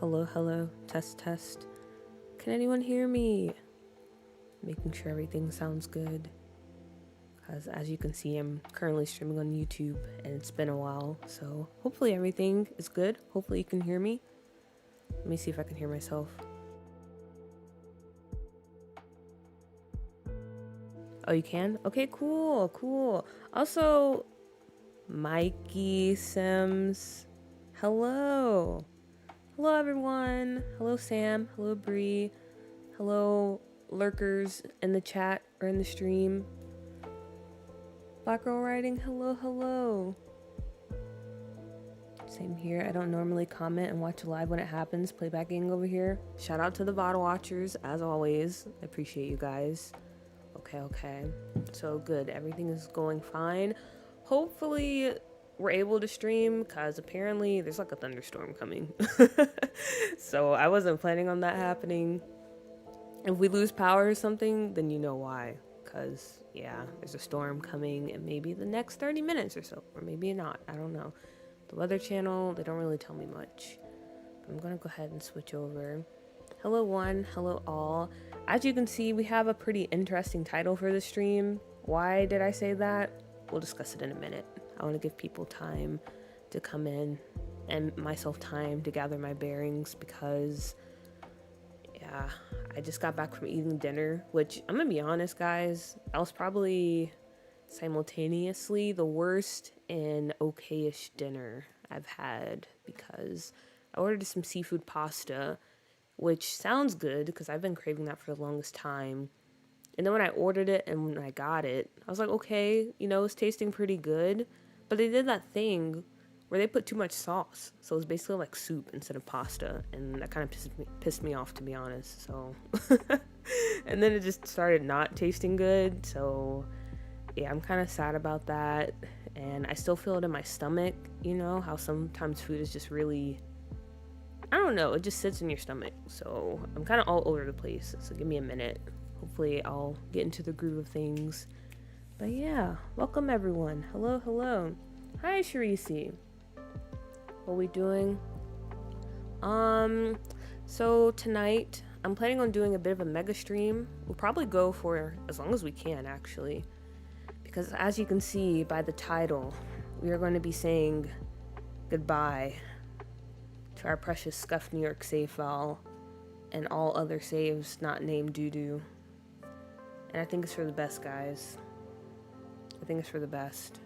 Hello, hello, test, test. Can anyone hear me? Making sure everything sounds good. Because as you can see, I'm currently streaming on YouTube and it's been a while. So hopefully everything is good. Hopefully you can hear me. Let me see if I can hear myself. Oh, you can? Okay, cool. Also, Mikey Sims. Hello. Hello, everyone. Hello, Sam. Hello, Bree. Hello, lurkers in the chat or in the stream. Black Girl Writing, hello. Same here. I don't normally comment and watch live when it happens. Playbacking over here. Shout out to the bottle watchers, as always. I appreciate you guys. Okay. So good. Everything is going fine. Hopefully we're able to stream because apparently there's like a thunderstorm coming. So I wasn't planning on that happening. If we lose power or something, then you know why. Because, yeah, there's a storm coming in maybe the next 30 minutes or so. Or maybe not. I don't know. The Weather Channel, they don't really tell me much. But I'm going to go ahead and switch over. Hello, one. Hello, all. As you can see, we have a pretty interesting title for the stream. Why did I say that? We'll discuss it in a minute. I want to give people time to come in and myself time to gather my bearings because... yeah, I just got back from eating dinner, which I'm gonna be honest, guys, I was probably simultaneously the worst and okayish dinner I've had because I ordered some seafood pasta, which sounds good because I've been craving that for the longest time. And then when I ordered it and when I got it, I was like, okay, it's tasting pretty good. But they did that thing where they put too much sauce. So it was basically like soup instead of pasta. And that kind of pissed me off, to be honest. So, and then it just started not tasting good. So, yeah, I'm kind of sad about that. And I still feel it in my stomach, how sometimes food is just really, I don't know, it just sits in your stomach. So I'm kind of all over the place. So give me a minute. Hopefully I'll get into the groove of things. But yeah, welcome everyone. Hello. Hi, Sharisi. What are we doing? So tonight I'm planning on doing a bit of a mega stream. We'll probably go for as long as we can, actually, because as you can see by the title, we are going to be saying goodbye to our precious scuffed New York save file and all other saves not named doo-doo. And I think it's for the best, guys. I think it's for the best.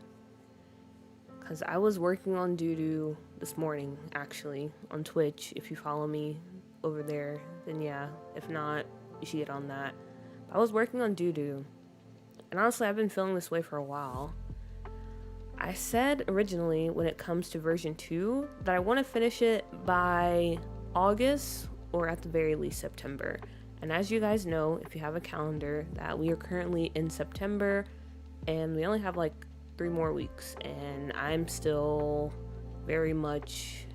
Because I was working on doo-doo this morning, actually, on Twitch. If you follow me over there, then yeah. If not, you should get on that. But I was working on doo-doo. And honestly, I've been feeling this way for a while. I said originally, when it comes to version 2, that I want to finish it by August or at the very least September. And as you guys know, if you have a calendar, that we are currently in September and we only have like 3 more weeks, and I'm still very much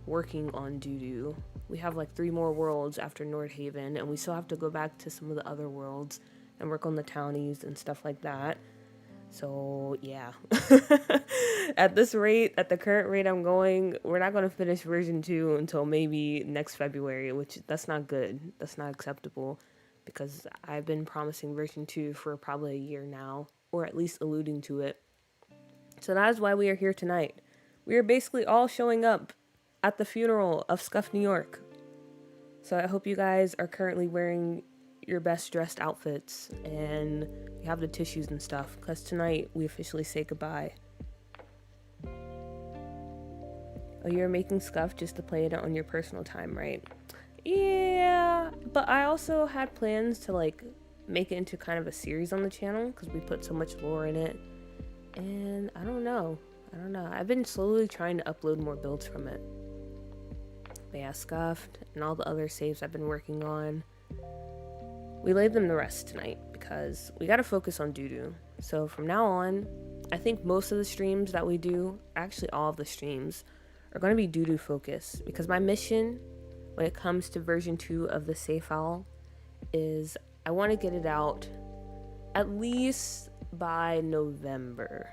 working on doo-doo. We have like 3 more worlds after Nordhaven, and we still have to go back to some of the other worlds and work on the townies and stuff like that. So yeah. At the current rate I'm going, we're not going to finish version 2 until maybe next February, which that's not good. That's not acceptable because I've been promising version 2 for probably a year now, or at least alluding to it. So that is why we are here tonight. We are basically all showing up at the funeral of Scuffed New York. So I hope you guys are currently wearing your best dressed outfits and you have the tissues and stuff, because tonight we officially say goodbye. Oh, you're making Scuff just to play it on your personal time, right? Yeah, but I also had plans to like make it into kind of a series on the channel because we put so much lore in it. And I don't know. I've been slowly trying to upload more builds from it. But yeah, Scuffed and all the other saves I've been working on, we laid them to rest tonight because we gotta focus on doo-doo. So from now on, I think most of the streams that we do, actually all of the streams, are gonna be doo-doo focused because my mission when it comes to version 2 of the save file is I want to get it out at least by November.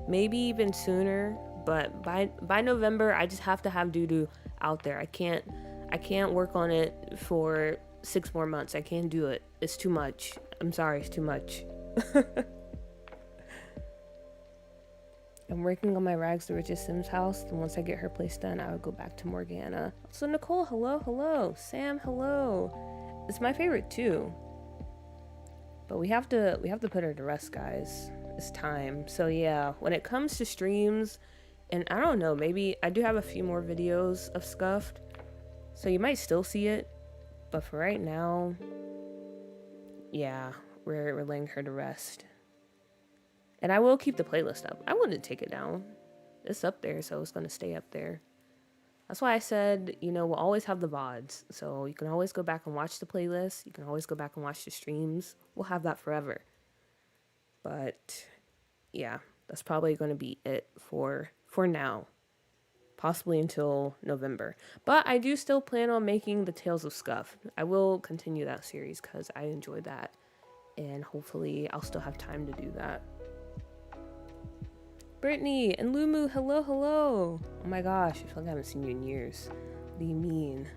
maybe even sooner, but by November I just have to have doo-doo out there. I can't work on it for 6 more months. I can't do it. It's too much. I'm sorry, it's too much. I'm working on my Rags to Riches Sims house, and once I get her place done, I would go back to Morgana. So Nicole, hello. Sam, hello. It's my favorite too. But we have to put her to rest, guys. It's time. So yeah, when it comes to streams, and I don't know, maybe I do have a few more videos of Scuffed, so you might still see it. But for right now, yeah, we're laying her to rest. And I will keep the playlist up. I wouldn't take it down. It's up there, so it's gonna stay up there. That's why I said, you know, we'll always have the VODs. So you can always go back and watch the playlist. You can always go back and watch the streams. We'll have that forever. But yeah, that's probably going to be it for now. Possibly until November. But I do still plan on making the Tales of Scuff. I will continue that series because I enjoy that. And hopefully I'll still have time to do that. Brittany and Lumu, hello. Oh my gosh, I feel like I haven't seen you in years. What do you mean?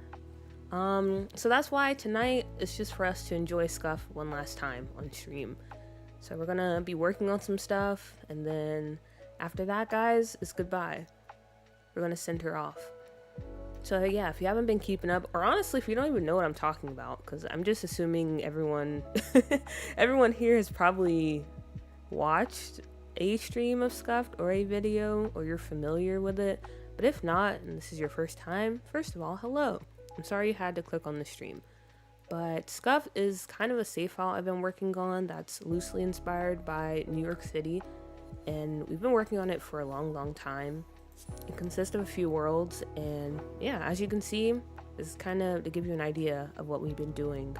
So that's why tonight is just for us to enjoy Scuff one last time on stream. So we're gonna be working on some stuff, and then after that, guys, it's goodbye. We're gonna send her off. So yeah, if you haven't been keeping up, or honestly, if you don't even know what I'm talking about, because I'm just assuming everyone here has probably watched a stream of Scuffed or a video, or you're familiar with it. But if not, and this is your first time, first of all, hello. I'm sorry you had to click on the stream. But Scuff is kind of a save file I've been working on that's loosely inspired by New York City, and we've been working on it for a long time. It consists of a few worlds, and yeah, as you can see, this is kind of to give you an idea of what we've been doing.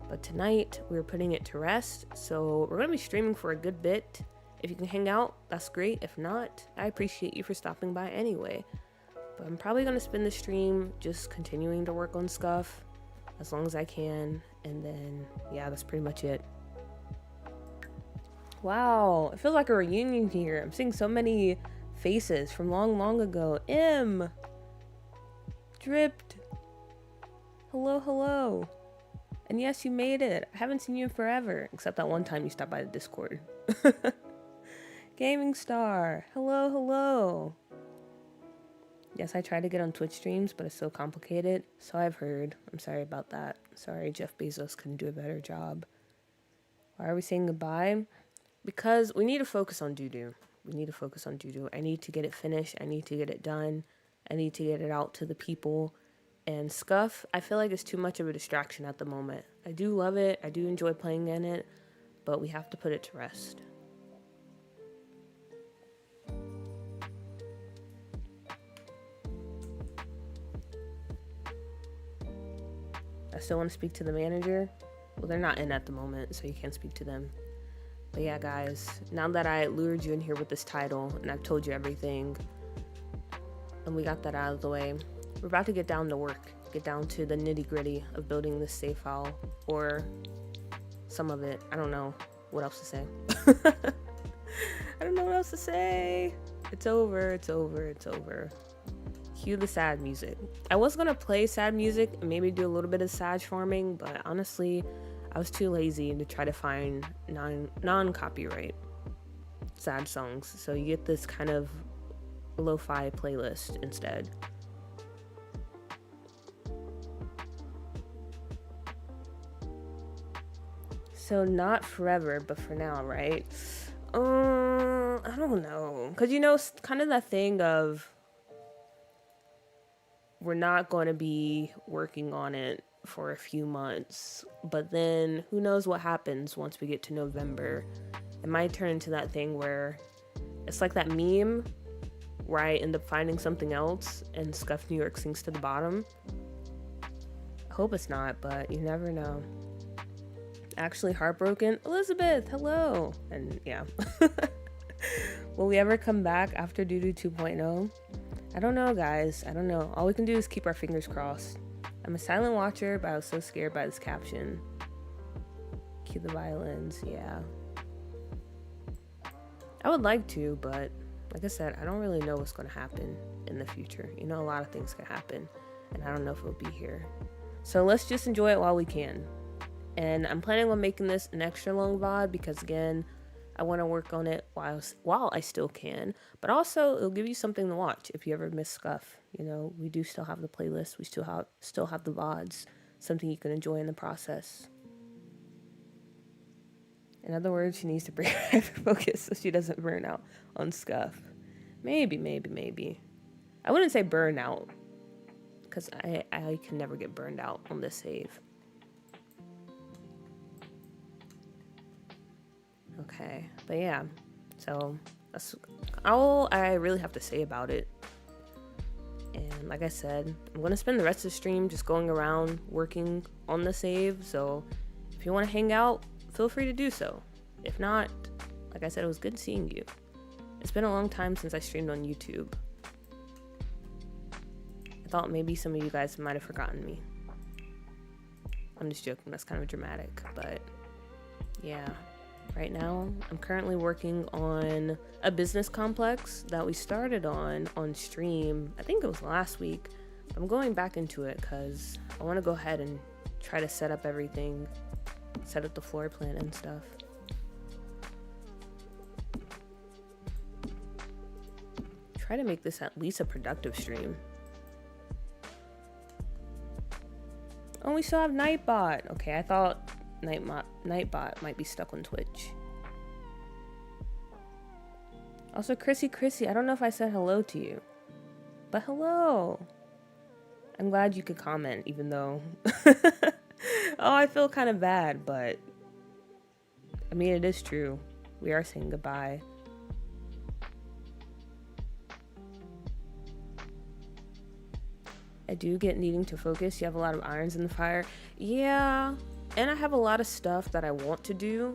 But tonight we're putting it to rest, so we're going to be streaming for a good bit. If you can hang out, that's great. If not, I appreciate you for stopping by anyway. But I'm probably going to spend the stream just continuing to work on Scuff as long as I can. And then, yeah, that's pretty much it. Wow, it feels like a reunion here. I'm seeing so many faces from long ago. M. Dripped. Hello. And yes, you made it. I haven't seen you in forever, except that one time you stopped by the Discord. Gaming Star, hello. Yes, I tried to get on Twitch streams, but it's so complicated. So I've heard. I'm sorry about that. Sorry, Jeff Bezos couldn't do a better job. Why are we saying goodbye? Because we need to focus on doo-doo. I need to get it finished. I need to get it done. I need to get it out to the people. And Scuff, I feel like it's too much of a distraction at the moment. I do love it. I do enjoy playing in it. But we have to put it to rest. I still want to speak to the manager. Well, they're not in at the moment, so you can't speak to them. But yeah, guys, now that I lured you in here with this title and I've told you everything, and we got that out of the way, we're about to get down to work. Get down to the nitty-gritty of building this save file, or some of it. I don't know what else to say. I don't know what else to say. It's over. Cue the sad music. I was gonna play sad music and maybe do a little bit of sad farming, but honestly, I was too lazy to try to find non-copyright sad songs. So you get this kind of lo-fi playlist instead. So not forever, but for now, right? I don't know. Because, you know, it's kind of that thing of we're not going to be working on it for a few months. But then who knows what happens once we get to November. It might turn into that thing where it's like that meme where I end up finding something else and Scuff New York sinks to the bottom. I hope it's not, but you never know. Actually heartbroken. Elizabeth, hello. And yeah. Will we ever come back after Doo-Doo 2.0? I don't know, guys. I don't know. All we can do is keep our fingers crossed. I'm a silent watcher, but I was so scared by this caption. Cue the violins, yeah. I would like to, but like I said, I don't really know what's going to happen in the future. You know, a lot of things can happen, and I don't know if it'll be here. So let's just enjoy it while we can. And I'm planning on making this an extra long VOD because, again, I want to work on it while I still can. But also, it'll give you something to watch if you ever miss Scuff. You know, we do still have the playlist. We still have the VODs. Something you can enjoy in the process. In other words, she needs to bring her focus so she doesn't burn out on Scuff. Maybe. I wouldn't say burn out, because I can never get burned out on this save. Okay, but yeah, so that's all I really have to say about it. And like I said, I'm going to spend the rest of the stream just going around working on the save, so if you want to hang out, feel free to do so. If not, like I said, it was good seeing you. It's been a long time since I streamed on YouTube. I thought maybe some of you guys might have forgotten me. I'm just joking, that's kind of dramatic, but yeah. Right now, I'm currently working on a business complex that we started on stream. I think it was last week. But I'm going back into it because I want to go ahead and try to set up everything, set up the floor plan and stuff. Try to make this at least a productive stream. Oh, we still have Nightbot. Okay, I thought Nightbot might be stuck on Twitch. Also, Chrissy, I don't know if I said hello to you, but hello. I'm glad you could comment, even though oh, I feel kind of bad, but I mean, it is true. We are saying goodbye. I do get needing to focus. You have a lot of irons in the fire. Yeah. And I have a lot of stuff that I want to do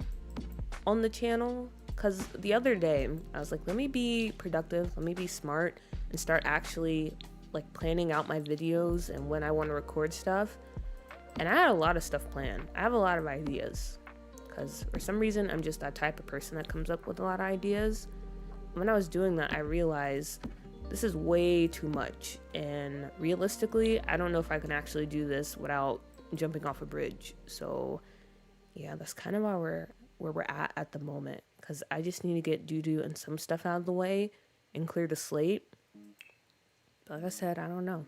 on the channel. Because the other day, I was like, let me be productive. Let me be smart and start actually like planning out my videos and when I want to record stuff. And I had a lot of stuff planned. I have a lot of ideas. Because for some reason, I'm just that type of person that comes up with a lot of ideas. When I was doing that, I realized this is way too much. And realistically, I don't know if I can actually do this without jumping off a bridge. So yeah, that's kind of where we're at the moment, because I just need to get doo-doo and some stuff out of the way and clear the slate. But like I said, I don't know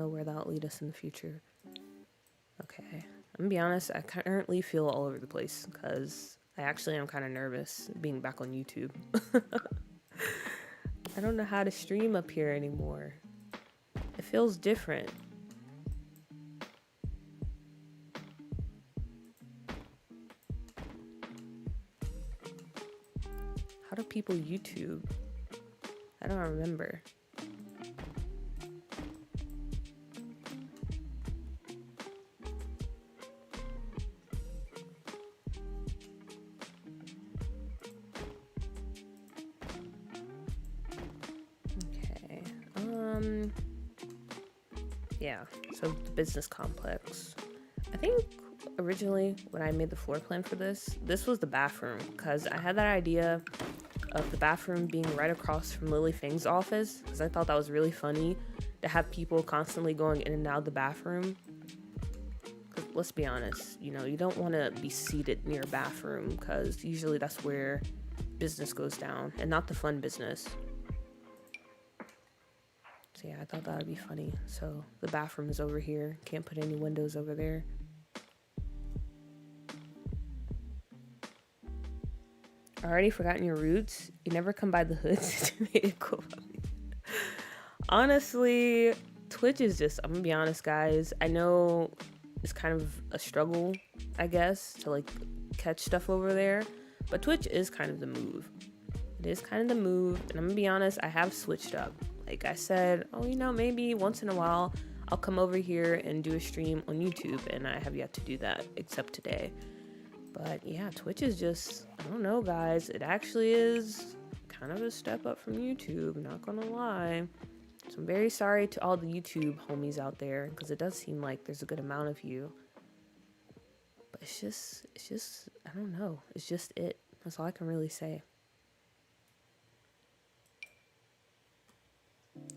where that'll lead us in the future. Okay, I'm gonna be honest, I currently feel all over the place because I actually am kind of nervous being back on YouTube. I don't know how to stream up here anymore. It feels different. How do people YouTube? I don't remember. Okay. Yeah, so the business complex. I think originally when I made the floor plan for this was the bathroom, because I had that idea of the bathroom being right across from Lily Fang's office, because I thought that was really funny to have people constantly going in and out of the bathroom. Because let's be honest, you know, you don't want to be seated near a bathroom, because usually that's where business goes down and not the fun business. So yeah, I thought that would be funny. So the bathroom is over here. Can't put any windows over there. Already forgotten your roots? You never come by the hoods to make it cool. Honestly, Twitch is just, I'm gonna be honest, guys. I know it's kind of a struggle, I guess, to like catch stuff over there. But Twitch is kind of the move. It is kind of the move. And I'm gonna be honest, I have switched up. Like I said, oh, you know, maybe once in a while I'll come over here and do a stream on YouTube. And I have yet to do that, except today. But yeah, Twitch is just, I don't know, guys. It actually is kind of a step up from YouTube, not gonna lie. So I'm very sorry to all the YouTube homies out there, because it does seem like there's a good amount of you. But it's just, I don't know. It's just it. That's all I can really say.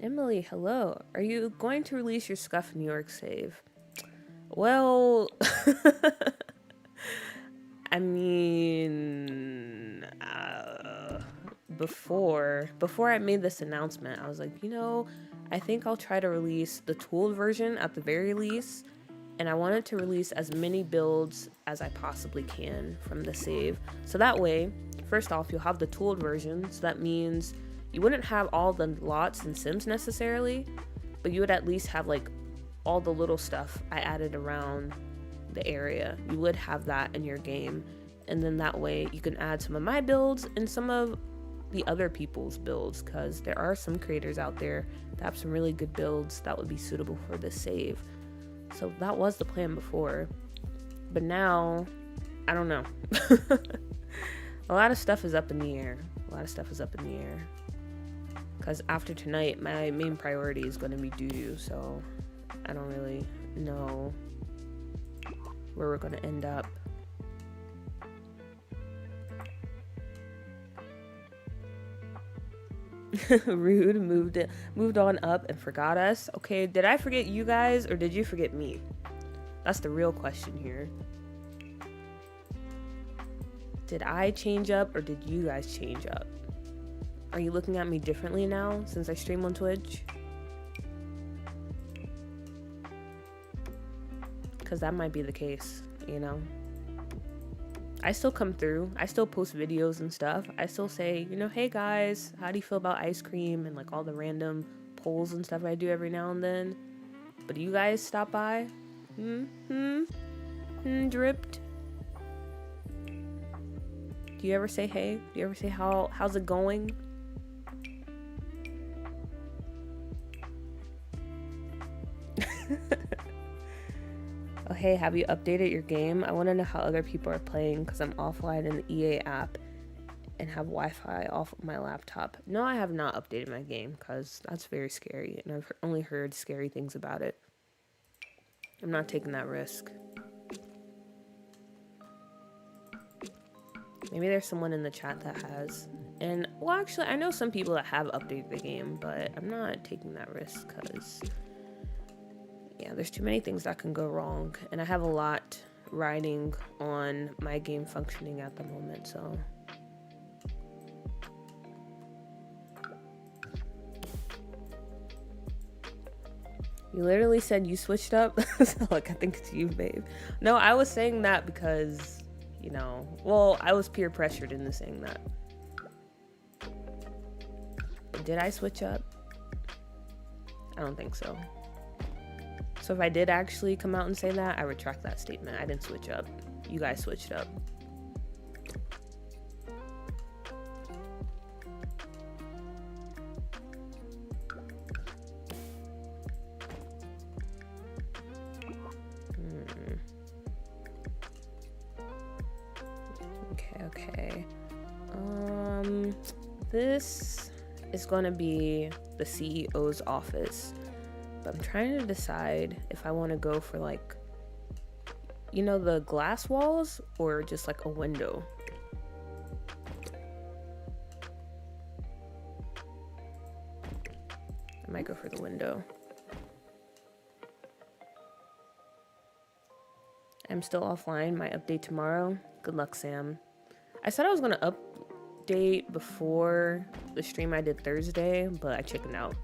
Emily, hello. Are you going to release your Scuff New York save? Well, I mean, before I made this announcement, I was like, I think I'll try to release the tooled version at the very least, and I wanted to release as many builds as I possibly can from the save. So that way, first off, you'll have the tooled version, so that means you wouldn't have all the lots and sims necessarily, but you would at least have like all the little stuff I added around the area. You would have that in your game, and then that way you can add some of my builds and some of the other people's builds, because there are some creators out there that have some really good builds that would be suitable for this save. So that was the plan before, but now I don't know. A lot of stuff is up in the air. Because after tonight, my main priority is going to be doo-doo, so I don't really know where we're going to end up. Rude moved on up and forgot us. Okay, did I forget you guys or did you forget me? That's the real question here. Did I change up or did you guys change up? Are you looking at me differently now since I stream on Twitch? Because that might be the case, I still come through. I still post videos and stuff. I still say, hey guys, how do you feel about ice cream? And like all the random polls and stuff I do every now and then. But do you guys stop by? Dripped? Do you ever say hey? Do you ever say how's it going? Oh, hey, have you updated your game? I want to know how other people are playing because I'm offline in the EA app and have Wi-Fi off of my laptop. No, I have not updated my game because that's very scary, and I've only heard scary things about it. I'm not taking that risk. Maybe there's someone in the chat that has. And, well, actually, I know some people that have updated the game, but I'm not taking that risk because, yeah, there's too many things that can go wrong. And I have a lot riding on my game functioning at the moment, so. You literally said you switched up? So, like, I think it's you, babe. No, I was saying that because, well, I was peer pressured into saying that. Did I switch up? I don't think so. So if I did actually come out and say that, I retract that statement. I didn't switch up. You guys switched up. Okay. This is going to be the CEO's office. But I'm trying to decide if I want to go for like, the glass walls or just like a window. I might go for the window. I'm still offline. My update tomorrow. Good luck, Sam. I said I was going to update before the stream I did Thursday, but I chickened out.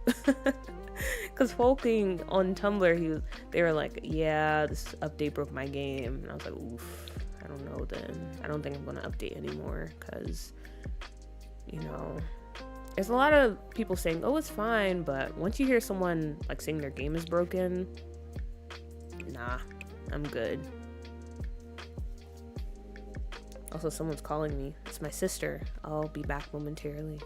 Because folking on Tumblr, they were like, yeah, this update broke my game. And I was like, oof, I don't know then. I don't think I'm going to update anymore because, there's a lot of people saying, oh, it's fine. But once you hear someone like saying their game is broken, nah, I'm good. Also, someone's calling me. It's my sister. I'll be back momentarily.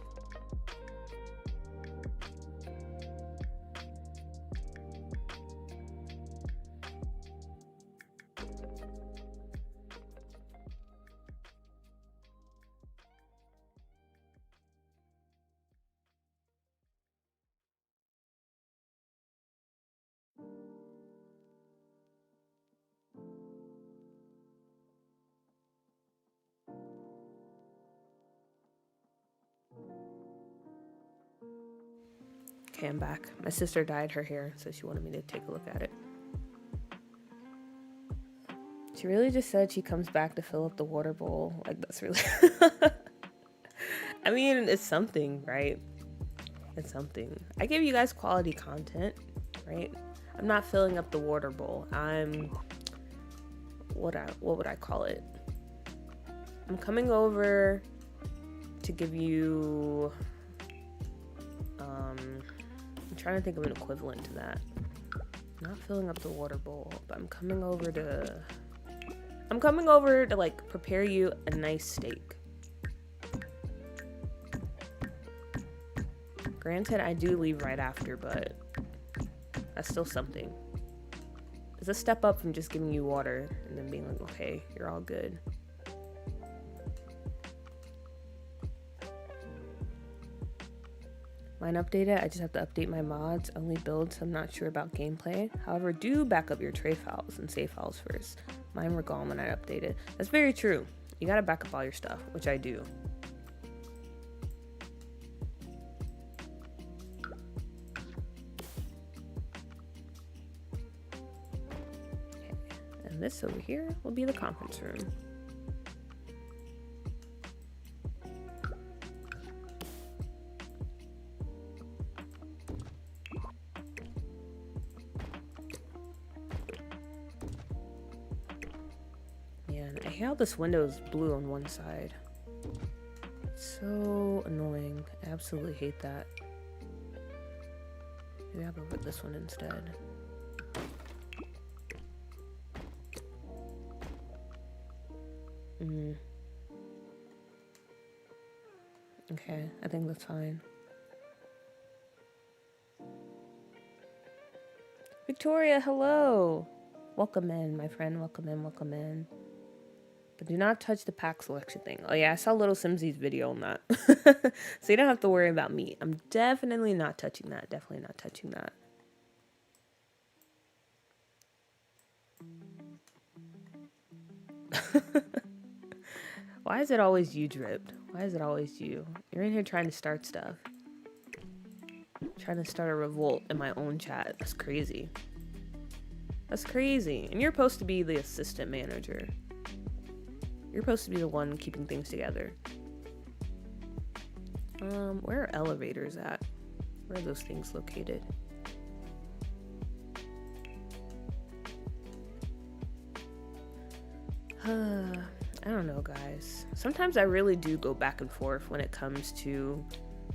Okay, I'm back. My sister dyed her hair, so she wanted me to take a look at it. She really just said she comes back to fill up the water bowl. Like, that's really... I mean, it's something, right? It's something. I give you guys quality content, right? I'm not filling up the water bowl. I'm... What would I call it? I'm coming over to give you... I'm trying to think of an equivalent to that. I'm not filling up the water bowl, but I'm coming over to like prepare you a nice steak. Granted, I do leave right after, but that's still something. It's a step up from just giving you water and then being like, okay, you're all good. Mine updated, I just have to update my mods, only build, so I'm not sure about gameplay. However, do back up your tray files and save files first. Mine were gone when I updated. That's very true. You gotta back up all your stuff, which I do. Okay. And this over here will be the conference room. How this window is blue on one side. It's so annoying. I absolutely hate that. Maybe I'll go with this one instead. Okay, I think that's fine. Victoria, hello! Welcome in, my friend. Welcome in, welcome in. But do not touch the pack selection thing. Oh yeah, I saw Little Simsy's video on that. So you don't have to worry about me. I'm definitely not touching that. Definitely not touching that. Why is it always you, Dripped? Why is it always you? You're in here trying to start stuff. Trying to start a revolt in my own chat. That's crazy. That's crazy. And you're supposed to be the assistant manager. You're supposed to be the one keeping things together. Where are elevators at? Where are those things located? I don't know, guys. Sometimes I really do go back and forth when it comes to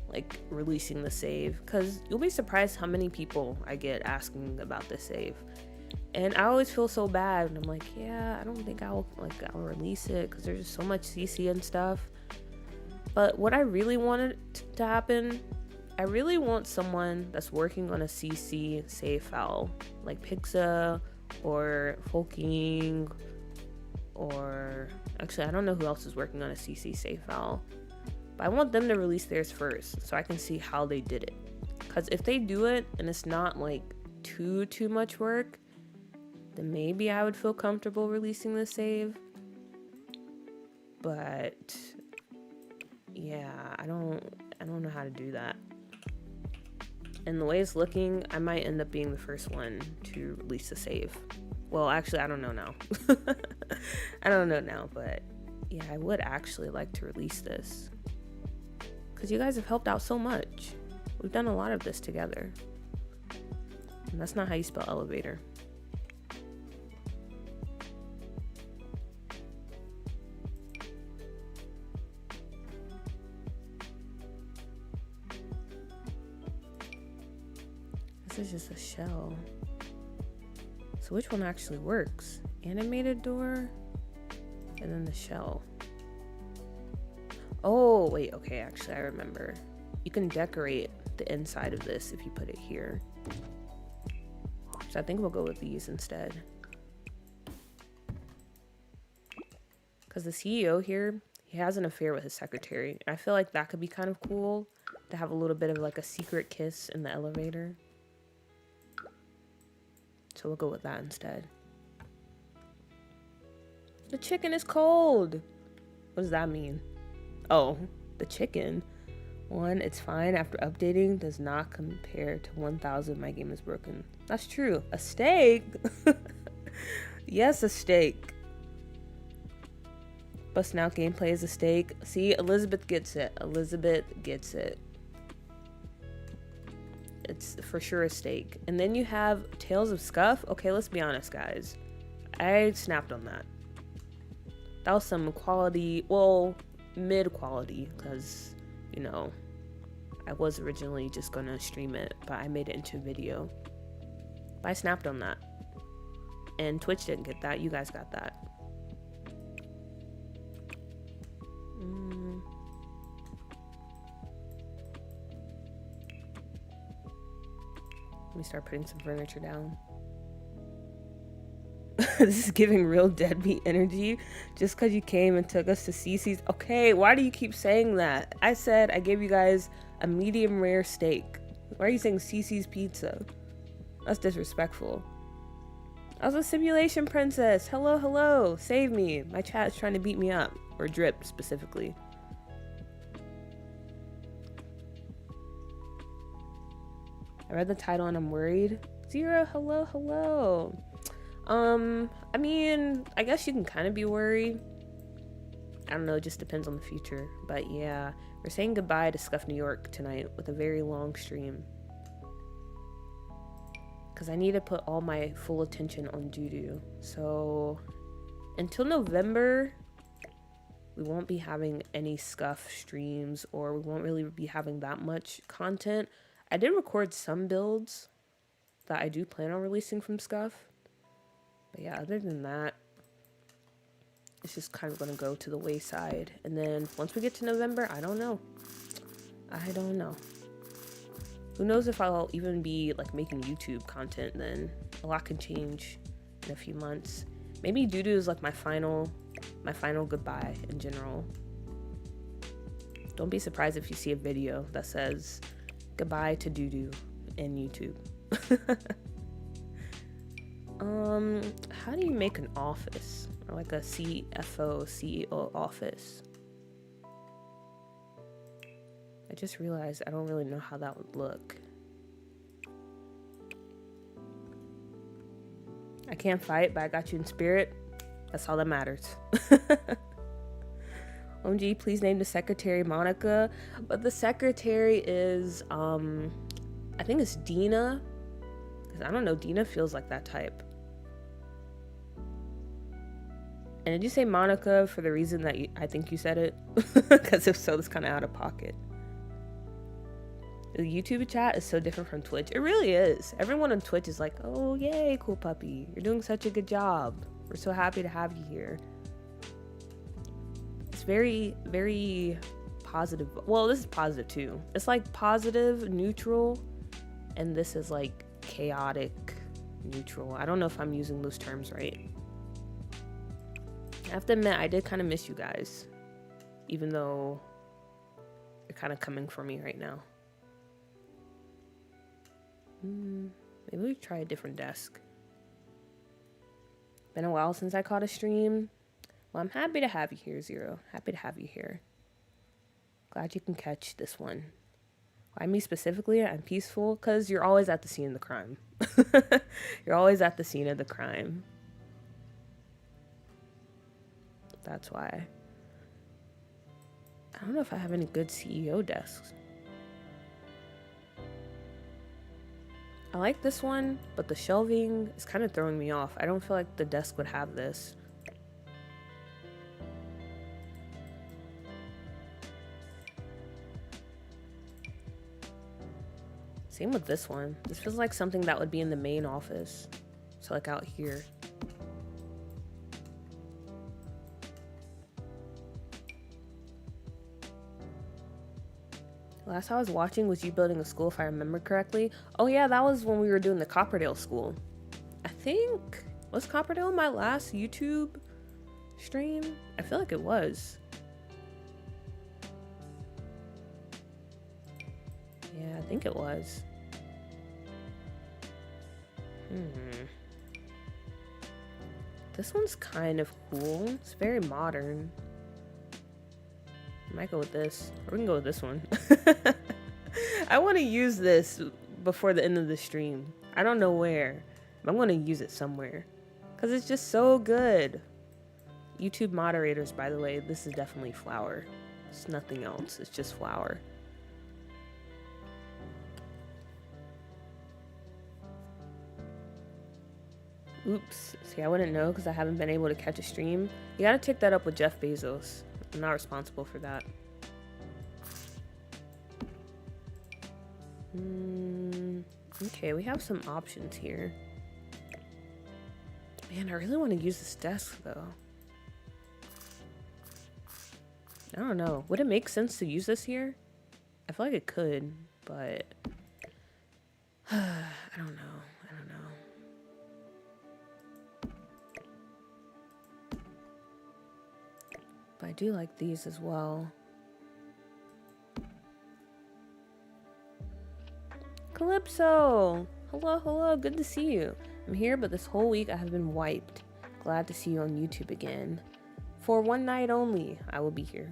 like releasing the save, because you'll be surprised how many people I get asking about the save. And I always feel so bad, and I'm like, yeah, I don't think I'll release it because there's just so much CC and stuff. But what I really wanted to happen, I really want someone that's working on a CC save file, like Pixa or Folking, or actually I don't know who else is working on a CC save file. But I want them to release theirs first so I can see how they did it. Because if they do it and it's not like too much work, then maybe I would feel comfortable releasing the save. But yeah, I don't know how to do that. And the way it's looking, I might end up being the first one to release the save. Well, actually, I don't know now. I don't know now, but yeah, I would actually like to release this. Because you guys have helped out so much. We've done a lot of this together. And that's not how you spell elevator. This is just a shell. So which one actually works? Animated door and then the shell. Oh, wait, okay, actually I remember. You can decorate the inside of this if you put it here. So I think we'll go with these instead. Because the CEO here, he has an affair with his secretary. I feel like that could be kind of cool to have a little bit of like a secret kiss in the elevator. So we'll go with that instead. The chicken is cold. What does that mean? Oh, the chicken. 1, it's fine after updating, does not compare to 1000, my game is broken. That's true. A steak? Yes, a steak. Busting out gameplay is a steak. See, Elizabeth gets it. Elizabeth gets it. It's for sure a steak. And then you have Tales of Scuff. Okay, let's be honest, guys. I snapped on that. That was some quality, well, mid quality, because, you know, I was originally just gonna stream it, but I made it into a video. But I snapped on that. And Twitch didn't get that. You guys got that. Let me start putting some furniture down. This is giving real deadbeat energy. Just because you came and took us to Cece's. Okay, why do you keep saying that? I said I gave you guys a medium rare steak. Why are you saying Cece's pizza? That's disrespectful. I was a simulation princess. Hello, hello. Save me. My chat is trying to beat me up. Or Drip, specifically. I read the title and I'm worried. Zero, hello, hello. I mean, I guess you can kind of be worried. I don't know, it just depends on the future. But yeah, we're saying goodbye to Scuffed New York tonight with a very long stream. Because I need to put all my full attention on Doo-Doo. So, until November, we won't be having any Scuff streams, or we won't really be having that much content. I did record some builds that I do plan on releasing from Scuff. But yeah, other than that, it's just kind of going to go to the wayside. And then once we get to November, I don't know. I don't know. Who knows if I'll even be like making YouTube content then. A lot can change in a few months. Maybe Doo-Doo is like my final goodbye in general. Don't be surprised if you see a video that says goodbye to Doo-Doo in YouTube. How do you make an office? Or like a CFO, CEO office? I just realized I don't really know how that would look. I can't fight, but I got you in spirit. That's all that matters. OMG, please name the secretary Monica. But the secretary is, I think it's Dina. Because I don't know, Dina feels like that type. And did you say Monica for the reason that I think you said it? Because if so, it's kind of out of pocket. The YouTube chat is so different from Twitch. It really is. Everyone on Twitch is like, oh, yay, cool puppy. You're doing such a good job. We're so happy to have you here. It's very, very positive. Well, this is positive too. It's like positive, neutral, and this is like chaotic, neutral. I don't know if I'm using those terms right. I have to admit, I did kind of miss you guys, even though you're kind of coming for me right now. Maybe we try a different desk. Been a while since I caught a stream. Well, I'm happy to have you here, Zero. Happy to have you here. Glad you can catch this one. Why me specifically? I'm peaceful because you're always at the scene of the crime. You're always at the scene of the crime. That's why. I don't know if I have any good CEO desks. I like this one, but the shelving is kind of throwing me off. I don't feel like the desk would have this. Same with this one. This feels like something that would be in the main office. So like out here. Last I was watching was you building a school, if I remember correctly. Oh yeah, that was when we were doing the Copperdale school. I think, was Copperdale my last YouTube stream? I feel like it was. Yeah, I think it was. This one's kind of cool. It's very modern. I might go with this. Or we can go with this one. I want to use this before the end of the stream. I don't know where, but I'm going to use it somewhere because it's just so good. YouTube moderators, by the way, this is definitely flour. It's nothing else. It's just flour. Oops. See, I wouldn't know because I haven't been able to catch a stream. You gotta take that up with Jeff Bezos. I'm not responsible for that. Okay, we have some options here. Man, I really want to use this desk though. I don't know. Would it make sense to use this here? I feel like it could, but I don't know. I don't know. But I do like these as well. Calypso! Hello, hello, good to see you. I'm here, but this whole week I have been wiped. Glad to see you on YouTube again. For one night only, I will be here.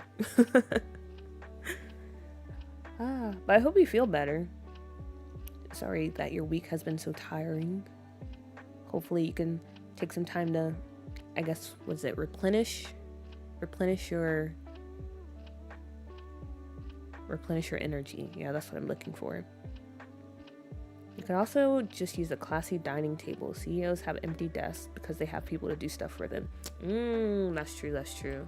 But I hope you feel better. Sorry that your week has been so tiring. Hopefully you can take some time to, I guess, was it replenish your energy. Yeah, that's what I'm looking for. You can also just use a classy dining table. CEOs have empty desks because they have people to do stuff for them. That's true, that's true.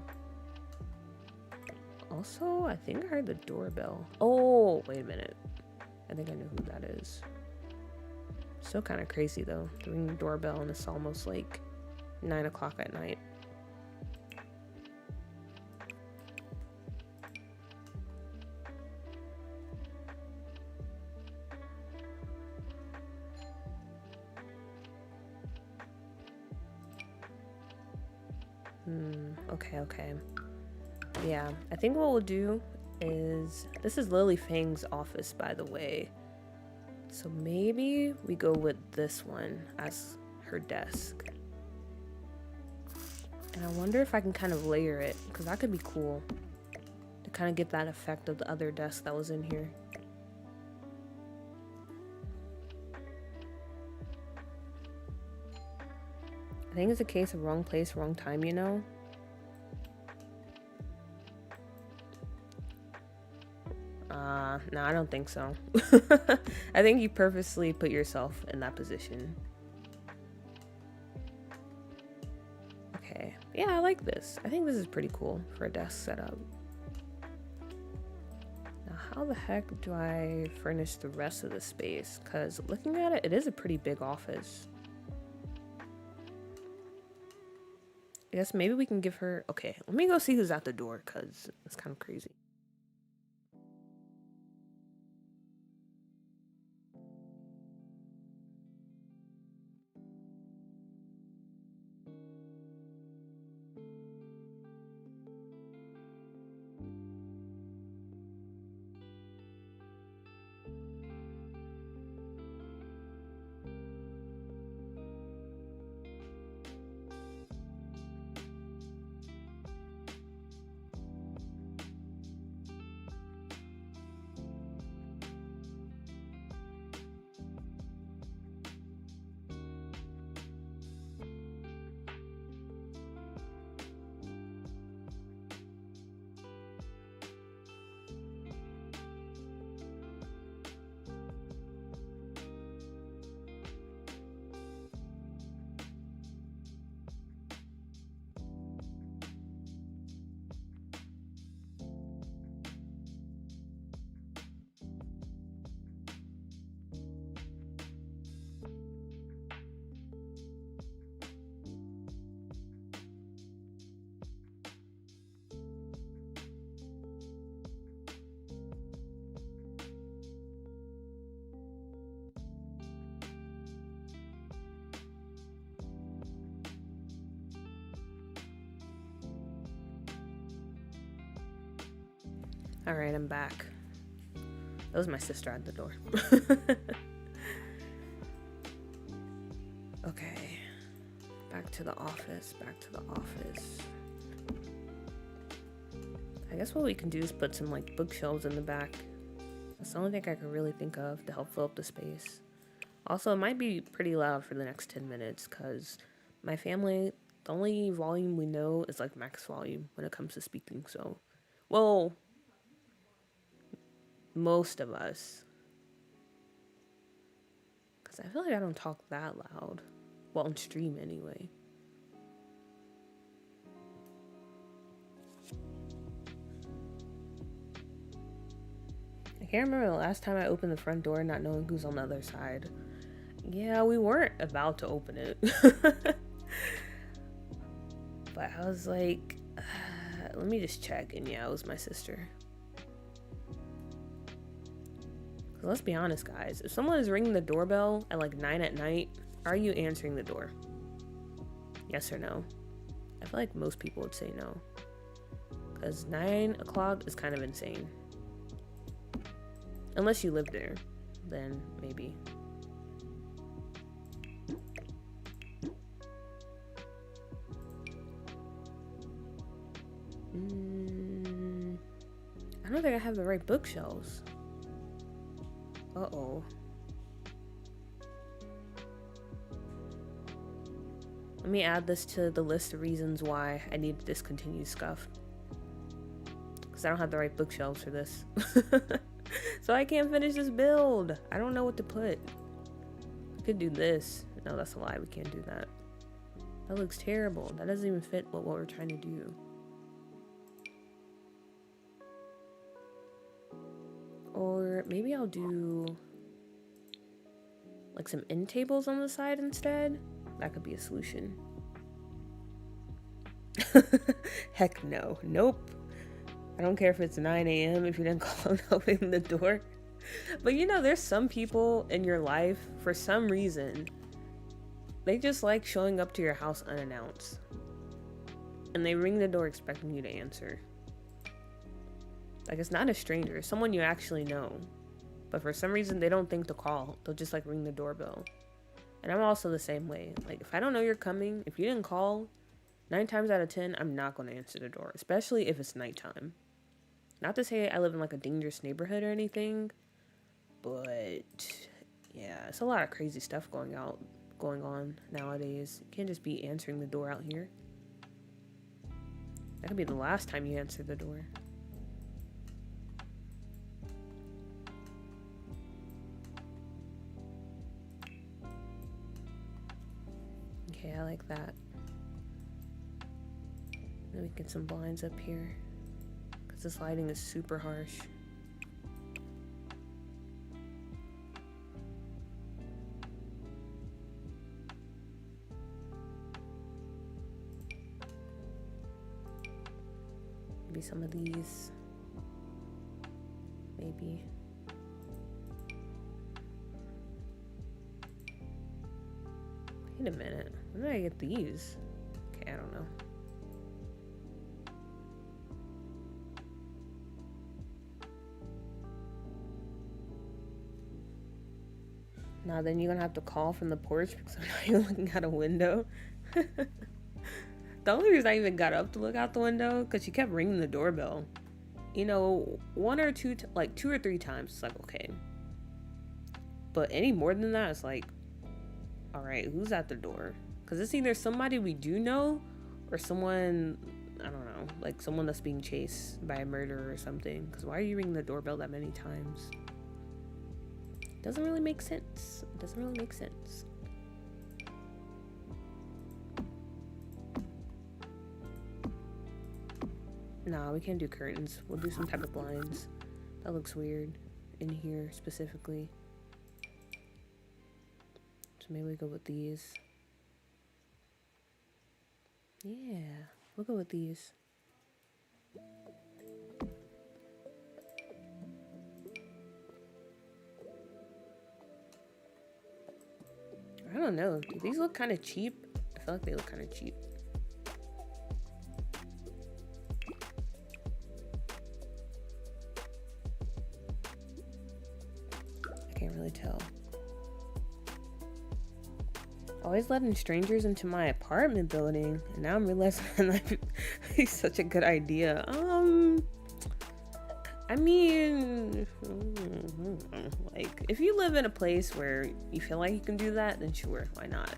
Also, I think I heard the doorbell. Oh, wait a minute. I think I know who that is. Still kind of crazy though. To ring the doorbell and it's almost like 9 o'clock at night. Okay. Yeah, I think what we'll do is, this is Lily Fang's office, by the way. So maybe we go with this one as her desk. And I wonder if I can kind of layer it, because that could be cool. To kind of get that effect of the other desk that was in here. I think it's a case of wrong place, wrong time, you know? No, I don't think so. I think you purposely put yourself in that position. Okay. Yeah, I like this. I think this is pretty cool for a desk setup. Now, how the heck do I furnish the rest of the space? Because looking at it, it is a pretty big office. I guess maybe we can give her... Okay, let me go see who's at the door, because it's kind of crazy. Alright, I'm back. That was my sister at the door. Okay. Back to the office. I guess what we can do is put some like bookshelves in the back. That's the only thing I could really think of to help fill up the space. Also, it might be pretty loud for the next 10 minutes because my family, the only volume we know is like max volume when it comes to speaking. So, well, most of us. Because I feel like I don't talk that loud. Well, on stream anyway. I can't remember the last time I opened the front door not knowing who's on the other side. Yeah, we weren't about to open it. But I was like, let me just check. And yeah, it was my sister. Let's be honest, guys. If someone is ringing the doorbell at like 9 at night, are you answering the door? Yes or no? I feel like most people would say no. Because 9 o'clock is kind of insane. Unless you live there, then maybe. I don't think I have the right bookshelves. Uh-oh. Let me add this to the list of reasons why I need to discontinue Scuffed. Because I don't have the right bookshelves for this. So I can't finish this build. I don't know what to put. I could do this. No, that's a lie. We can't do that. That looks terrible. That doesn't even fit what we're trying to do. Or maybe I'll do like some end tables on the side instead. That could be a solution. Heck no. Nope. I don't care if it's 9 a.m. if you didn't call and open the door. But you know, there's some people in your life, for some reason, they just like showing up to your house unannounced. And they ring the door expecting you to answer. Like, it's not a stranger, it's someone you actually know. But for some reason, they don't think to call. They'll just like ring the doorbell. And I'm also the same way. Like, if I don't know you're coming, if you didn't call, 9 times out of 10, I'm not going to answer the door. Especially if it's nighttime. Not to say I live in like a dangerous neighborhood or anything. But yeah, it's a lot of crazy stuff going on nowadays. You can't just be answering the door out here. That could be the last time you answer the door. Okay, I like that. Let me get some blinds up here, because this lighting is super harsh. Maybe some of these. Maybe. Wait a minute. Where did I get these? Okay, I don't know. Now then you're gonna have to call from the porch because I'm not even looking out a window. The only reason I even got up to look out the window because she kept ringing the doorbell. You know, 1 or 2, like 2 or 3 times, it's like, okay. But any more than that, it's like, all right, who's at the door? Because it's either somebody we do know or someone, I don't know, like someone that's being chased by a murderer or something. Because why are you ringing the doorbell that many times? Doesn't really make sense. It doesn't really make sense. Nah, we can't do curtains. We'll do some type of blinds. That looks weird in here specifically. So maybe we go with these. Yeah, we'll go with these. I don't know. Do these look kind of cheap? I feel like they look kind of cheap. I can't really tell. Always letting strangers into my apartment building, and now I'm realizing that it's such a good idea. I mean, like, if you live in a place where you feel like you can do that, then sure, why not?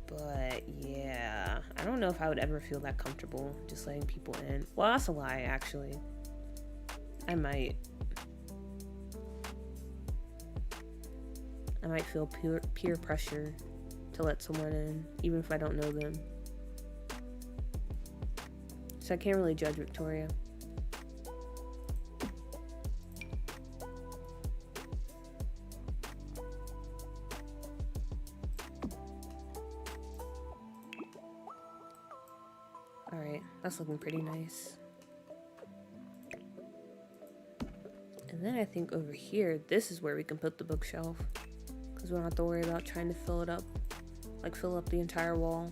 But yeah, I don't know if I would ever feel that comfortable just letting people in. Well, that's a lie, actually. I might feel peer pressure to let someone in, even if I don't know them. So I can't really judge Victoria. Alright, that's looking pretty nice. And then I think over here, this is where we can put the bookshelf. Because we don't have to worry about trying to fill it up. Like fill up the entire wall.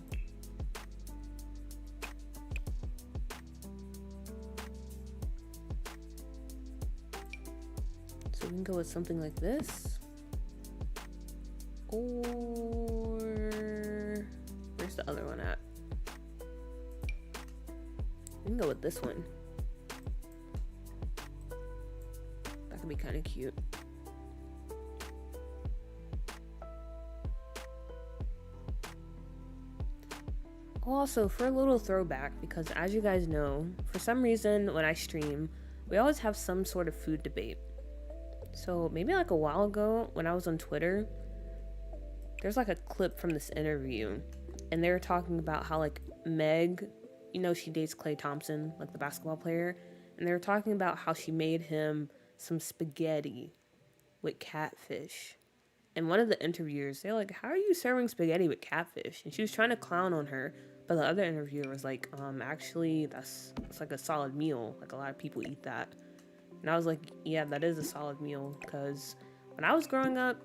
So we can go with something like this. Or where's the other one at? We can go with this one. That could be kind of cute. Also, for a little throwback, because as you guys know, for some reason when I stream, we always have some sort of food debate. So maybe like a while ago when I was on Twitter, there's like a clip from this interview, and they were talking about how like Meg, you know, she dates Klay Thompson, like the basketball player, and they were talking about how she made him some spaghetti with catfish. And one of the interviewers, they're like, how are you serving spaghetti with catfish? And she was trying to clown on her, but the other interviewer was like, actually, it's like a solid meal. Like, a lot of people eat that. And I was like, yeah, that is a solid meal. Because when I was growing up,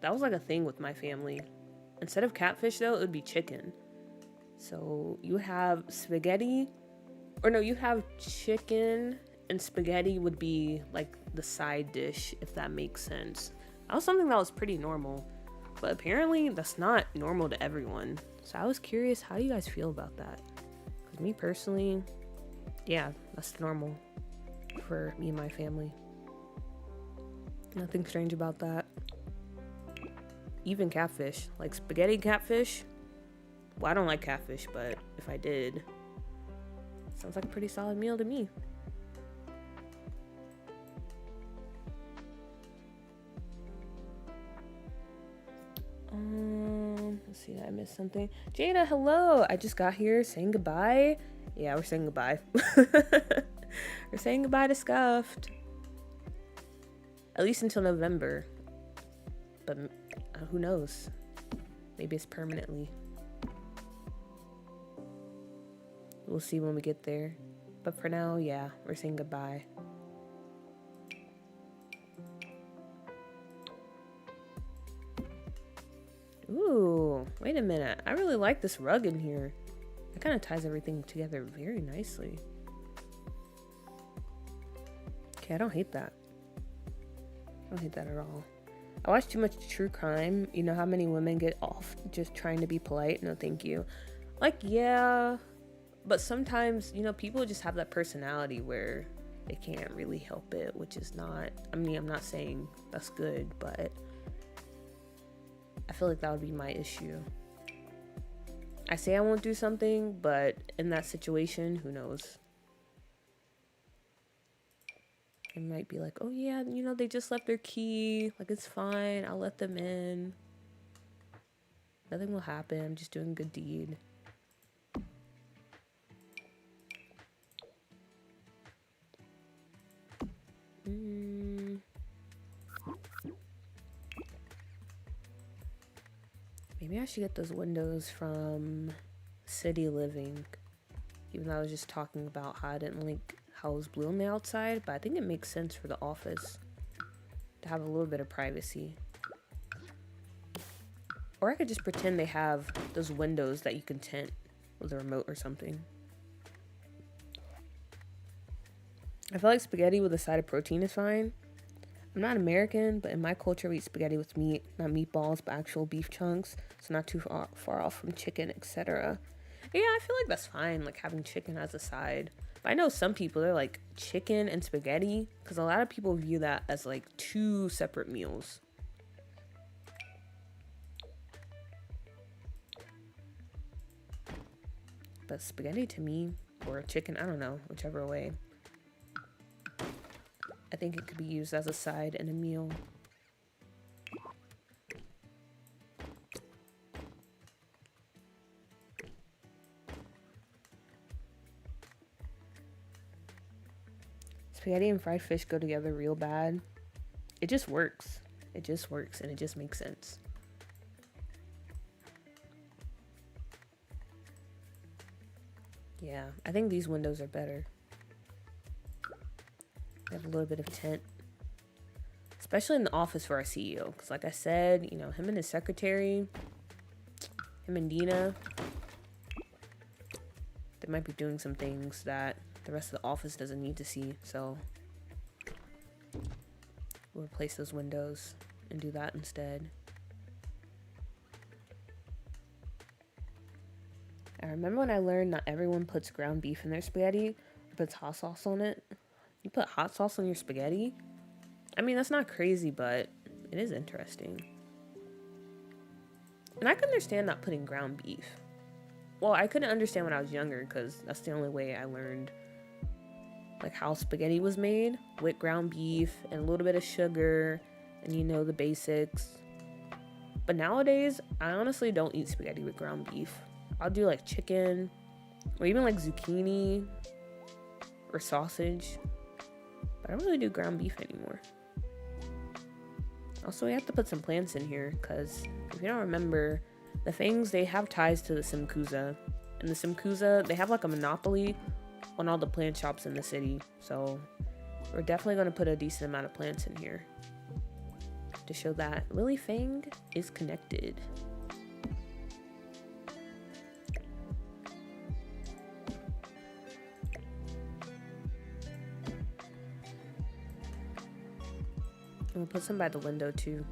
that was like a thing with my family. Instead of catfish, though, it would be chicken. So you have spaghetti, or no, you have chicken, and spaghetti would be like the side dish, if that makes sense. That was something that was pretty normal, but apparently that's not normal to everyone. So I was curious, how do you guys feel about that? Because me personally, yeah, that's normal for me and my family. Nothing strange about that. Even catfish, like spaghetti catfish. Well, I don't like catfish, but if I did, sounds like a pretty solid meal to me. Let's see, did I miss something? Jada, hello! I just got here saying goodbye. Yeah, we're saying goodbye. We're saying goodbye to Scuffed. At least until November. But who knows? Maybe it's permanently. We'll see when we get there. But for now, yeah, we're saying goodbye. Ooh, wait a minute. I really like this rug in here. It kind of ties everything together very nicely. Okay, I don't hate that. I don't hate that at all. I watch too much true crime. You know how many women get off just trying to be polite? No, thank you. Like, yeah. But sometimes, you know, people just have that personality where they can't really help it, which is not... I mean, I'm not saying that's good, but... I feel like that would be my issue. I say I won't do something, but in that situation, who knows? It might be like, oh yeah, you know, they just left their key. Like, it's fine. I'll let them in. Nothing will happen. I'm just doing a good deed. Maybe I should get those windows from City Living. Even though I was just talking about how I didn't like how it was blue on the outside, but I think it makes sense for the office to have a little bit of privacy. Or I could just pretend they have those windows that you can tint with a remote or something. I feel like spaghetti with a side of protein is fine. I'm not American, but in my culture we eat spaghetti with meat, not meatballs, but actual beef chunks, so not too far off from chicken, etc. Yeah, I feel like that's fine, like having chicken as a side. But I know some people, they're like chicken and spaghetti, because a lot of people view that as like two separate meals. But spaghetti to me, or chicken, I don't know, whichever way, I think it could be used as a side in a meal. Spaghetti and fried fish go together real bad. It just works. It just works, and it just makes sense. Yeah, I think these windows are better. They have a little bit of tint. Especially in the office for our CEO. Because like I said, you know, him and his secretary, him and Dina, they might be doing some things that the rest of the office doesn't need to see. So we'll replace those windows and do that instead. I remember when I learned not everyone puts ground beef in their spaghetti or puts hot sauce on it. You put hot sauce on your spaghetti? I mean, that's not crazy, but it is interesting. And I can understand not putting ground beef. Well, I couldn't understand when I was younger because that's the only way I learned like how spaghetti was made, with ground beef and a little bit of sugar and, you know, the basics. But nowadays, I honestly don't eat spaghetti with ground beef. I'll do like chicken or even like zucchini or sausage. But I don't really do ground beef anymore. Also, we have to put some plants in here because if you don't remember, the things, they have ties to the Simkuza. And the Simkuza, they have like a monopoly on all the plant shops in the city. So we're definitely going to put a decent amount of plants in here to show that Lily Fang is connected. And we'll put some by the window too.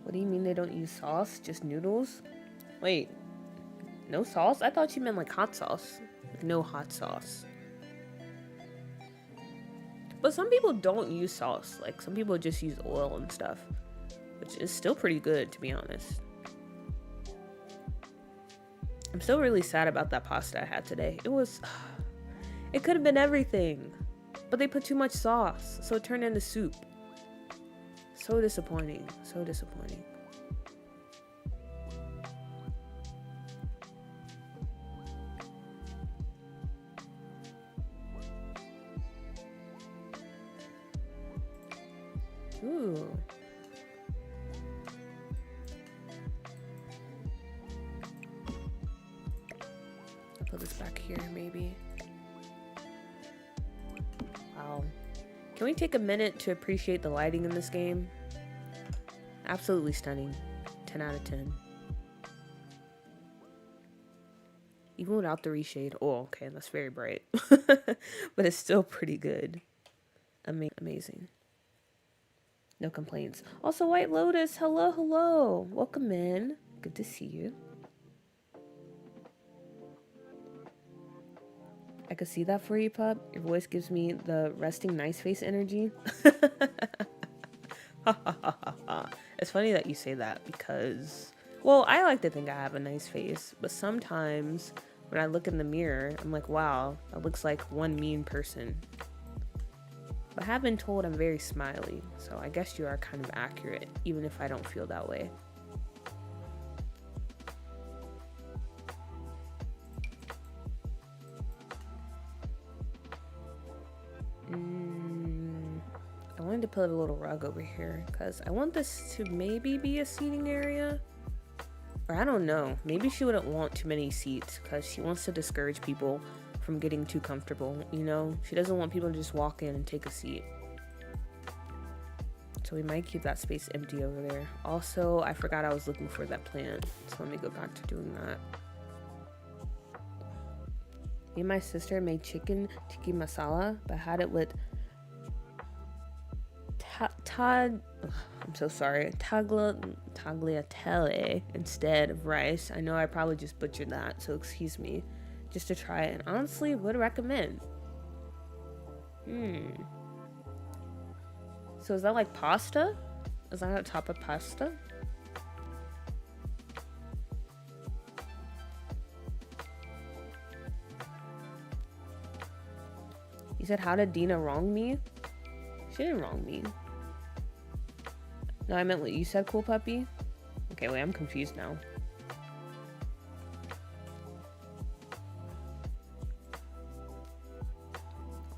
What do you mean they don't use sauce? Just noodles? Wait, no sauce? I thought you meant like hot sauce. Like no hot sauce. But some people don't use sauce. Like some people just use oil and stuff, which is still pretty good, to be honest. I'm still really sad about that pasta I had today. It could have been everything, but they put too much sauce, so it turned into soup. So disappointing, so disappointing. Ooh. I'll put this back here, maybe. Wow. Can we take a minute to appreciate the lighting in this game? Absolutely stunning. 10 out of 10. Even without the reshade. Oh, okay, that's very bright. But it's still pretty good. Amazing. No complaints. Also, White Lotus, hello, hello. Welcome in. Good to see you. I could see that for you, pup. Your voice gives me the resting nice face energy. It's funny that you say that because, well, I like to think I have a nice face, but sometimes when I look in the mirror, I'm like, wow, that looks like one mean person. But I have been told I'm very smiley, so I guess you are kind of accurate, even if I don't feel that way. I wanted to put a little rug over here because I want this to maybe be a seating area. Or I don't know. Maybe she wouldn't want too many seats because she wants to discourage people from getting too comfortable, you know? She doesn't want people to just walk in and take a seat. So we might keep that space empty over there. Also, I forgot I was looking for that plant. So let me go back to doing that. Me and my sister made chicken tikka masala, but had it with I'm so sorry. Tagliatelle instead of rice. I know I probably just butchered that, so excuse me. Just to try it. And honestly, would recommend. So is that like pasta? Is that on top of pasta? You said, how did Dina wrong me? She didn't wrong me. No, I meant what you said, cool puppy. Okay, wait, I'm confused now.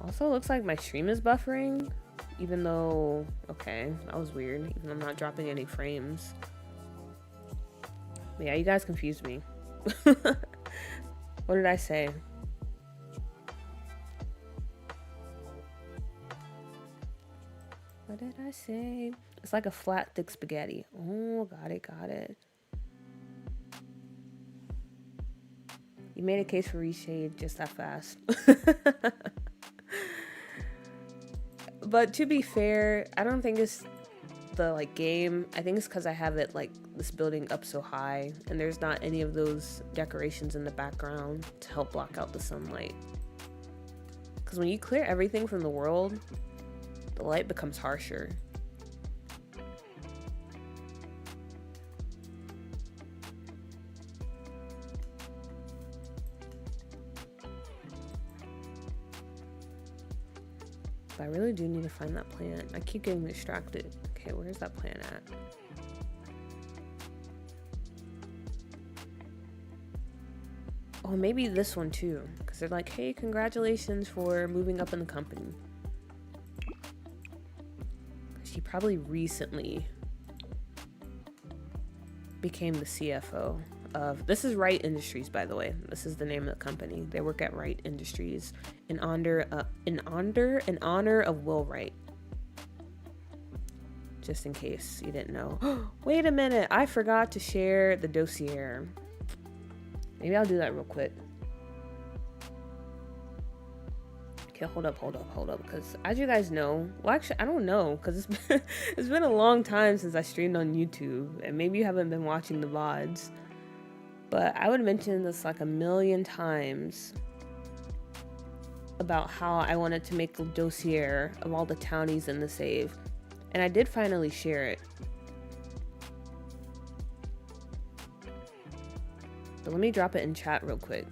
Also, it looks like my stream is buffering. Even though, okay, that was weird. Even though I'm not dropping any frames. But yeah, you guys confused me. What did I say? What did I say? It's like a flat, thick spaghetti. Oh, got it. You made a case for reshade just that fast. But to be fair, I don't think it's the like game. I think it's because I have it like this building up so high and there's not any of those decorations in the background to help block out the sunlight. Because when you clear everything from the world, the light becomes harsher. But I really do need to find that plant. I keep getting distracted. Okay, where's that plant at? Oh, maybe this one too. Because they're like, hey, congratulations for moving up in the company. She probably recently became the CFO of, this is Wright Industries, by the way. This is the name of the company. They work at Wright Industries in honor of Will Wright. Just in case you didn't know. Wait a minute, I forgot to share the dossier. Maybe I'll do that real quick. Okay, hold up, because as you guys know, well actually I don't know, because it's been a long time since I streamed on YouTube, and maybe you haven't been watching the VODs, but I would mention this like a million times about how I wanted to make a dossier of all the townies in the save, and I did finally share it. But let me drop it in chat real quick.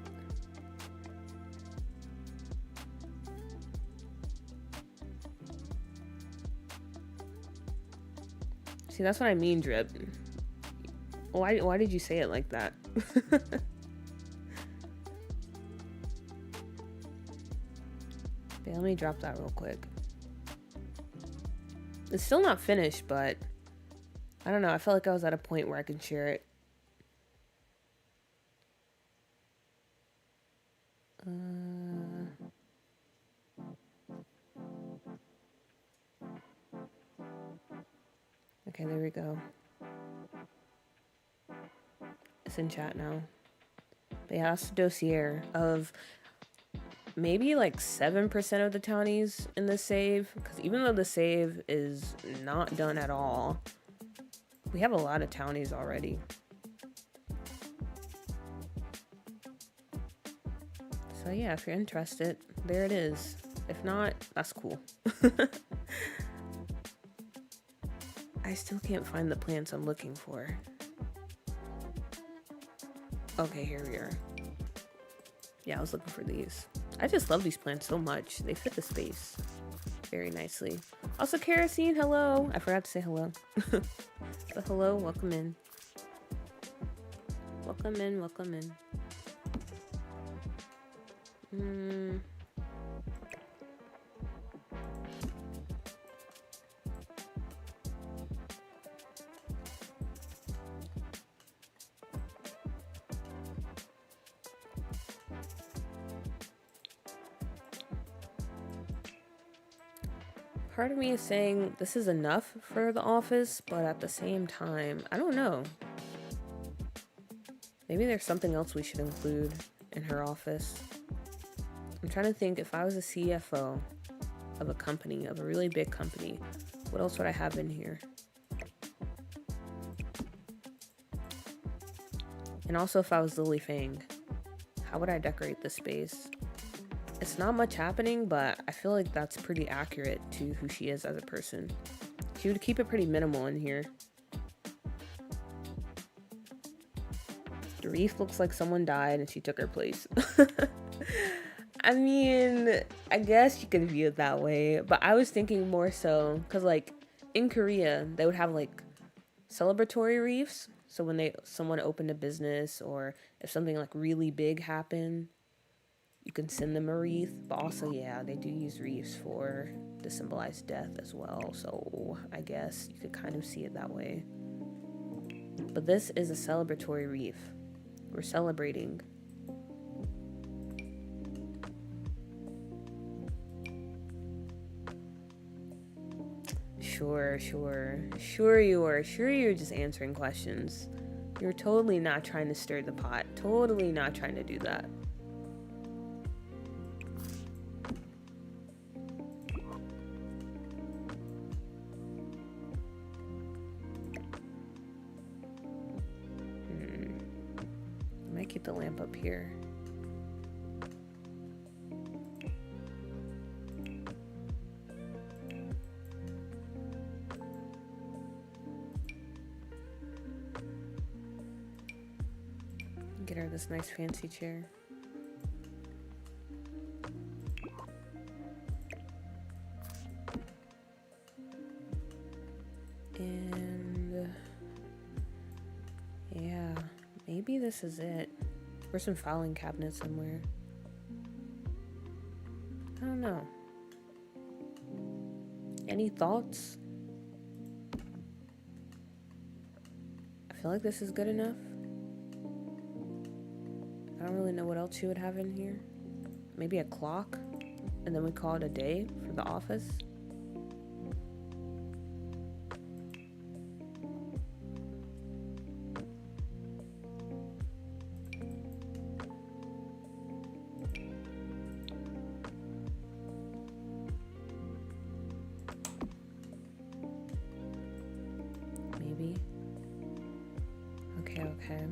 See, that's what I mean, Drip. Why did you say it like that? Okay, let me drop that real quick. It's still not finished, but I don't know. I felt like I was at a point where I can share it. Okay, there we go. It's in chat now. But yeah, that's the dossier of maybe like 7% of the townies in this save. Because even though the save is not done at all, we have a lot of townies already. So yeah, if you're interested, there it is. If not, that's cool. I still can't find the plants I'm looking for. Okay, here we are. Yeah, I was looking for these. I just love these plants so much. They fit the space very nicely. Also, Kerosene, hello. I forgot to say hello. But hello, welcome in. Welcome in, welcome in. Part of me is saying this is enough for the office, but at the same time, I don't know. Maybe there's something else we should include in her office. I'm trying to think, if I was a CFO of a company, of a really big company, What else would I have in here? And also, if I was Lily Fang, how would I decorate this space? It's not much happening, but I feel like that's pretty accurate to who she is as a person. She would keep it pretty minimal in here. The reef looks like someone died and she took her place. I mean, I guess you could view it that way, but I was thinking more so because, like, in Korea, they would have like celebratory reefs. So when someone opened a business, or if something like really big happened, you can send them a wreath. But also, yeah, they do use wreaths to symbolize death as well. So I guess you could kind of see it that way. But this is a celebratory wreath. We're celebrating. Sure you were. Sure you're just answering questions. You're totally not trying to stir the pot. Totally not trying to do that. I might keep the lamp up here. Get her this nice fancy chair. And yeah, maybe this is it. Or some filing cabinet somewhere. I don't know. Any thoughts? I feel like this is good enough. I don't really know what else you would have in here. Maybe a clock, and then we call it a day for the office. Maybe. Okay.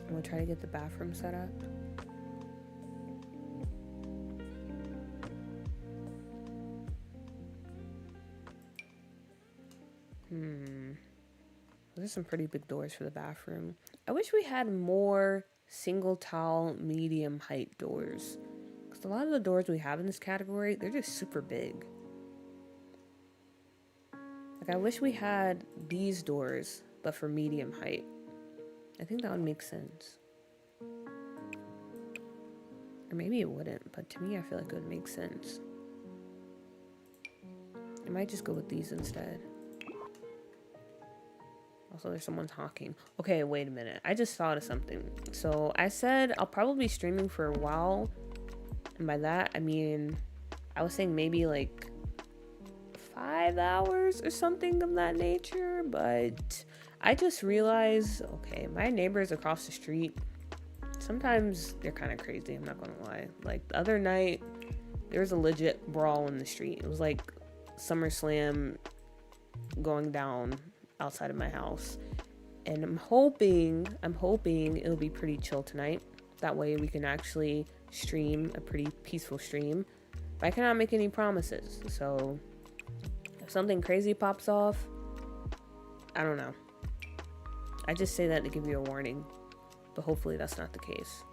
I'm gonna try to get the bathroom set up. Those are some pretty big doors for the bathroom. I wish we had more single tile, medium height doors. Because a lot of the doors we have in this category, they're just super big. Like, I wish we had these doors, but for medium height. I think that would make sense. Or maybe it wouldn't, but to me, I feel like it would make sense. I might just go with these instead. Also, there's someone talking. Okay, wait a minute. I just thought of something. So I said I'll probably be streaming for a while. And by that, I mean, I was saying maybe like 5 hours or something of that nature. But I just realized, okay, my neighbors across the street, sometimes they're kind of crazy. I'm not going to lie. Like the other night, there was a legit brawl in the street. It was like SummerSlam going down outside of my house, and I'm hoping it'll be pretty chill tonight. That way we can actually stream a pretty peaceful stream, but I cannot make any promises. So if something crazy pops off, I don't know. I just say that to give you a warning, but hopefully that's not the case.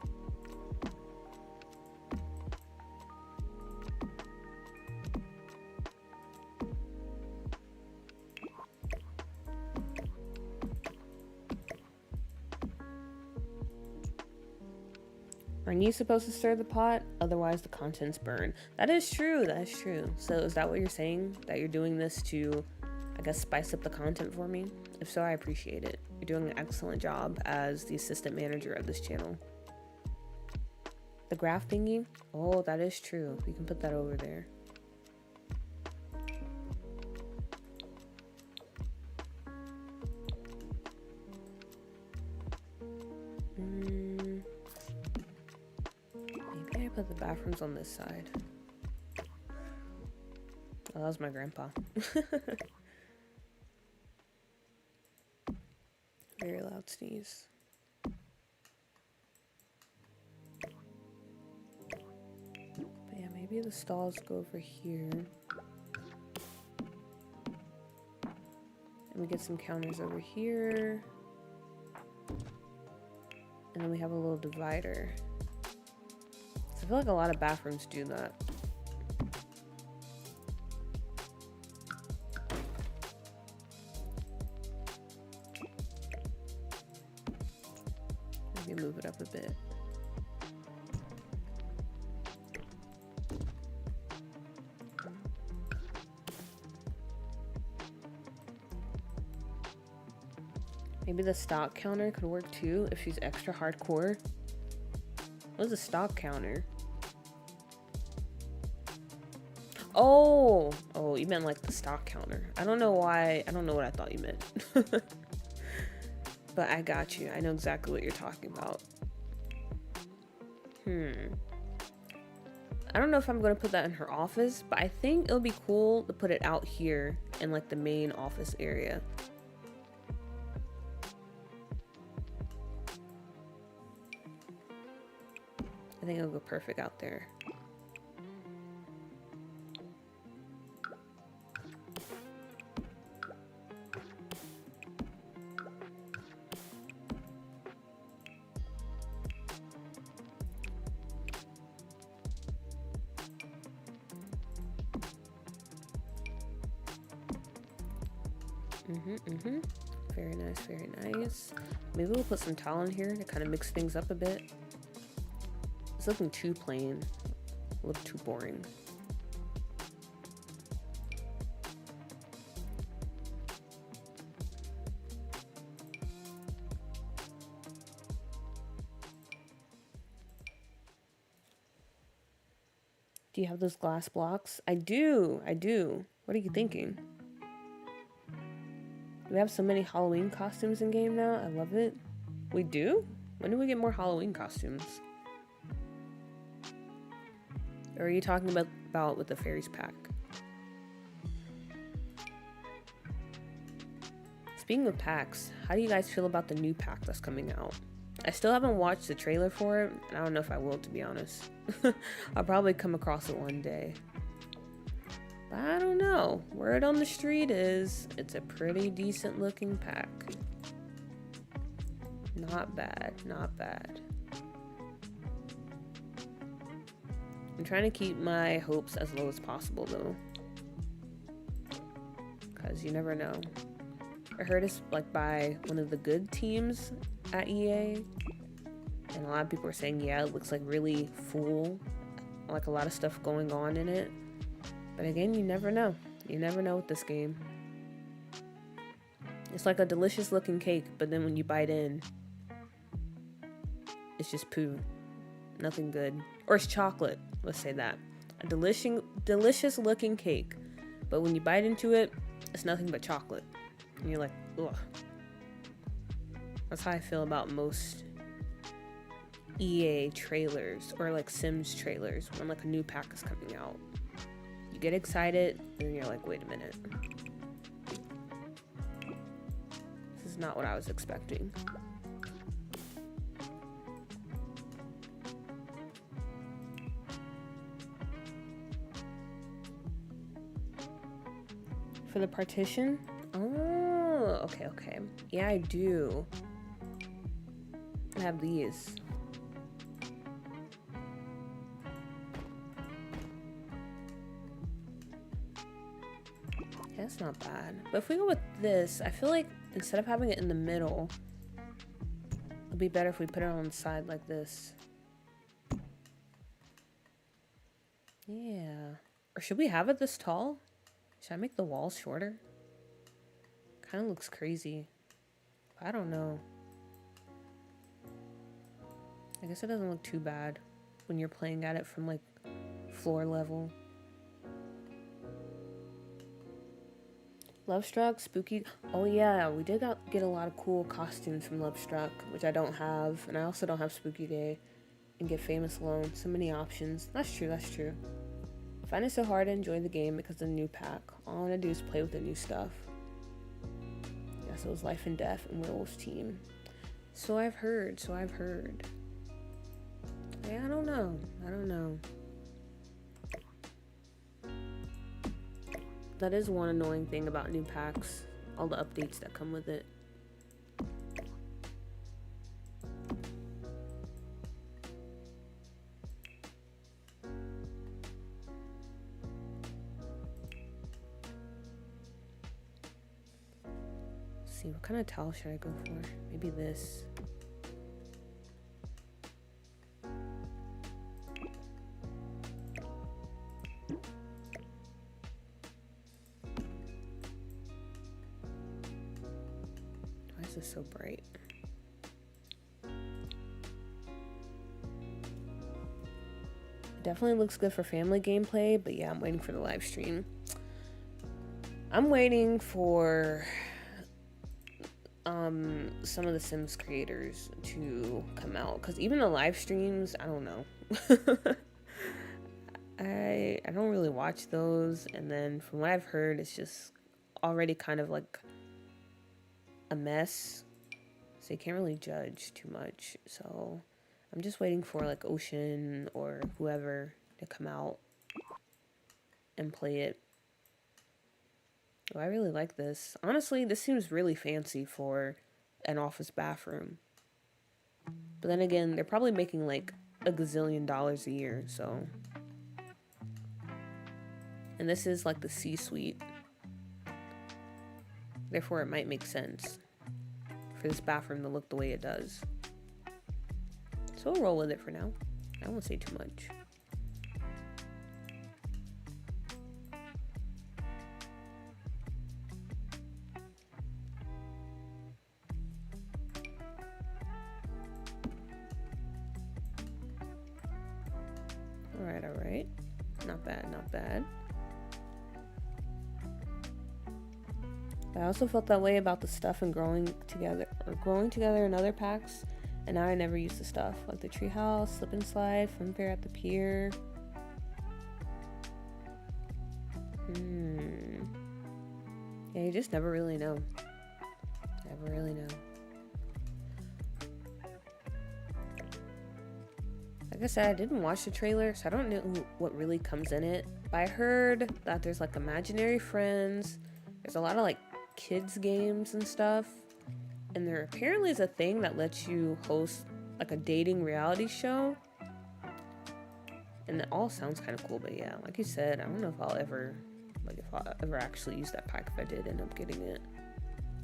Aren't you supposed to stir the pot? Otherwise the contents burn. That is true. So is that what you're saying? That you're doing this to, I guess, spice up the content for me? If so, I appreciate it. You're doing an excellent job as the assistant manager of this channel. The graph thingy? Oh, that is true. We can put that over there. I put the bathrooms on this side? Oh, that was my grandpa. Very loud sneeze. But yeah, maybe the stalls go over here. And we get some counters over here. And then we have a little divider. So I feel like a lot of bathrooms do that. Maybe move it up a bit. Maybe the stock counter could work too if she's extra hardcore. What's a stock counter? Oh, you meant like the stock counter. I don't know why. I don't know what I thought you meant. But I got you. I know exactly what you're talking about. I don't know if I'm going to put that in her office, but I think it'll be cool to put it out here in like the main office area. I think it'll go perfect out there. Very nice, very nice. Maybe we'll put some towel in here to kind of mix things up a bit. It's looking too plain, a little too boring. Do you have those glass blocks? I do. What are you thinking? We have so many Halloween costumes in game now. I love it. We do? When do we get more Halloween costumes? Or are you talking about with the fairies pack? Speaking of packs, how do you guys feel about the new pack that's coming out? I still haven't watched the trailer for it, and I don't know if I will, to be honest. I'll probably come across it one day. But I don't know. Word on the street is it's a pretty decent looking pack. Not bad, not bad. I'm trying to keep my hopes as low as possible though. Because you never know. I heard it's like by one of the good teams at EA. And a lot of people are saying, yeah, it looks like really full. Like a lot of stuff going on in it. But again, you never know. You never know with this game. It's like a delicious looking cake, but then when you bite in, it's just poo. Nothing good. Or it's chocolate. Let's say that. A delicious looking cake, but when you bite into it, it's nothing but chocolate. And you're like, ugh. That's how I feel about most EA trailers or like Sims trailers when like a new pack is coming out. You get excited, and then you're like, wait a minute. This is not what I was expecting. For the partition? Oh, okay. Yeah, I do. I have these. Yeah, that's not bad. But if we go with this, I feel like instead of having it in the middle, it'd be better if we put it on the side like this. Yeah. Or should we have it this tall? Should I make the walls shorter? Kind of looks crazy. I don't know. I guess it doesn't look too bad when you're playing at it from like floor level. Lovestruck, spooky. Oh yeah, we did get a lot of cool costumes from Lovestruck, which I don't have, and I also don't have Spooky Day. and get famous alone. So many options. That's true, that's true. I find it so hard to enjoy the game because of the new pack. All I want to do is play with the new stuff. Yes, it was Life and Death and Werewolf's Team. So I've heard. Yeah, I don't know. That is one annoying thing about new packs. All the updates that come with it. Let's see, what kind of towel should I go for? Maybe this. Why is this so bright? Definitely looks good for family gameplay, but yeah, I'm waiting for the live stream. I'm waiting for some of the Sims creators to come out, because even the live streams, I don't know. I don't really watch those, and then from what I've heard, it's just already kind of like a mess, so you can't really judge too much. So I'm just waiting for like Ocean or whoever to come out and play it. Oh, I really like this. Honestly, this seems really fancy for an office bathroom. But then again, they're probably making like a gazillion dollars a year, so. And this is like the C-suite. Therefore, it might make sense for this bathroom to look the way it does. So we'll roll with it for now. I won't say too much. All right. Not bad, not bad. I also felt that way about the stuff and growing together in other packs, and now I never use the stuff like the treehouse, slip and slide, fun fair at the pier. Yeah, you just never really know. Never really know. Like I said, I didn't watch the trailer, so I don't know what really comes in it. But I heard that there's like imaginary friends. There's a lot of like kids games and stuff. And there apparently is a thing that lets you host like a dating reality show. And it all sounds kind of cool, but yeah, like you said, I don't know if I'll ever actually use that pack if I did end up getting it.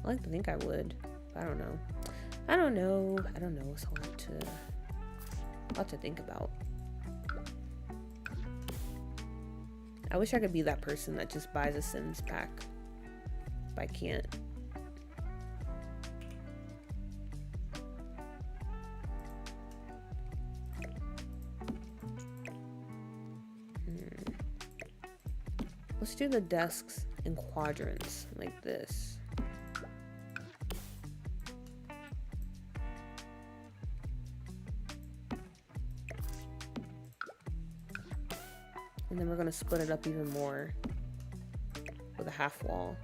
I like to think I would, but I don't know. It's a lot to think about. I wish I could be that person that just buys a Sims pack, but I can't. Let's do the desks in quadrants like this. And then we're going to split it up even more with a half wall.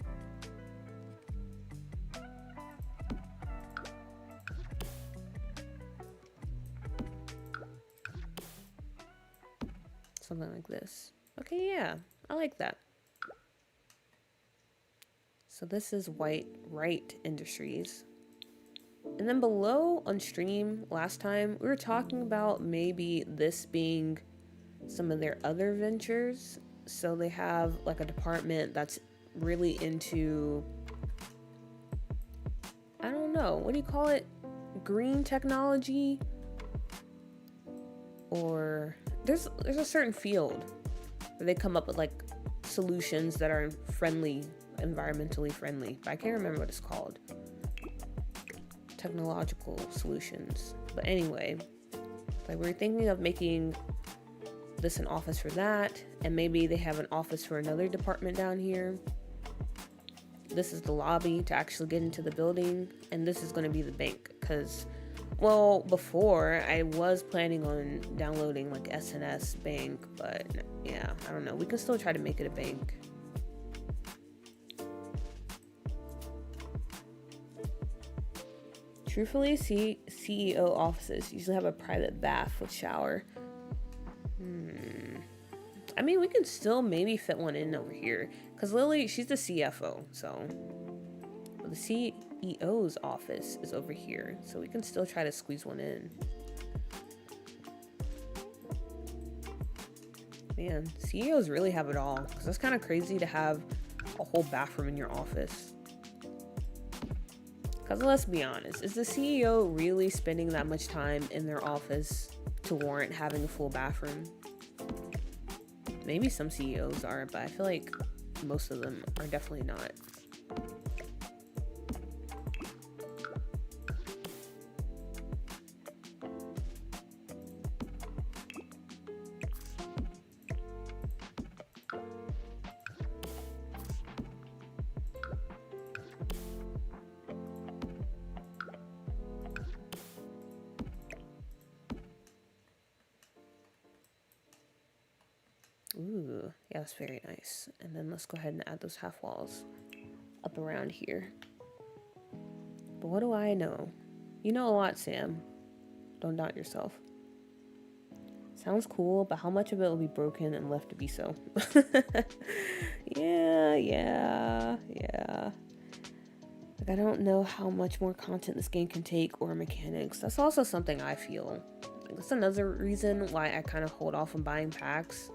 Something like this. Okay, yeah, I like that. So this is Right Industries. And then below on stream last time, we were talking about maybe this being some of their other ventures. So they have like a department that's really into, I don't know, what do you call it? Green technology? Or there's a certain field where they come up with like solutions that are environmentally friendly. But I can't remember what it's called. Technological solutions. But anyway, like we were thinking of making this an office for that, and maybe they have an office for another department down here. This is the lobby to actually get into the building, and this is going to be the bank, because Well, before I was planning on downloading like SNS Bank, but yeah, I don't know. We can still try to make it a bank. Truthfully, CEO offices usually have a private bath with shower. I mean, we can still maybe fit one in over here. Because Lily, she's the CFO, so... The CEO's office is over here, so we can still try to squeeze one in. Man, CEOs really have it all. Because that's kind of crazy to have a whole bathroom in your office. Because let's be honest, is the CEO really spending that much time in their office to warrant having a full bathroom? Maybe some CEOs are, but I feel like most of them are definitely not. Ooh, yeah, that's very nice. And then let's go ahead and add those half walls up around here. But what do I know? You know a lot, Sam. Don't doubt yourself. Sounds cool, but how much of it will be broken and left to be so? Yeah. Like, I don't know how much more content this game can take or mechanics. That's also something I feel. Like, that's another reason why I kind of hold off on buying packs.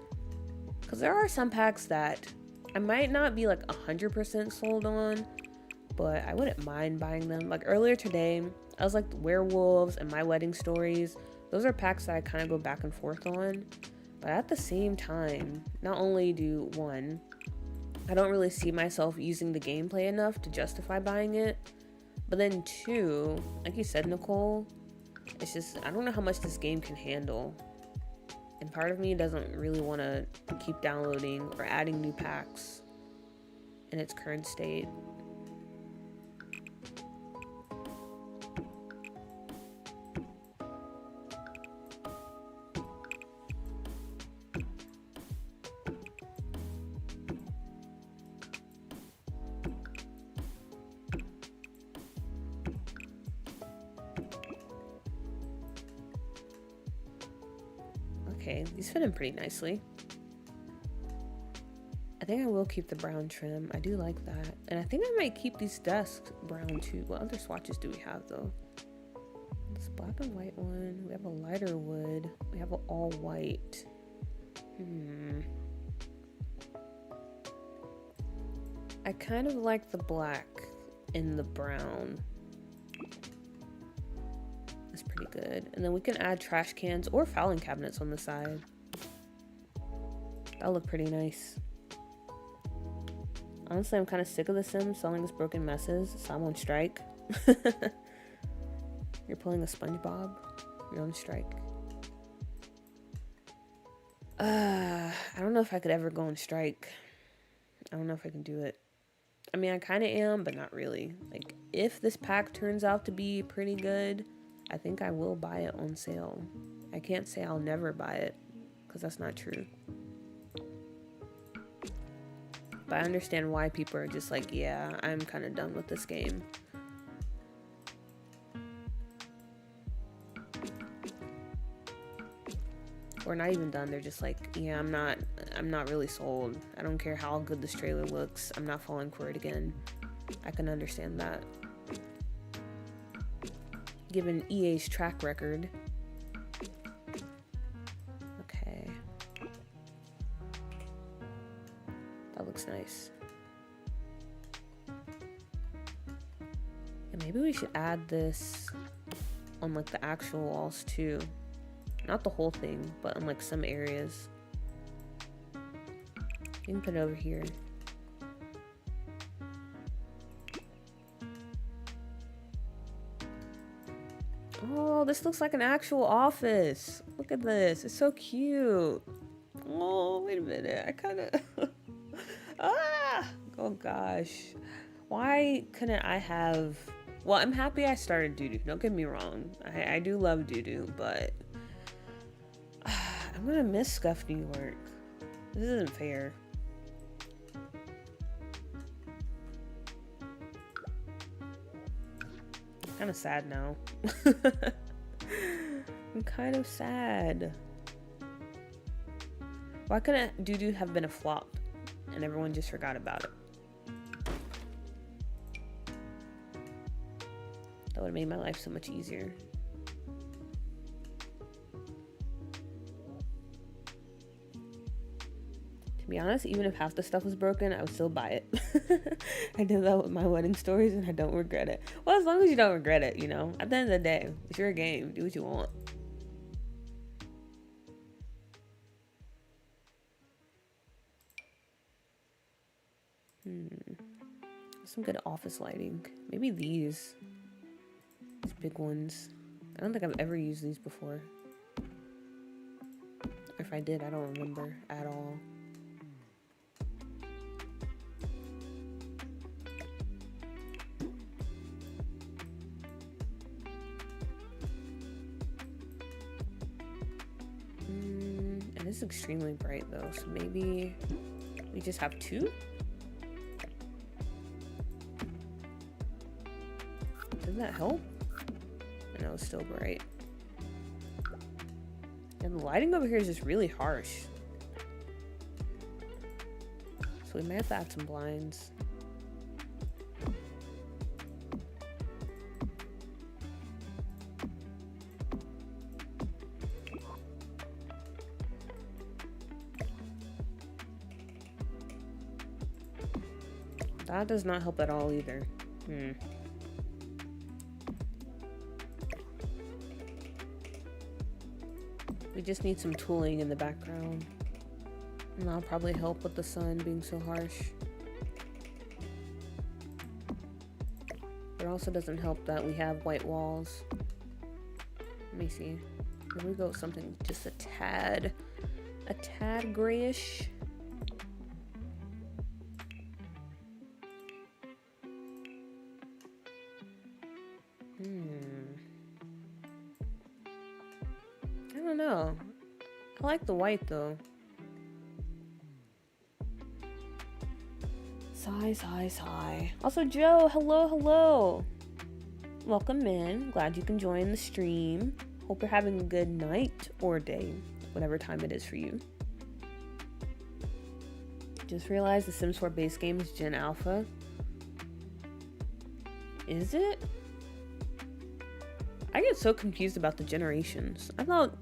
Because there are some packs that I might not be like 100% sold on, but I wouldn't mind buying them. Like earlier today, I was like werewolves and my wedding stories. Those are packs that I kind of go back and forth on. But at the same time, not only do one, I don't really see myself using the gameplay enough to justify buying it. But then two, like you said, Nicole, it's just, I don't know how much this game can handle. And part of me doesn't really want to keep downloading or adding new packs in its current state. Okay, these fit in pretty nicely. I think I will keep the brown trim. I do like that. And I think I might keep these desks brown too. What other swatches do we have though? This black and white one. We have a lighter wood. We have an all white. I kind of like the black in the brown. That's pretty good. And then we can add trash cans or filing cabinets on the side. That'll look pretty nice. Honestly, I'm kind of sick of The Sims selling us broken messes, so I'm on strike. You're pulling a SpongeBob. You're on strike. I don't know if I could ever go on strike. I don't know if I can do it. I mean, I kind of am, but not really. Like, if this pack turns out to be pretty good, I think I will buy it on sale. I can't say I'll never buy it, because that's not true. But I understand why people are just like, yeah, I'm kind of done with this game. Or not even done, they're just like, yeah, I'm not really sold. I don't care how good this trailer looks. I'm not falling for it again. I can understand that. Given EA's track record. Okay. That looks nice. And maybe we should add this on like the actual walls too. Not the whole thing, but on like some areas. You can put it over here. Oh, this looks like an actual office. Look at this. It's so cute. Oh, wait a minute. I kind of... Oh, gosh. Why couldn't I have Well, I'm happy I started doo-doo. Don't get me wrong. I do love doo-doo, but I'm gonna miss Scuffed New York. This isn't fair. I'm kind of sad now. I'm kind of sad. Why couldn't doo-doo have been a flop and everyone just forgot about it? That would have made my life so much easier. To be honest, even if half the stuff was broken, I would still buy it. I did that with my wedding stories and I don't regret it. Well, as long as you don't regret it, you know? At the end of the day, it's your game. Do what you want. Some good office lighting. Maybe these big ones. I don't think I've ever used these before. If I did, I don't remember at all. And it's extremely bright though, so maybe we just have two? Doesn't that help? I know it's still bright. And the lighting over here is just really harsh. So we may have to add some blinds. That does not help at all either. We just need some tooling in the background. And that'll probably help with the sun being so harsh. It also doesn't help that we have white walls. Let me see. Here we go with something just a tad grayish. I don't know. I like the white though. Sigh. Also, Joe, hello. Welcome in. Glad you can join the stream. Hope you're having a good night or day, whatever time it is for you. Just realized the Sims 4 base game is Gen Alpha. Is it? I get so confused about the generations. I thought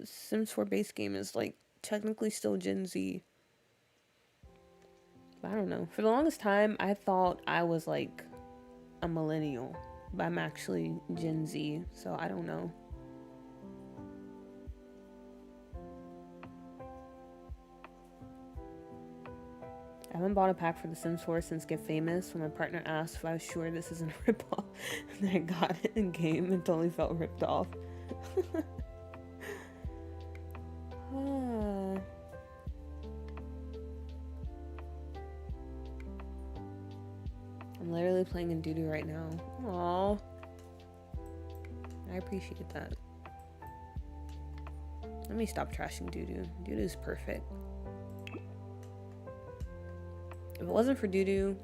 Sims 4 base game is like technically still Gen Z. But I don't know. For the longest time, I thought I was like a millennial, but I'm actually Gen Z, so I don't know. I haven't bought a pack for The Sims 4 since Get Famous, when my partner asked if I was sure this isn't a ripoff, and then I got it in game and totally felt ripped off. I'm literally playing in doo-doo right now. Aww. I appreciate that. Let me stop trashing doo-doo. Doo-doo's perfect. If it wasn't for doo-doo,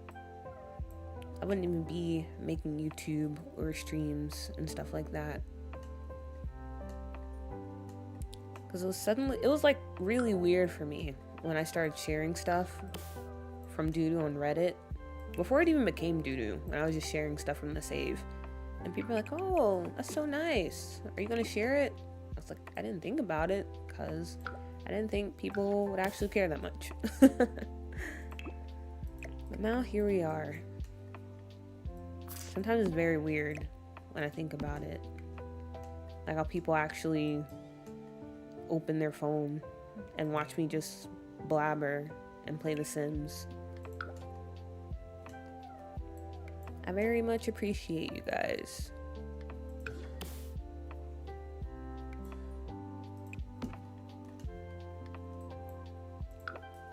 I wouldn't even be making YouTube or streams and stuff like that. Because it was like really weird for me when I started sharing stuff from doo-doo on Reddit. Before it even became doo-doo, when I was just sharing stuff from the save. And people are like, oh, that's so nice. Are you gonna share it? I was like, I didn't think about it, because I didn't think people would actually care that much. But now here we are. Sometimes it's very weird when I think about it. Like how people actually open their phone and watch me just blabber and play The Sims. I very much appreciate you guys.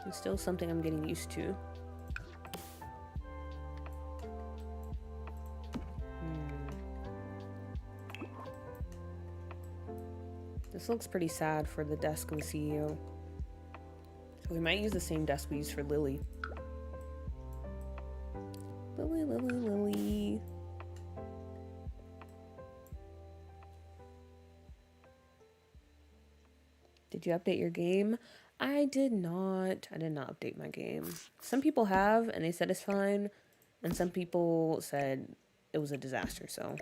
It's still something I'm getting used to. This looks pretty sad for the desk of the CEO. So we might use the same desk we used for Lily. Lily. Did you update your game? I did not. I did not update my game. Some people have, and they said it's fine. And some people said it was a disaster, so.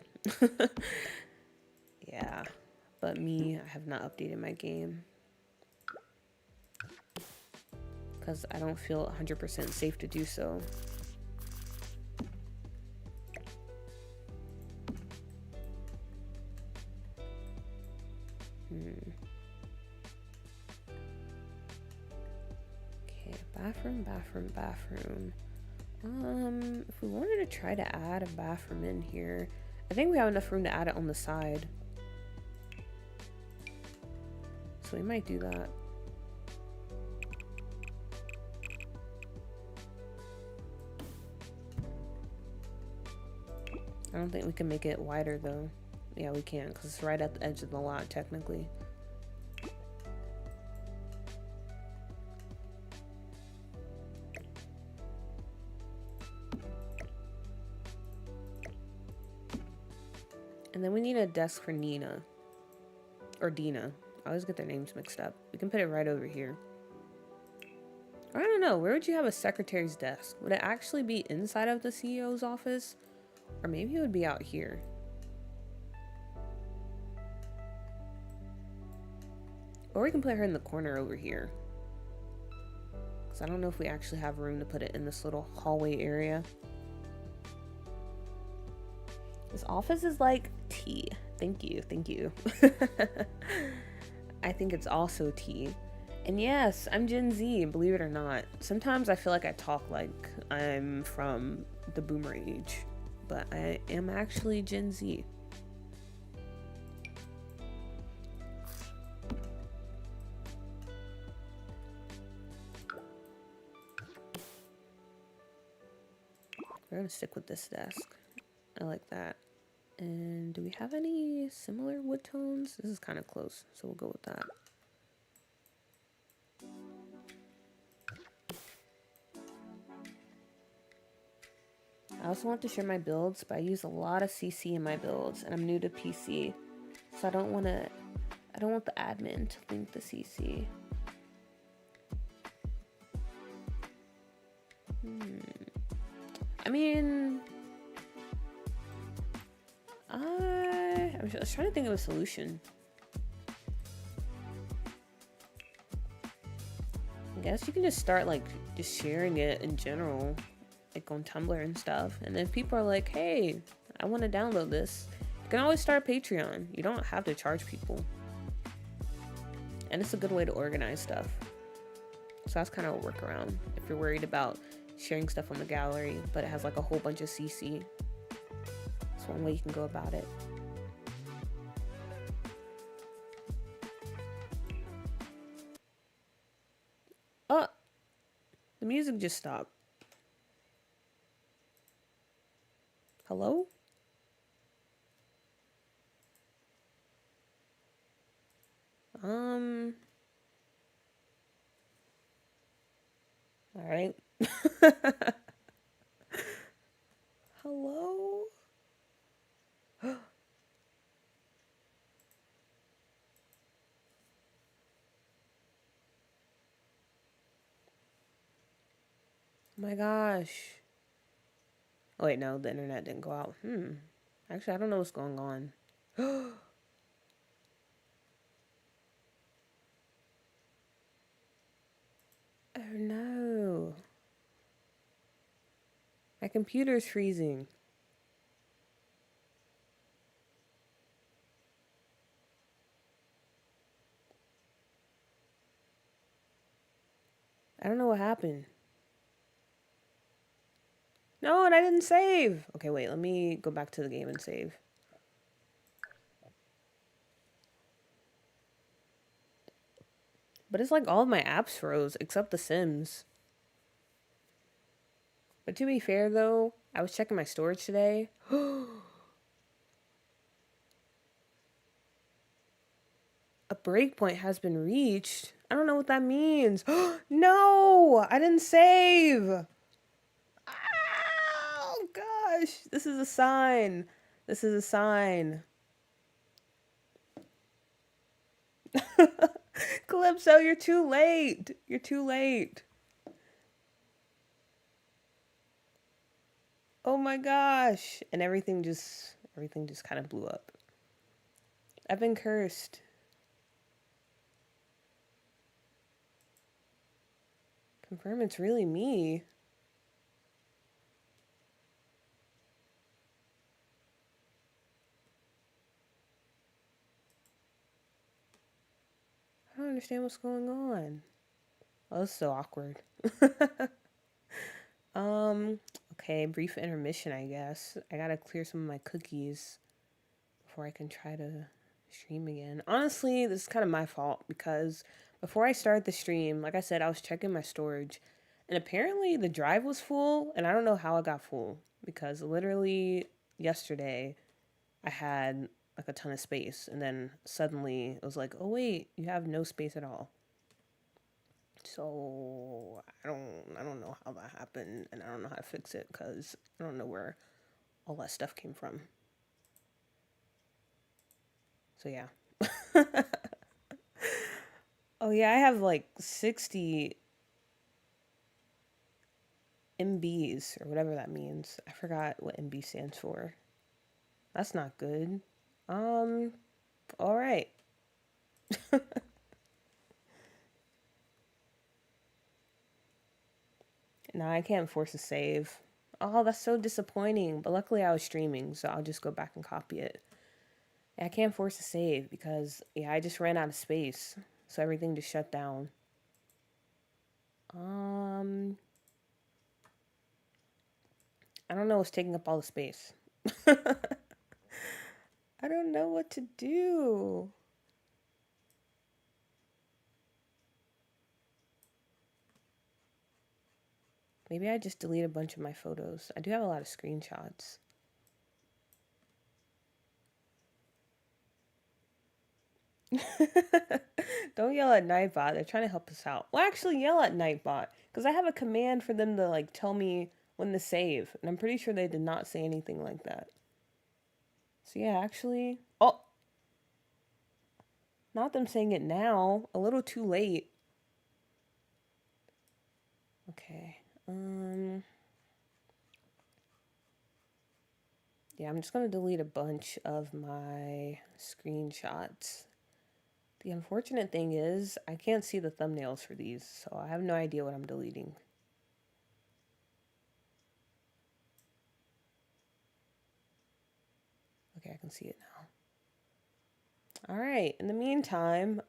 Yeah. But me, I have not updated my game. Because I don't feel 100% safe to do so. Okay, bathroom. If we wanted to try to add a bathroom in here, I think we have enough room to add it on the side. So we might do that. I don't think we can make it wider though. Yeah, we can, because it's right at the edge of the lot technically. And then we need a desk for Nina. Or Dina. I always get their names mixed up. We can put it right over here. Or I don't know, where would you have a secretary's desk? Would it actually be inside of the CEO's office? Or maybe it would be out here. Or we can put her in the corner over here. Because I don't know if we actually have room to put it in this little hallway area. This office is like tea. Thank you. I think it's also tea. And yes, I'm Gen Z, believe it or not. Sometimes I feel like I talk like I'm from the boomer age. But I am actually Gen Z. We're gonna stick with this desk. I like that. And do we have any similar wood tones? This is kind of close, so we'll go with that. I also want to share my builds, but I use a lot of CC in my builds, and I'm new to PC, so I don't want the admin to link the CC. I mean, I was trying to think of a solution. I guess you can just start like just sharing it in general, like on Tumblr and stuff. And if people are like, hey, I want to download this, you can always start a Patreon. You don't have to charge people. And it's a good way to organize stuff. So that's kind of a workaround if you're worried about sharing stuff on the gallery, but it has like a whole bunch of CC. That's one way you can go about it. Oh, the music just stopped. Hello? All right. Hello? My gosh. Oh wait, no, the internet didn't go out. Actually, I don't know what's going on. Oh no. My computer's freezing. I don't know what happened. No, and I didn't save. Okay, wait, let me go back to the game and save. But it's like all of my apps froze except The Sims. But to be fair though, I was checking my storage today. Oh A breakpoint has been reached. I don't know what that means. No, I didn't save. Oh gosh, this is a sign. This is a sign. Calypso, you're too late. You're too late. Oh my gosh. And everything just kind of blew up. I've been cursed. Confirm it's really me. I don't understand what's going on. Oh, this is so awkward. Okay, brief intermission, I guess. I gotta clear some of my cookies before I can try to stream again. Honestly, this is kind of my fault because before I started the stream, like I said, I was checking my storage and apparently the drive was full and I don't know how it got full because literally yesterday I had like a ton of space and then suddenly it was like, "Oh wait, you have no space at all." So I don't know how that happened and I don't know how to fix it cuz I don't know where all that stuff came from. So yeah. Oh yeah, I have like 60 MBs or whatever that means. I forgot what MB stands for. That's not good. Um, all right. No, I can't force a save. Oh, that's so disappointing. But luckily I was streaming, so I'll just go back and copy it. I can't force a save because yeah, I just ran out of space. So everything just shut down. Um, I don't know what's taking up all the space. I don't know what to do. Maybe I just delete a bunch of my photos. I do have a lot of screenshots. Don't yell at Nightbot. They're trying to help us out. Well, actually, yell at Nightbot because I have a command for them to like tell me when to save, and I'm pretty sure they did not say anything like that. So yeah, actually, oh, not them saying it now. A little too late. Okay. Yeah, I'm just gonna delete a bunch of my screenshots. The unfortunate thing is I can't see the thumbnails for these, so I have no idea what I'm deleting. Okay, I can see it now. All right. In the meantime,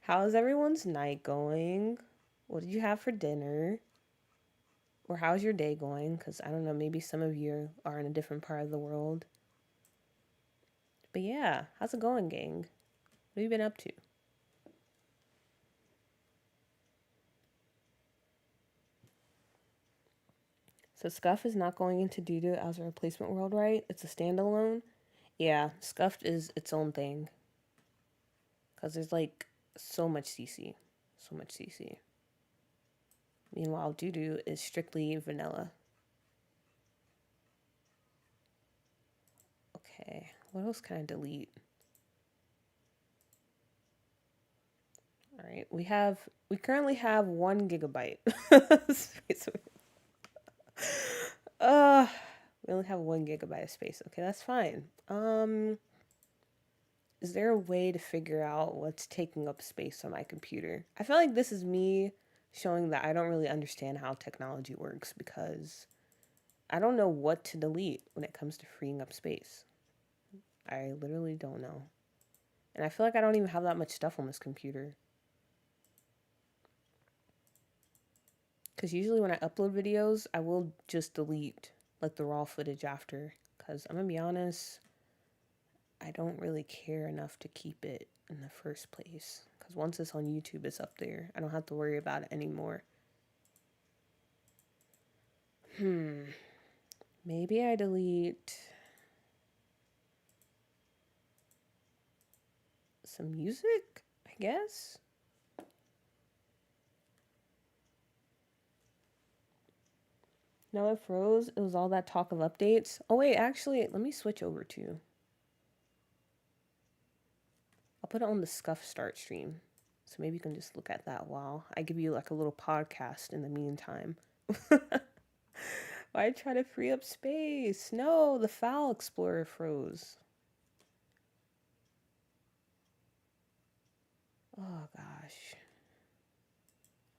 how's everyone's night going? What did you have for dinner? Or how's your day going? Because I don't know, maybe some of you are in a different part of the world. But yeah, how's it going, gang? What have you been up to? So Scuff is not going into Dudu as a replacement world, right? It's a standalone. Yeah, Scuffed is its own thing. Because there's like so much CC. So much CC. Meanwhile, Dudu is strictly vanilla. Okay, what else can I delete? All right, we currently have 1 GB. uh, we only have 1 GB of space. Okay, that's fine. Is there a way to figure out what's taking up space on my computer? I feel like this is me showing that I don't really understand how technology works because I don't know what to delete when it comes to freeing up space. I literally don't know. And I feel like I don't even have that much stuff on this computer. Because usually when I upload videos, I will just delete like the raw footage after. Because I'm going to be honest, I don't really care enough to keep it in the first place. Because once it's on YouTube, it's up there. I don't have to worry about it anymore. Maybe I delete... some music, I guess. No, it froze. It was all that talk of updates. Oh wait, actually, let me switch over to. I'll put it on the scuff start stream. So maybe you can just look at that while I give you like a little podcast in the meantime. Why try to free up space? No, the File Explorer froze. Oh gosh.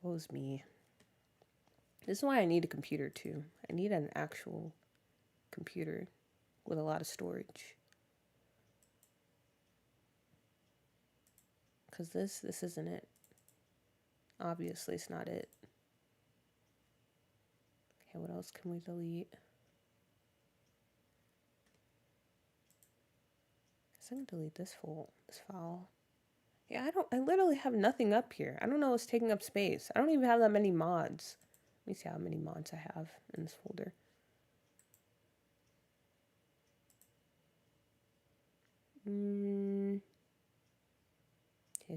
Woe's me. This is why I need a computer too. I need an actual computer with a lot of storage. Because this isn't it. Obviously, it's not it. Okay, what else can we delete? I guess I can delete this file. Yeah, I literally have nothing up here. I don't know what's taking up space. I don't even have that many mods. Let me see how many mods I have in this folder. Okay,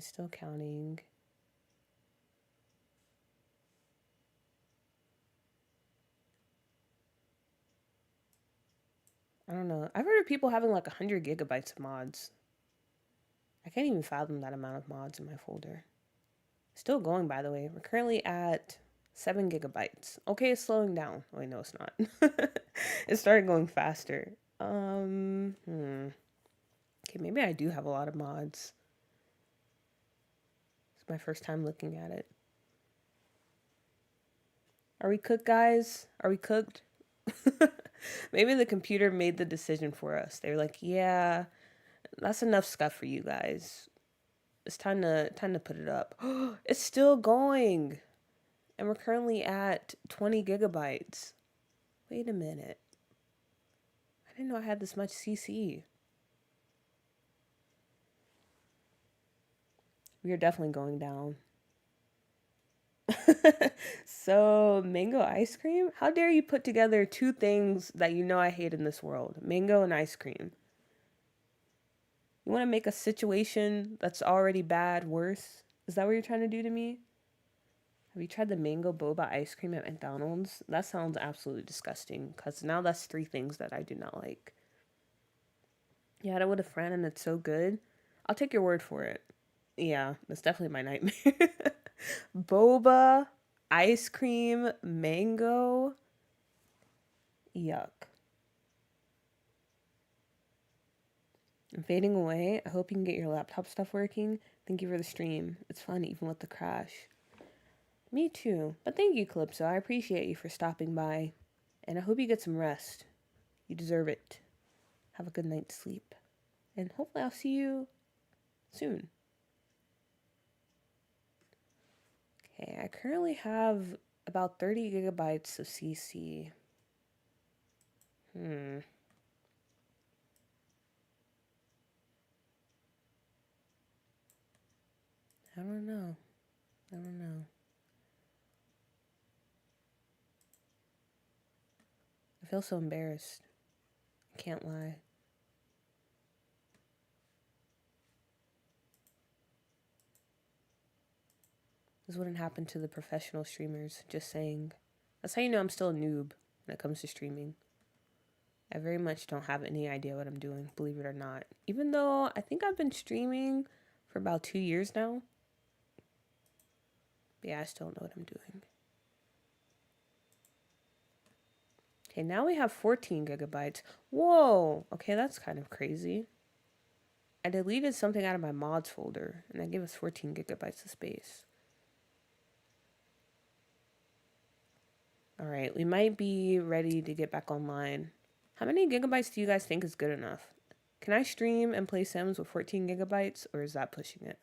still counting. I don't know. I've heard of people having like 100 gigabytes of mods. I can't even fathom that amount of mods in my folder. Still going, by the way. We're currently at 7 gigabytes. Okay, it's slowing down. Wait, no, it's not. It started going faster. Okay, maybe I do have a lot of mods. It's my first time looking at it. Are we cooked, guys? Are we cooked? Maybe the computer made the decision for us. They were like, yeah, that's enough stuff for you guys. It's time to put it up. It's still going. And we're currently at 20 gigabytes. Wait a minute. I didn't know I had this much CC. We are definitely going down. So, mango ice cream? How dare you put together two things that you know I hate in this world? Mango and ice cream. You want to make a situation that's already bad worse? Is that what you're trying to do to me? Have you tried the mango boba ice cream at McDonald's? That sounds absolutely disgusting, because now that's 3 things that I do not like. You had it with a friend and it's so good. I'll take your word for it. Yeah, that's definitely my nightmare. Boba, ice cream, mango. Yuck. I'm fading away. I hope you can get your laptop stuff working. Thank you for the stream. It's fun even with the crash. Me too. But thank you, Calypso. I appreciate you for stopping by. And I hope you get some rest. You deserve it. Have a good night's sleep. And hopefully I'll see you soon. Okay, I currently have about 30 gigabytes of CC. I don't know. I feel so embarrassed. I can't lie. This wouldn't happen to the professional streamers, just saying. That's how you know I'm still a noob when it comes to streaming. I very much don't have any idea what I'm doing, believe it or not. Even though I think I've been streaming for about 2 years now. But yeah, I still don't know what I'm doing. Okay, now we have 14 gigabytes. Whoa! Okay, that's kind of crazy. I deleted something out of my mods folder, and that gave us 14 gigabytes of space. Alright, we might be ready to get back online. How many gigabytes do you guys think is good enough? Can I stream and play Sims with 14 gigabytes, or is that pushing it?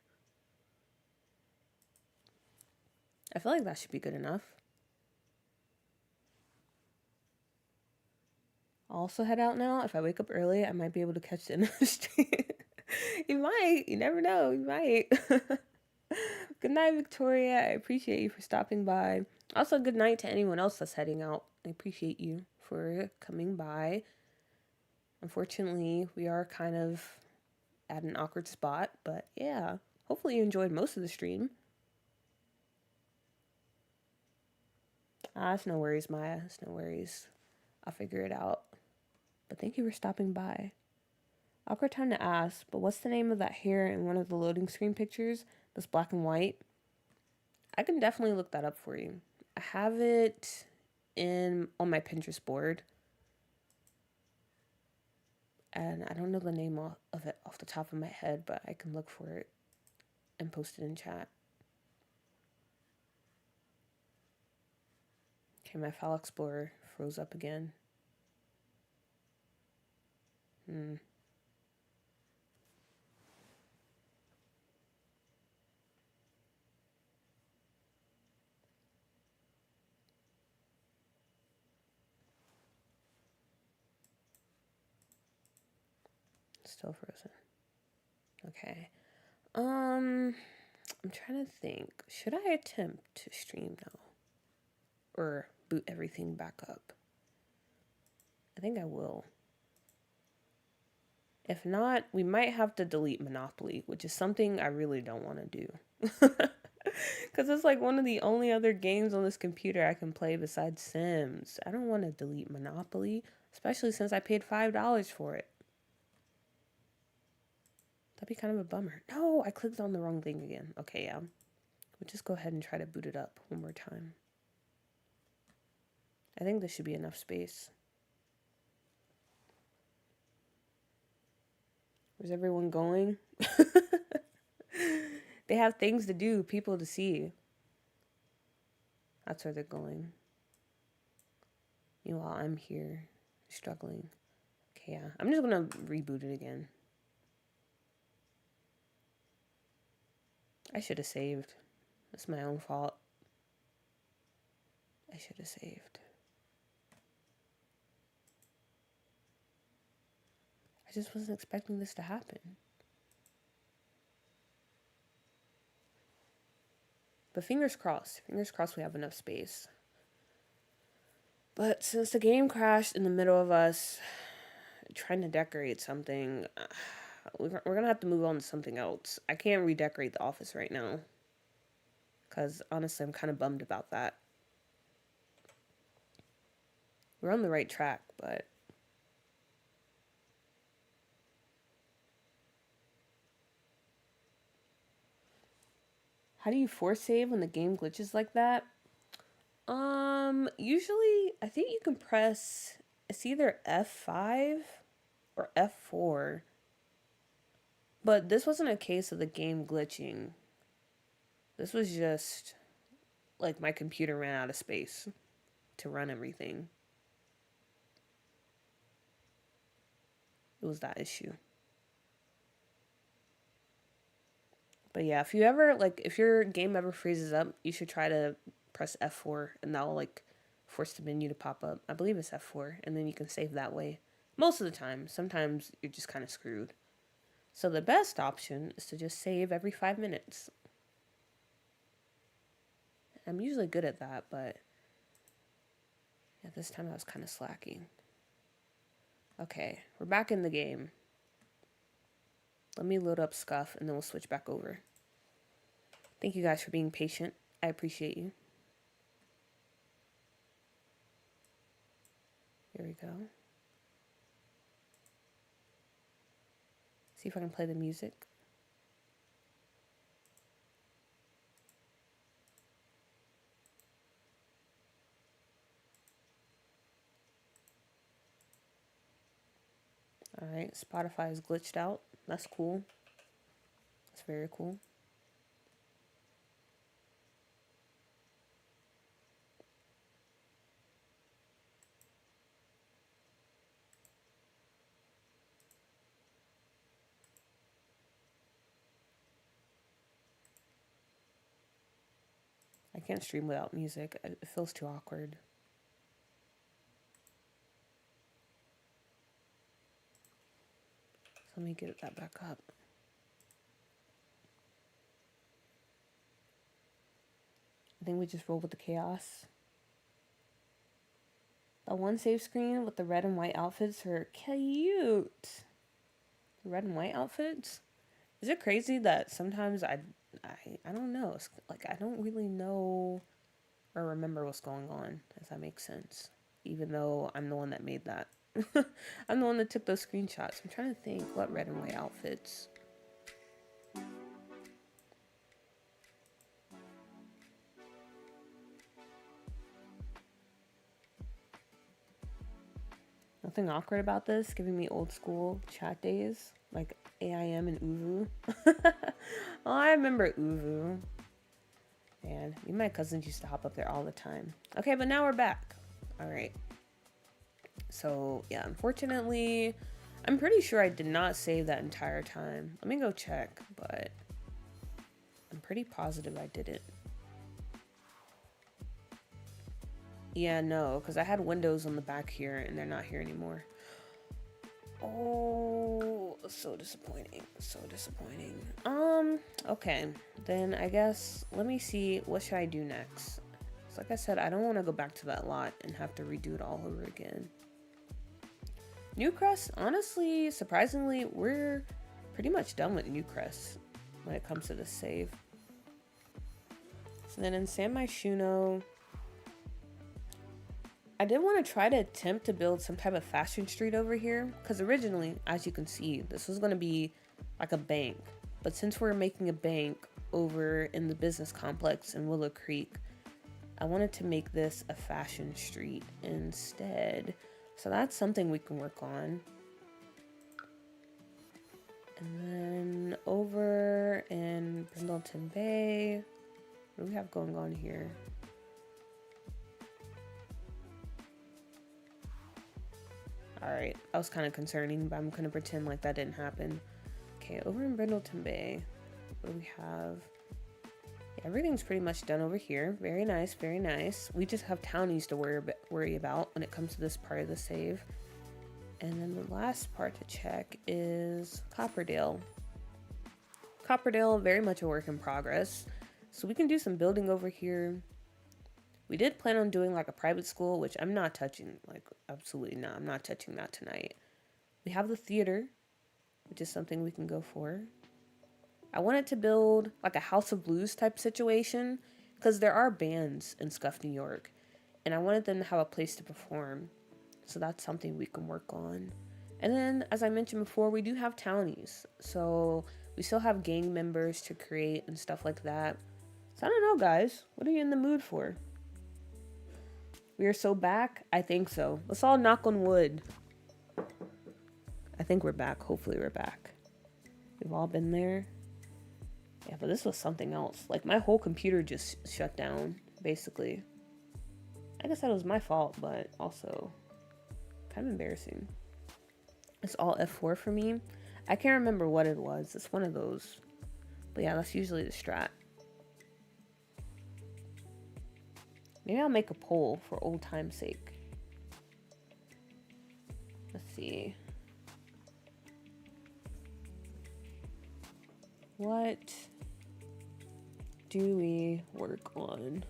I feel like that should be good enough. I'll also head out now. If I wake up early, I might be able to catch the end of the stream. You might. You never know. You might. Good night, Victoria. I appreciate you for stopping by. Also, good night to anyone else that's heading out. I appreciate you for coming by. Unfortunately, we are kind of at an awkward spot. But yeah, hopefully you enjoyed most of the stream. It's no worries, Maya. It's no worries. I'll figure it out. But thank you for stopping by. Awkward time to ask, but what's the name of that hair in one of the loading screen pictures that's black and white? I can definitely look that up for you. I have it on my Pinterest board. And I don't know the name of it off the top of my head, but I can look for it and post it in chat. Okay, my File Explorer froze up again. Still frozen. Okay. I'm trying to think. Should I attempt to stream now? Or boot everything back up? I think I will. If not, we might have to delete Monopoly, which is something I really don't want to do. Because it's like one of the only other games on this computer I can play besides Sims. I don't want to delete Monopoly, especially since I paid $5 for it. That'd be kind of a bummer. No, I clicked on the wrong thing again. Okay, yeah. We'll just go ahead and try to boot it up one more time. I think this should be enough space. Where's everyone going? They have things to do, people to see. That's where they're going. Meanwhile, I'm here, struggling. Okay, yeah. I'm just gonna reboot it again. I should have saved. That's my own fault. I should have saved. I just wasn't expecting this to happen. But fingers crossed we have enough space. But since the game crashed in the middle of us trying to decorate something, we're gonna have to move on to something else. I can't redecorate the office right now. Because honestly, I'm kind of bummed about that. We're on the right track, but how do you force save when the game glitches like that? Usually I think you can press, it's either F5 or F4. But this wasn't a case of the game glitching. This was just like my computer ran out of space to run everything. It was that issue. But yeah, if your game ever freezes up, you should try to press F4 and that'll like force the menu to pop up. I believe it's F4 and then you can save that way. Most of the time. Sometimes you're just kind of screwed. So the best option is to just save every 5 minutes. I'm usually good at that, but yeah, this time I was kind of slacking. Okay, we're back in the game. Let me load up Scuff and then we'll switch back over. Thank you guys for being patient. I appreciate you. Here we go. See if I can play the music. Alright, Spotify is glitched out. That's cool. That's very cool. I can't stream without music. It feels too awkward. So let me get that back up. I think we just roll with the chaos. The one save screen with the red and white outfits are cute. Red and white outfits. Is it crazy that sometimes I don't know. It's like I don't really know or remember what's going on, if that makes sense. Even though I'm the one that made that. I'm the one that took those screenshots. I'm trying to think what red and white outfits. Nothing awkward about this, giving me old school chat days like AIM and Uvu. Oh, I remember Uvu. And me and my cousins used to hop up there all the time. Okay, but now we're back. All right. So, yeah, unfortunately, I'm pretty sure I did not save that entire time. Let me go check, but I'm pretty positive I didn't. Yeah, no, because I had windows on the back here and they're not here anymore. Oh, so disappointing. So disappointing. Okay. Then I guess let me see, what should I do next? So like I said, I don't want to go back to that lot and have to redo it all over again. Newcrest, honestly, surprisingly, we're pretty much done with Newcrest when it comes to the save. So then in San Myshuno, I did want to try to attempt to build some type of fashion street over here, because originally, as you can see, this was going to be like a bank. But since we're making a bank over in the business complex in Willow Creek, I wanted to make this a fashion street instead. So that's something we can work on. And then over in Brindleton Bay, what do we have going on here? Alright, that was kind of concerning, but I'm going to pretend like that didn't happen. Okay, over in Brindleton Bay, what do we have? Yeah, everything's pretty much done over here. Very nice, very nice. We just have townies to worry about when it comes to this part of the save. And then the last part to check is Copperdale. Copperdale, very much a work in progress. So we can do some building over here. We did plan on doing like a private school, which I'm not touching, like absolutely not. I'm not touching that tonight. We have the theater, which is something we can go for. I wanted to build like a House of Blues type situation because there are bands in Scuffed, New York, and I wanted them to have a place to perform. So that's something we can work on. And then, as I mentioned before, we do have townies. So we still have gang members to create and stuff like that. So I don't know, guys. What are you in the mood for? We are so back? I think so. Let's all knock on wood. I think we're back. Hopefully we're back. We've all been there. Yeah, but this was something else. Like, my whole computer just shut down, basically. I guess that was my fault, but also kind of embarrassing. It's all F4 for me. I can't remember what it was. It's one of those. But yeah, that's usually the strat. Maybe I'll make a poll for old time's sake. Let's see. What do we work on?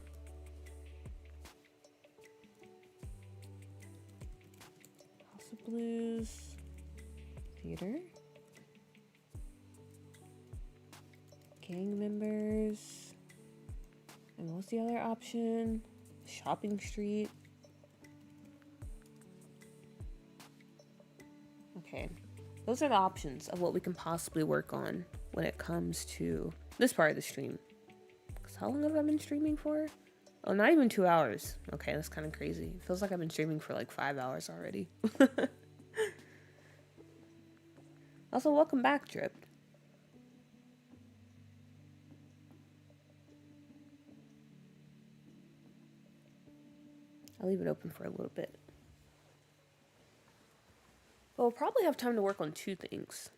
House of Blues. Theater. Gang members. And what's the other option? Shopping street. Okay. Those are the options of what we can possibly work on when it comes to this part of the stream. Because how long have I been streaming for? Oh, not even 2 hours. Okay, that's kind of crazy. It feels like I've been streaming for like 5 hours already. Also, welcome back, Drip. I'll leave it open for a little bit. But we'll probably have time to work on 2 things.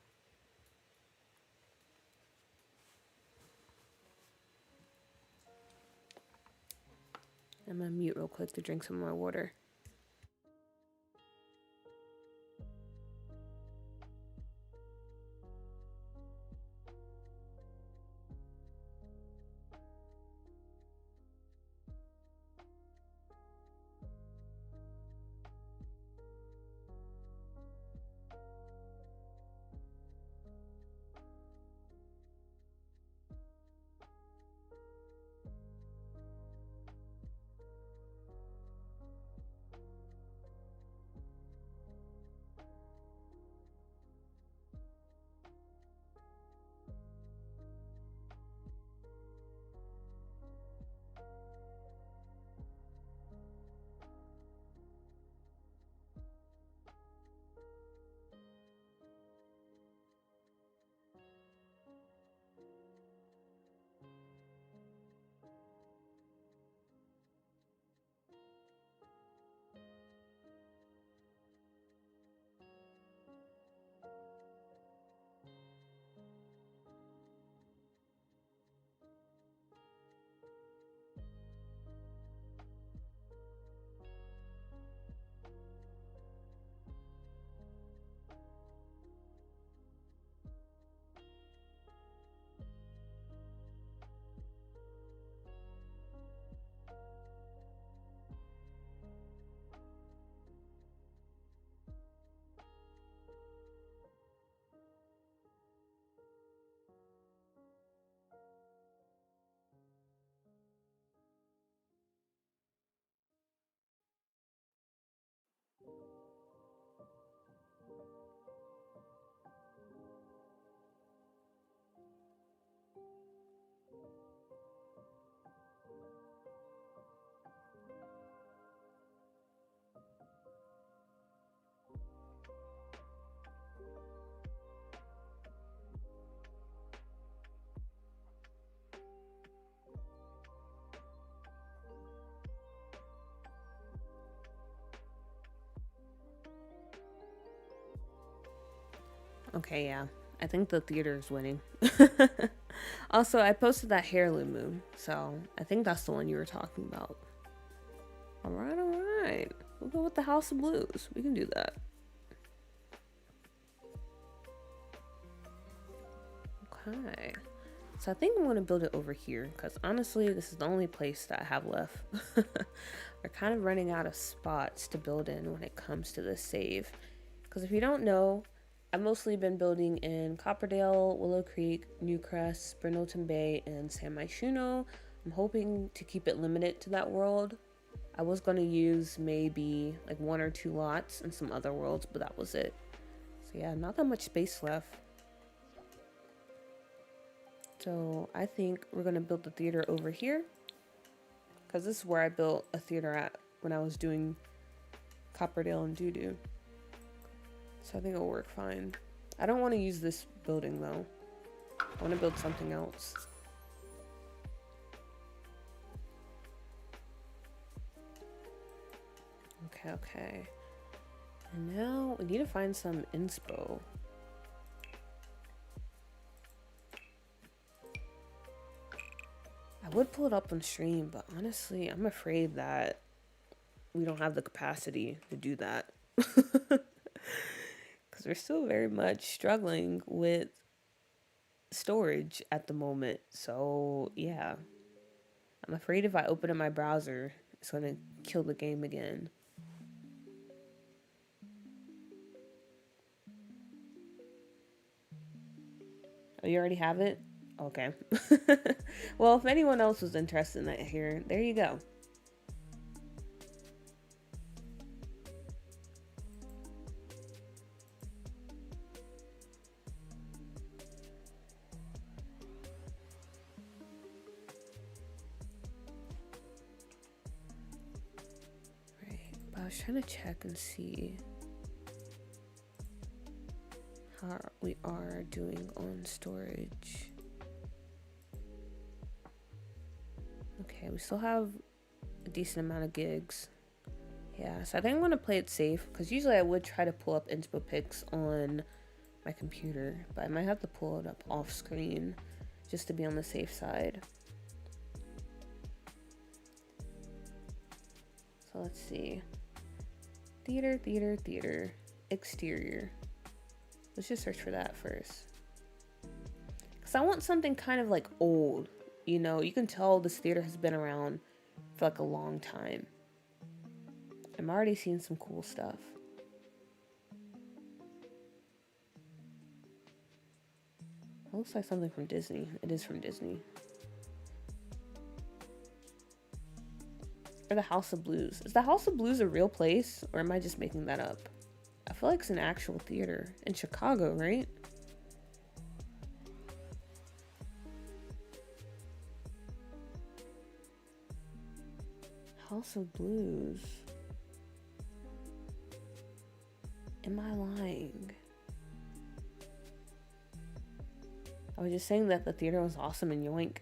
I'm gonna mute real quick to drink some more water. Okay, yeah. I think the theater is winning. Also, I posted that heirloom, so I think that's the one you were talking about. Alright, alright. We'll go with the House of Blues. We can do that. Okay. So I think I'm going to build it over here because honestly, this is the only place that I have left. We're kind of running out of spots to build in when it comes to this save. Because if you don't know, I've mostly been building in Copperdale, Willow Creek, Newcrest, Brindleton Bay, and San Myshuno. I'm hoping to keep it limited to that world. I was going to use maybe like 1 or 2 lots in some other worlds, but that was it. So yeah, not that much space left. So I think we're going to build the theater over here. Because this is where I built a theater at when I was doing Copperdale and Doodoo. So I think it'll work fine. I don't want to use this building though. I want to build something else. Okay. And now we need to find some inspo. I would pull it up on stream, but honestly, I'm afraid that we don't have the capacity to do that. Because we're still very much struggling with storage at the moment. So, yeah. I'm afraid if I open up my browser, it's going to kill the game again. Oh, you already have it? Okay. Well, if anyone else was interested in that here, there you go. Right, but I was trying to check and see how we are doing on storage. Okay, we still have a decent amount of gigs. Yeah, so I think I'm going to play it safe, because usually I would try to pull up inspo pics on my computer, but I might have to pull it up off screen just to be on the safe side. So let's see. Theater, exterior. Let's just search for that first. Because I want something kind of like old. You know, you can tell this theater has been around for like a long time. I'm already seeing some cool stuff. It looks like something from Disney. It is from Disney. Or the House of Blues. Is the House of Blues a real place? Or am I just making that up? I feel like it's an actual theater. In Chicago, right? House of Blues. Am I lying? I was just saying that the theater was awesome in Yoink.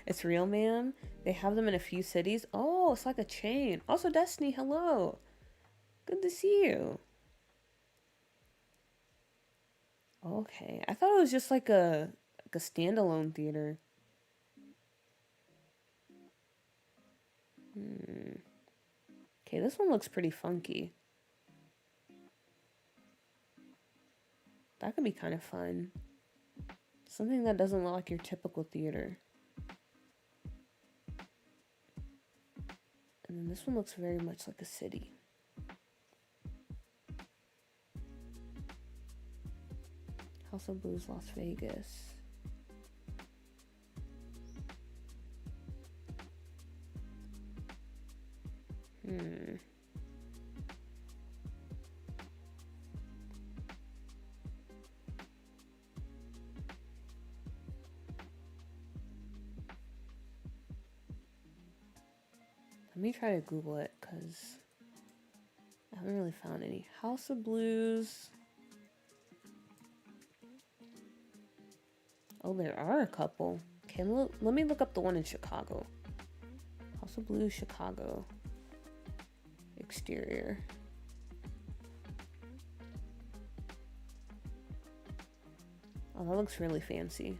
It's real, man. They have them in a few cities. Oh, it's like a chain. Also, Destiny, hello. Good to see you. Okay, I thought it was just like a standalone theater. Okay, this one looks pretty funky. That could be kind of fun. Something that doesn't look like your typical theater. And then this one looks very much like a city. House of Blues, Las Vegas. Let me try to Google it, because I haven't really found any. House of Blues. Oh, there are a couple. Okay, let me look up the one in Chicago. House of Blues, Chicago. Exterior. Oh, that looks really fancy.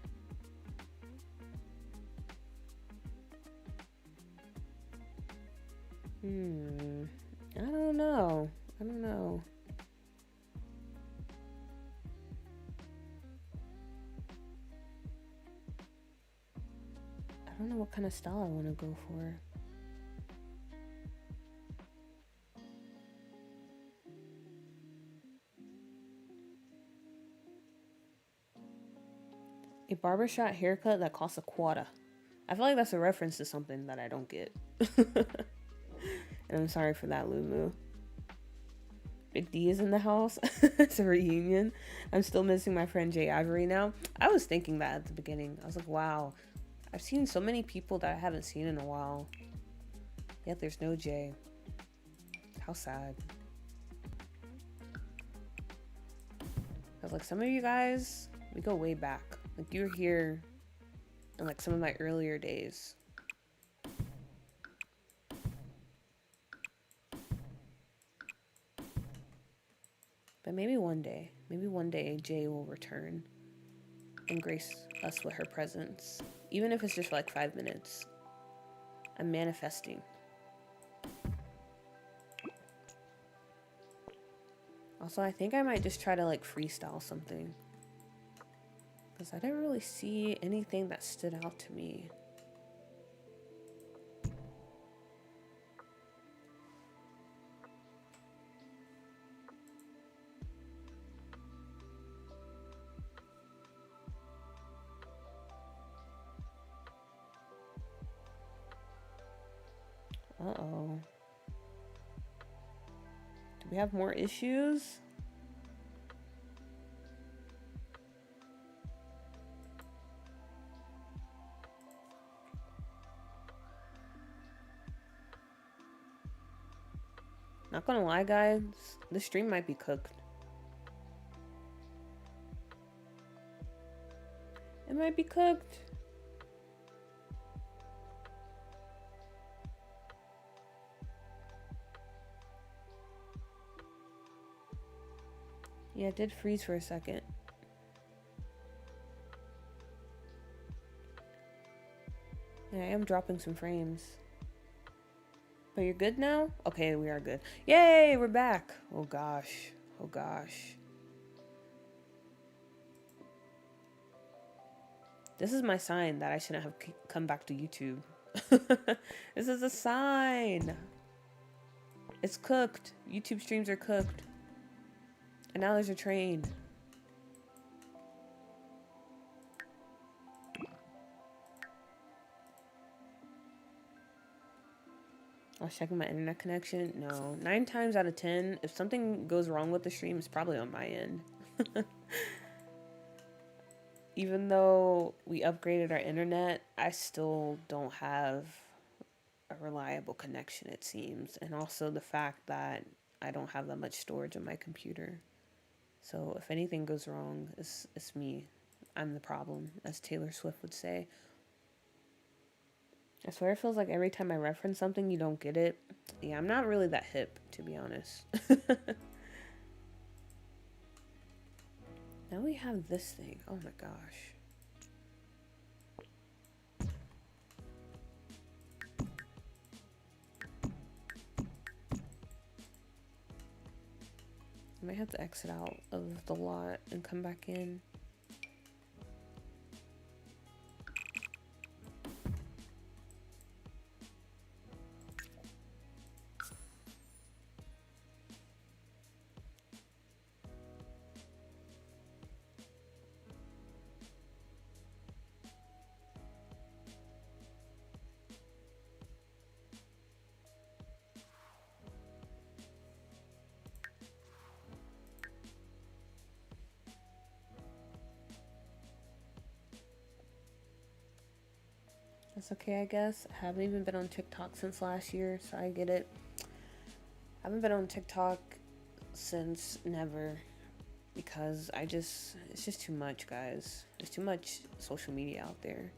I don't know. I don't know. I don't know what kind of style I want to go for. A barbershop haircut that costs a quarter. I feel like that's a reference to something that I don't get. And I'm sorry for that, Lumu. Big D is in the house. It's a reunion. I'm still missing my friend Jay Ivory now. I was thinking that at the beginning. I was like, wow, I've seen so many people that I haven't seen in a while. Yet there's no Jay. How sad. I was like, some of you guys, we go way back. Like, you were here in like some of my earlier days. But maybe one day Jay will return and grace us with her presence. Even if it's just for like 5 minutes. I'm manifesting. Also, I think I might just try to like freestyle something. Because I didn't really see anything that stood out to me. Uh-oh. Do we have more issues? Not gonna lie, guys, this stream might be cooked. It might be cooked. Yeah, it did freeze for a second. Yeah, I am dropping some frames. But you're good now? Okay, we are good. Yay, we're back. Oh gosh. Oh gosh. This is my sign that I shouldn't have come back to YouTube. This is a sign. It's cooked. YouTube streams are cooked. And now there's a train. I was checking my internet connection. No. 9 times out of 10, if something goes wrong with the stream, it's probably on my end. Even though we upgraded our internet, I still don't have a reliable connection, it seems. And also the fact that I don't have that much storage on my computer. So if anything goes wrong, it's me. I'm the problem, as Taylor Swift would say. I swear it feels like every time I reference something, you don't get it. Yeah, I'm not really that hip, to be honest. Now we have this thing. Oh my gosh. I might have to exit out of the lot and come back in. That's okay, I guess. I haven't even been on TikTok since last year, so I get it. I haven't been on TikTok since never because it's just too much, guys. There's too much social media out there.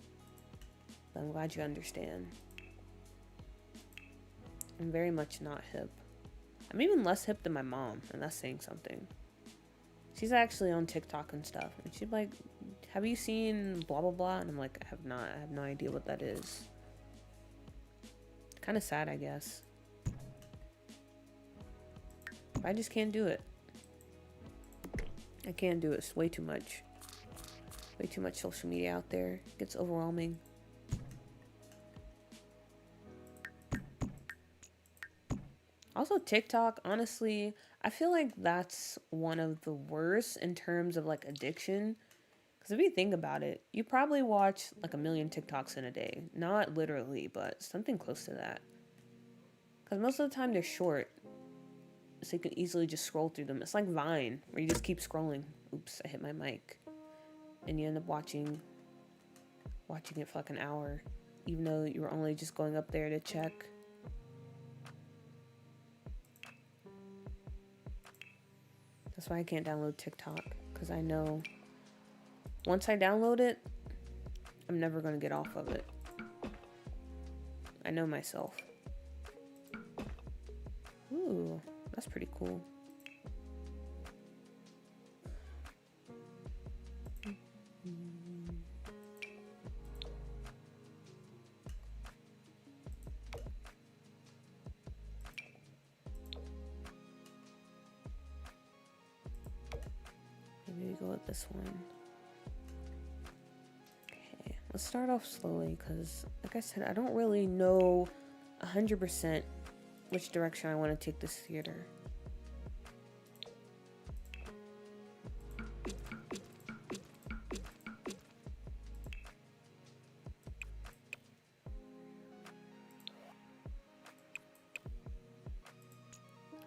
But I'm glad you understand. I'm very much not hip. I'm even less hip than my mom, and that's saying something. She's actually on TikTok and stuff. And she's like, have you seen blah, blah, blah? And I'm like, I have not. I have no idea what that is. Kind of sad, I guess. I just can't do it. I can't do it. It's way too much. Way too much social media out there. It gets overwhelming. Also, TikTok, honestly, I feel like that's one of the worst in terms of like addiction. Because if you think about it, you probably watch like 1,000,000 TikToks in a day. Not literally, but something close to that. Because most of the time they're short. So you can easily just scroll through them. It's like Vine, where you just keep scrolling. Oops, I hit my mic. And you end up watching it for like an hour. Even though you were only just going up there to check. That's why I can't download TikTok, because I know once I download it, I'm never going to get off of it. I know myself. Ooh, that's pretty cool. Maybe we go with this one. Okay, let's start off slowly because, like I said, I don't really know 100% which direction I want to take this theater.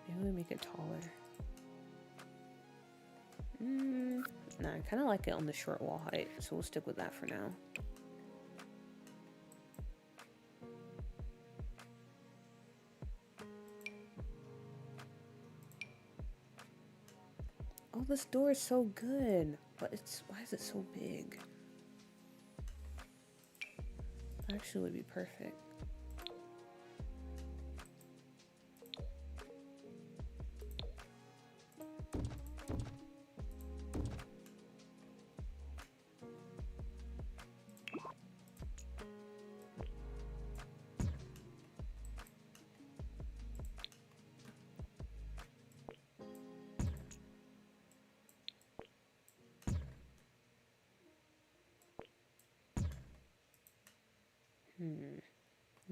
Maybe we make it taller. Nah, I kind of like it on the short wall height, so we'll stick with that for now. Oh, this door is so good, but why is it so big? Actually would be perfect.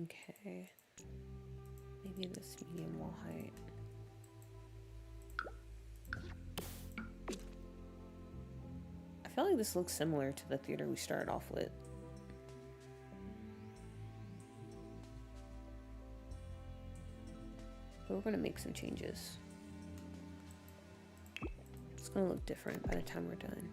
Okay. Maybe this medium wall height. I feel like this looks similar to the theater we started off with. But we're gonna make some changes. It's gonna look different by the time we're done.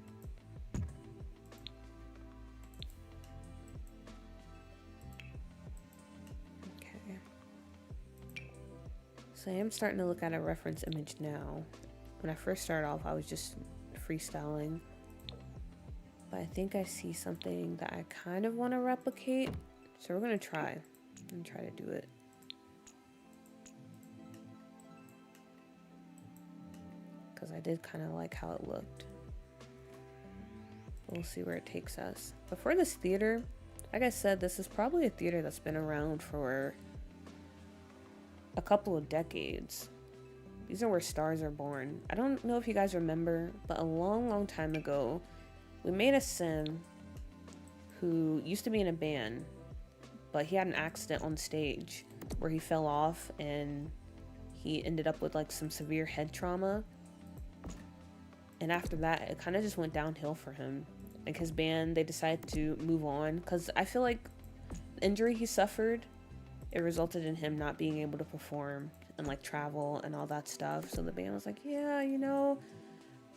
So I am starting to look at a reference image now. When I first started off, I was just freestyling. But I think I see something that I kind of want to replicate. So we're going to try. I'm going to try to do it. Because I did kind of like how it looked. We'll see where it takes us. But for this theater, like I said, this is probably a theater that's been around for a couple of decades. These are where stars are born. I don't know if you guys remember, but a long time ago, we made a sim who used to be in a band, but he had an accident on stage where he fell off and he ended up with like some severe head trauma. And after that, it kind of just went downhill for him. Like his band, they decided to move on because I feel like the injury he suffered, it resulted in him not being able to perform and like travel and all that stuff. So the band was like, yeah, you know,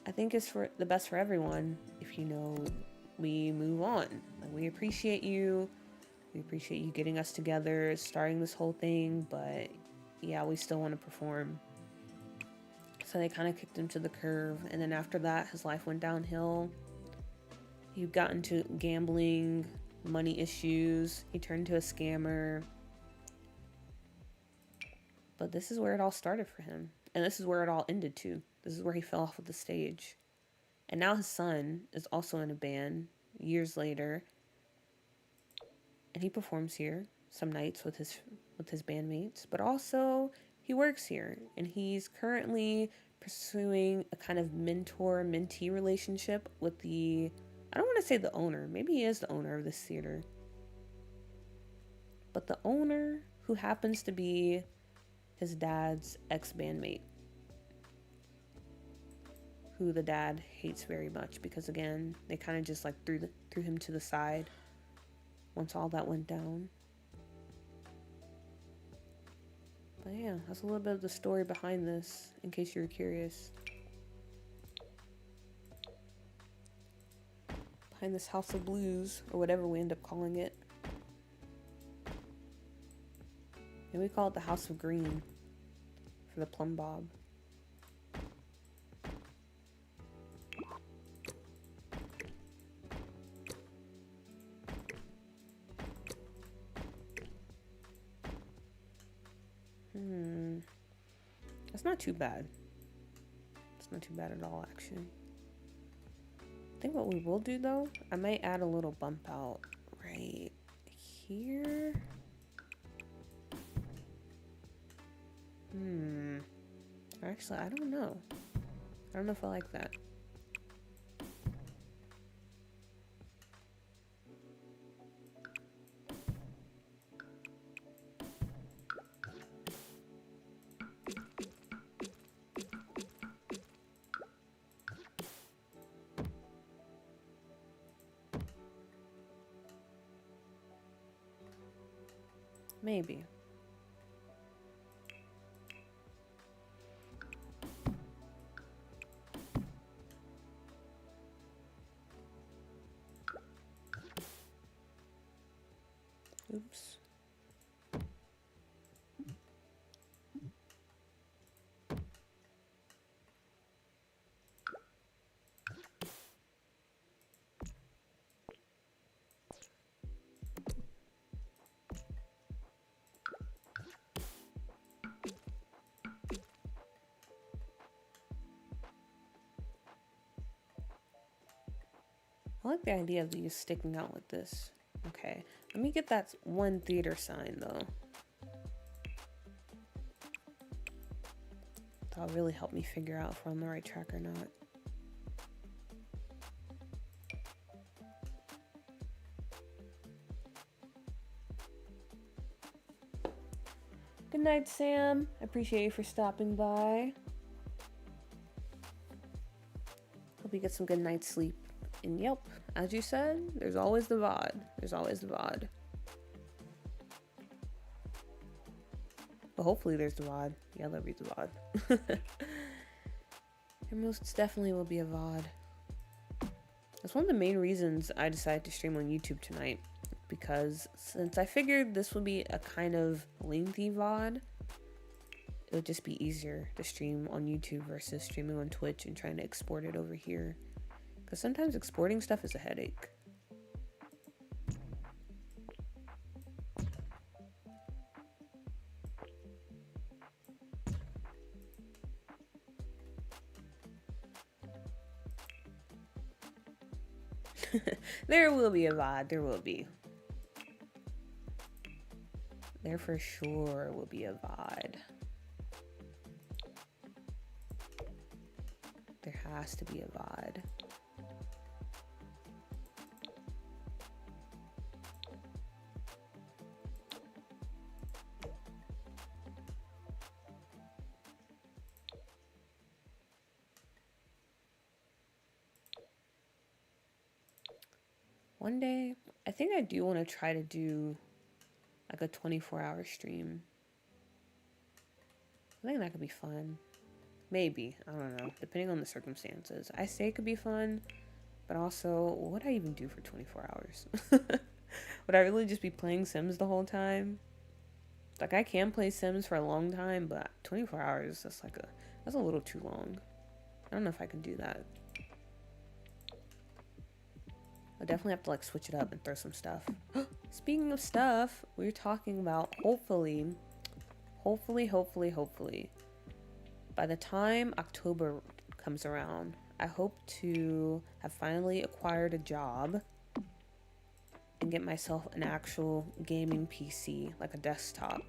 I think it's for the best for everyone if, you know, we move on. Like, we appreciate you. We appreciate you getting us together, starting this whole thing, but yeah, we still want to perform. So they kind of kicked him to the curb. And then after that, his life went downhill. He got into gambling, money issues. He turned into a scammer. But this is where it all started for him. And this is where it all ended too. This is where he fell off of the stage. And now his son is also in a band years later, and he performs here some nights with his bandmates, but also he works here, and he's currently pursuing a kind of mentor-mentee relationship with the, I don't want to say the owner, maybe he is the owner of this theater, but the owner who happens to be his dad's ex-bandmate, who the dad hates very much because, again, they kind of just like threw him to the side once all that went down. But yeah, that's a little bit of the story behind this, in case you were curious. Behind this House of Blues, or whatever we end up calling it. And we call it the House of Green for the plumb bob. That's not too bad. It's not too bad at all, actually. I think what we will do, though, I might add a little bump out right here. Actually, I don't know. I don't know if I like that. Maybe. Oops. I like the idea of these sticking out like this. Okay, let me get that one theater sign though. That'll really help me figure out if we're on the right track or not. Good night, Sam. I appreciate you for stopping by. Hope you get some good night's sleep. And yep, as you said, there's always the VOD. There's always the VOD. But hopefully there's the VOD. Yeah, there'll be the VOD. There most definitely will be a VOD. That's one of the main reasons I decided to stream on YouTube tonight. Because since I figured this would be a kind of lengthy VOD, it would just be easier to stream on YouTube versus streaming on Twitch and trying to export it over here. Because sometimes exporting stuff is a headache. There will be a VOD. There will be. There for sure will be a VOD. There has to be a VOD. One day, I think I do want to try to do like a 24-hour stream. I think that could be fun. Maybe. I don't know. Depending on the circumstances. I say it could be fun, but also, what would I even do for 24 hours? Would I really just be playing Sims the whole time? Like, I can play Sims for a long time, but 24 hours, that's a little too long. I don't know if I can do that. I'll definitely have to like switch it up and throw some stuff. Speaking of stuff, we're talking about hopefully, by the time October comes around, I hope to have finally acquired a job and get myself an actual gaming PC, like a desktop.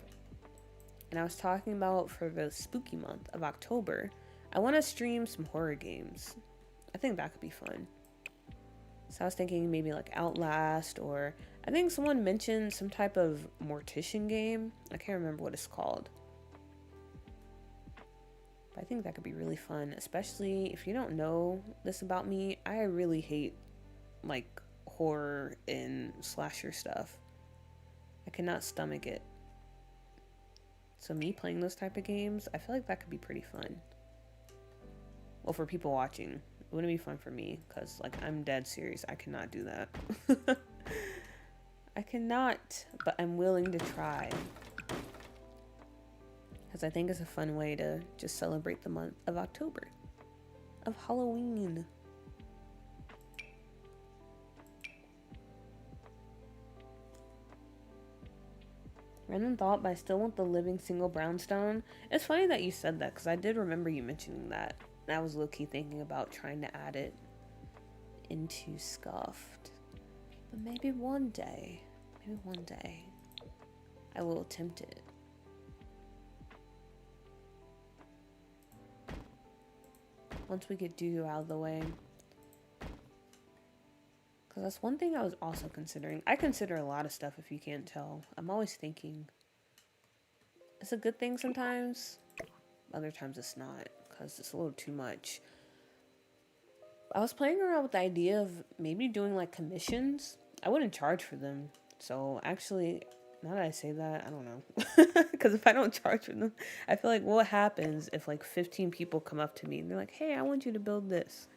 And I was talking about for the spooky month of October, I want to stream some horror games. I think that could be fun. So I was thinking maybe like Outlast, or I think someone mentioned some type of mortician game. I can't remember what it's called. But I think that could be really fun, especially if you don't know this about me. I really hate like horror and slasher stuff. I cannot stomach it. So me playing those type of games, I feel like that could be pretty fun. Well, for people watching, it wouldn't be fun for me because like I'm dead serious. I cannot do that. I cannot, but I'm willing to try. Because I think it's a fun way to just celebrate the month of October. Of Halloween. Random thought, but I still want the living single brownstone. It's funny that you said that because I did remember you mentioning that. And I was low-key thinking about trying to add it into scuffed. But maybe one day, I will attempt it. Once we get Doo out of the way. Because that's one thing I was also considering. I consider a lot of stuff, if you can't tell. I'm always thinking. It's a good thing sometimes. Other times it's not. Because it's a little too much. I was playing around with the idea of maybe doing like commissions. I wouldn't charge for them. So actually, now that I say that, I don't know. Because if I don't charge for them, I feel like what happens if like 15 people come up to me and they're like, hey, I want you to build this.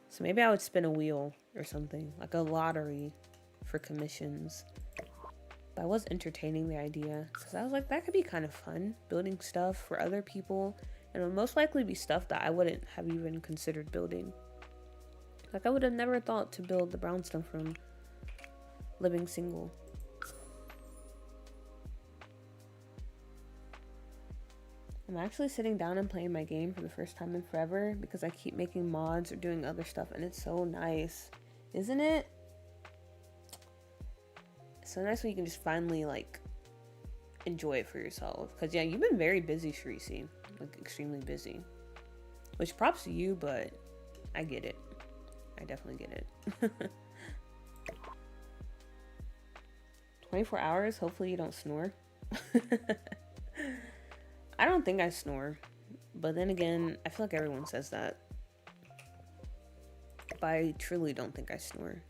So maybe I would spin a wheel or something, like a lottery for commissions. But I was entertaining the idea because I was like, that could be kind of fun, building stuff for other people. And it would most likely be stuff that I wouldn't have even considered building. Like I would have never thought to build the brownstone from living single. I'm actually sitting down and playing my game for the first time in forever because I keep making mods or doing other stuff and it's so nice, isn't it? It's so nice when you can just finally like enjoy it for yourself. Because yeah, you've been very busy, Shreesy, like extremely busy, which props to you, but I get it. I definitely get it. 24 hours, hopefully you don't snore. I don't think I snore, but then again, I feel like everyone says that. But I truly don't think I snore.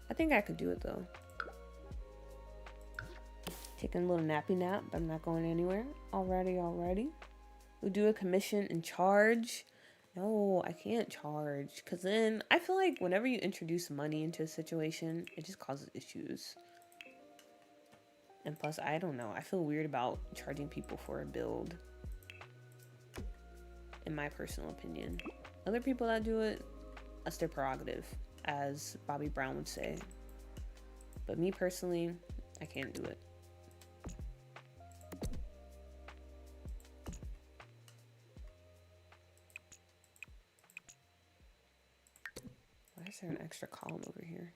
I think I could do it though. Taking a little nappy nap, but I'm not going anywhere. Alrighty. We'll do a commission and charge. No, I can't charge. Because then I feel like whenever you introduce money into a situation, it just causes issues. And plus, I don't know. I feel weird about charging people for a build. In my personal opinion. Other people that do it, that's their prerogative. As Bobby Brown would say. But me personally, I can't do it. Why is there an extra column over here?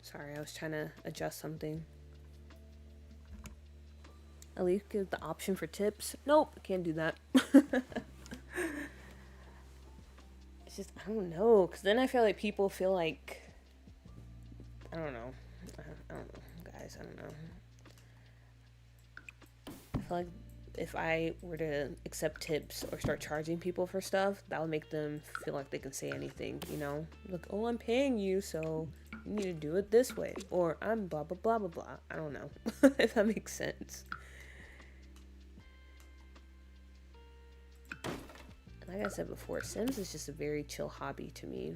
Sorry, I was trying to adjust something. At least give the option for tips. Nope, can't do that. It's just, I don't know, because then I feel like people feel like, I don't know, guys, I don't know. I feel like if I were to accept tips or start charging people for stuff, that would make them feel like they can say anything, you know? Like, oh, I'm paying you, so you need to do it this way. Or I'm blah, blah, blah, blah, blah. I don't know if that makes sense. Like I said before, Sims is just a very chill hobby to me.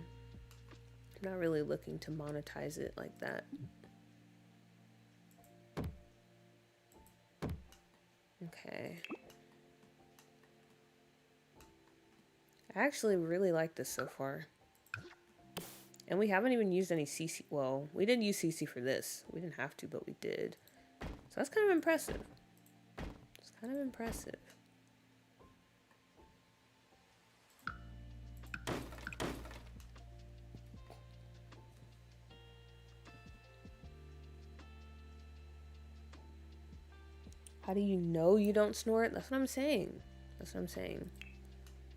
I'm not really looking to monetize it like that. Okay. I actually really like this so far. And we haven't even used any CC. Well, we did use CC for this. We didn't have to, but we did. So that's kind of impressive. It's kind of impressive. How do you know you don't snore? That's what I'm saying. That's what I'm saying.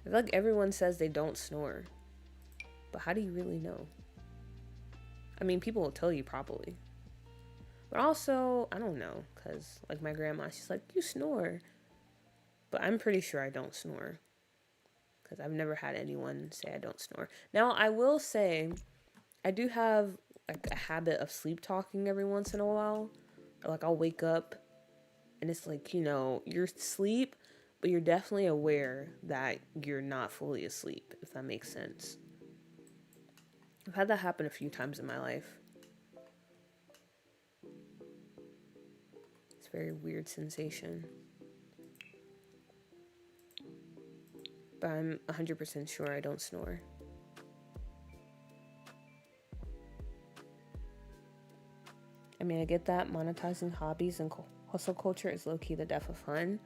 I feel like everyone says they don't snore. But how do you really know? I mean, people will tell you probably. But also, I don't know. Because, like, my grandma, she's like, you snore. But I'm pretty sure I don't snore. Because I've never had anyone say I don't snore. Now, I will say, I do have, like, a habit of sleep talking every once in a while. Or, like, I'll wake up and it's like, you know, you're asleep, but you're definitely aware that you're not fully asleep, if that makes sense. I've had that happen a few times in my life. It's a very weird sensation. But I'm 100% sure I don't snore. I mean, I get that monetizing hobbies and hustle culture is low-key the death of fun.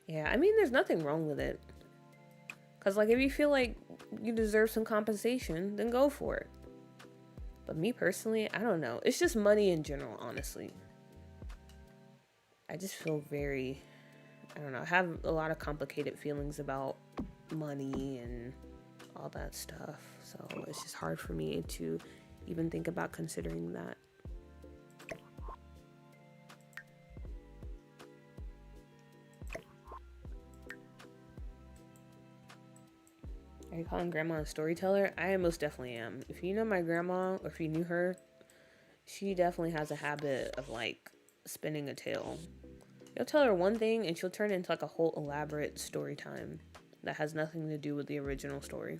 Yeah, I mean, there's nothing wrong with it. Because, like, if you feel like you deserve some compensation, then go for it. But me personally, I don't know. It's just money in general, honestly. I just feel very, I don't know, I have a lot of complicated feelings about money and all that stuff. So it's just hard for me to even think about considering that. Are you calling grandma a storyteller? I most definitely am. If you know my grandma, or if you knew her, she definitely has a habit of, like, spinning a tale. You'll tell her one thing and she'll turn it into, like, a whole elaborate story time that has nothing to do with the original story.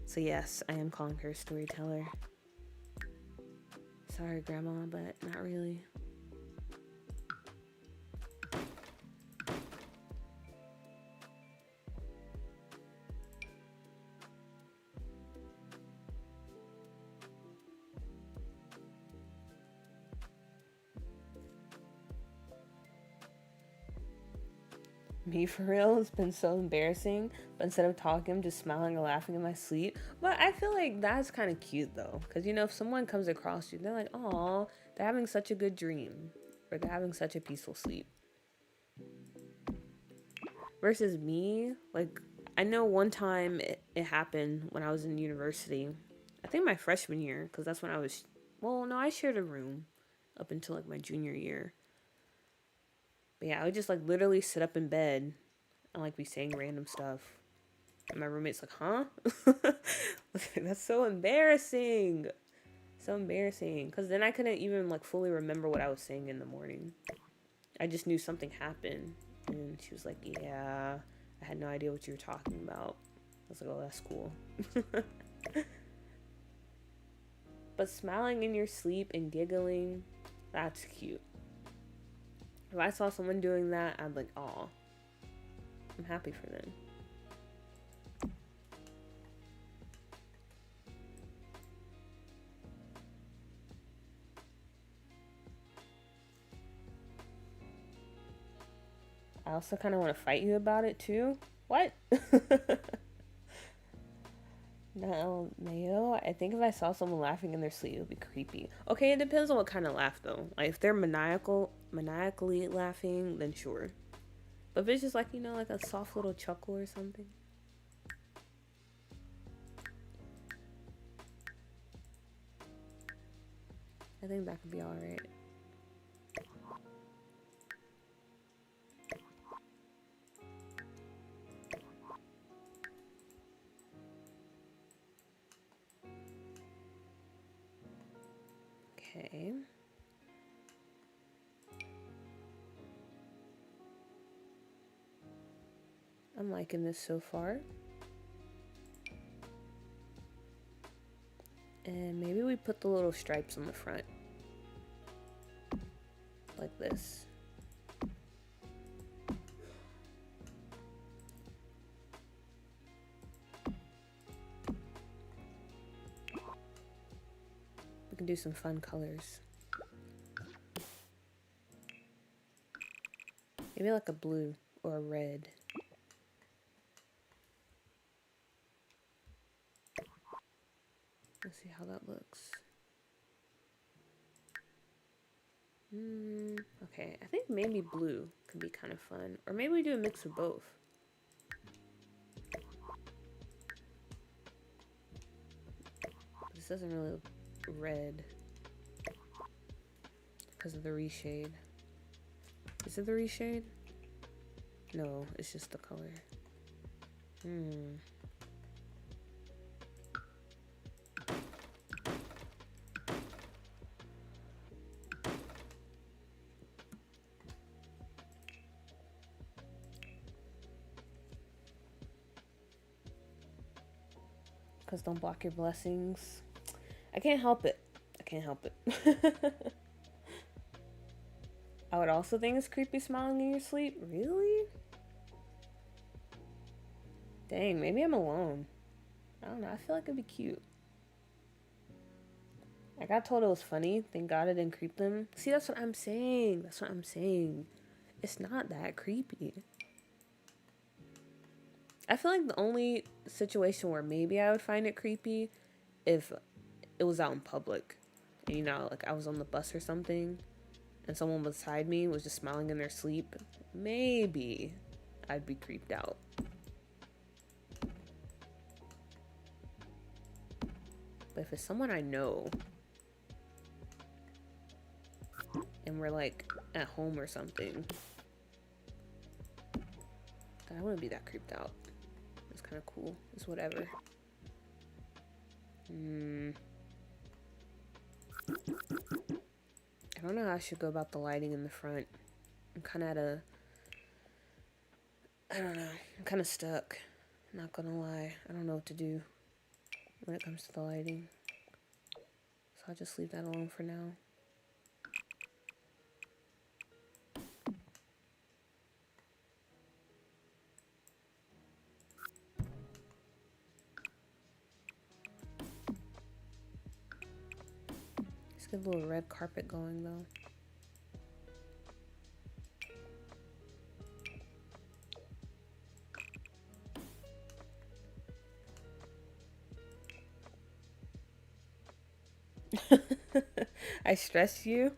So yes, I am calling her a storyteller. Sorry, grandma, but not really. Me for real, it's been so embarrassing. But instead of talking, I'm just smiling and laughing in my sleep. But I feel like that's kind of cute though, because you know, if someone comes across you, they're like, "Oh, they're having such a good dream, or they're having such a peaceful sleep." Versus me, like, I know one time it happened when I was in university. I think my freshman year, because that's when I was. Well, no, I shared a room up until like my junior year. But yeah, I would just like literally sit up in bed and like be saying random stuff. And my roommate's like, huh? That's so embarrassing. So embarrassing. Because then I couldn't even like fully remember what I was saying in the morning. I just knew something happened. And she was like, yeah, I had no idea what you were talking about. I was like, oh, that's cool. But smiling in your sleep and giggling, that's cute. If I saw someone doing that, I'd be like, aw, I'm happy for them. I also kind of want to fight you about it too. What? No, Mayo, I think if I saw someone laughing in their sleep, it would be creepy. Okay, it depends on what kind of laugh though. Like if they're maniacally laughing, then sure. But if it's just like, you know, like a soft little chuckle or something. I think that could be alright. Okay. I'm liking this so far. And maybe we put the little stripes on the front. like this. We can do some fun colors. Maybe like a blue or a red. Let's see how that looks. Okay, I think maybe blue could be kind of fun. Or maybe we do a mix of both. This doesn't really look red because of the reshade. Is it the reshade? No, it's just the color. Because don't block your blessings. I can't help it. I can't help it. I would also think it's creepy smiling in your sleep. Really? Dang, maybe I'm alone. I don't know. I feel like it'd be cute. I got told it was funny. Thank God it didn't creep them. See, that's what I'm saying. That's what I'm saying. It's not that creepy. I feel like the only situation where maybe I would find it creepy if it was out in public. And, you know, like I was on the bus or something and someone beside me was just smiling in their sleep. Maybe I'd be creeped out. But if it's someone I know and we're like at home or something, then I wouldn't be that creeped out. It's kind of cool. It's whatever. I don't know how I should go about the lighting in the front. I'm kind of at a... I don't know. I'm kind of stuck. I'm not gonna lie. I don't know what to do when it comes to the lighting. So I'll just leave that alone for now. Let's get a little red carpet going though. I stress you?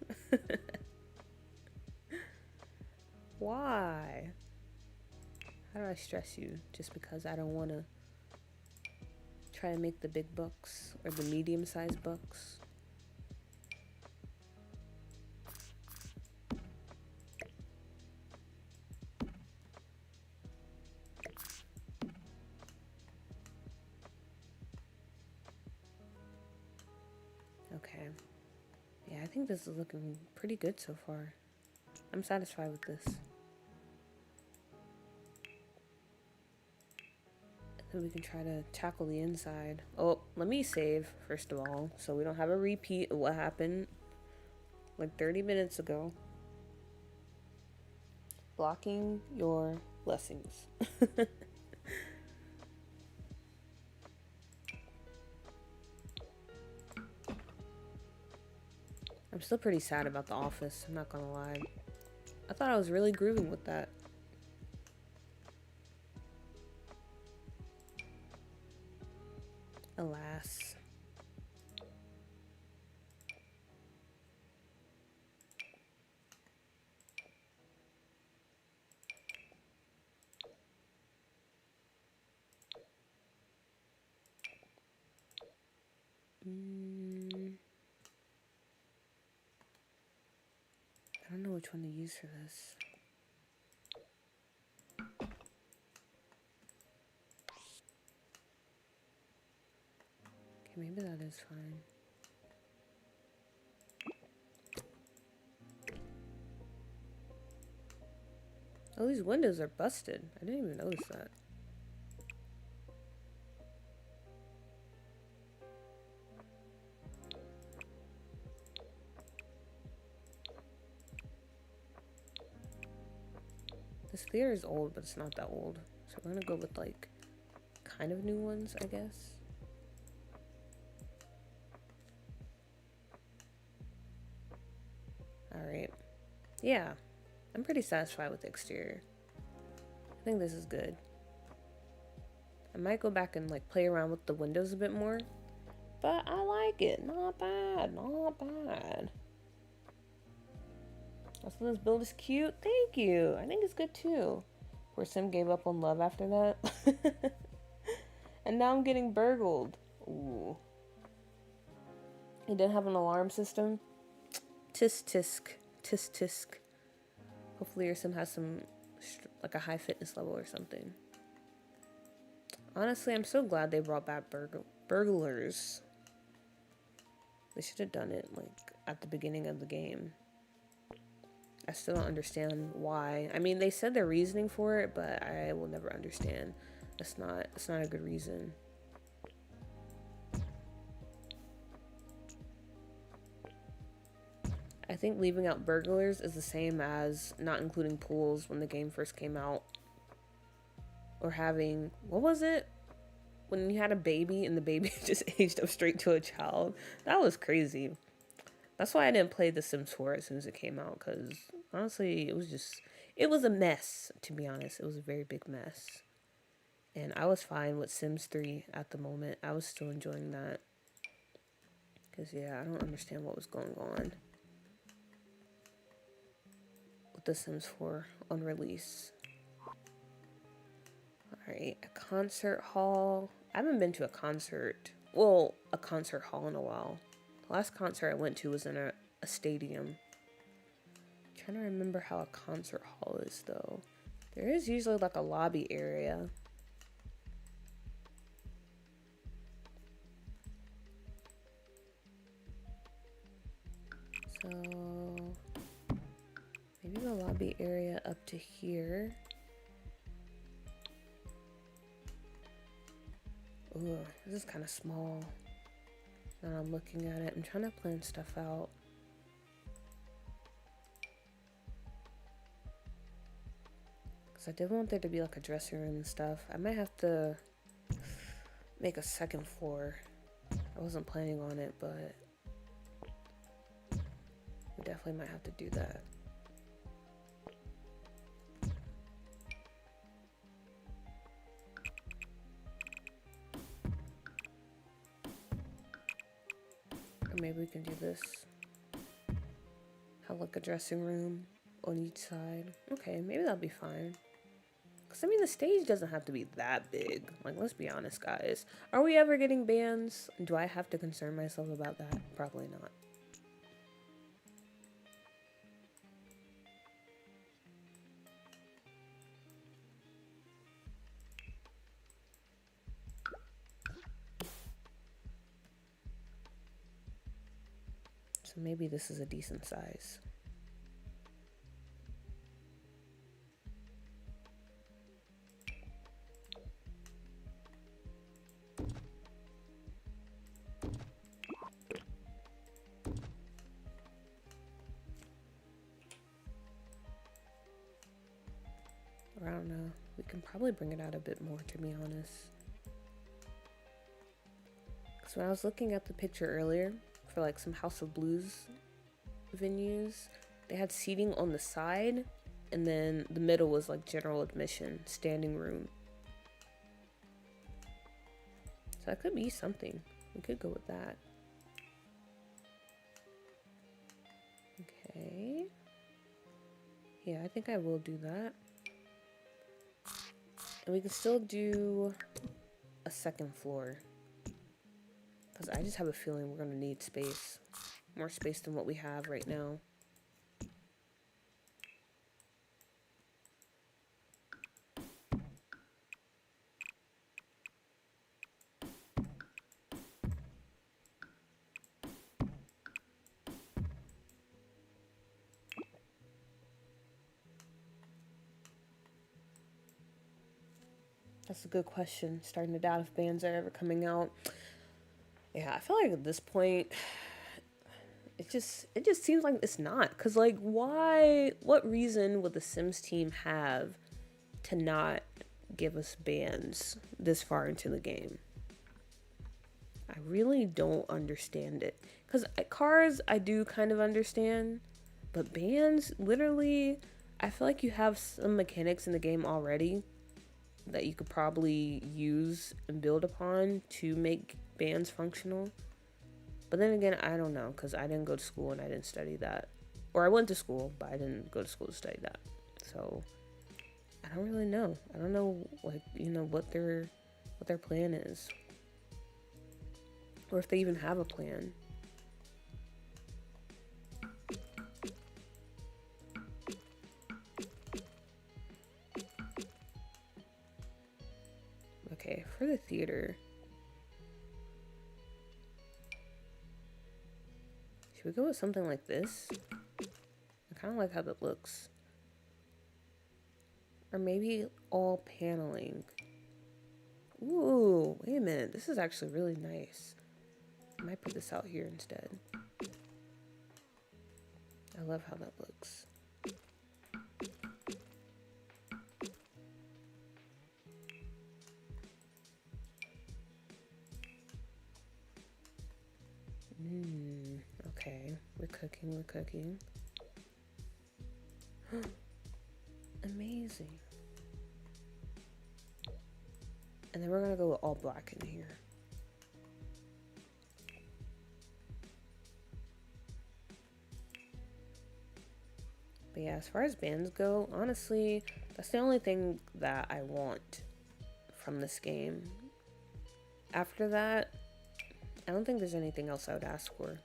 Why? How do I stress you? Just because I don't want to try to make the big bucks or the medium-sized bucks? Okay. Yeah, I think this is looking pretty good so far. I'm satisfied with this. Then we can try to tackle the inside. Oh, let me save, first of all, so we don't have a repeat of what happened like 30 minutes ago. Blocking your blessings. I'm still pretty sad about The Office, I'm not gonna lie. I thought I was really grooving with that. Alas. I don't know which one to use for this. Okay, maybe that is fine. Oh, these windows are busted. I didn't even notice that. This theater is old, but it's not that old. So we're gonna go with like kind of new ones, I guess. Alright. Yeah. I'm pretty satisfied with the exterior. I think this is good. I might go back and like play around with the windows a bit more. But I like it. Not bad. Not bad. Also, this build is cute. Thank you. I think it's good too. Where Sim gave up on love after that. And now I'm getting burgled. Ooh. It didn't have an alarm system. Tisk tisk. Tisk tisk. Hopefully your Sim has some, like a high fitness level or something. Honestly, I'm so glad they brought back burglars. They should have done it like at the beginning of the game. I still don't understand why. I mean, they said their reasoning for it, but I will never understand. It's not a good reason. I think leaving out burglars is the same as not including pools when the game first came out. Or having, what was it? When you had a baby and the baby just aged up straight to a child. That was crazy. That's why I didn't play The Sims 4 as soon as it came out, because honestly, it was a mess, to be honest. It was a very big mess. And I was fine with Sims 3 at the moment. I was still enjoying that. Because, yeah, I don't understand what was going on with The Sims 4 on release. Alright, a concert hall. I haven't been to a concert hall in a while. The last concert I went to was in a stadium. I'm trying to remember how a concert hall is, though. There is usually like a lobby area. So maybe the lobby area up to here. Ooh, this is kind of small. Now I'm looking at it. I'm trying to plan stuff out. Because I did want there to be like a dressing room and stuff. I might have to make a second floor. I wasn't planning on it, but we definitely might have to do that. Or maybe we can do this. Have like a dressing room on each side. Okay, maybe that'll be fine. Because, I mean, the stage doesn't have to be that big. Like, let's be honest, guys. Are we ever getting bans? Do I have to concern myself about that? Probably not. So maybe this is a decent size. Or I don't know. We can probably bring it out a bit more, to be honest. Because when I was looking at the picture earlier for like some House of Blues venues, they had seating on the side, and then the middle was like general admission, standing room. So that could be something. We could go with that. Okay. Yeah, I think I will do that. And we can still do a second floor. Because I just have a feeling we're going to need space. More space than what we have right now. That's a good question. Starting to doubt if bands are ever coming out. Yeah, I feel like at this point, it just seems like it's not. Cause like, why? What reason would the Sims team have to not give us bands this far into the game? I really don't understand it. Because cars, I do kind of understand. But bands, literally, I feel like you have some mechanics in the game already that you could probably use and build upon to make bands functional. But then again, I don't know, because I didn't go to school and I didn't study that. Or I went to school, but I didn't go to school to study that. So I don't really know. I don't know, like, you know, what their plan is, or if they even have a plan. Okay, for the theater, should we go with something like this? I kind of like how that looks. Or maybe all paneling. Ooh, wait a minute. This is actually really nice. I might put this out here instead. I love how that looks. Okay, we're cooking. Amazing. And then we're gonna go with all black in here. But yeah, as far as bands go, honestly, that's the only thing that I want from this game. After that, I don't think there's anything else I would ask for.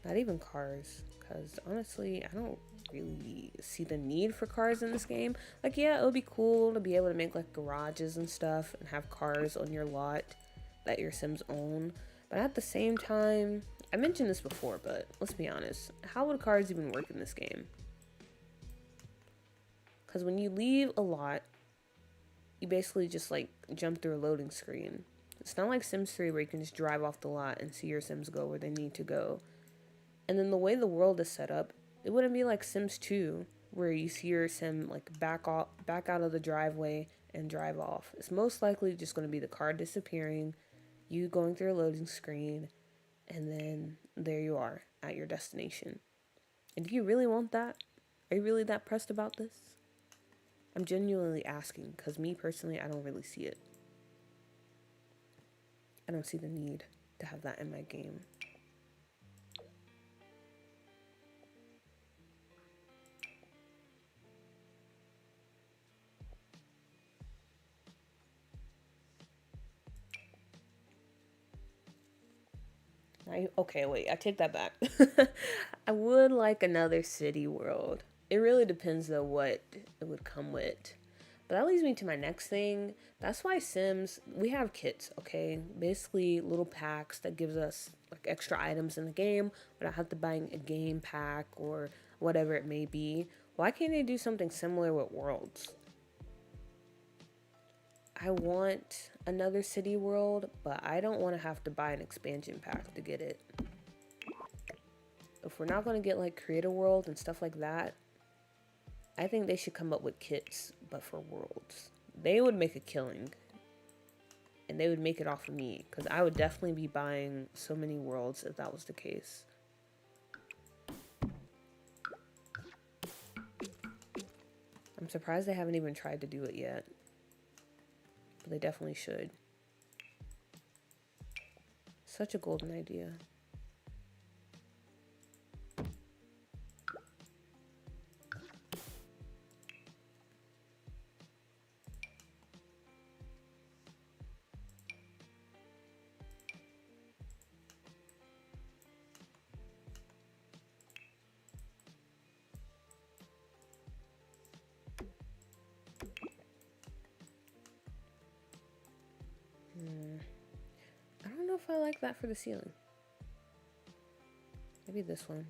Not even cars, because honestly, I don't really see the need for cars in this game. Like, yeah, it would be cool to be able to make like garages and stuff and have cars on your lot that your Sims own. But at the same time, I mentioned this before, but let's be honest, how would cars even work in this game? Because when you leave a lot, you basically just like jump through a loading screen. It's not like Sims 3 where you can just drive off the lot and see your Sims go where they need to go. And then the way the world is set up, it wouldn't be like Sims 2 where you see your Sim like back out of the driveway and drive off. It's most likely just going to be the car disappearing, you going through a loading screen, and then there you are at your destination. And do you really want that? Are you really that pressed about this? I'm genuinely asking, because me personally, I don't really see it. I don't see the need to have that in my game. Okay, wait, I take that back. I would like another city world. It really depends though what it would come with. But that leads me to my next thing. That's why Sims, we have kits, okay? Basically little packs that gives us like extra items in the game without have to buying a game pack or whatever it may be. Why can't they do something similar with worlds? I want another city world, but I don't want to have to buy an expansion pack to get it. If we're not going to get like creator world and stuff like that, I think they should come up with kits, but for worlds. They would make a killing. And they would make it off of me, because I would definitely be buying so many worlds if that was the case. I'm surprised they haven't even tried to do it yet. But they definitely should. Such a golden idea. I don't know if I like that for the ceiling. Maybe this one.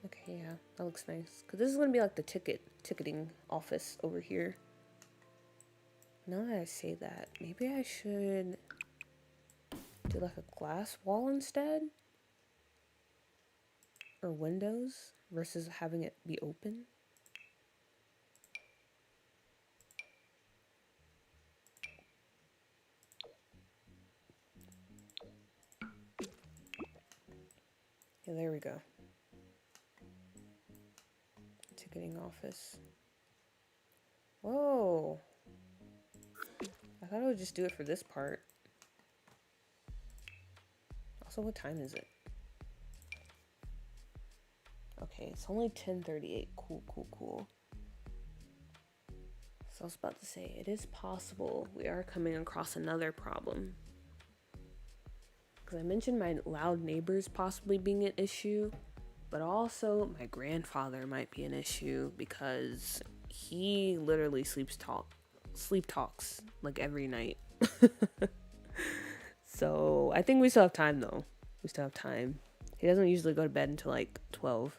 Okay, yeah, that looks nice. Because this is going to be like the ticketing office over here. Now that I say that, maybe I should do like a glass wall instead? Or windows versus having it be open? Yeah, there we go. Ticketing office. Whoa. I thought I would just do it for this part. Also, what time is it? Okay, it's only 10:38. Cool, cool, cool. So I was about to say, it is possible we are coming across another problem. Because I mentioned my loud neighbors possibly being an issue, but also my grandfather might be an issue because he literally sleep talks like every night. So I think we still have time though. We still have time. He doesn't usually go to bed until like 12.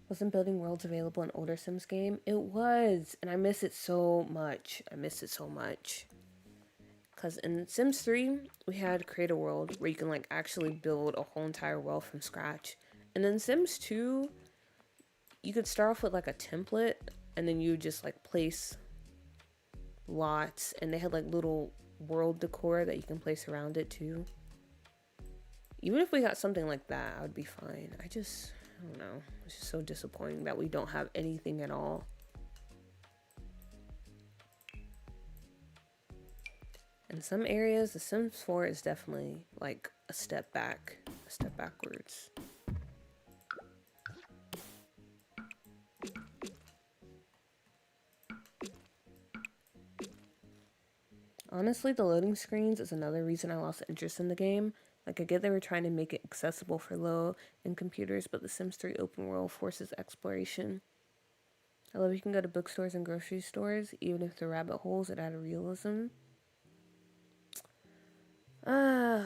Wasn't Building Worlds available in older Sims game? It was, and I miss it so much. I miss it so much. Because in Sims 3, we had Create a World where you can like actually build a whole entire world from scratch. And then Sims 2, you could start off with like a template and then you just like place lots, and they had like little world decor that you can place around it too. Even if we got something like that, I would be fine. I don't know. It's just so disappointing that we don't have anything at all. In some areas, The Sims 4 is definitely like a step backwards. Honestly, the loading screens is another reason I lost interest in the game. Like, I get they were trying to make it accessible for low-end computers, but The Sims 3 open world forces exploration. I love you can go to bookstores and grocery stores, even if they're rabbit holes that add realism.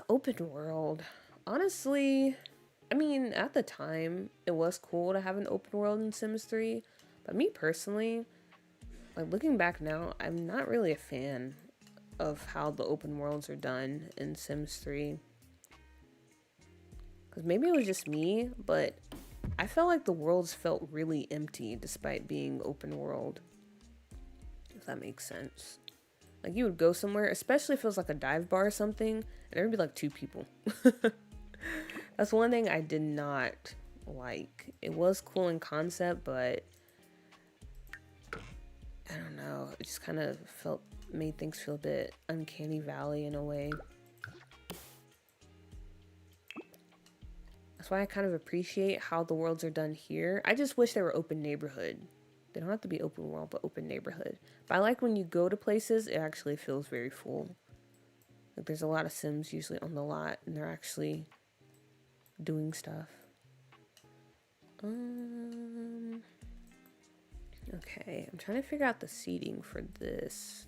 Open world. Honestly, I mean, at the time, it was cool to have an open world in Sims 3, but me personally, like looking back now, I'm not really a fan of how the open worlds are done in Sims 3. Because maybe it was just me, but I felt like the worlds felt really empty despite being open world. If that makes sense. Like you would go somewhere, especially if it was like a dive bar or something, and there would be like 2 people. That's one thing I did not like. It was cool in concept, but I don't know. It just kind of made things feel a bit uncanny valley in a way. That's why I kind of appreciate how the worlds are done here. I just wish they were open neighborhood. They don't have to be open world, but open neighborhood. But I like when you go to places, it actually feels very full. Like there's a lot of Sims usually on the lot, and they're actually doing stuff. Okay, I'm trying to figure out the seating for this.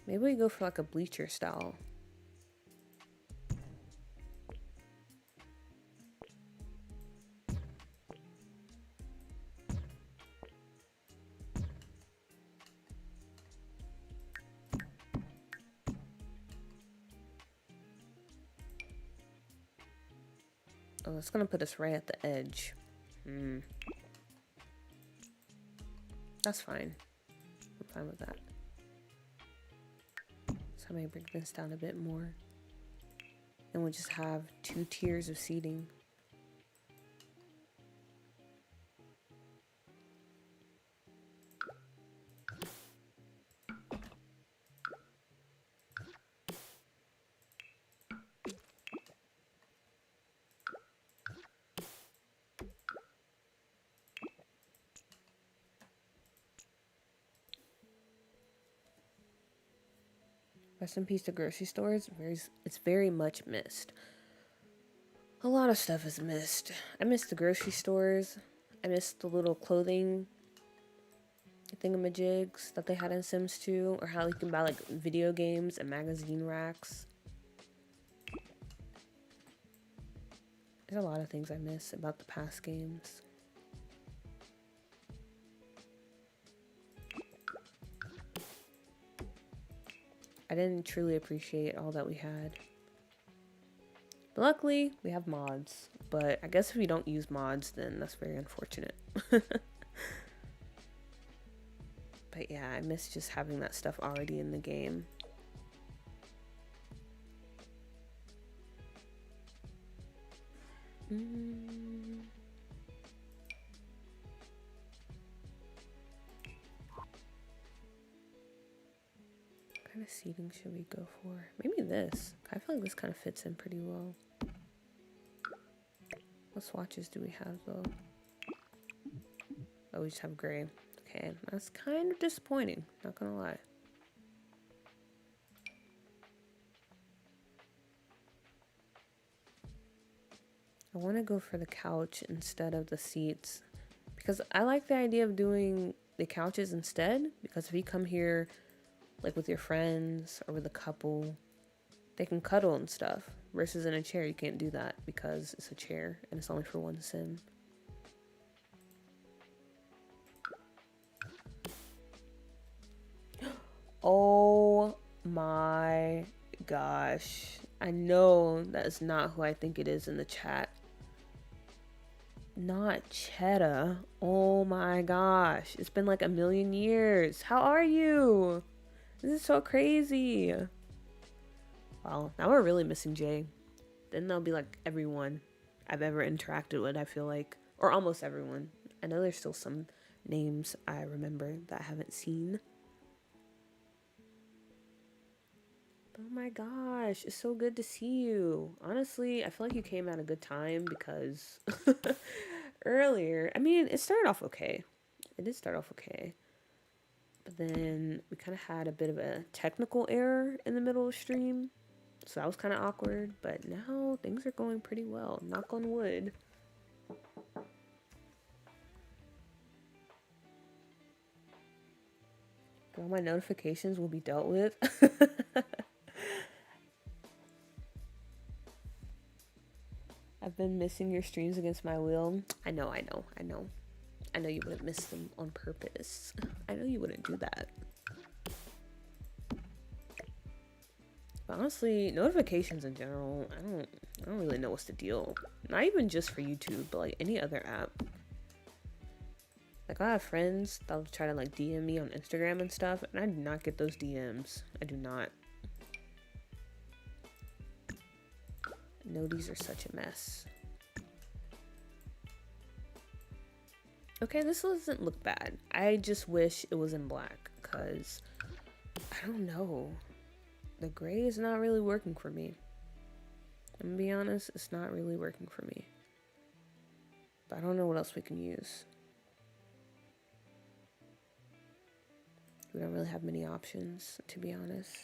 Maybe we go for like a bleacher style. Oh, it's gonna put us right at the edge. That's fine. I'm fine with that. So I may bring this down a bit more. And we'll just have 2 tiers of seating. Rest in peace to grocery stores. It's very much missed. A lot of stuff is missed. I miss the grocery stores. I miss the little clothing thingamajigs that they had in Sims 2, or how you can buy like video games and magazine racks. There's a lot of things I miss about the past games. I didn't truly appreciate all that we had. But luckily, we have mods. But I guess if we don't use mods, then that's very unfortunate. But yeah, I miss just having that stuff already in the game. What kind of seating should we go for? Maybe this. I feel like this kind of fits in pretty well. What swatches do we have though? Oh, we just have gray. Okay, that's kind of disappointing, not gonna lie. I want to go for the couch instead of the seats because I like the idea of doing the couches instead, because if you come here like with your friends or with a couple, they can cuddle and stuff, versus in a chair you can't do that because it's a chair and it's only for one sim. Oh my gosh. I know that is not who I think it is in the chat. Not Cheddar. Oh my gosh. It's been like a million years. How are you? This is so crazy. Well, now we're really missing Jay. Then there'll be like everyone I've ever interacted with, I feel like. Or almost everyone. I know there's still some names I remember that I haven't seen. Oh my gosh, it's so good to see you. Honestly, I feel like you came at a good time because earlier, I mean, it started off okay. It did start off okay. But then we kind of had a bit of a technical error in the middle of the stream. So that was kind of awkward. But now things are going pretty well. Knock on wood. All my notifications will be dealt with. I've been missing your streams against my will. I know. I know you wouldn't miss them on purpose. I know you wouldn't do that. But honestly, notifications in general, I don't really know what's the deal. Not even just for YouTube, but like any other app. Like I have friends that'll try to like DM me on Instagram and stuff, and I do not get those DMs. I do not. Noties are such a mess. Okay, this doesn't look bad. I just wish it was in black, because I don't know. The gray is not really working for me. I'm gonna be honest, it's not really working for me. But I don't know what else we can use. We don't really have many options, to be honest.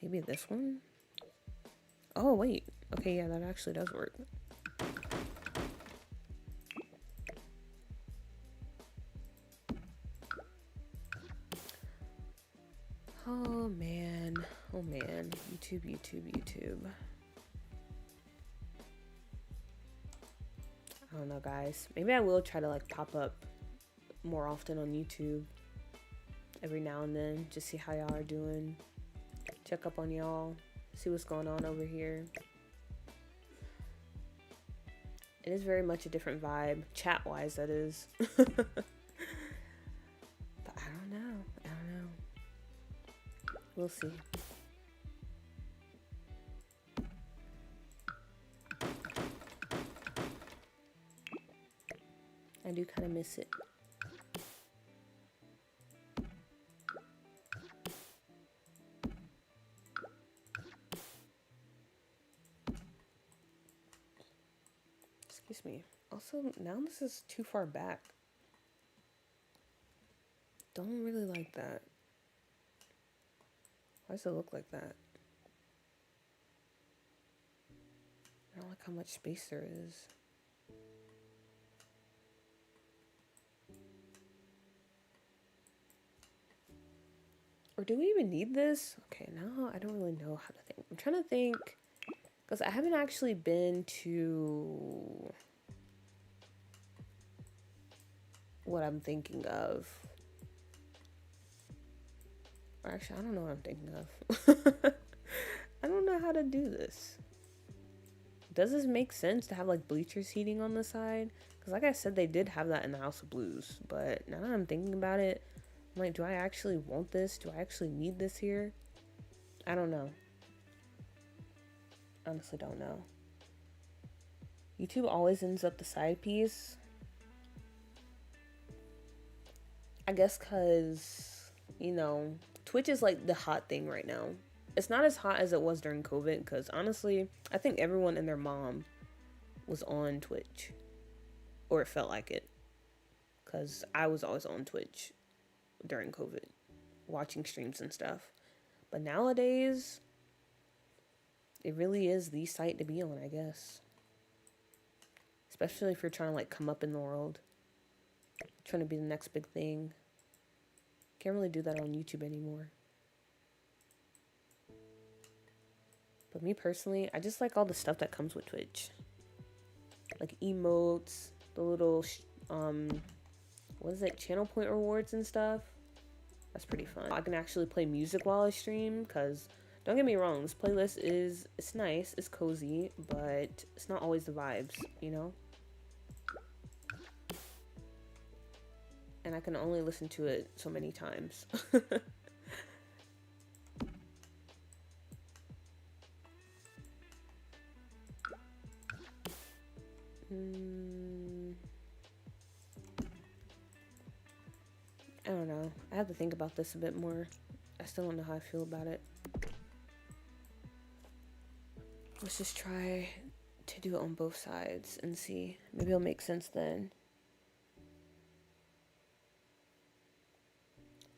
Maybe this one? Oh, wait. Okay, yeah, that actually does work. Oh, man. Oh, man. YouTube. I don't know, guys. Maybe I will try to, like, pop up more often on YouTube every now and then. Just see how y'all are doing. Check up on y'all. See what's going on over here. It is very much a different vibe. Chat-wise, that is. But I don't know. We'll see. I do kind of miss it. Excuse me. Also, now this is too far back. Don't really like that. Why does it look like that? I don't like how much space there is. Or do we even need this? Okay, now I don't really know how to think. I'm trying to think, because I haven't actually been to what I'm thinking of. Or actually, I don't know what I'm thinking of. I don't know how to do this. Does this make sense to have like bleachers heating on the side? Because like I said, they did have that in the House of Blues. But now that I'm thinking about it, I'm like, do I actually want this? Do I actually need this here? I don't know. Honestly, don't know. YouTube always ends up the side piece. I guess because, you know, Twitch is like the hot thing right now. It's not as hot as it was during COVID because honestly, I think everyone and their mom was on Twitch. Or it felt like it. Because I was always on Twitch during COVID, watching streams and stuff. But nowadays, it really is the site to be on, I guess. Especially if you're trying to like come up in the world. Trying to be the next big thing. Can't really do that on YouTube anymore. But me personally, I just like all the stuff that comes with Twitch. Like emotes, the little, what is it, channel point rewards and stuff. That's pretty fun. I can actually play music while I stream, because don't get me wrong, this playlist it's nice, it's cozy, but it's not always the vibes, you know? And I can only listen to it so many times. I don't know. I have to think about this a bit more. I still don't know how I feel about it. Let's just try to do it on both sides and see. Maybe it'll make sense then.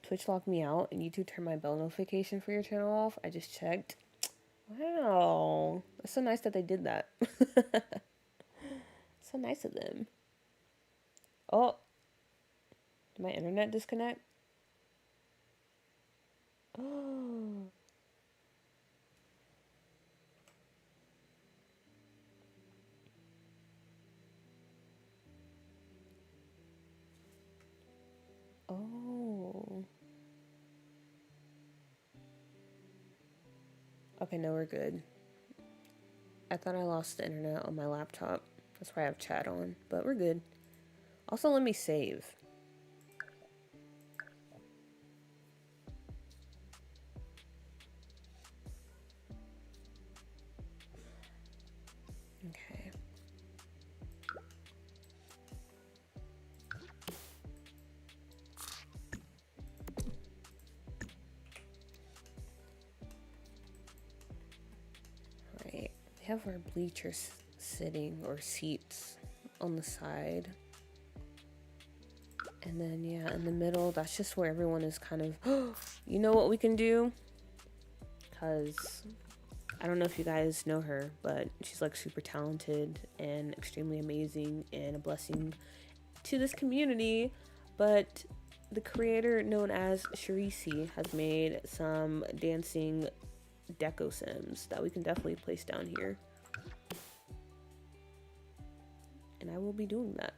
Twitch locked me out and YouTube turned my bell notification for your channel off. I just checked. Wow. That's so nice that they did that. So nice of them. Oh. Did my internet disconnect? Oh. Oh. Okay, no, we're good. I thought I lost the internet on my laptop. That's why I have chat on, but we're good. Also, let me save. Okay. Alright. We have our bleachers sitting, or seats, on the side. And then, yeah, in the middle, that's just where everyone is kind of, you know what we can do? Because I don't know if you guys know her, but she's like super talented and extremely amazing and a blessing to this community. But the creator known as Sharisi has made some dancing deco sims that we can definitely place down here. And I will be doing that.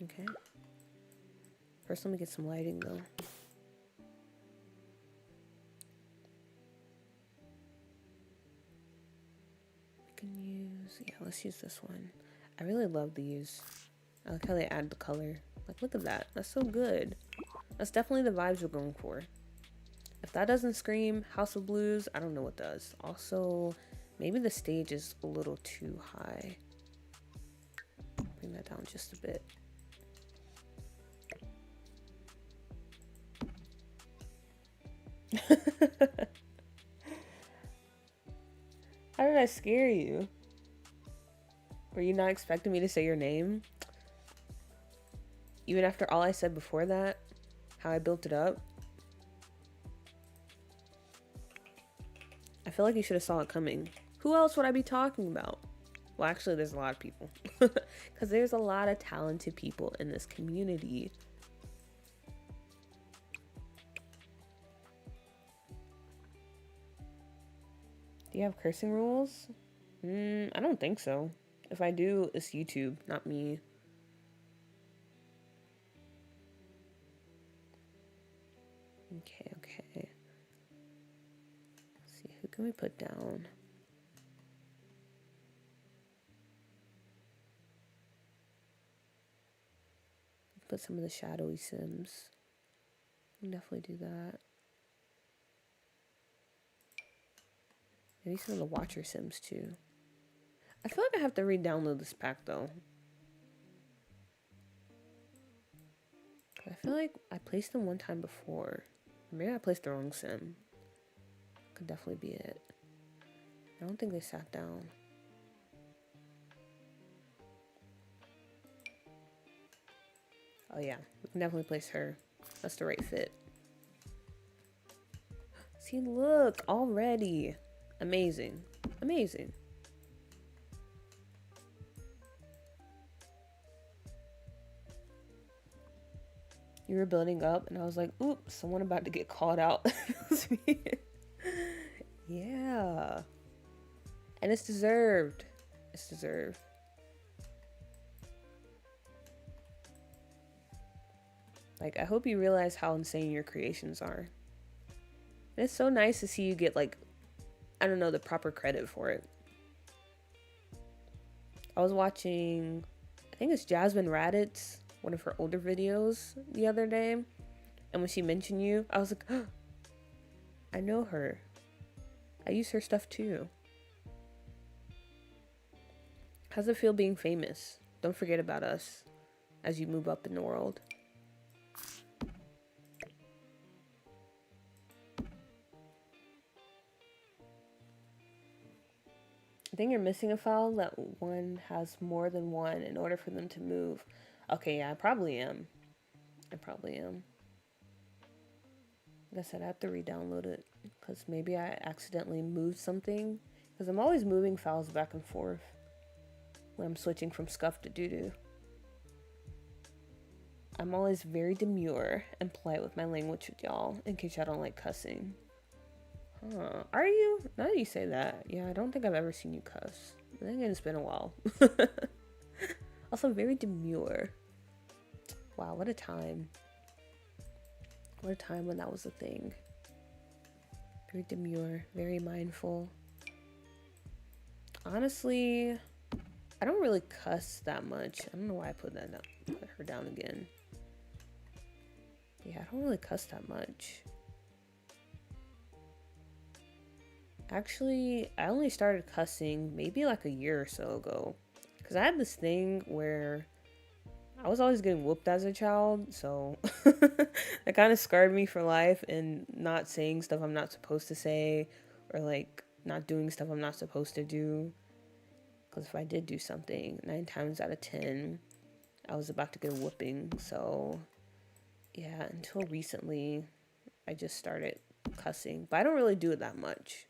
Okay. First, let me get some lighting though. We can use, yeah, let's use this one. I really love these. I like how they add the color. Like, look at that. That's so good. That's definitely the vibes we're going for. If that doesn't scream House of Blues, I don't know what does. Also, maybe the stage is a little too high. Bring that down just a bit. How did I scare you? Were you not expecting me to say your name? Even after all I said before that? How I built it up? I feel like you should have saw it coming. Who else would I be talking about? Well, actually, there's a lot of people. Because there's a lot of talented people in this community. Do you have cursing rules? I don't think so. If I do, it's YouTube, not me. Okay, okay. Let's see, who can we put down? Put some of the shadowy Sims. I'll definitely do that. Maybe some of the Watcher Sims too. I feel like I have to re-download this pack though. I feel like I placed them one time before. Maybe I placed the wrong Sim. Could definitely be it. I don't think they sat down. Oh yeah, we can definitely place her. That's the right fit. See, look, already. Amazing. Amazing. You were building up and I was like, oops, someone about to get called out. Yeah. And it's deserved. It's deserved. Like, I hope you realize how insane your creations are. And it's so nice to see you get, like, I don't know, the proper credit for it. I was watching, I think it's Jasmine Raditz, one of her older videos the other day. And when she mentioned you, I was like, oh, I know her. I use her stuff too. How's it feel being famous? Don't forget about us as you move up in the world. I think you're missing a file that one has more than one in order for them to move. Okay, yeah, I probably am. I probably am. Like I said, I have to re-download it because maybe I accidentally moved something. Because I'm always moving files back and forth when I'm switching from scuffed to doo-doo. I'm always very demure and polite with my language with y'all in case y'all don't like cussing. Huh. Are you? Now that you say that, yeah, I don't think I've ever seen you cuss. I think it's been a while. Also, very demure. Wow, what a time. What a time when that was a thing. Very demure, very mindful. Honestly, I don't really cuss that much. I don't know why I put that down, put her down again. Yeah, I don't really cuss that much. Actually, I only started cussing maybe like a year or so ago. Because I had this thing where I was always getting whooped as a child. So that kind of scarred me for life, and not saying stuff I'm not supposed to say, or like not doing stuff I'm not supposed to do. Because if I did do something, 9 times out of 10, I was about to get a whooping. So yeah, until recently, I just started cussing. But I don't really do it that much.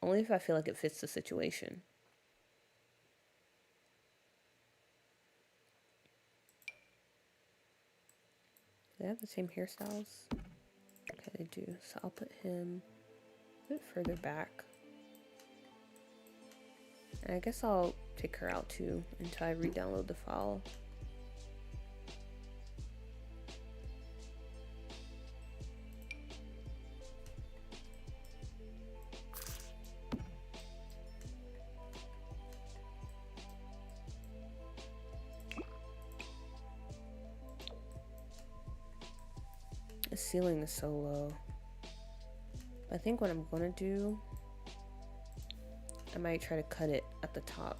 Only if I feel like it fits the situation. Do they have the same hairstyles? Okay, they do. So I'll put him a bit further back. And I guess I'll take her out too until I re-download the file. The ceiling is so low. I think what I'm gonna do, I might try to cut it at the top.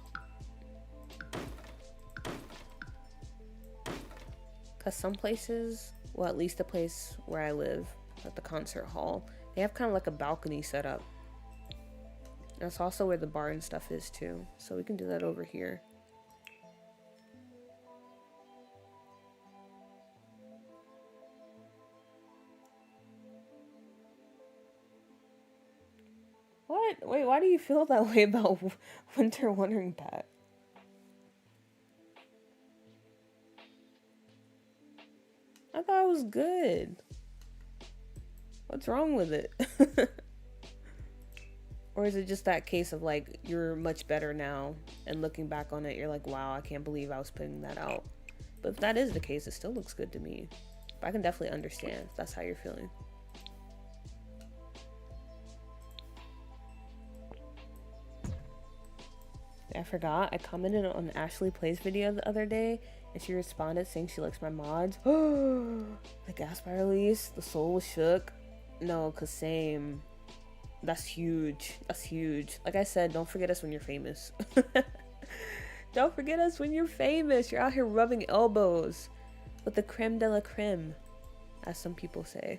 Cause some places, well, at least the place where I live, at the concert hall, they have kind of like a balcony set up. That's also where the bar and stuff is too. So we can do that over here. What? Wait, why do you feel that way about winter watering pot? I thought it was good. What's wrong with it? Or is it just that case of like, you're much better now, and looking back on it, you're like, wow, I can't believe I was putting that out. But if that is the case, it still looks good to me. But I can definitely understand if that's how you're feeling. I forgot, I commented on Ashley Plays video the other day, and she responded saying she likes my mods. The gas bar release, the soul was shook. No, cause same. That's huge. That's huge. Like I said, don't forget us when you're famous. Don't forget us when you're famous. You're out here rubbing elbows with the creme de la creme, as some people say.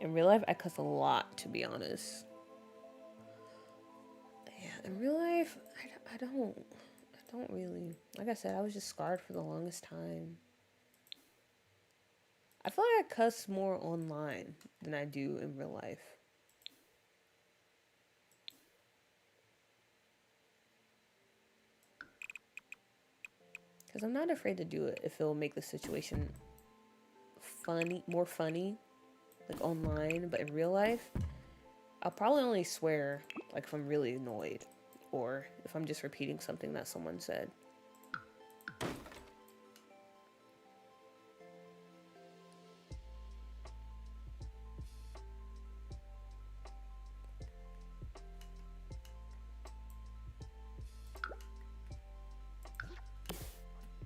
In real life, I cuss a lot, to be honest. Yeah, in real life, I don't really. Like I said, I was just scarred for the longest time. I feel like I cuss more online than I do in real life. Because I'm not afraid to do it if it'll make the situation funny, more funny, like online. But in real life, I'll probably only swear like if I'm really annoyed or if I'm just repeating something that someone said.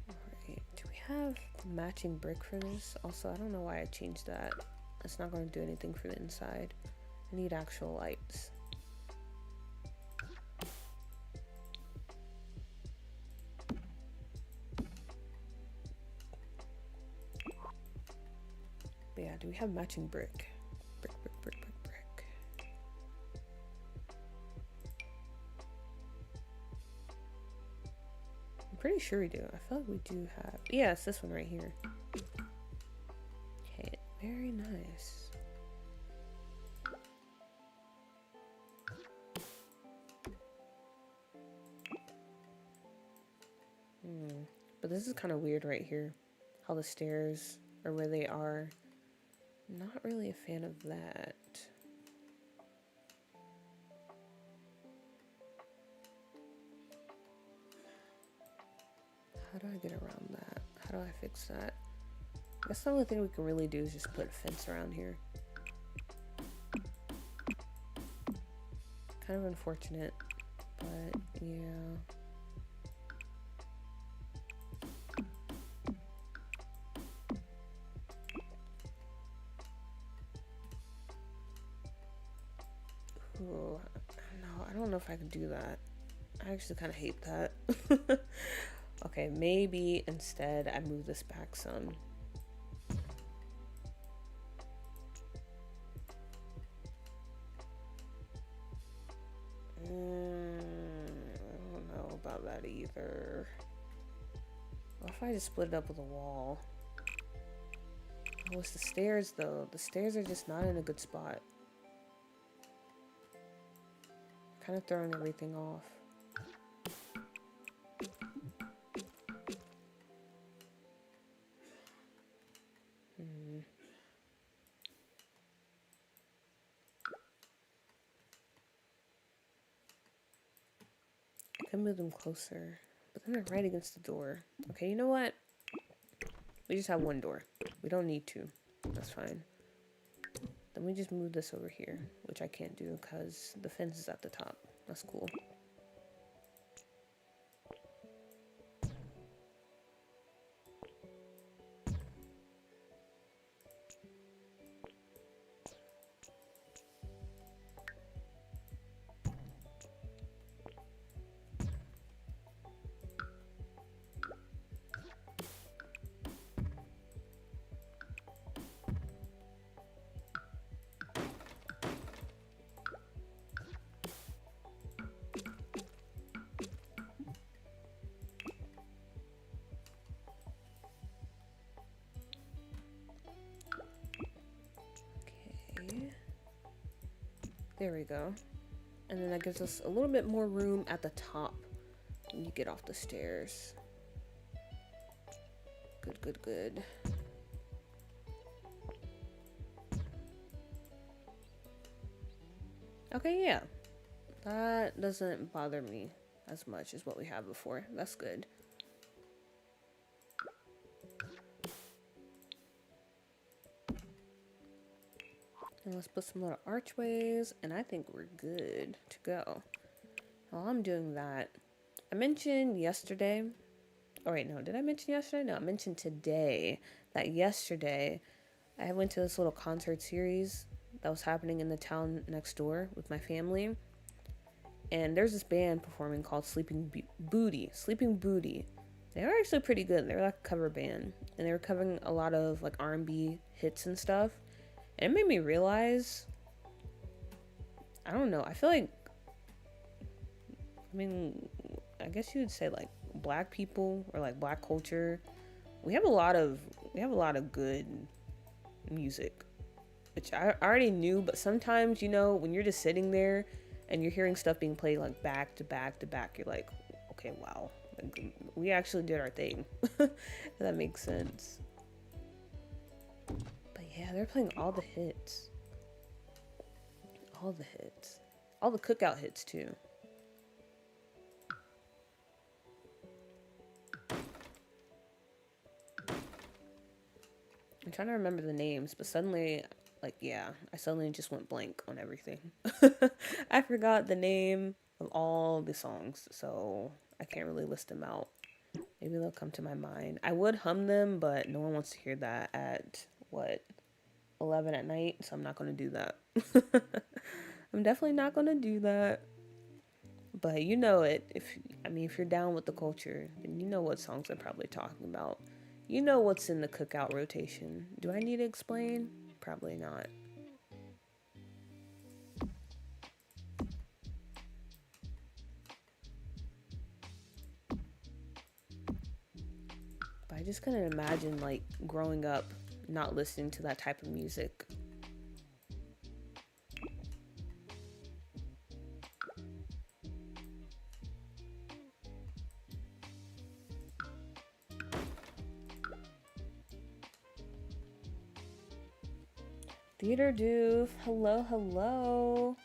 Alright, do we have matching brick for this? Also, I don't know why I changed that. It's not going to do anything for the inside. I need actual lights. But yeah, do we have matching brick? Brick. I'm pretty sure we do. I feel like we do have. Yeah, it's this one right here. Okay, very nice. But this is kind of weird right here. How the stairs are where they are. Not really a fan of that. How do I get around that? How do I fix that? I guess the only thing we can really do is just put a fence around here. Kind of unfortunate, but yeah. Ooh, no, I don't know if I can do that. I actually kind of hate that. Okay, maybe instead I move this back some. I don't know about that either. What if I just split it up with a wall? Oh, it's the stairs though. The stairs are just not in a good spot. Kind of throwing everything off. I can move them closer, but then they're right against the door. Okay, you know what? We just have one door. We don't need two. That's fine. Then we just move this over here, which I can't do because the fence is at the top. That's cool. There we go. And then that gives us a little bit more room at the top when you get off the stairs. Good, good, good. Okay, yeah. That doesn't bother me as much as what we had before. That's good. And let's put some little archways, and I think we're good to go. While I'm doing that, I mentioned yesterday, oh wait, no, did I mention yesterday? No, I mentioned today that yesterday I went to this little concert series that was happening in the town next door with my family. And there's this band performing called Sleeping Booty. They were actually pretty good. They were like a cover band, and they were covering a lot of like R&B hits and stuff. And it made me realize, I don't know, I feel like, I mean, I guess you would say like black people or like black culture, we have a lot of good music, which I already knew, but sometimes, you know, when you're just sitting there and you're hearing stuff being played like back to back to back, you're like, okay, wow, like, we actually did our thing. If that makes sense. But yeah, they're playing all the hits. All the hits. All the cookout hits too. I'm trying to remember the names, but suddenly, like, yeah, I suddenly just went blank on everything. I forgot the name of all the songs, so I can't really list them out. Maybe they'll come to my mind. I would hum them, but no one wants to hear that at, what, 11 at night, so I'm not going to do that. I'm definitely not going to do that. But you know it. If you're down with the culture, then you know what songs I'm probably talking about. You know what's in the cookout rotation. Do I need to explain? Probably not. But I just couldn't imagine like growing up not listening to that type of music. Theater Doof, hello, hello.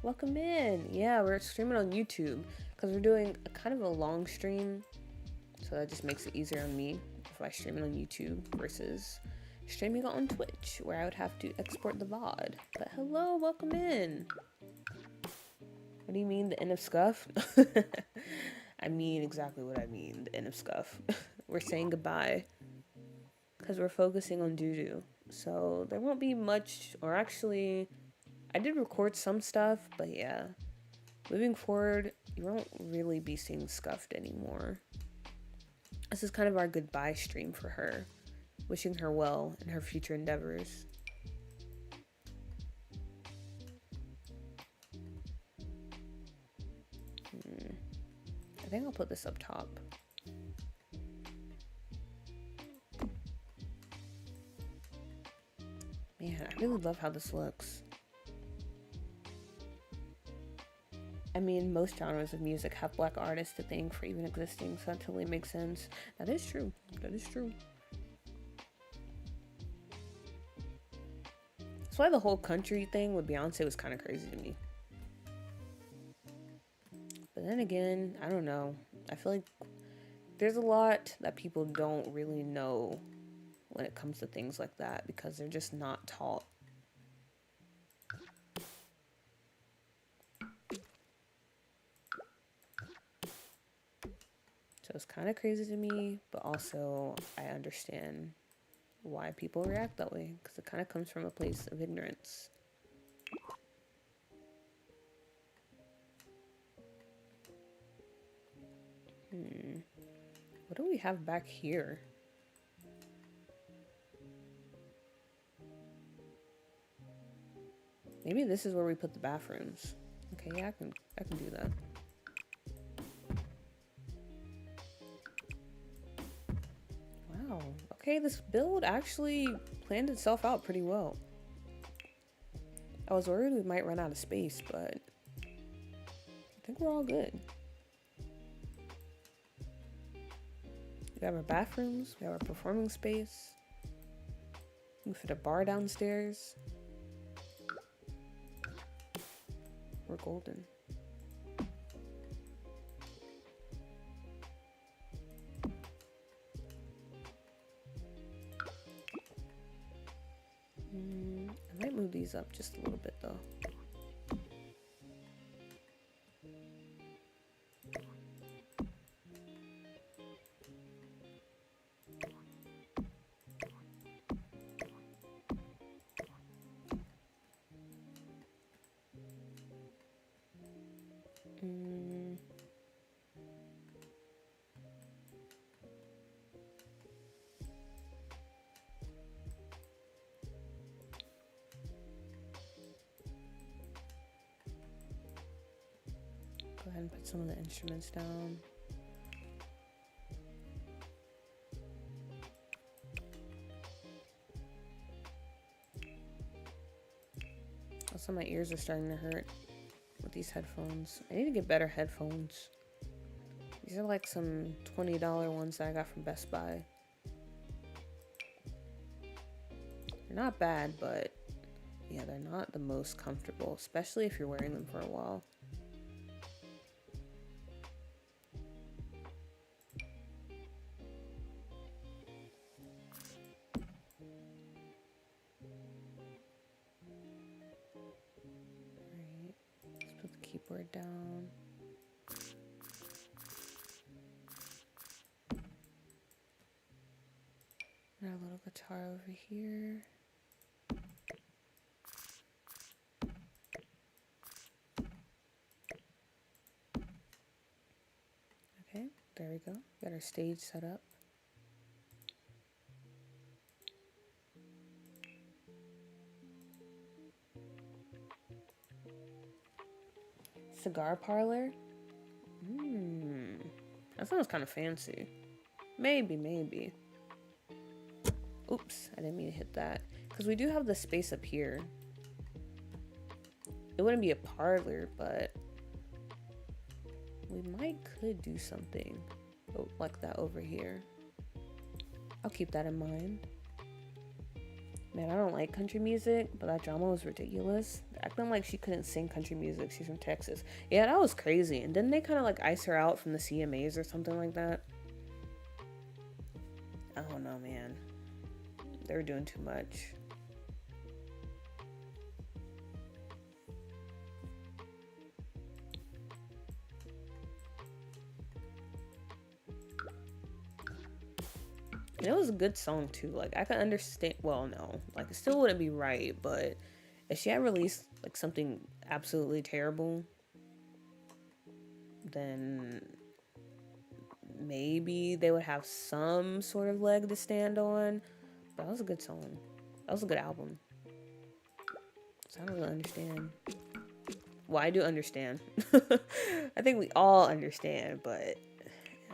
Welcome in. Yeah, we're streaming on YouTube because we're doing a kind of a long stream. So that just makes it easier on me if I stream it on YouTube versus streaming it on Twitch where I would have to export the VOD. But hello, welcome in. What do you mean, the end of scuff? I mean exactly what I mean, the end of scuff. We're saying goodbye because we're focusing on doo-doo. So there won't be much, or actually, I did record some stuff, but yeah. Moving forward, you won't really be seeing scuffed anymore. This is kind of our goodbye stream for her. Wishing her well in her future endeavors. I think I'll put this up top. Man, I really love how this looks. I mean, most genres of music have black artists to thank for even existing, so that totally makes sense. That is true. That is true. That's why the whole country thing with Beyonce was kind of crazy to me. But then again, I don't know. I feel like there's a lot that people don't really know when it comes to things like that because they're just not taught. So it's kind of crazy to me, but also I understand why people react that way because it kind of comes from a place of ignorance. What do we have back here? Maybe this is where we put the bathrooms. Okay, yeah, I can do that. Wow. Okay, this build actually planned itself out pretty well. I was worried we might run out of space, but I think we're all good. We have our bathrooms, we have our performing space. We can fit a bar downstairs. We're golden. I might move these up just a little bit though. Go ahead and put some of the instruments down. Also, my ears are starting to hurt with these headphones. I need to get better headphones. These are like some $20 ones that I got from Best Buy. They're not bad, but yeah, they're not the most comfortable, especially if you're wearing them for a while. Alright, let's put the keyboard down. And our little guitar over here. Okay, there we go. Got our stage set up. Cigar parlor? That sounds kind of fancy. Maybe. Oops, I didn't mean to hit that. Because we do have the space up here. It wouldn't be a parlor, but we could do something like that over here. I'll keep that in mind. Man, I don't like country music, but that drama was ridiculous. Acting like she couldn't sing country music. She's from Texas. Yeah, that was crazy. And didn't they kind of like ice her out from the CMAs or something like that? I don't know, man. They were doing too much. And it was a good song too. Like I could understand. Well, no, like it still wouldn't be right, but if she had released like something absolutely terrible, then maybe they would have some sort of leg to stand on. But that was a good song. That was a good album. So I don't really understand. Well, I do understand. I think we all understand, but it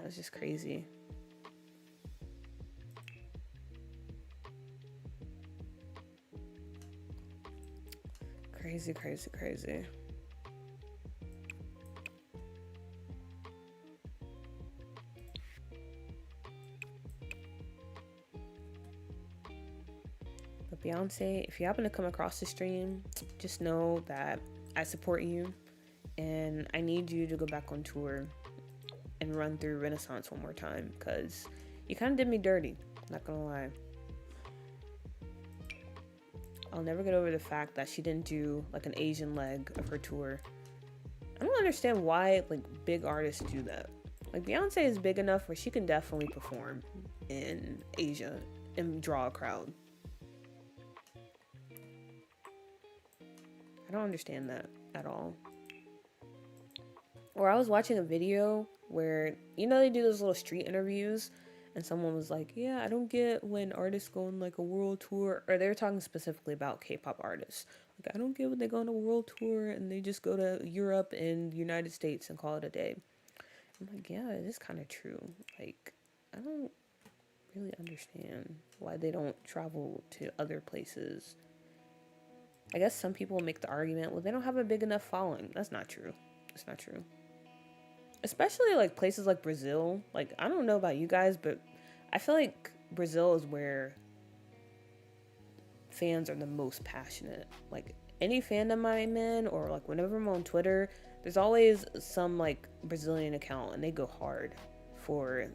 was just crazy. Crazy. But Beyonce, if you happen to come across the stream, just know that I support you and I need you to go back on tour and run through Renaissance one more time because you kind of did me dirty, not gonna lie. I'll never get over the fact that she didn't do like an Asian leg of her tour. I don't understand why like big artists do that. Like Beyonce is big enough where she can definitely perform in Asia and draw a crowd. I don't understand that at all. Or I was watching a video where, you know, they do those little street interviews and someone was like, yeah, I don't get when artists go on like a world tour, or they were talking specifically about K-pop artists. Like, I don't get when they go on a world tour and they just go to Europe and the United States and call it a day. I'm like, yeah, it is kind of true. Like, I don't really understand why they don't travel to other places. I guess some people make the argument, well, they don't have a big enough following. That's not true. It's not true. Especially like places like Brazil. Like, I don't know about you guys, but I feel like Brazil is where fans are the most passionate. Like, any fandom I'm in, or like whenever I'm on Twitter, there's always some like Brazilian account and they go hard for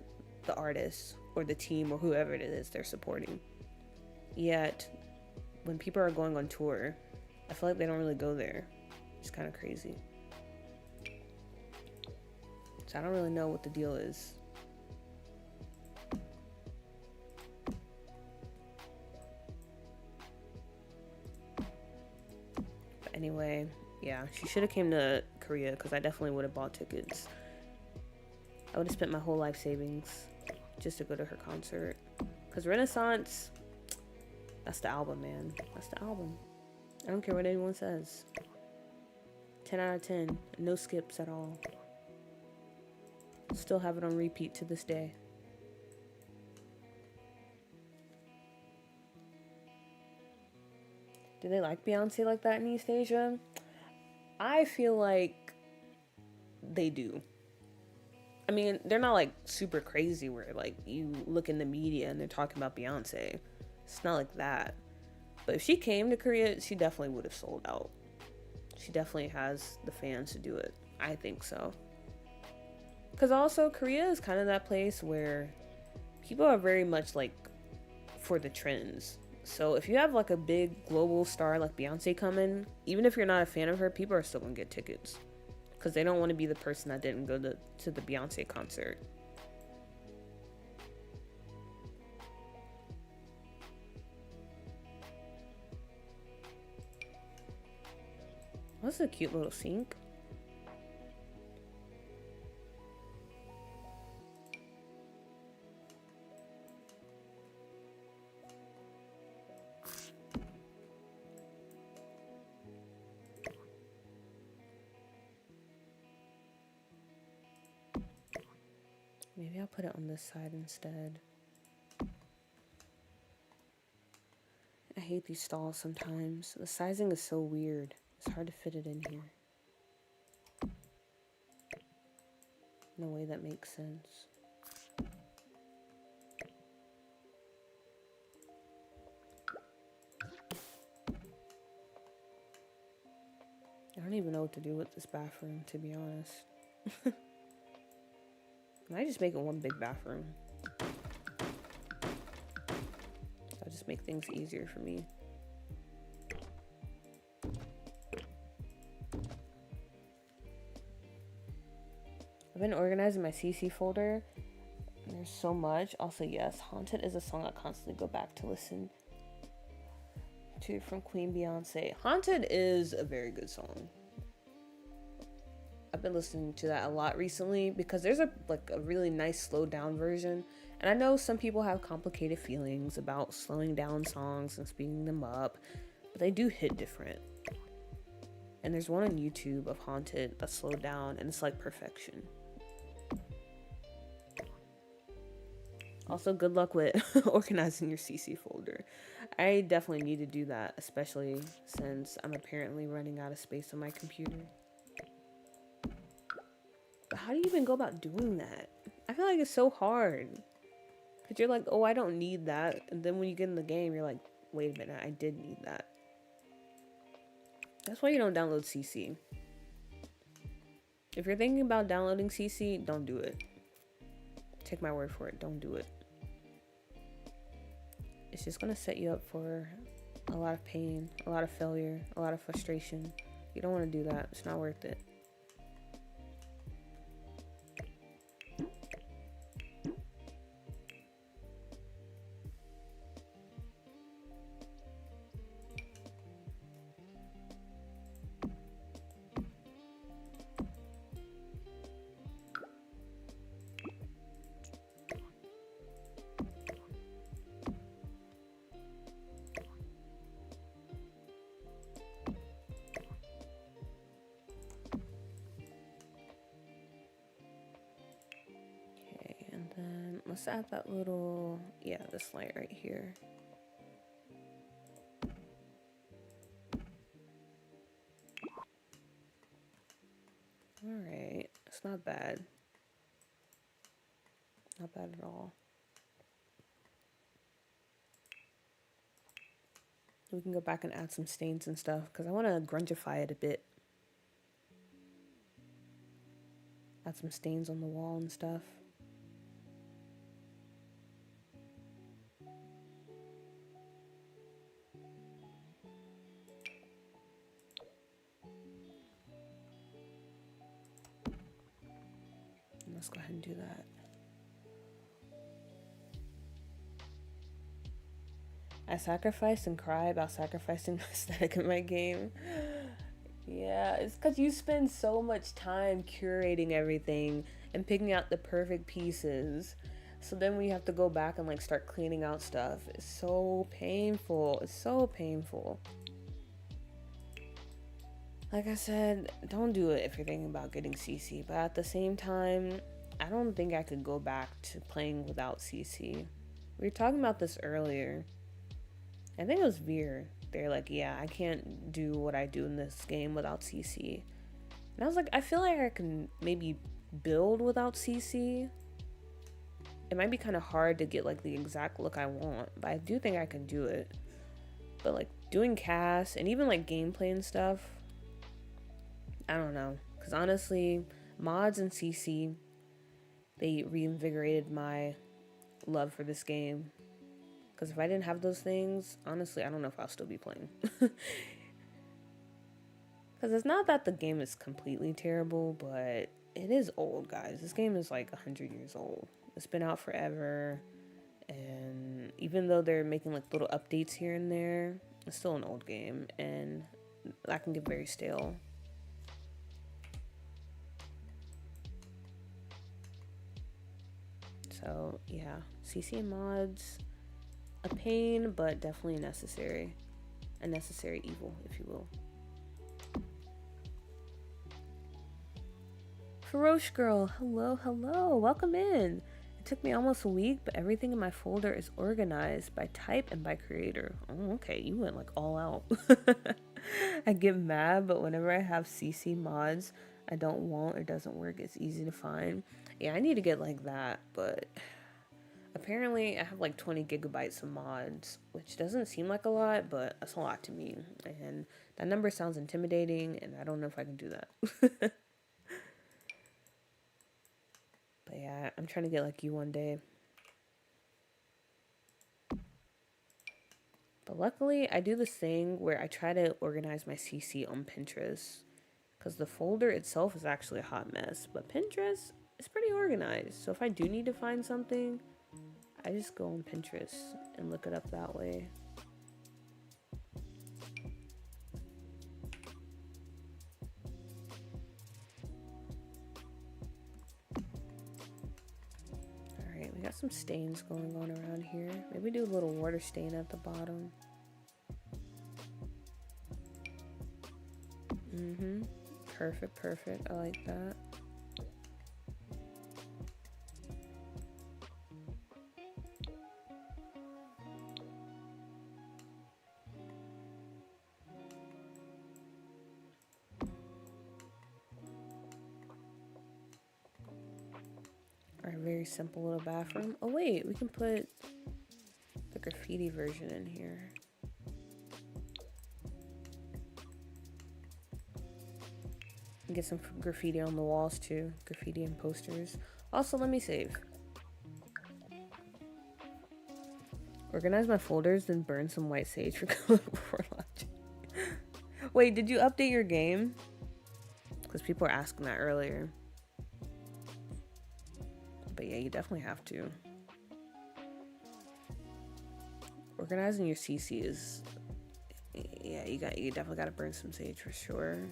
the artist or the team or whoever it is they're supporting. Yet, when people are going on tour, I feel like they don't really go there. It's kind of crazy. So I don't really know what the deal is. But anyway, yeah, she should have came to Korea because I definitely would have bought tickets. I would have spent my whole life savings just to go to her concert. Because Renaissance, that's the album, man. That's the album. I don't care what anyone says. 10 out of 10. No skips at all. Still have it on repeat to this day. Do they like Beyonce like that in East Asia? I feel like they do. I mean, they're not like super crazy where like you look in the media and they're talking about Beyonce. It's not like that. But if she came to Korea, she definitely would have sold out. She definitely has the fans to do it. I think so. Because also, Korea is kind of that place where people are very much like for the trends. So if you have like a big global star like Beyonce coming, even if you're not a fan of her, people are still gonna get tickets. Because they don't want to be the person that didn't go to the Beyonce concert. That's a cute little sink. Maybe I'll put it on this side instead. I hate these stalls sometimes. The sizing is so weird. It's hard to fit it in here. In a way that makes sense. I don't even know what to do with this bathroom, to be honest. I might just make it one big bathroom. That'll just make things easier for me. I've been organizing my CC folder. There's so much. Also, yes, Haunted is a song I constantly go back to listen to from Queen Beyonce. Haunted is a very good song. I've been listening to that a lot recently because there's a really nice slowed down version. And I know some people have complicated feelings about slowing down songs and speeding them up, but they do hit different. And there's one on YouTube of Haunted that's slowed down and it's like perfection. Also, good luck with organizing your CC folder. I definitely need to do that, especially since I'm apparently running out of space on my computer. But how do you even go about doing that? I feel like it's so hard. Because you're like, oh, I don't need that. And then when you get in the game, you're like, wait a minute, I did need that. That's why you don't download CC. If you're thinking about downloading CC, don't do it. Take my word for it, don't do it. It's just gonna set you up for a lot of pain, a lot of failure, a lot of frustration. You don't want to do that. It's not worth it. Let's add that little, this light right here. It's not bad. Not bad at all. We can go back and add some stains and stuff because I want to grungify it a bit. Add some stains on the wall and stuff. Let's go ahead and do that. I sacrifice and cry about sacrificing the aesthetic in my game. Yeah, it's because you spend so much time curating everything and picking out the perfect pieces. So then we have to go back and like start cleaning out stuff. It's so painful. It's so painful. Like I said, don't do it if you're thinking about getting CC. But at the same time, I don't think I could go back to playing without CC. We were talking about this earlier. I think it was Veer. They're like, yeah, I can't do what I do in this game without CC. And I was like, I feel like I can maybe build without CC. It might be kind of hard to get like the exact look I want, but I do think I can do it. But like doing cast and even like gameplay and stuff, I don't know. Because honestly, mods and CC, they reinvigorated my love for this game. Because if I didn't have those things, honestly, I don't know if I'll still be playing. Because it's not that the game is completely terrible, but it is old, guys. This game is like 100 years old. It's been out forever. And even though they're making like little updates here and there, it's still an old game. And that can get very stale. So, yeah. CC and mods... a pain, but definitely necessary. A necessary evil, if you will. Feroce Girl, hello, hello. Welcome in. It took me almost a week, but everything in my folder is organized by type and by creator. Oh, okay. You went like all out. I get mad, but whenever I have CC mods I don't want, it doesn't work. It's easy to find. Yeah, I need to get like that, but... apparently, I have like 20 gigabytes of mods, which doesn't seem like a lot, but that's a lot to me. And that number sounds intimidating, and I don't know if I can do that. But yeah, I'm trying to get like you one day. But luckily, I do this thing where I try to organize my CC on Pinterest. Because the folder itself is actually a hot mess. But Pinterest is pretty organized. So if I do need to find something... I just go on Pinterest and look it up that way. Alright, we got some stains going on around here. Maybe do a little water stain at the bottom. Perfect, perfect. I like that. Our very simple little bathroom. Oh wait, we can put the graffiti version in here. And get some graffiti on the walls too. Graffiti and posters. Also, let me save. Organize my folders, then burn some white sage for color before launch. Wait, did you update your game? Because people were asking that earlier. But yeah, you definitely have to. Organizing your CC is... yeah, you definitely gotta burn some sage for sure.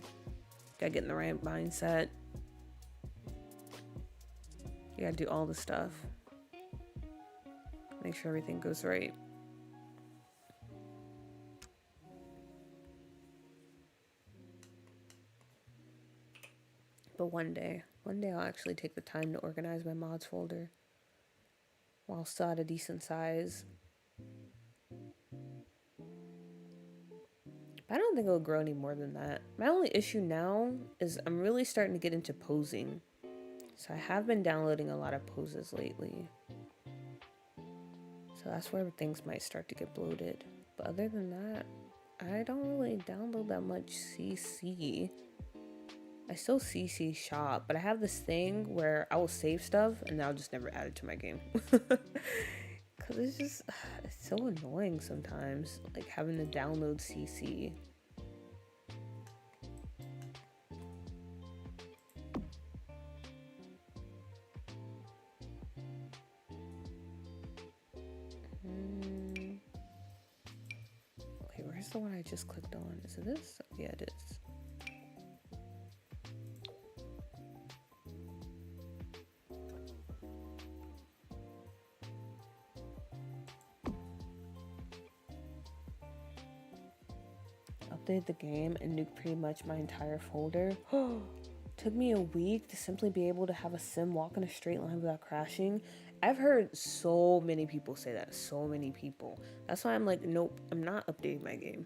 Gotta get in the right mindset. You gotta do all the stuff. Make sure everything goes right. But one day I'll actually take the time to organize my mods folder while still at a decent size. But I don't think it'll grow any more than that. My only issue now is I'm really starting to get into posing. So I have been downloading a lot of poses lately. So that's where things might start to get bloated. But other than that, I don't really download that much CC. I still CC shop, but I have this thing where I will save stuff and I'll just never add it to my game. Cause it's so annoying sometimes, like having to download CC. Wait, where's the one I just clicked on? Is it this? Yeah, it is. Updated the game and nuked pretty much my entire folder. Took me a week to simply be able to have a sim walk in a straight line without crashing. I've heard so many people say that. So many people. That's why I'm like, nope, I'm not updating my game.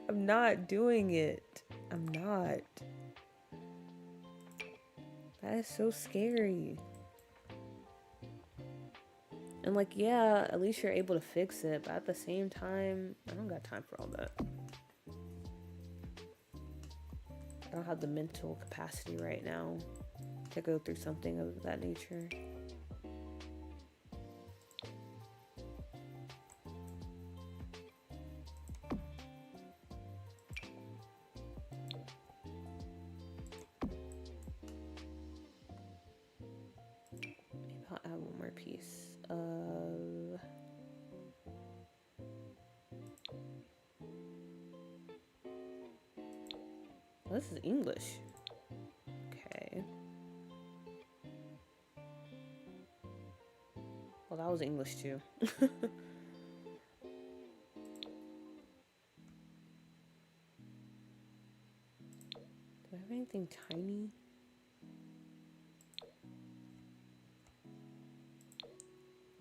I'm not doing it. I'm not. That is so scary. And like, yeah, at least you're able to fix it. But at the same time, I don't got time for all that. I don't have the mental capacity right now to go through something of that nature. Maybe I'll add one more piece of... Oh, this is English. Okay. Well, that was English too. Do I have anything tiny?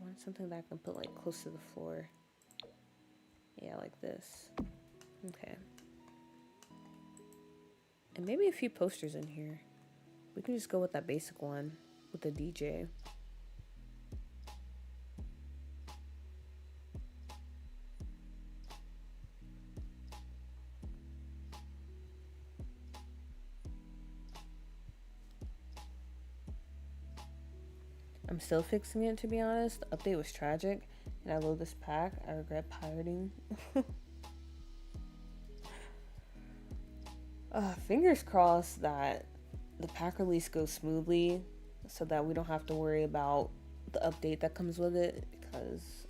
I want something that I can put like close to the floor. Yeah, like this. Okay. And maybe a few posters in here. We can just go with that basic one with the DJ. I'm still fixing it, to be honest. The update was tragic, and I load this pack. I regret pirating. Fingers crossed that the pack release goes smoothly so that we don't have to worry about the update that comes with it, because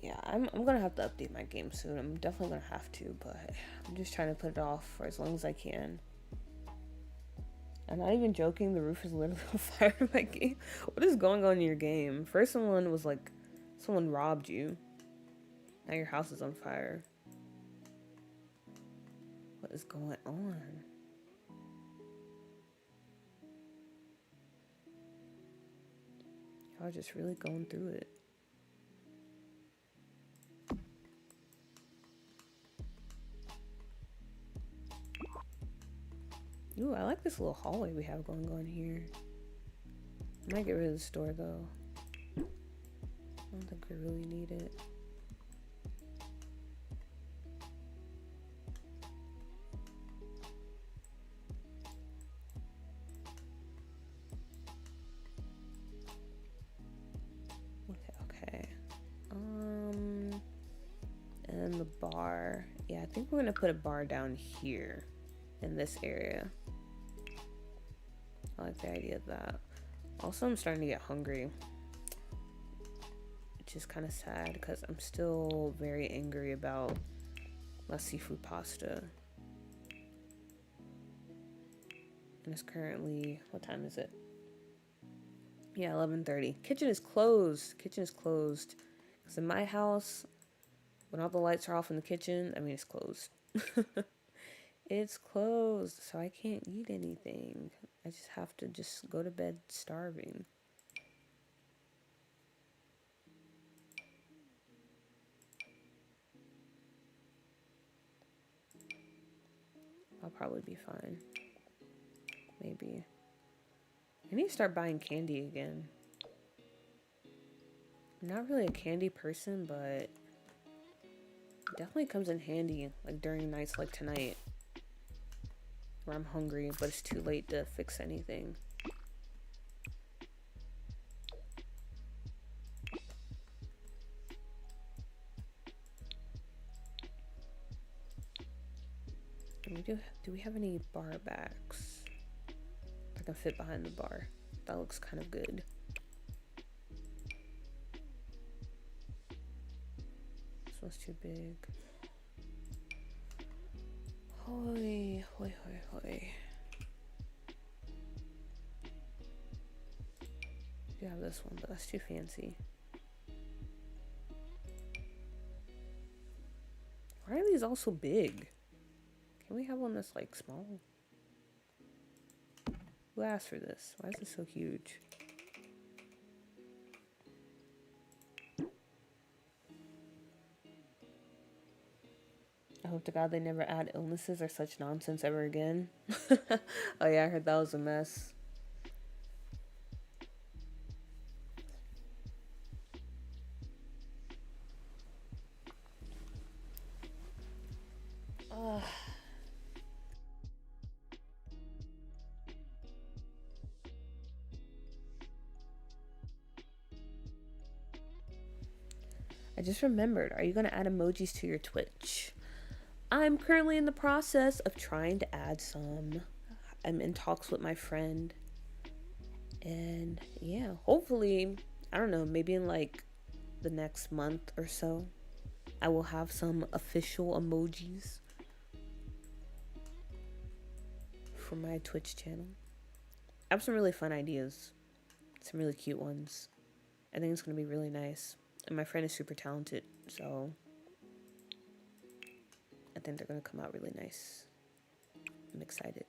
yeah, I'm gonna have to update my game soon. I'm definitely gonna have to, but I'm just trying to put it off for as long as I can. I'm not even joking, the roof is literally on fire in my game. What is going on in your game? First someone was like, someone robbed you. Now your house is on fire. What is going on? Y'all just really going through it. Ooh, I like this little hallway we have going on here. I might get rid of the store though. I don't think we really need it. Okay. And the bar. Yeah, I think we're gonna put a bar down here in this area. I like the idea of that. Also, I'm starting to get hungry, which is kind of sad because I'm still very angry about my seafood pasta. And it's currently, what time is it? Yeah, 11:30. Kitchen is closed. Kitchen is closed. Because in my house, when all the lights are off in the kitchen, I mean, it's closed. It's closed, so I can't eat anything. I just have to just go to bed starving. I'll probably be fine. Maybe. I need to start buying candy again. I'm not really a candy person, but it definitely comes in handy, like during nights like tonight, where I'm hungry, but it's too late to fix anything. Do we have any bar backs? I can fit behind the bar. That looks kind of good. This one's too big. Hoy, hoy, hoy, hoy. You have this one, but that's too fancy. Why are these all so big? Can we have one that's like small? Who asked for this? Why is this so huge? I hope to God they never add illnesses or such nonsense ever again. Oh yeah, I heard that was a mess. I just remembered, are you going to add emojis to your Twitch? I'm currently in the process of trying to add some. I'm in talks with my friend. And yeah, hopefully, I don't know, maybe in like the next month or so, I will have some official emojis for my Twitch channel. I have some really fun ideas, some really cute ones. I think it's going to be really nice. And my friend is super talented, so I think they're going to come out really nice. I'm excited.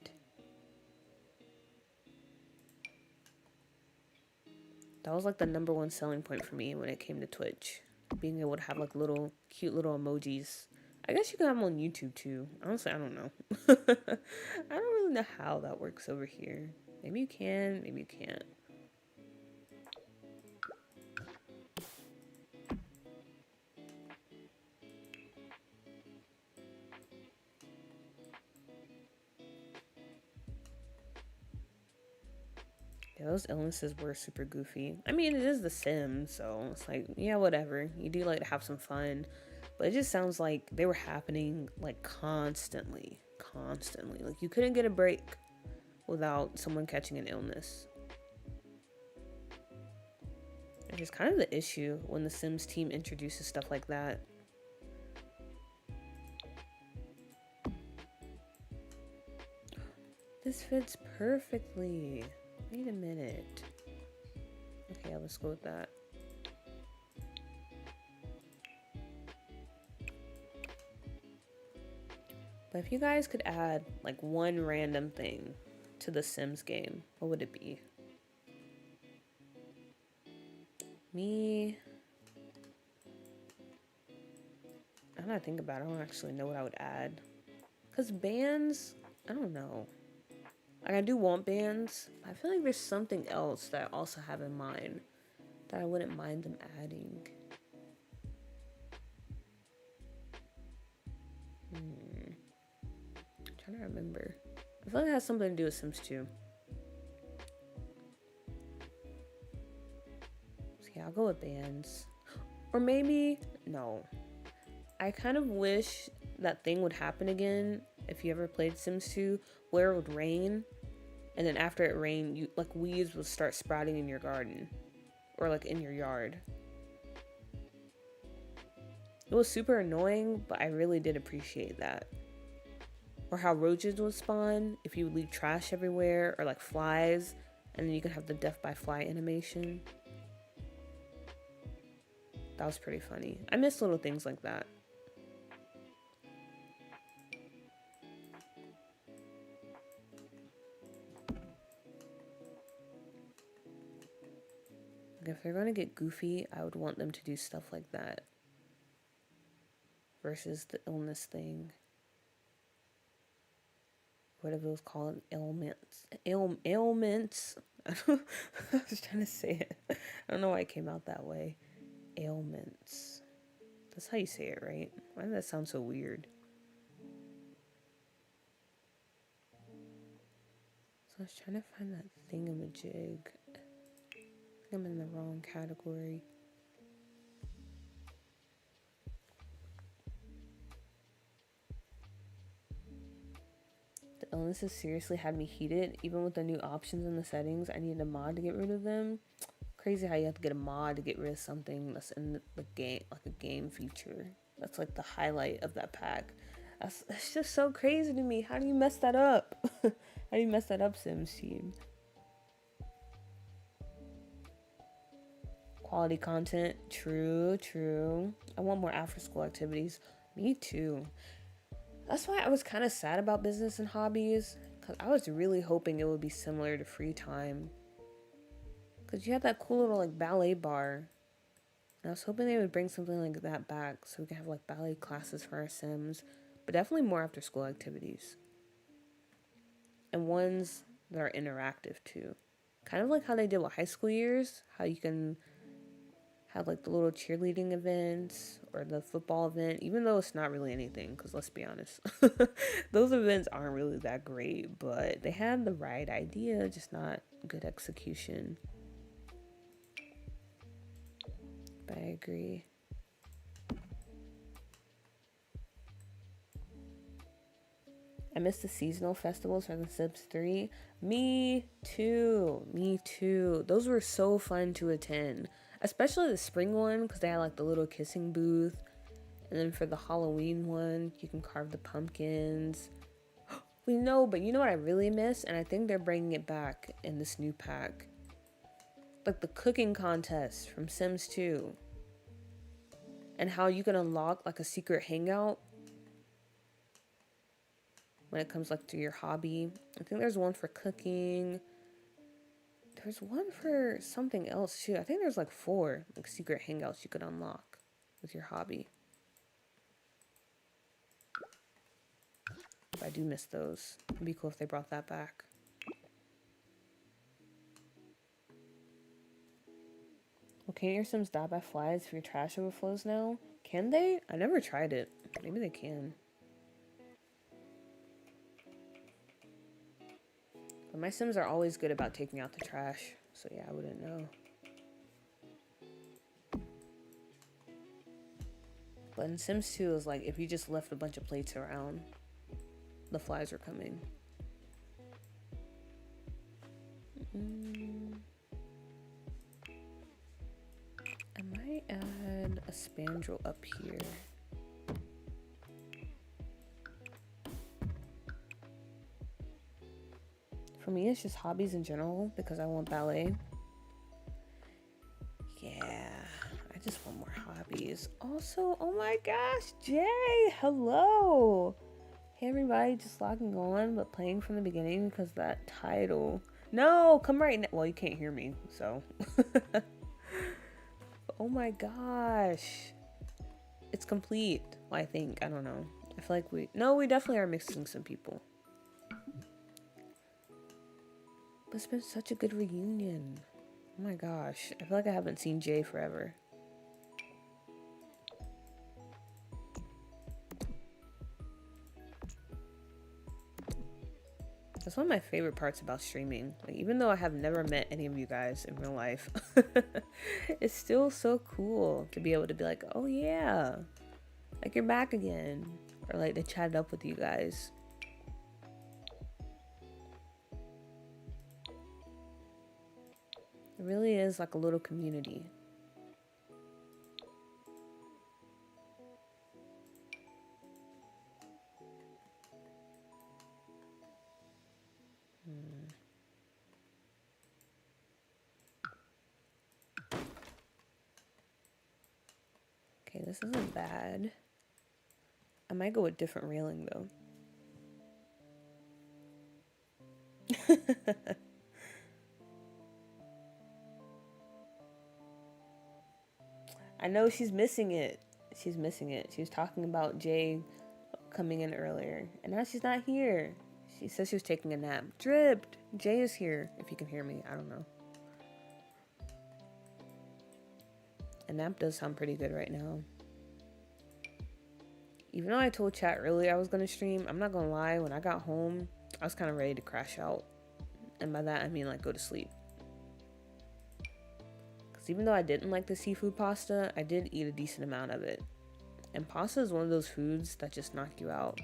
That was like the number 1 selling point for me when it came to Twitch. Being able to have like little, cute little emojis. I guess you can have them on YouTube too. Honestly, I don't know. I don't really know how that works over here. Maybe you can, maybe you can't. Yeah, those illnesses were super goofy. I mean, it is The Sims, so it's like, yeah, whatever. You do like to have some fun. But it just sounds like they were happening like constantly. Like you couldn't get a break without someone catching an illness. Which is kind of the issue when the Sims team introduces stuff like that. This fits perfectly. Wait a minute. Okay, let's go with that. But if you guys could add like one random thing to the Sims game, what would it be? Me. I'm not thinking about it. I don't actually know what I would add. Because bands, I don't know. Like, I do want bands. I feel like there's something else that I also have in mind that I wouldn't mind them adding. I'm trying to remember. I feel like it has something to do with Sims 2. So yeah, I'll go with bands. Or maybe, no. I kind of wish that thing would happen again if you ever played Sims 2, where it would rain, and then after it rained, you like weeds would start sprouting in your garden or like in your yard. It was super annoying, but I really did appreciate that. Or how roaches would spawn if you would leave trash everywhere, or like flies, and then you could have the death by fly animation. That was pretty funny. I miss little things like that. If they're gonna get goofy, I would want them to do stuff like that versus the illness thing. whatever it was called, ailments. Ailments. I was trying to say it. I don't know why it came out that way. Ailments. That's how you say it, right? Why does that sound so weird? So I was trying to find that thingamajig. I think I'm in the wrong category. The illnesses seriously had me heated. Even with the new options in the settings, I needed a mod to get rid of them. Crazy how you have to get a mod to get rid of something that's in the game, like a game feature. That's like the highlight of that pack. That's just so crazy to me. How do you mess that up? How do you mess that up, Sims team? Quality content. True, true. I want more after school activities. Me too. That's why I was kind of sad about business and hobbies, because I was really hoping it would be similar to free time. Because you had that cool little like ballet bar. And I was hoping they would bring something like that back so we could have like ballet classes for our Sims, but definitely more after school activities. And ones that are interactive too. Kind of like how they did with high school years, how you can have like the little cheerleading events or the football event, even though it's not really anything, because let's be honest, those events aren't really that great, but they had the right idea, just not good execution. But I agree. I miss the seasonal festivals for the Sims 3. Me too. Me too. Those were so fun to attend. Especially the spring one, because they had like the little kissing booth. And then for the Halloween one, you can carve the pumpkins. We know, but you know what I really miss? And I think they're bringing it back in this new pack. Like the cooking contest from Sims 2. And how you can unlock like a secret hangout when it comes like to your hobby. I think there's one for cooking. There's one for something else too. I think there's like 4 like secret hangouts you could unlock with your hobby. But I do miss those. It'd be cool if they brought that back. Well, can't your Sims die by flies if your trash overflows now? Can they? I never tried it. Maybe they can. But my Sims are always good about taking out the trash. So yeah, I wouldn't know. But in Sims 2, it was like if you just left a bunch of plates around, the flies were coming. I might add a spandrel up here. For me, it's just hobbies in general because I want ballet. Yeah, I just want more hobbies. Also, oh my gosh, Jay, hello. Hey everybody, just logging on but playing from the beginning because that title. No, come right now. Well, you can't hear me, so. Oh my gosh. It's complete, I think. I don't know. I feel like we definitely are mixing some people. But it's been such a good reunion. Oh my gosh. I feel like I haven't seen Jay forever. That's one of my favorite parts about streaming. Like, even though I have never met any of you guys in real life, it's still so cool to be able to be like, oh yeah, like you're back again. Or like to chat up with you guys. It really is like a little community. Okay, this isn't bad. I might go with different railing though. I know she's missing it. She's missing it. She was talking about Jay coming in earlier, and now she's not here. She says she was taking a nap. Dripped! Jay is here. If you can hear me, I don't know. A nap does sound pretty good right now. Even though I told chat earlier I was going to stream, I'm not going to lie. When I got home, I was kind of ready to crash out. And by that, I mean like go to sleep. Because even though I didn't like the seafood pasta, I did eat a decent amount of it. And pasta is one of those foods that just knock you out.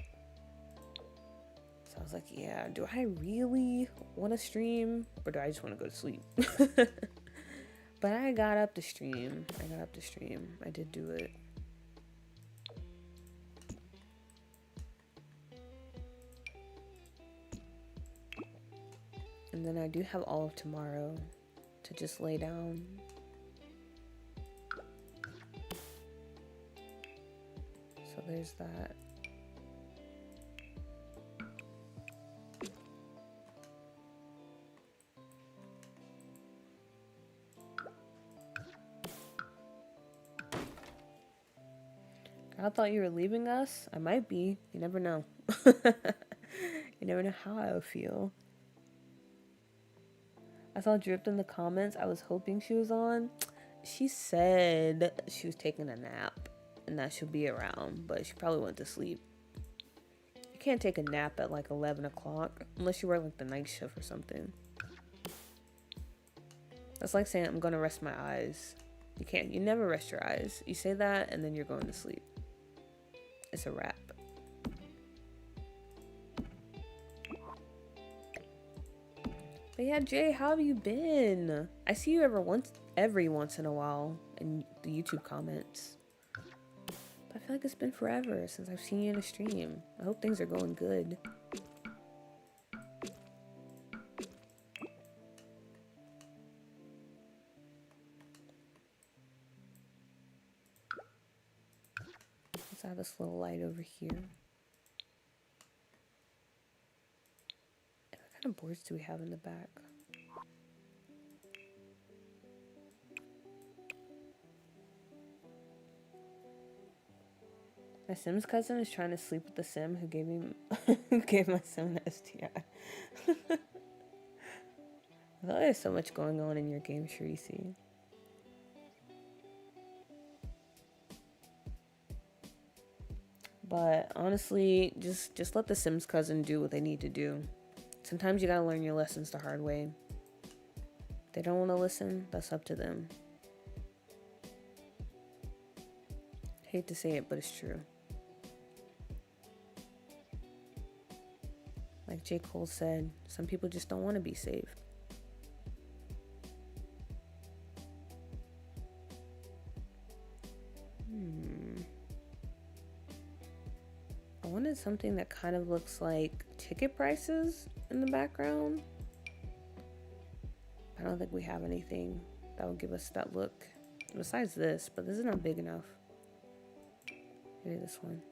So I was like, yeah, do I really want to stream? Or do I just want to go to sleep? But I got up to stream. I did do it. And then I do have all of tomorrow to just lay down. So there's that. I thought you were leaving us. I might be. You never know. You never know how I would feel. I saw Dripped in the comments. I was hoping she was on. She said she was taking a nap and that she'll be around, but she probably went to sleep. You can't take a nap at like 11 o'clock unless you work like the night shift or something. That's like saying I'm gonna rest my eyes. You never rest your eyes. You say that and then you're going to sleep. It's a wrap. But yeah, Jay, how have you been? I see you every once in a while in the YouTube comments. But I feel like it's been forever since I've seen you in a stream. I hope things are going good. Let's have this little light over here. What kind of boards do we have in the back? My Sims cousin is trying to sleep with the Sim who gave my Sim an STI. I thought there's so much going on in your game, Shirisi. But honestly, just let the Sims cousin do what they need to do. Sometimes you gotta learn your lessons the hard way. If they don't want to listen, that's up to them. Hate to say it, but it's true. Like J. Cole said, some people just don't want to be saved. I wanted something that kind of looks like ticket prices in the background. I don't think we have anything that would give us that look. Besides this, but this is not big enough. Maybe this one.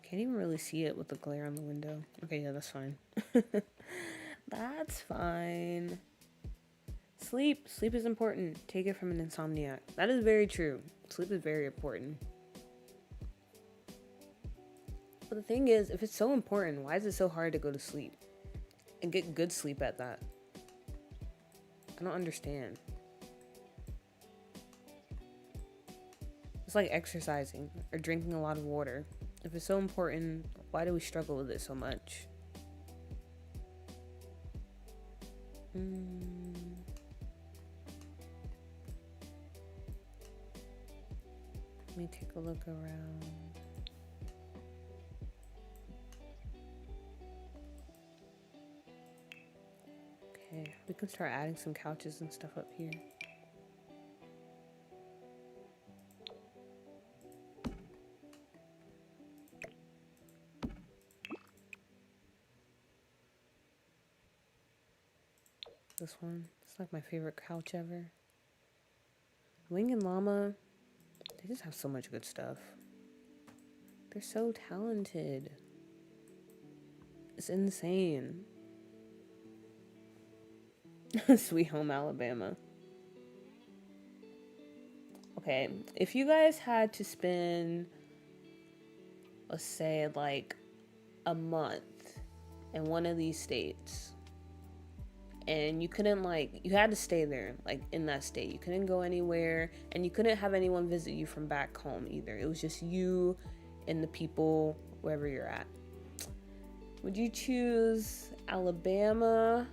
Can't even really see it with the glare on the window. Okay, yeah, that's fine. That's fine. Sleep is important. Take it from an insomniac. That is very true. Sleep is very important. But the thing is, if it's so important, why is it so hard to go to sleep? And get good sleep at that? I don't understand. It's like exercising or drinking a lot of water. If it's so important, why do we struggle with it so much? Let me take a look around. Okay, we can start adding some couches and stuff up here. This one, it's like my favorite couch ever. Wing and Llama, they just have so much good stuff. They're so talented. It's insane. Sweet Home Alabama. Okay, if you guys had to spend, let's say, like a month in one of these states, and you couldn't, like, you had to stay there, like, in that state. You couldn't go anywhere, and you couldn't have anyone visit you from back home either. It was just you and the people wherever you're at. Would you choose Alabama,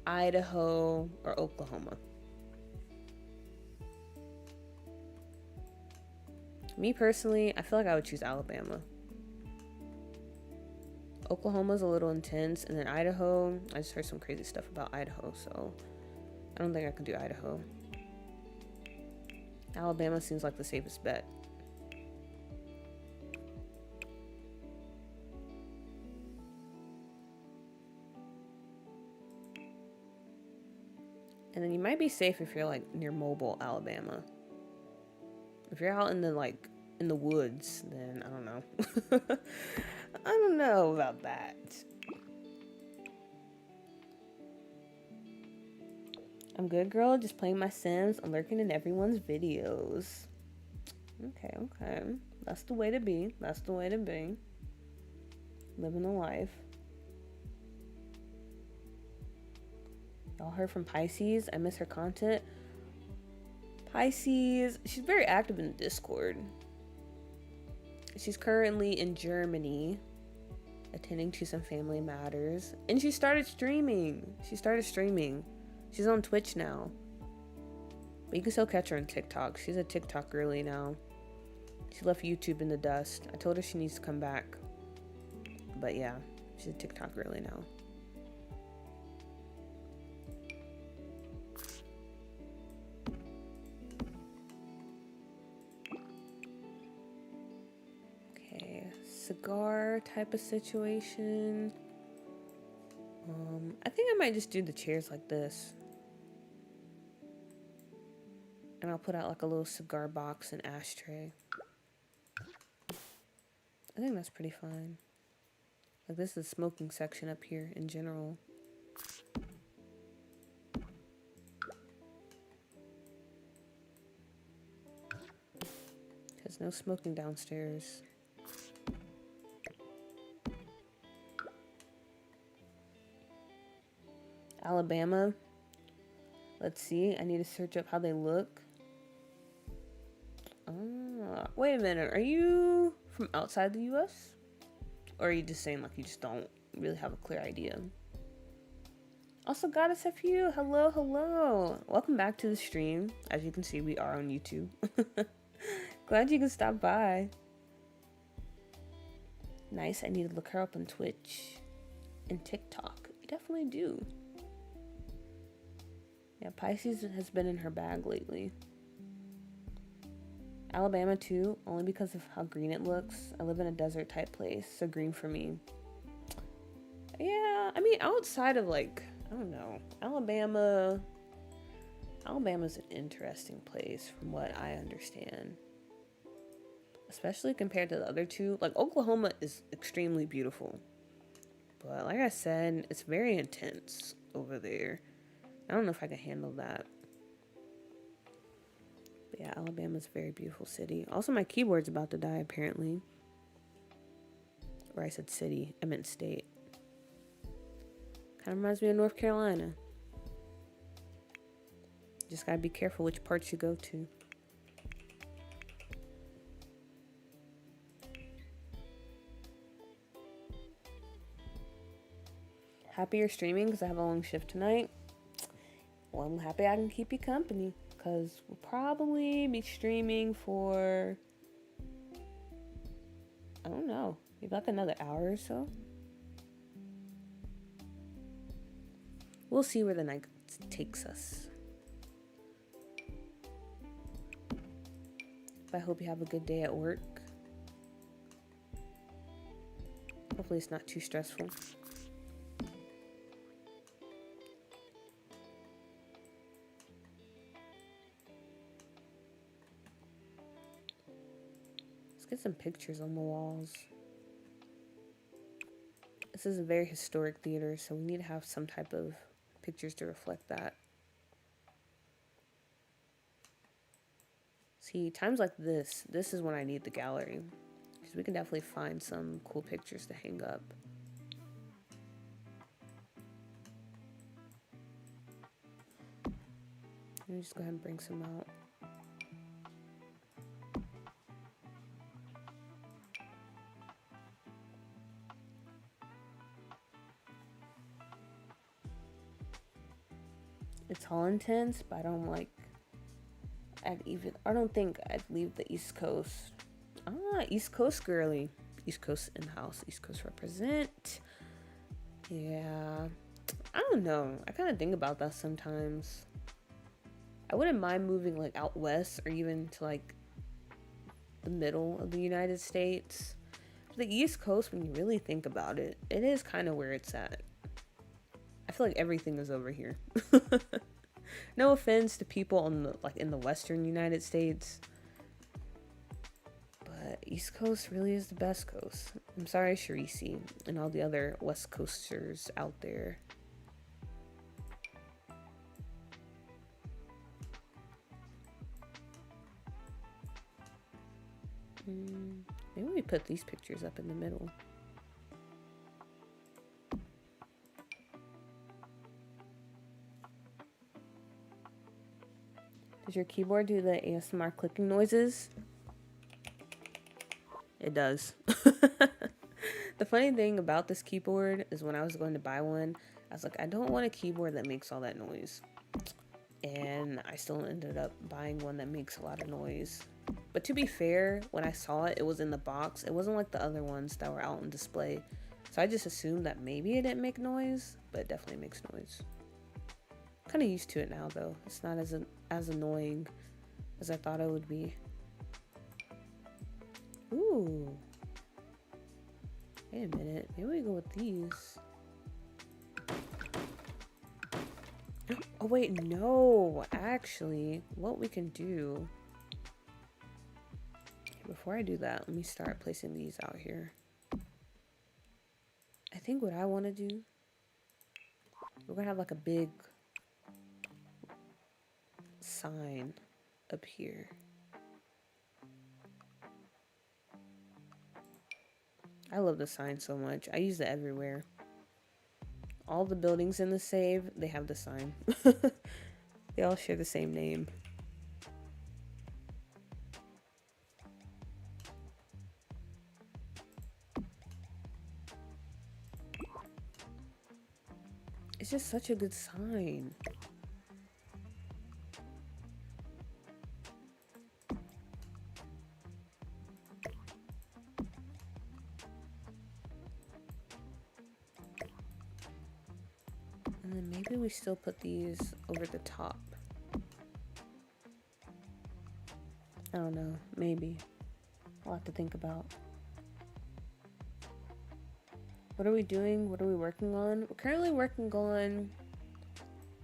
Idaho, or Oklahoma? Me personally, I feel like I would choose Alabama. Oklahoma's a little intense, and then Idaho, I just heard some crazy stuff about Idaho, so I don't think I could do Idaho. Alabama seems like the safest bet. And then you might be safe if you're like near Mobile, Alabama. If you're out in the like in the woods, then I don't know. I don't know about that. I'm good, girl. Just playing my Sims. I'm lurking in everyone's videos. Okay, okay. That's the way to be. That's the way to be. Living the life. Y'all heard from Pisces? I miss her content. Pisces, she's very active in Discord. She's currently in Germany, attending to some family matters. And she started streaming. She's on Twitch now. But you can still catch her on TikTok. She's a TikTok girly now. She left YouTube in the dust. I told her she needs to come back. But yeah, she's a TikTok girly now. Cigar type of situation. I think I might just do the chairs like this. And I'll put out like a little cigar box and ashtray. I think that's pretty fine. Like this is the smoking section up here in general. There's no smoking downstairs. Alabama. Let's see. I need to search up how they look. Wait a minute. Are you from outside the US? Or are you just saying like you just don't really have a clear idea? Also, Goddess FU. Hello, hello. Welcome back to the stream. As you can see, we are on YouTube. Glad you could stop by. Nice. I need to look her up on Twitch and TikTok. You definitely do. Yeah, Pisces has been in her bag lately. Alabama too, only because of how green it looks. I live in a desert type place, so green for me. Yeah, I mean outside of like, I don't know, Alabama's an interesting place from what I understand. Especially compared to the other two. Like Oklahoma is extremely beautiful. But like I said, it's very intense over there. I don't know if I can handle that. But yeah, Alabama's a very beautiful city. Also, my keyboard's about to die, apparently. Or I said city. I meant state. Kind of reminds me of North Carolina. Just gotta be careful which parts you go to. Happy you're streaming because I have a long shift tonight. Well, I'm happy I can keep you company because we'll probably be streaming for, I don't know, maybe like another hour or so. We'll see where the night takes us. I hope you have a good day at work. Hopefully it's not too stressful. Get some pictures on the walls. This is a very historic theater, so we need to have some type of pictures to reflect that. See, times like this is when I need the gallery. Because we can definitely find some cool pictures to hang up. Let me just go ahead and bring some out. It's all intense, but I don't think I'd leave the East Coast. East Coast girly. East Coast in the house. East Coast represent. Yeah. I don't know. I kind of think about that sometimes. I wouldn't mind moving like out west or even to like the middle of the United States. But the East Coast, when you really think about it, it is kind of where it's at. I feel like everything is over here. No offense to people on the in the Western United States, but East Coast really is the best coast. I'm sorry, Sharisi, and all the other West Coasters out there. Maybe we put these pictures up in the middle. Does your keyboard do the ASMR clicking noises? It does. The funny thing about this keyboard is when I was going to buy one, I was like, I don't want a keyboard that makes all that noise. And I still ended up buying one that makes a lot of noise. But to be fair, when I saw it, it was in the box. It wasn't like the other ones that were out on display. So I just assumed that maybe it didn't make noise, but it definitely makes noise. Kind of used to it now though. It's not as annoying as I thought it would be. Ooh. Wait a minute. Maybe we go with these. Oh wait, no. Actually, what we can do. Before I do that, let me start placing these out here. I think what I want to do, we're gonna have like a big sign up here. I love the sign so much. I use it everywhere. All the buildings in the save, they have the sign. They all share the same name. It's just such a good sign. And then maybe we still put these over the top. I don't know, maybe. I'll have to think about. What are we doing? What are we working on? We're currently working on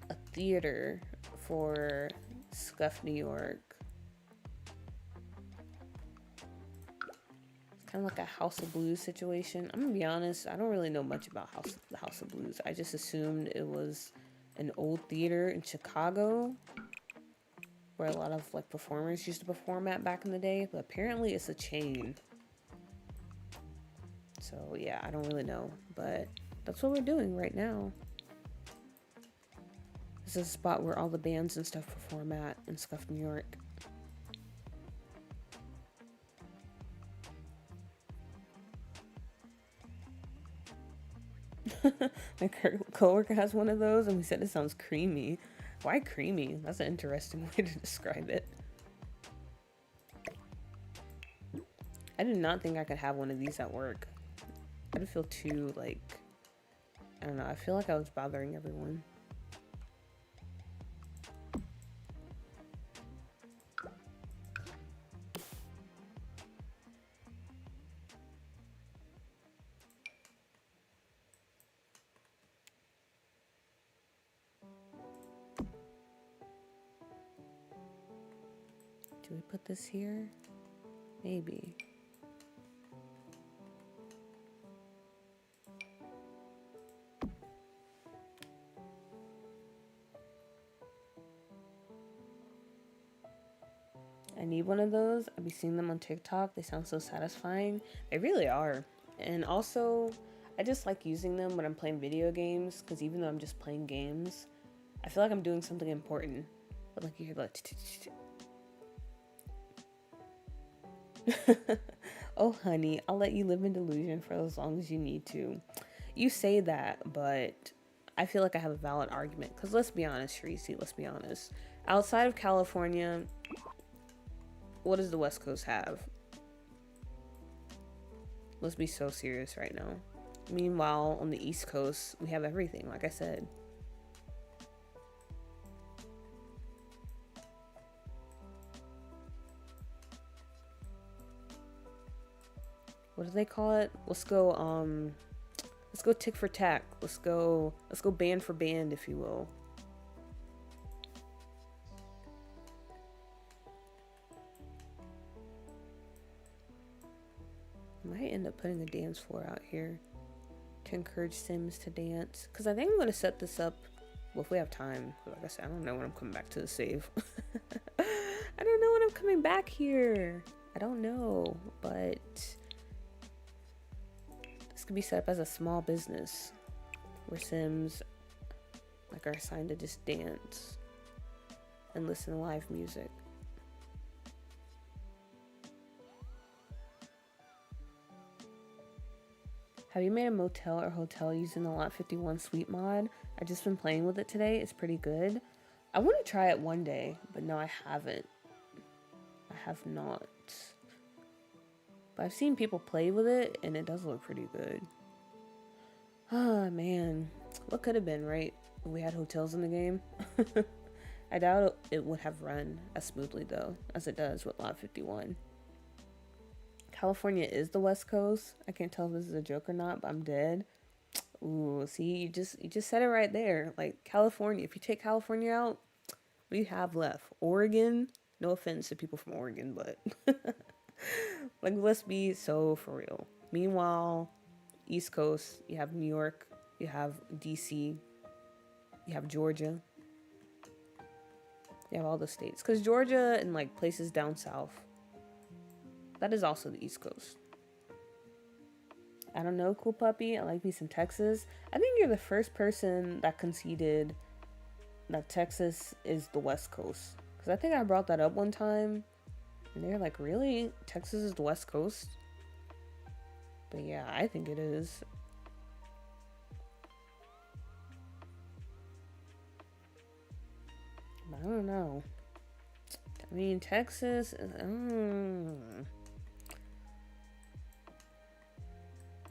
a theater for Scuffed, New York. It's kind of like a House of Blues situation. I'm gonna be honest, I don't really know much about the House of Blues. I just assumed it was an old theater in Chicago where a lot of like performers used to perform at back in the day, but apparently it's a chain. So yeah, I don't really know, but that's what we're doing right now. This is a spot where all the bands and stuff perform at in Scuffed, New York. My coworker has one of those and we said it sounds creamy. Why creamy? That's an interesting way to describe it. I did not think I could have one of these at work. I'd feel too, like, I don't know, I feel like I was bothering everyone. Do we put this here? Maybe. I need one of those. I've been seeing them on TikTok. They sound so satisfying. They really are. And also, I just like using them when I'm playing video games, because even though I'm just playing games, I feel like I'm doing something important. But like you hear like oh honey, I'll let you live in delusion for as long as you need to. You say that, but I feel like I have a valid argument. Because let's be honest, Shreesy, let's be honest. Outside of California, what does the West Coast have? Let's be so serious right now. Meanwhile, on the East Coast, we have everything, like I said. What do they call it? Let's go tick for tack. Let's go band for band, if you will. I might end up putting a dance floor out here to encourage Sims to dance. Because I think I'm going to set this up, well, if we have time. Like I said, I don't know when I'm coming back to the save. I don't know when I'm coming back here. I don't know, but this could be set up as a small business where Sims like are assigned to just dance and listen to live music. Have you made a motel or hotel using the Lot 51 Suite mod? I've just been playing with it today. It's pretty good. I want to try it one day, but no, I haven't. I have not. But I've seen people play with it, and it does look pretty good. Ah, man. What could have been, right? If we had hotels in the game. I doubt it would have run as smoothly, though, as it does with Lot 51. California is the West Coast. I can't tell if this is a joke or not, but I'm dead. Ooh, see, you just said it right there. Like, California, if you take California out, what do you have left? Oregon? No offense to people from Oregon, but like, let's be so for real. Meanwhile, East Coast, you have New York, you have DC, you have Georgia. You have all the states. Because Georgia and like places down south, that is also the East Coast. I don't know, cool puppy. I like me some Texas. I think you're the first person that conceded that Texas is the West Coast. Because I think I brought that up one time. And they're like, really? Texas is the West Coast? But yeah, I think it is. I don't know. I mean, Texas is...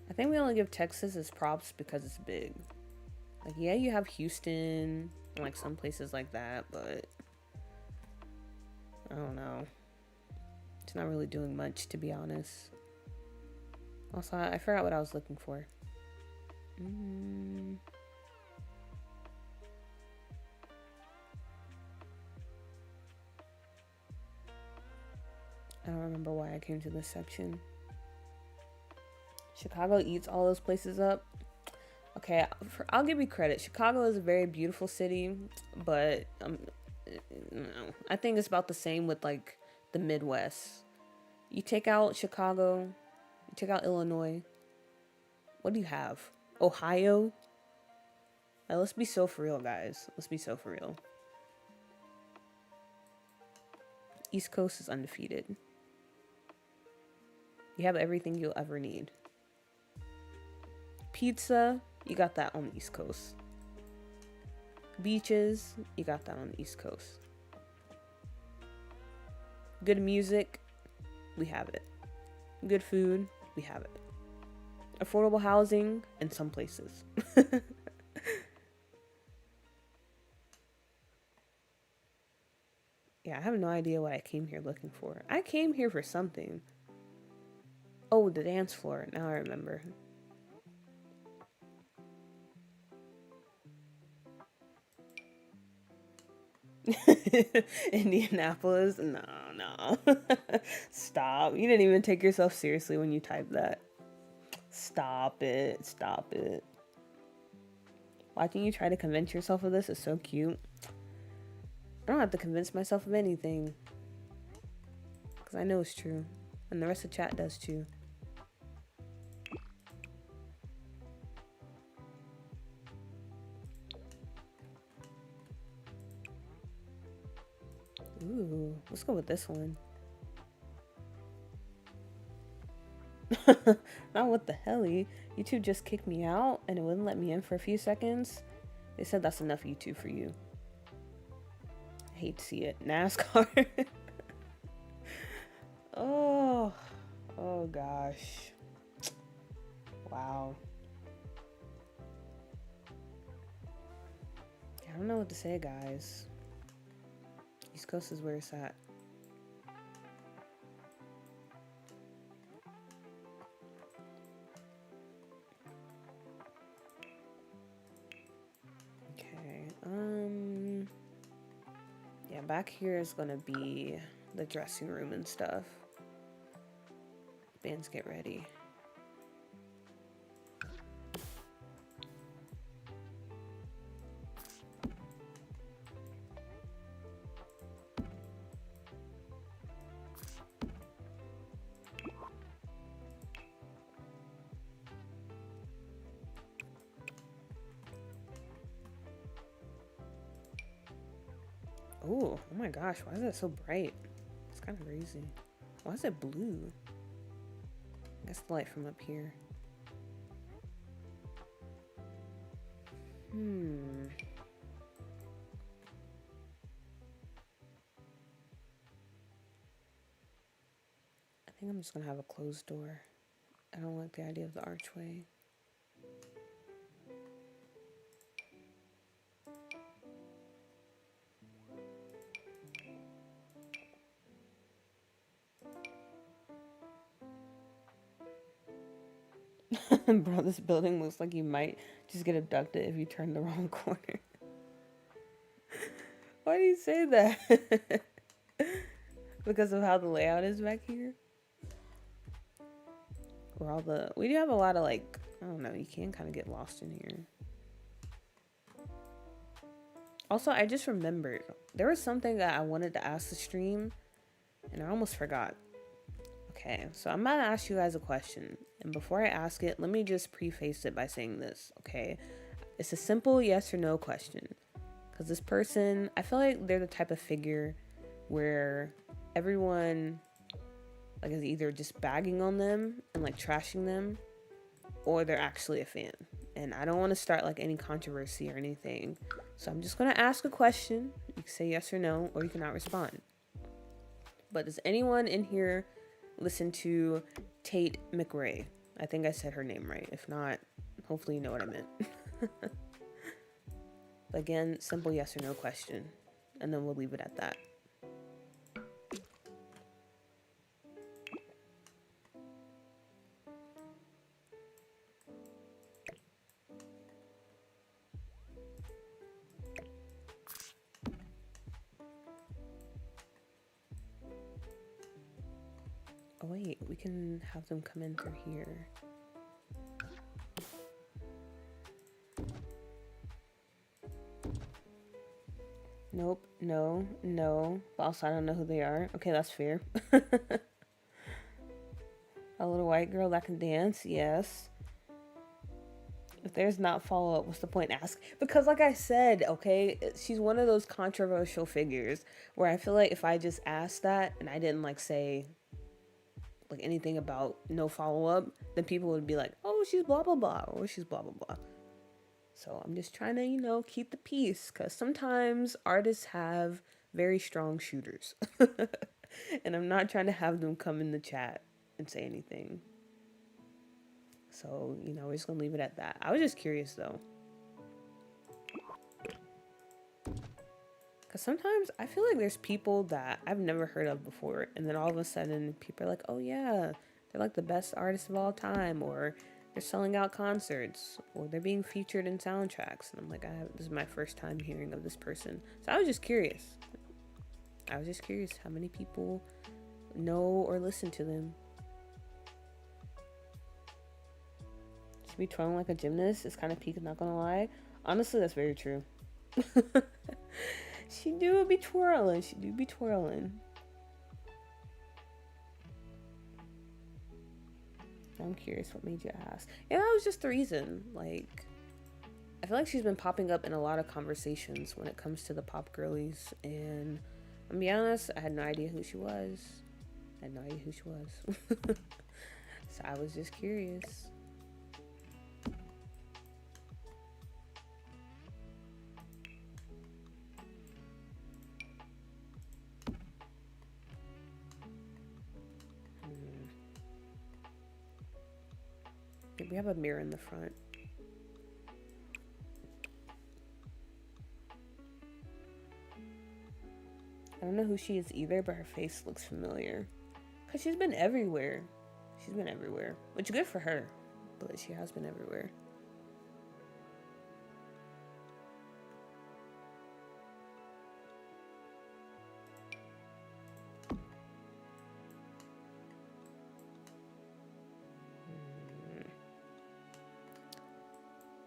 I think we only give Texas its props because it's big. Like, yeah, you have Houston and like some places like that, but I don't know. It's not really doing much, to be honest. Also, I forgot what I was looking for. I don't remember why I came to this section. Chicago eats all those places up. Okay, I'll give you credit. Chicago is a very beautiful city, but no, I think it's about the same with like the Midwest. You take out Chicago, you take out Illinois. What do you have? Ohio? Now, let's be so for real, guys. Let's be so for real. East Coast is undefeated. You have everything you'll ever need. Pizza, you got that on the East Coast. Beaches, you got that on the East Coast. Good music, we have it. Good food, we have it. Affordable housing, in some places. Yeah, I have no idea what I came here looking for. I came here for something. Oh, the dance floor. Now I remember. Indianapolis? No. Stop. You didn't even take yourself seriously when you typed that. Stop it. Watching you try to convince yourself of this is so cute. I don't have to convince myself of anything. because I know it's true. And the rest of the chat does too. Ooh, let's go with this one. Not what the helly. YouTube just kicked me out and it wouldn't let me in for a few seconds. They said that's enough YouTube for you. I hate to see it. NASCAR. Oh gosh. Wow. I don't know what to say, guys. East Coast is where it's at. Okay. Yeah, back here is gonna be the dressing room and stuff. Bands, get ready. Oh my gosh, why is that so bright? It's kind of crazy. Why is it blue? I guess the light from up here. I think I'm just gonna have a closed door. I don't like the idea of the archway. Bro, this building looks like you might just get abducted if you turn the wrong corner. Why do you say that? Because of how the layout is back here? Where all the... We do have a lot of, like... I don't know, you can kind of get lost in here. Also, I just remembered. There was something that I wanted to ask the stream, and I almost forgot. Okay, so I'm about to ask you guys a question. And before I ask it, let me just preface it by saying this, okay? It's a simple yes or no question. Because this person, I feel like they're the type of figure where everyone like is either just bagging on them and like trashing them, or they're actually a fan. And I don't want to start like any controversy or anything. So I'm just going to ask a question. You can say yes or no, or you cannot respond. But does anyone in here listen to Tate McRae? I think I said her name right. If not, hopefully you know what I meant. Again, simple yes or no question. And then we'll leave it at that. Oh wait, we can have them come in through here. Nope, no, no. But also, I don't know who they are. Okay, that's fair. A little white girl that can dance, yes. If there's not follow-up, what's the point? Ask. Because like I said, okay, she's one of those controversial figures where I feel like if I just asked that and I didn't like say like anything about no follow-up, then people would be like, oh, she's blah, blah, blah, or she's blah, blah, blah. So I'm just trying to, you know, keep the peace, because sometimes artists have very strong shooters. And I'm not trying to have them come in the chat and say anything. So, you know, we're just going to leave it at that. I was just curious, though. Because sometimes I feel like there's people that I've never heard of before. And then all of a sudden, people are like, oh, yeah, they're like the best artists of all time. Or they're selling out concerts, or they're being featured in soundtracks. And I'm like, this is my first time hearing of this person. So I was just curious. I was just curious how many people know or listen to them. Should be twirling like a gymnast. It's kind of peak, not gonna lie. Honestly, that's very true. She do be twirling. She do be twirling. I'm curious what made you ask. Yeah, that was just the reason. Like, I feel like she's been popping up in a lot of conversations when it comes to the pop girlies, and I'm be honest, I had no idea who she was. I had no idea who she was. So I was just curious. We have a mirror in the front. I don't know who she is either, but her face looks familiar. Because she's been everywhere. She's been everywhere. Which is good for her. But she has been everywhere.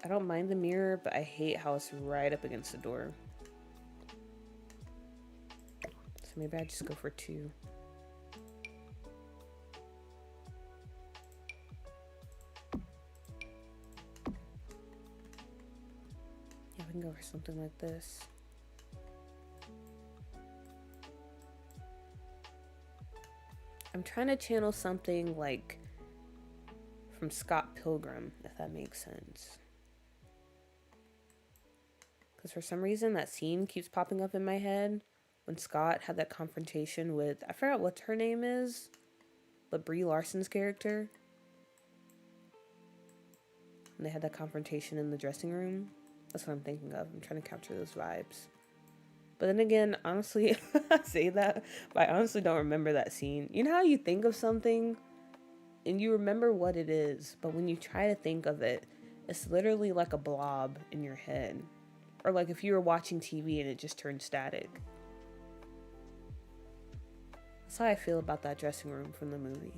I don't mind the mirror, but I hate how it's right up against the door. So maybe I just go for 2. Yeah, we can go for something like this. I'm trying to channel something like from Scott Pilgrim, if that makes sense. Because for some reason that scene keeps popping up in my head when Scott had that confrontation with, I forgot what her name is, but Brie Larson's character. And they had that confrontation in the dressing room. That's what I'm thinking of. I'm trying to capture those vibes. But then again, honestly, I say that, but I honestly don't remember that scene. You know how you think of something and you remember what it is, but when you try to think of it, it's literally like a blob in your head. Or like if you were watching TV and it just turned static. That's how I feel about that dressing room from the movie.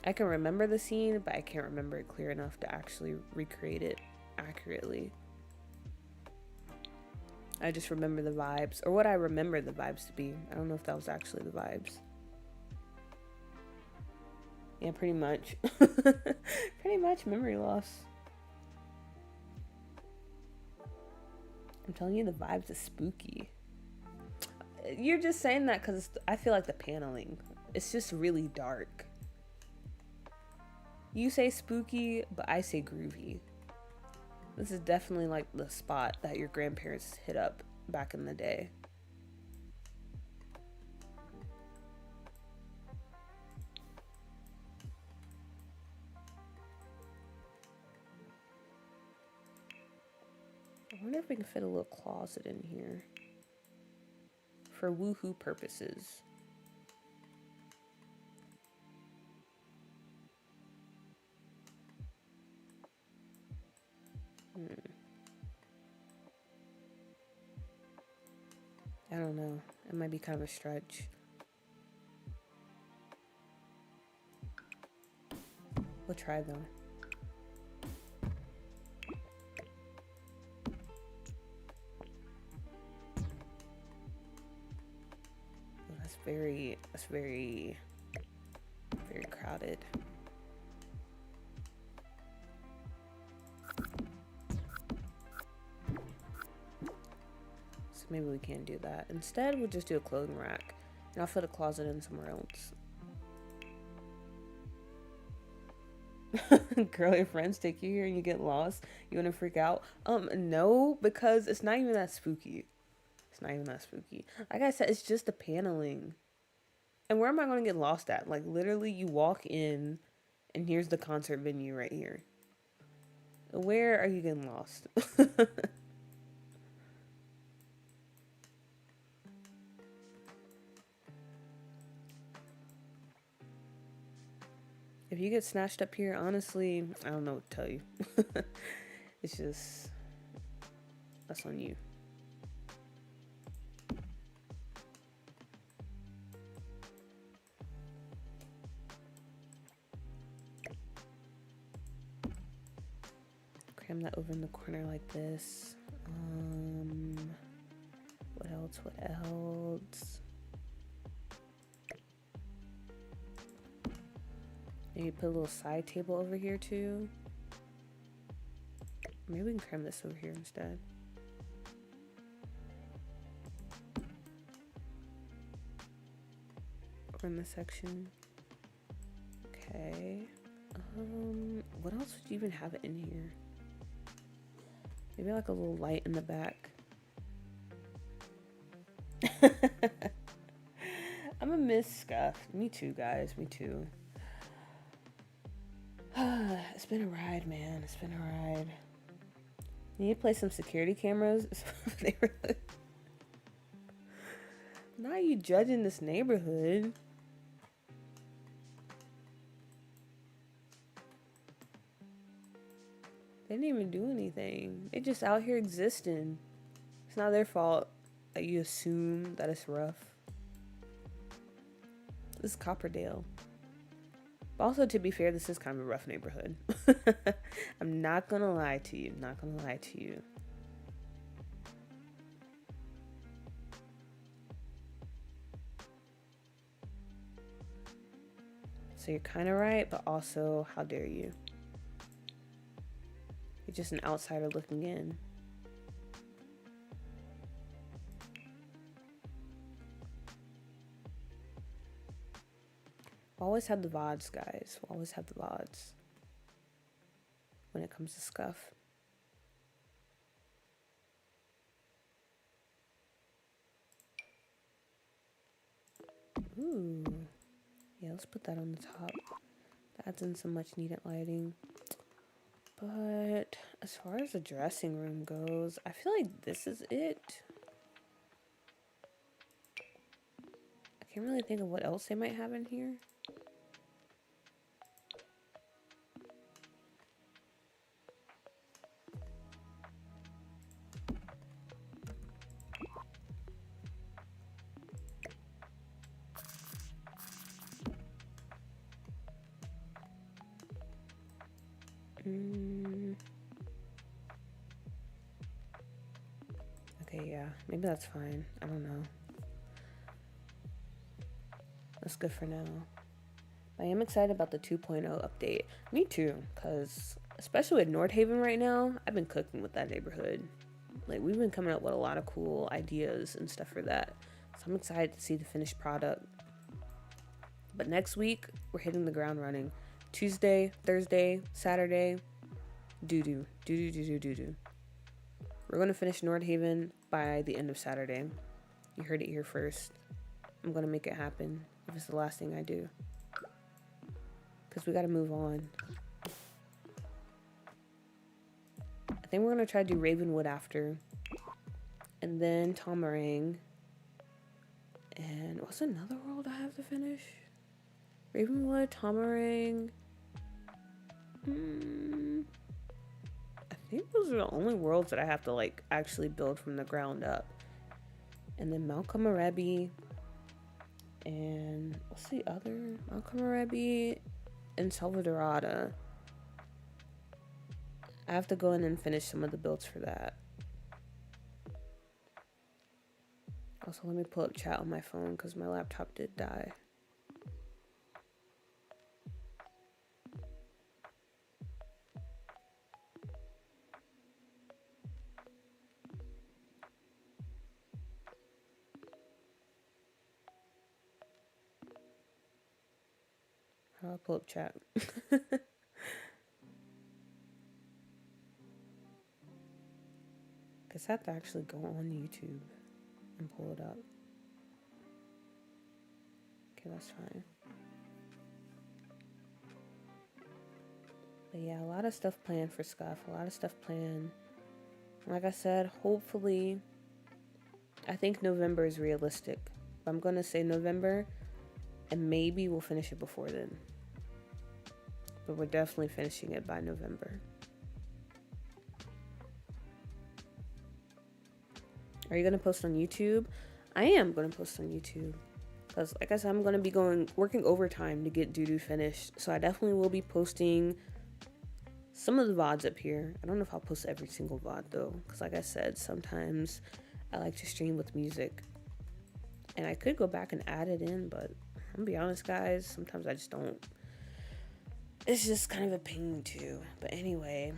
I can remember the scene, but I can't remember it clear enough to actually recreate it accurately. I just remember the vibes, or what I remember the vibes to be. I don't know if that was actually the vibes. Yeah, pretty much. Pretty much memory loss. I'm telling you, the vibes is spooky. You're just saying that because I feel like the paneling, it's just really dark. You say spooky, but I say groovy. This is definitely like the spot that your grandparents hit up back in the day. I wonder if we can fit a little closet in here for woohoo purposes. I don't know. It might be kind of a stretch. We'll try though. Oh, that's very crowded. So maybe we can't do that. Instead, we'll just do a clothing rack. And I'll fit a closet in somewhere else. Girl, your friends take you here and you get lost. You want to freak out? No, because it's not even that spooky. It's not even that spooky. Like I said, it's just the paneling. And where am I going to get lost at? Like, literally, you walk in, and here's the concert venue right here. Where are you getting lost? If you get snatched up here, honestly, I don't know what to tell you. It's just, that's on you. Cram that over in the corner like this. What else? What else? Maybe put a little side table over here too. Maybe we can trim this over here instead. Over in this section. Okay. What else would you even have in here? Maybe like a little light in the back. I'm a miss scuffed. Me too, guys. Me too. It's been a ride, man. It's been a ride. You need to play some security cameras. Now you judging this neighborhood. They didn't even do anything. They just out here existing. It's not their fault that you assume that it's rough. This is Copperdale. But also, to be fair, this is kind of a rough neighborhood. I'm not gonna lie to you. Not gonna lie to you. So you're kind of right, but also, how dare you? You're just an outsider looking in. We'll always have the VODs, guys. We'll always have the VODs when it comes to scuff. Ooh. Yeah, let's put that on the top. That adds in some much needed lighting. But as far as the dressing room goes, I feel like this is it. I can't really think of what else they might have in here. Okay, yeah, maybe that's fine. I don't know. That's good for now. I am excited about the 2.0 update. Me too, because especially with Nordhaven right now, I've been cooking with that neighborhood. Like, we've been coming up with a lot of cool ideas and stuff for that. So I'm excited to see the finished product. But next week, we're hitting the ground running. Tuesday, Thursday, Saturday, doo-doo. We're going to finish Nordhaven by the end of Saturday. You heard it here first. I'm going to make it happen if it's the last thing I do. Because we got to move on. I think we're going to try to do Ravenwood after. And then Tomarang. And what's another world I have to finish? Ravenwood, Tomarang. I think those are the only worlds that I have to like actually build from the ground up. And then Malcolm Arabi. And what's the other? Malcolm Arabi and Salvadorada. I have to go in and finish some of the builds for that. Also, let me pull up chat on my phone because my laptop did die. I'll pull up chat. Guess I have to actually go on YouTube and pull it up. Okay, that's fine. But yeah, a lot of stuff planned for Scuff. A lot of stuff planned. Like I said, hopefully, I think November is realistic. I'm going to say November, and maybe we'll finish it before then. But we're definitely finishing it by November. Are you going to post on YouTube? I am going to post on YouTube. Because, like I said, I'm going to be working overtime to get doo-doo finished. So I definitely will be posting some of the VODs up here. I don't know if I'll post every single VOD, though. Because, like I said, sometimes I like to stream with music. And I could go back and add it in, but I'm going to be honest, guys. Sometimes I just don't It's just kind of a pain too. But anyway,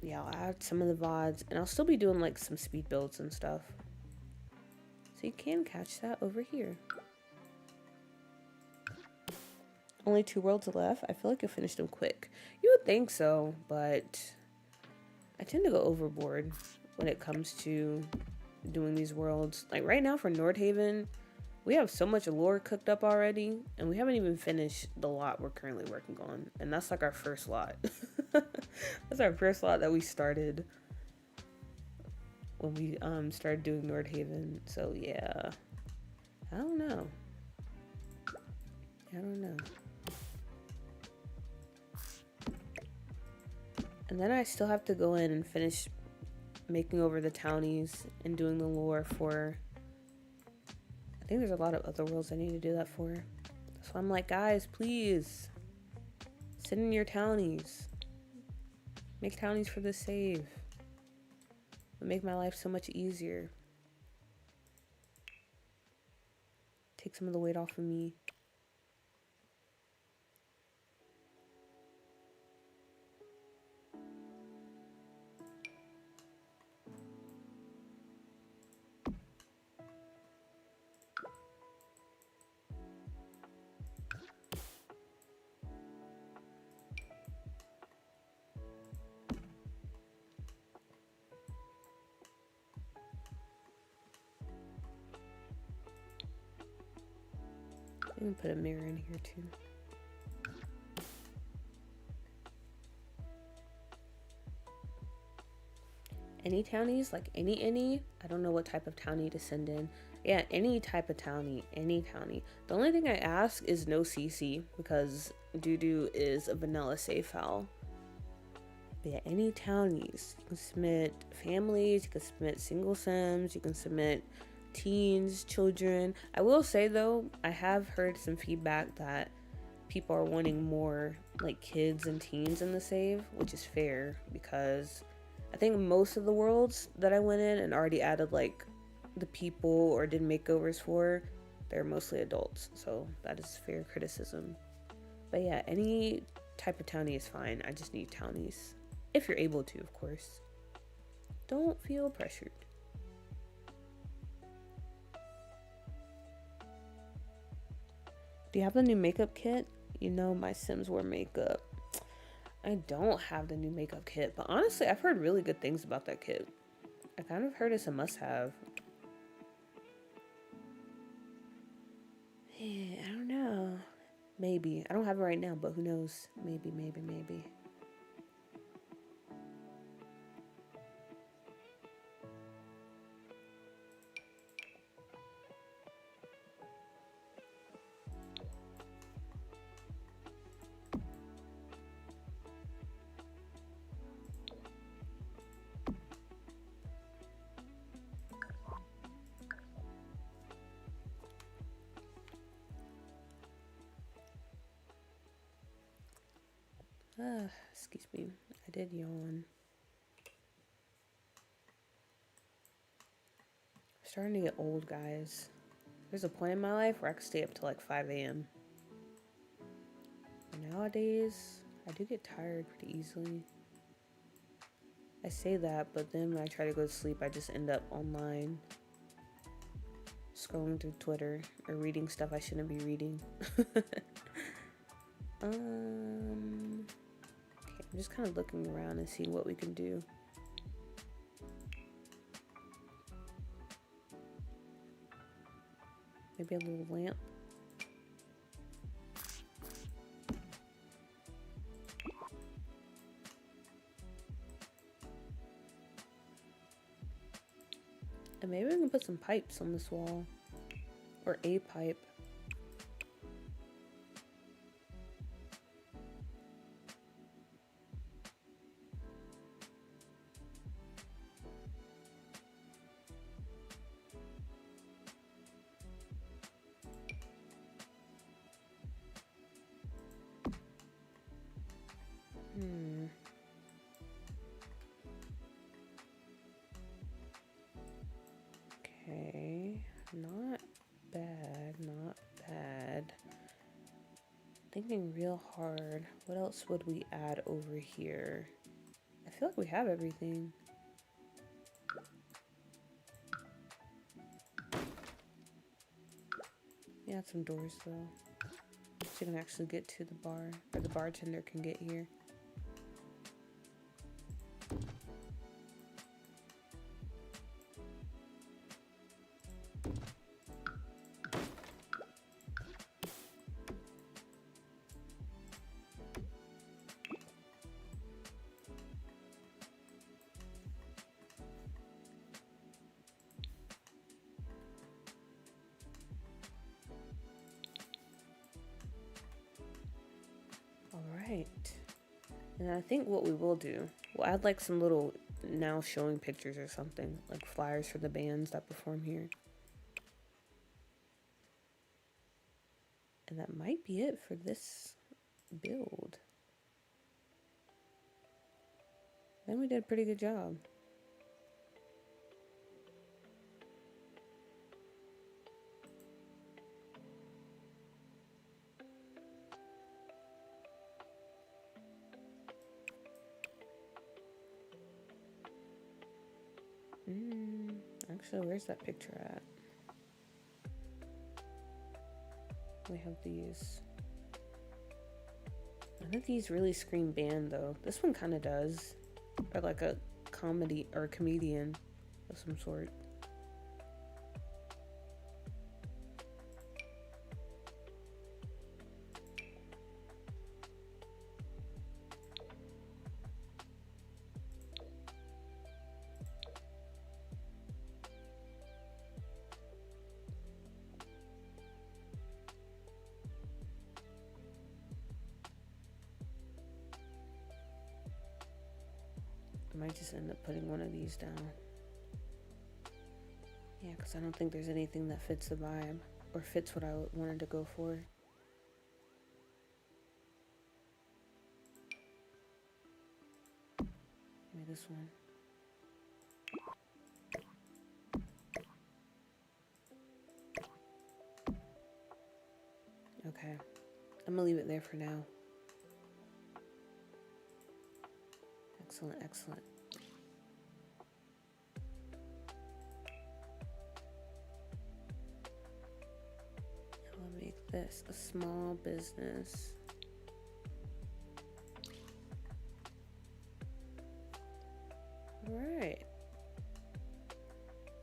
yeah, I'll add some of the VODs and I'll still be doing like some speed builds and stuff. So you can catch that over here. Only 2 worlds left. I feel like you'll finish them quick. You would think so, but I tend to go overboard when it comes to doing these worlds. Like right now for Nordhaven, we have so much lore cooked up already, and we haven't even finished the lot we're currently working on. And that's like our first lot. That's our first lot that we started when we started doing Nordhaven. So yeah, I don't know. And then I still have to go in and finish making over the townies and doing the lore for, I think there's a lot of other worlds I need to do that for. So I'm like, guys, please send in your townies. Make townies for this save. It'll make my life so much easier. Take some of the weight off of me. I'm gonna put a mirror in here too. Any townies, like any, I don't know what type of townie to send in. Yeah, any type of townie, any townie. The only thing I ask is no CC because Doo is a vanilla save file. But yeah, any townies. You can submit families, you can submit single sims, you can submit teens, children. I will say though, I have heard some feedback that people are wanting more like kids and teens in the save, which is fair because I think most of the worlds that I went in and already added like the people or did makeovers for, they're mostly adults, so that is fair criticism. But yeah, any type of townie is fine. I just need townies. If you're able to, of course. Don't feel pressured. Do you have the new makeup kit? You know my Sims wear makeup. I don't have the new makeup kit, but honestly, I've heard really good things about that kit. I kind of heard it's a must-have. I don't know. Maybe. I don't have it right now, but who knows? Maybe. Excuse me. I did yawn. I'm starting to get old, guys. There's a point in my life where I could stay up till like 5 a.m. Nowadays, I do get tired pretty easily. I say that, but then when I try to go to sleep, I just end up online scrolling through Twitter or reading stuff I shouldn't be reading. Okay, I'm just kind of looking around and seeing what we can do. Maybe a little lamp. And maybe we can put some pipes on this wall. Or a pipe. Okay, not bad. Thinking real hard. What else would we add over here? I feel like we have everything. Yeah, add some doors though. So you can actually get to the bar, or the bartender can get here. Alright. And I think what we will do, we'll add like some little now showing pictures or something, like flyers for the bands that perform here. And that might be it for this build. Then we did a pretty good job. Actually, where's that picture at? We have these. None of these really scream band though. This one kind of does. Or like a comedy or a comedian of some sort. I might just end up putting one of these down. Yeah, because I don't think there's anything that fits the vibe or fits what I wanted to go for. Maybe this one. Okay, I'm gonna leave it there for now. Excellent, excellent. I'll make this a small business. All right.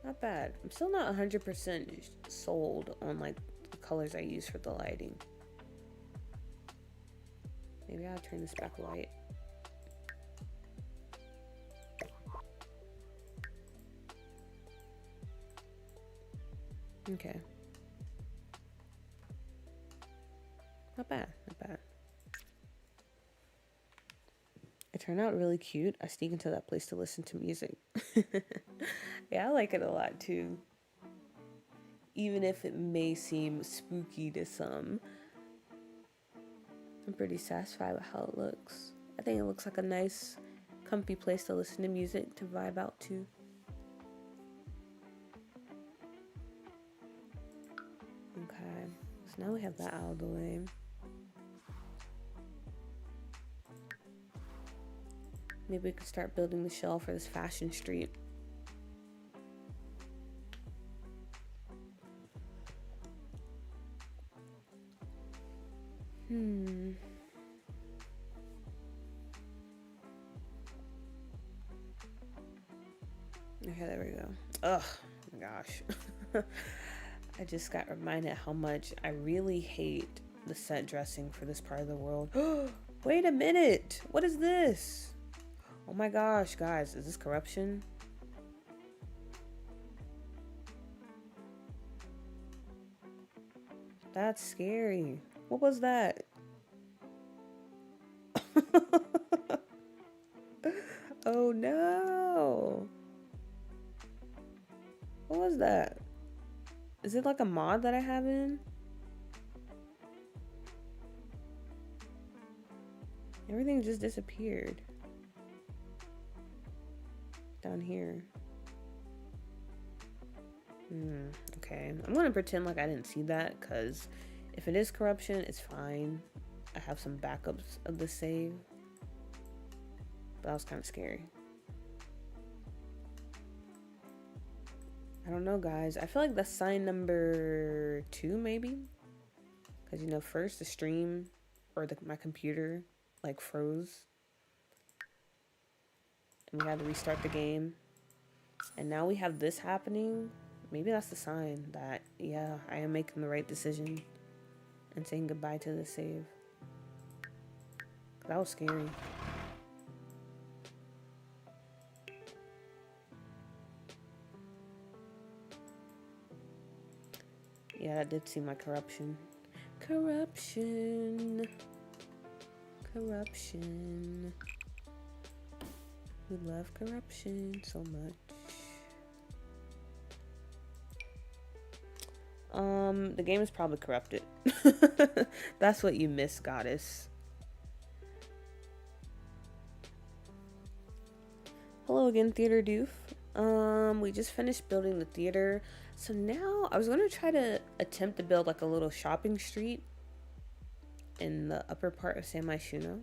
Not bad. I'm still not 100% sold on like the colors I use for the lighting. Maybe I'll turn this back white. Okay. Not bad, not bad. It turned out really cute. I sneak into that place to listen to music. Yeah, I like it a lot too. Even if it may seem spooky to some, I'm pretty satisfied with how it looks. I think it looks like a nice, comfy place to listen to music, to vibe out to. Okay, so now we have that out of the way. Maybe we could start building the shell for this fashion street. Okay, there we go. Ugh, oh my gosh. I just got reminded how much I really hate the set dressing for this part of the world. Wait a minute. What is this? Oh my gosh, guys. Is this corruption? That's scary. What was that? Oh no. What was that? Is it like a mod that I have in? Everything just disappeared. Down here. Okay. I'm gonna pretend like I didn't see that, because if it is corruption, it's fine. I have some backups of the save. But that was kind of scary. I don't know, guys. I feel like that's sign number 2, maybe. Because, you know, first the stream or my computer, like, froze. And we had to restart the game. And now we have this happening. Maybe that's the sign that, yeah, I am making the right decision and saying goodbye to the save. That was scary. Yeah, that did seem like corruption. Corruption. Corruption. We love corruption so much. The game is probably corrupted. That's what you miss, goddess. Hello again, Theater Doof. We just finished building the theater. So now I was gonna try to attempt to build like a little shopping street in the upper part of San Myshuno.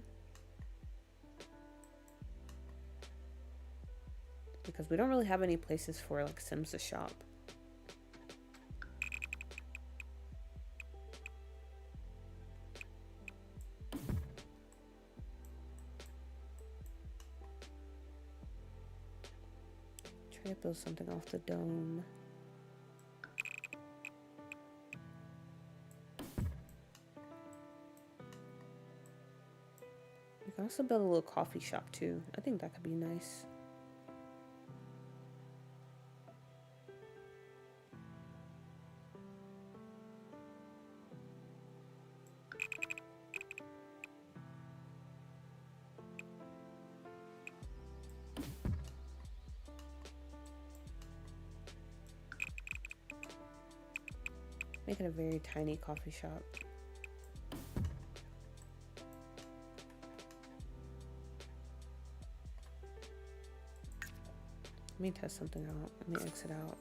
Because we don't really have any places for like Sims to shop. Try to build something off the dome. We can also build a little coffee shop too. I think that could be nice. Make it a very tiny coffee shop. Let me test something out. Let me exit out.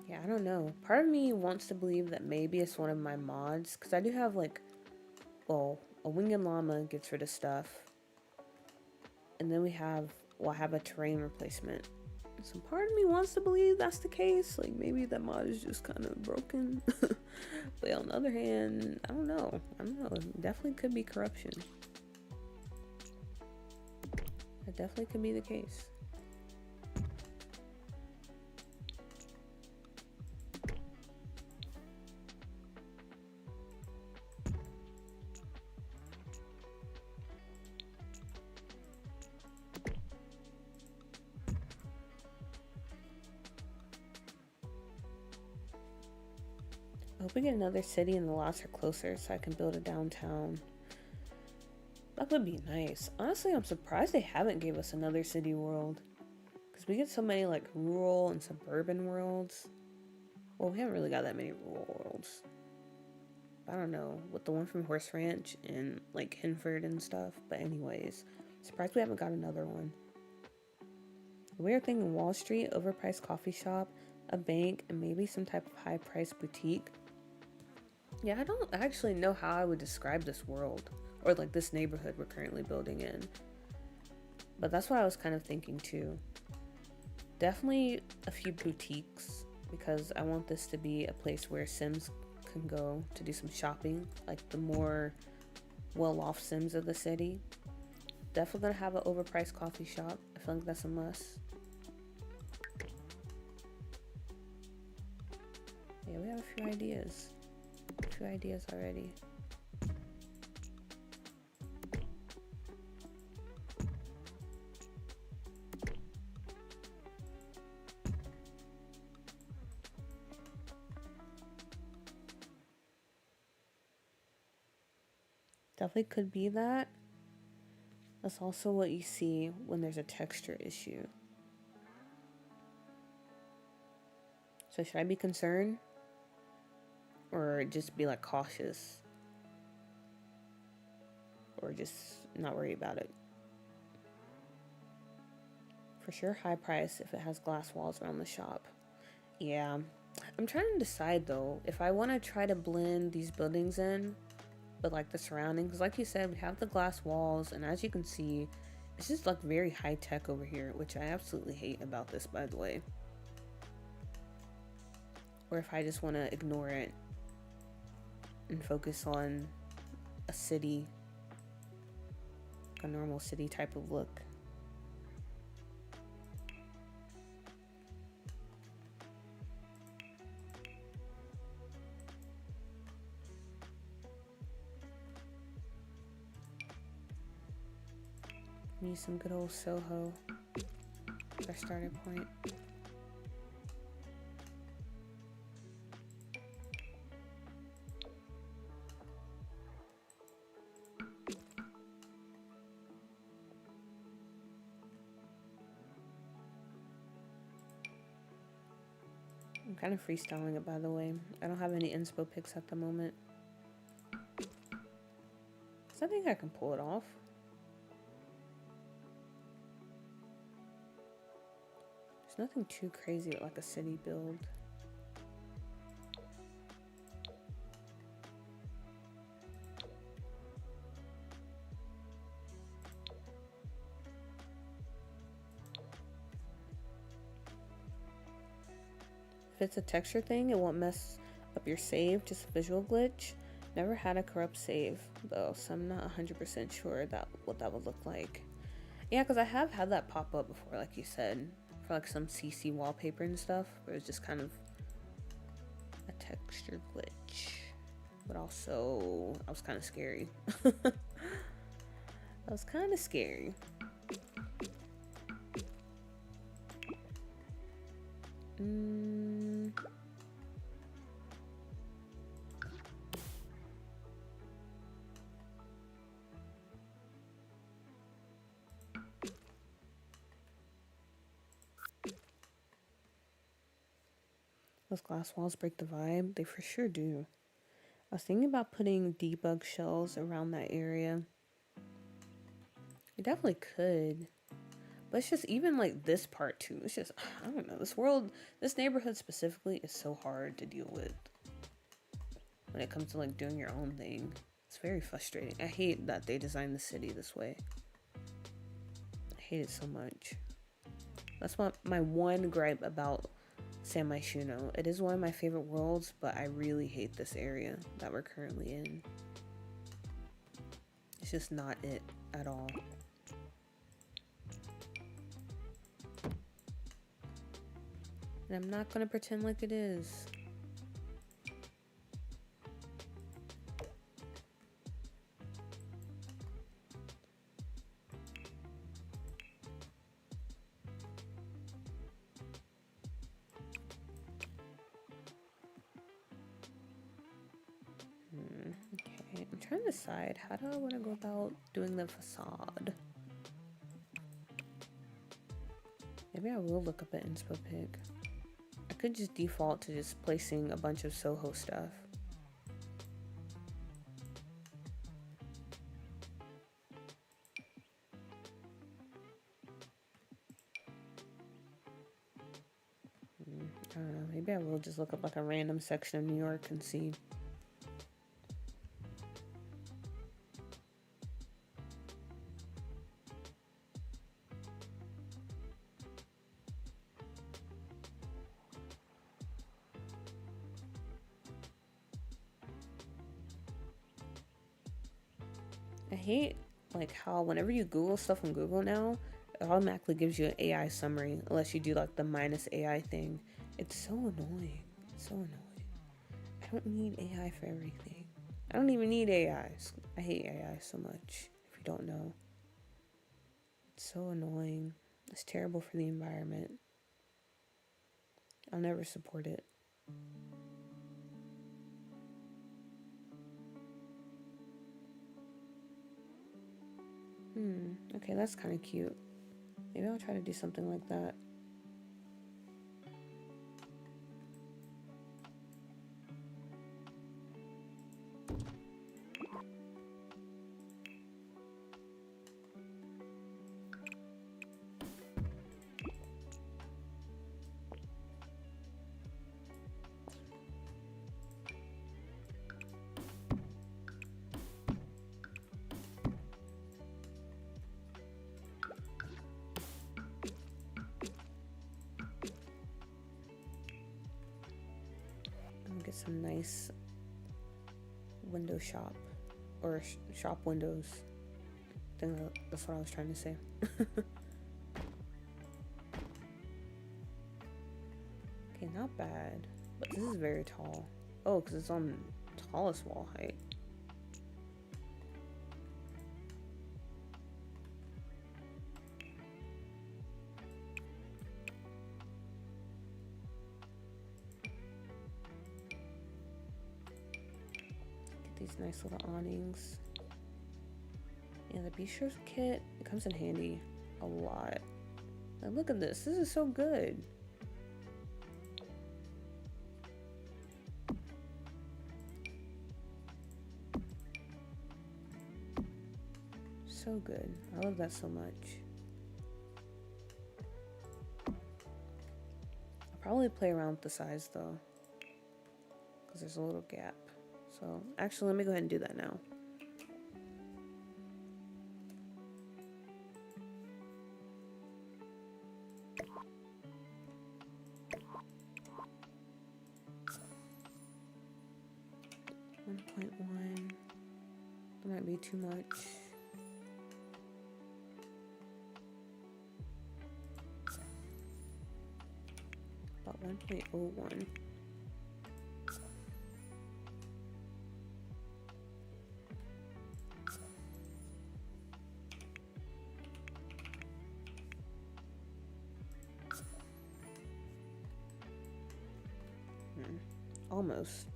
Yeah, I don't know. Part of me wants to believe that maybe it's one of my mods, because I do have like, well, a winged llama gets rid of stuff. And then we have, well, I have a terrain replacement. So part of me wants to believe that's the case. Like maybe that mod is just kind of broken. But on the other hand, I don't know. It definitely could be corruption. That definitely could be the case. I hope we get another city and the lots are closer so I can build a downtown. That would be nice. Honestly, I'm surprised they haven't gave us another city world. Because we get so many like rural and suburban worlds. Well, we haven't really got that many rural worlds. I don't know, with the one from Horse Ranch and like Hinford and stuff. But anyways, surprised we haven't got another one. We are thinking Wall Street, overpriced coffee shop, a bank, and maybe some type of high-priced boutique. Yeah, I don't actually know how I would describe this world or like this neighborhood we're currently building in. But that's what I was kind of thinking too. Definitely a few boutiques because I want this to be a place where Sims can go to do some shopping, like the more well-off Sims of the city. Definitely gonna have an overpriced coffee shop. I feel like that's a must. Yeah, we have a few ideas. Already. Definitely could be that. That's also what you see when there's a texture issue. So should I be concerned? Or just be like cautious? Or just not worry about it? For sure high price if it has glass walls around the shop. Yeah. I'm trying to decide though, if I want to try to blend these buildings in, but like the surroundings, like you said, we have the glass walls, and as you can see, it's just like very high tech over here, which I absolutely hate about this, by the way. Or if I just want to ignore it and focus on a city, a normal city type of look. Need some good old Soho as our starting point. I'm kind of freestyling it, by the way. I don't have any inspo pics at the moment. So I think I can pull it off. There's nothing too crazy with like a city build. If it's a texture thing, it won't mess up your save, just a visual glitch. Never had a corrupt save though, so I'm not 100% sure what that would look like. Yeah, because I have had that pop up before, like you said, for like some CC wallpaper and stuff, where it's just kind of a texture glitch. But also, I was kind of scary. That was kind of scary. Those glass walls break the vibe. They for sure do. I was thinking about putting debug shells around that area. You definitely could. But it's just even like this part too. It's just, I don't know. This neighborhood specifically is so hard to deal with when it comes to like doing your own thing. It's very frustrating. I hate that they designed the city this way. I hate it so much. That's my one gripe about San Myshuno. It is one of my favorite worlds, but I really hate this area that we're currently in. It's just not it at all. And I'm not gonna pretend like it is. Okay, I'm trying to decide, how do I want to go about doing the facade? Maybe I will look up an inspo pic. I could just default to just placing a bunch of Soho stuff. I don't know, maybe I will just look up like a random section of New York and see. I hate like how whenever you Google stuff on Google now, it automatically gives you an AI summary unless you do like the minus AI thing. It's so annoying. It's so annoying. I don't need AI for everything. I don't even need AIs. I hate AI so much, if you don't know. It's so annoying. It's terrible for the environment. I'll never support it. Okay, that's kind of cute. Maybe I'll try to do something like that. Get some nice window shop or shop windows. I think that's what I was trying to say. Okay, not bad, but this is very tall. Oh, because it's on tallest wall height. These nice little awnings. Yeah, the Bistros kit, it comes in handy a lot. Like, look at this. This is so good. So good. I love that so much. I'll probably play around with the size though, because there's a little gap. So actually, let me go ahead and do that now. That might be too much. About 1.01. Almost.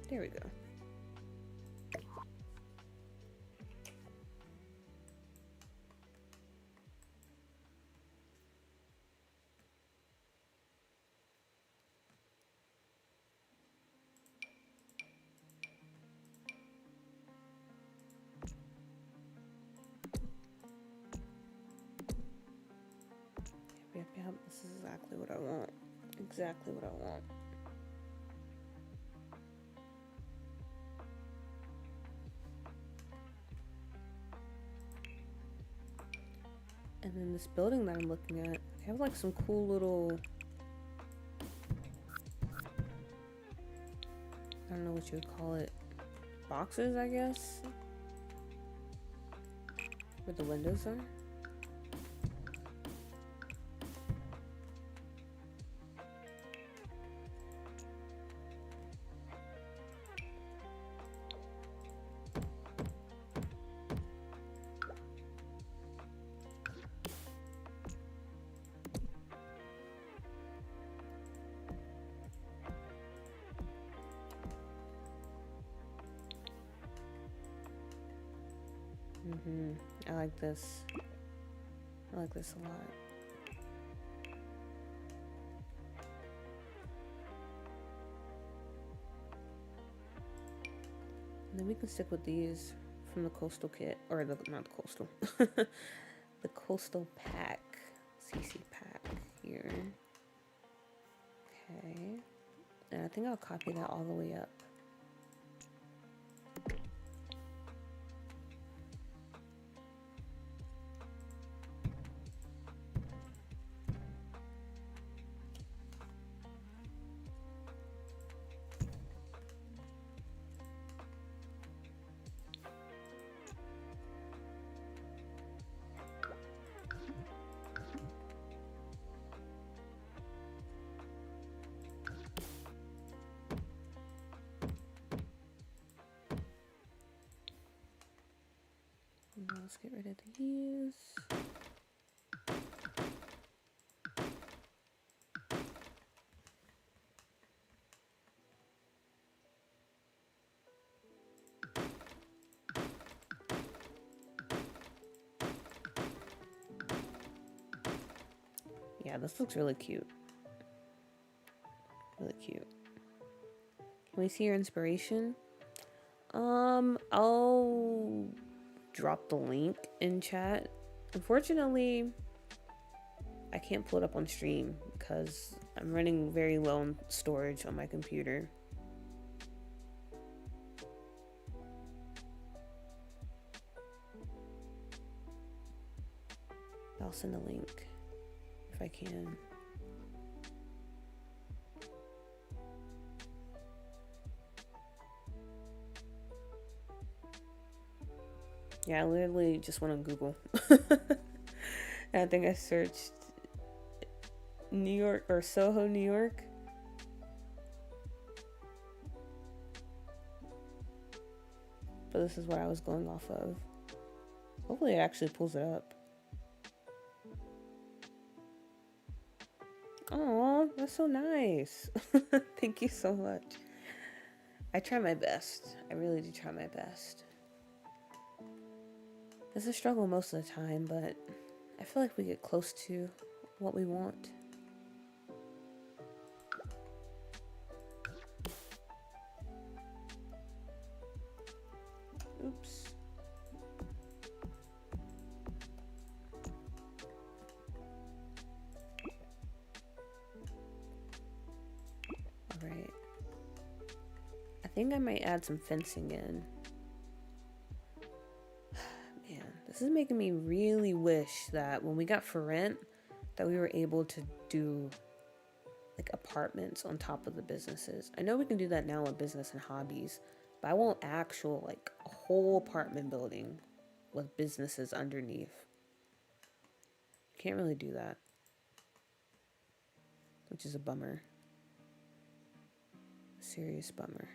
There we go. Yep, this is exactly what I want. Exactly what I want. And then this building that I'm looking at, they have like some cool little, I don't know what you would call it, boxes, I guess, where the windows are. I like this. I like this a lot. And then we can stick with these from the coastal kit, or not the coastal, the coastal pack, CC pack here. Okay, and I think I'll copy that all the way up. Now let's get rid of these. Yeah, this looks really cute. Really cute. Can we see your inspiration? I'll drop the link in chat. Unfortunately, I can't pull it up on stream because I'm running very low on storage on my computer. I'll send a link if I can. Yeah, I literally just went on Google. And I think I searched New York or Soho, New York. But this is what I was going off of. Hopefully it actually pulls it up. Oh, that's so nice. Thank you so much. I try my best. I really do try my best. It's a struggle most of the time, but I feel like we get close to what we want. Oops. All right. I think I might add some fencing in. Man, this is making me really wish that when we got for rent, that we were able to do like apartments on top of the businesses. I know we can do that now with business and hobbies, but I want actual like a whole apartment building with businesses underneath. Can't really do that, which is a bummer. A serious bummer.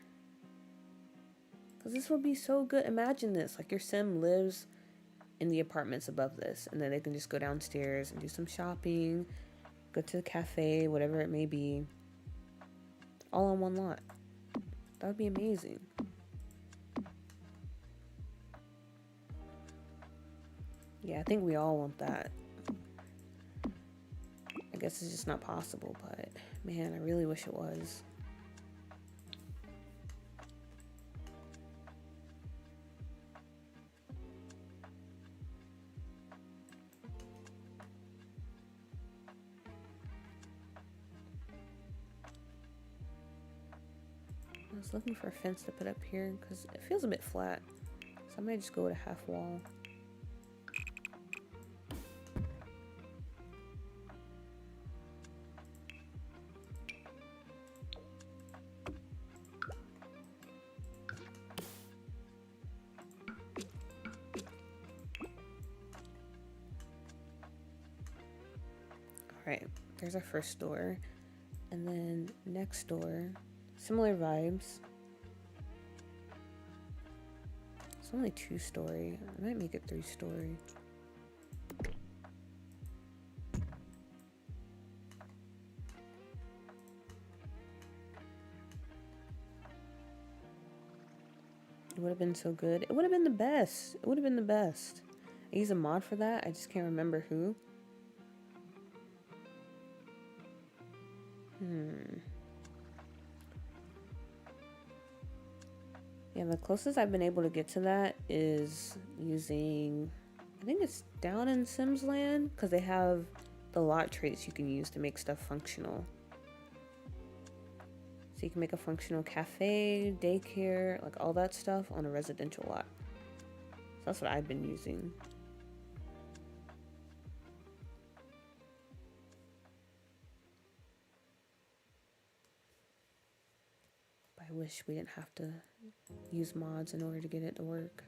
Because this would be so good. Imagine this, like your sim lives in the apartments above this, and then they can just go downstairs and do some shopping, go to the cafe, whatever it may be, all on one lot. That would be amazing. Yeah, I think we all want that. I guess it's just not possible, but man, I really wish it was. I was looking for a fence to put up here because it feels a bit flat. So I might just go with a half wall. Alright, there's our first door. And then next door, similar vibes. It's only 2-story. I might make it 3-story. It would have been so good. It would have been the best. It would have been the best. I use a mod for that. I just can't remember who. Yeah, the closest I've been able to get to that is using, I think it's down in Sims Land, because they have the lot traits you can use to make stuff functional. So you can make a functional cafe, daycare, like all that stuff on a residential lot. So that's what I've been using. I wish we didn't have to use mods in order to get it to work.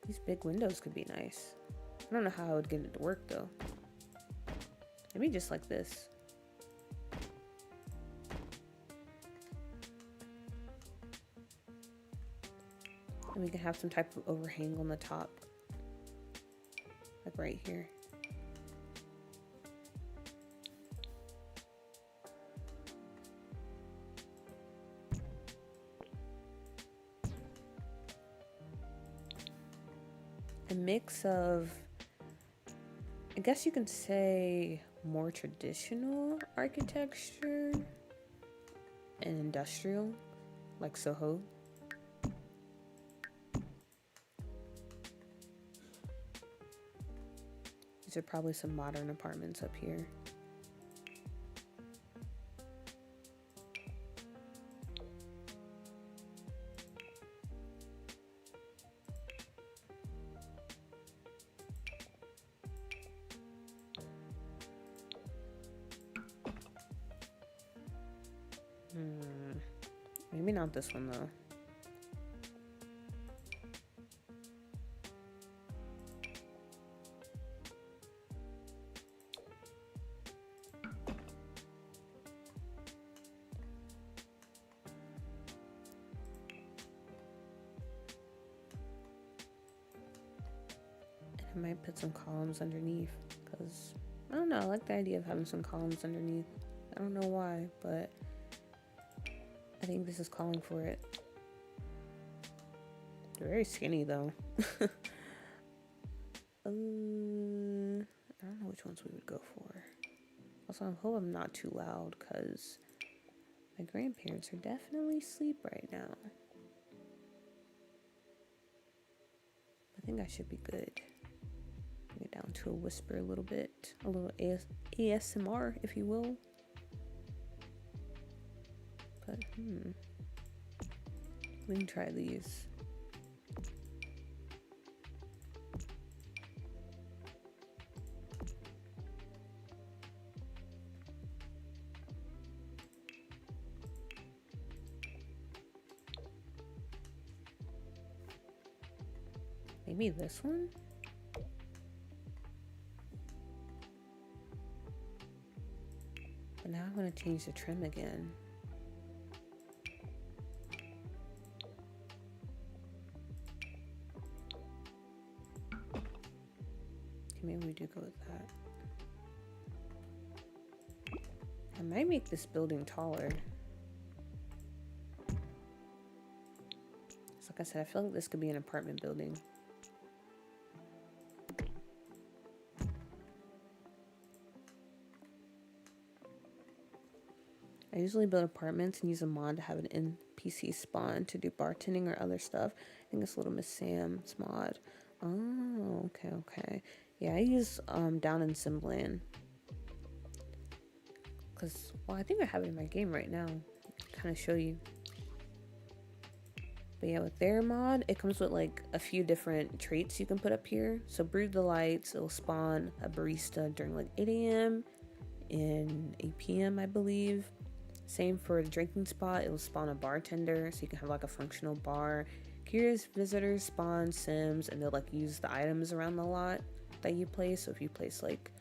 These big windows could be nice. I don't know how I would get it to work though. Maybe just like this. And we can have some type of overhang on the top. Like right here. a mix of, I guess you can say, more traditional architecture and industrial, like Soho. These are probably some modern apartments up here. Maybe not this one though. I might put some columns underneath because I don't know, I like the idea of having some columns underneath. I don't know why, but I think this is calling for it. They're very skinny though. I don't know which ones we would go for. Also, I hope I'm not too loud because my grandparents are definitely asleep right now. I think I should be good. Bring it down to a whisper a little bit. A little ASMR, if you will. But, we can try these. Maybe this one? But now I'm going to change the trim again. Okay, maybe we do go with that. I might make this building taller. So like I said, I feel like this could be an apartment building. I usually build apartments and use a mod to have an NPC spawn to do bartending or other stuff. I think it's Little Miss Sam's mod. Oh, okay. Yeah, I use Down in Simland. Because, well, I think I have it in my game right now. Kind of show you. But yeah, with their mod, it comes with like a few different traits you can put up here. So Brood the Lights, it'll spawn a barista during like 8 a.m. and 8 p.m. I believe. Same for the drinking spot, it will spawn a bartender so you can have like a functional bar. Curious visitors spawn Sims and they'll like use the items around the lot that you place. So if you place like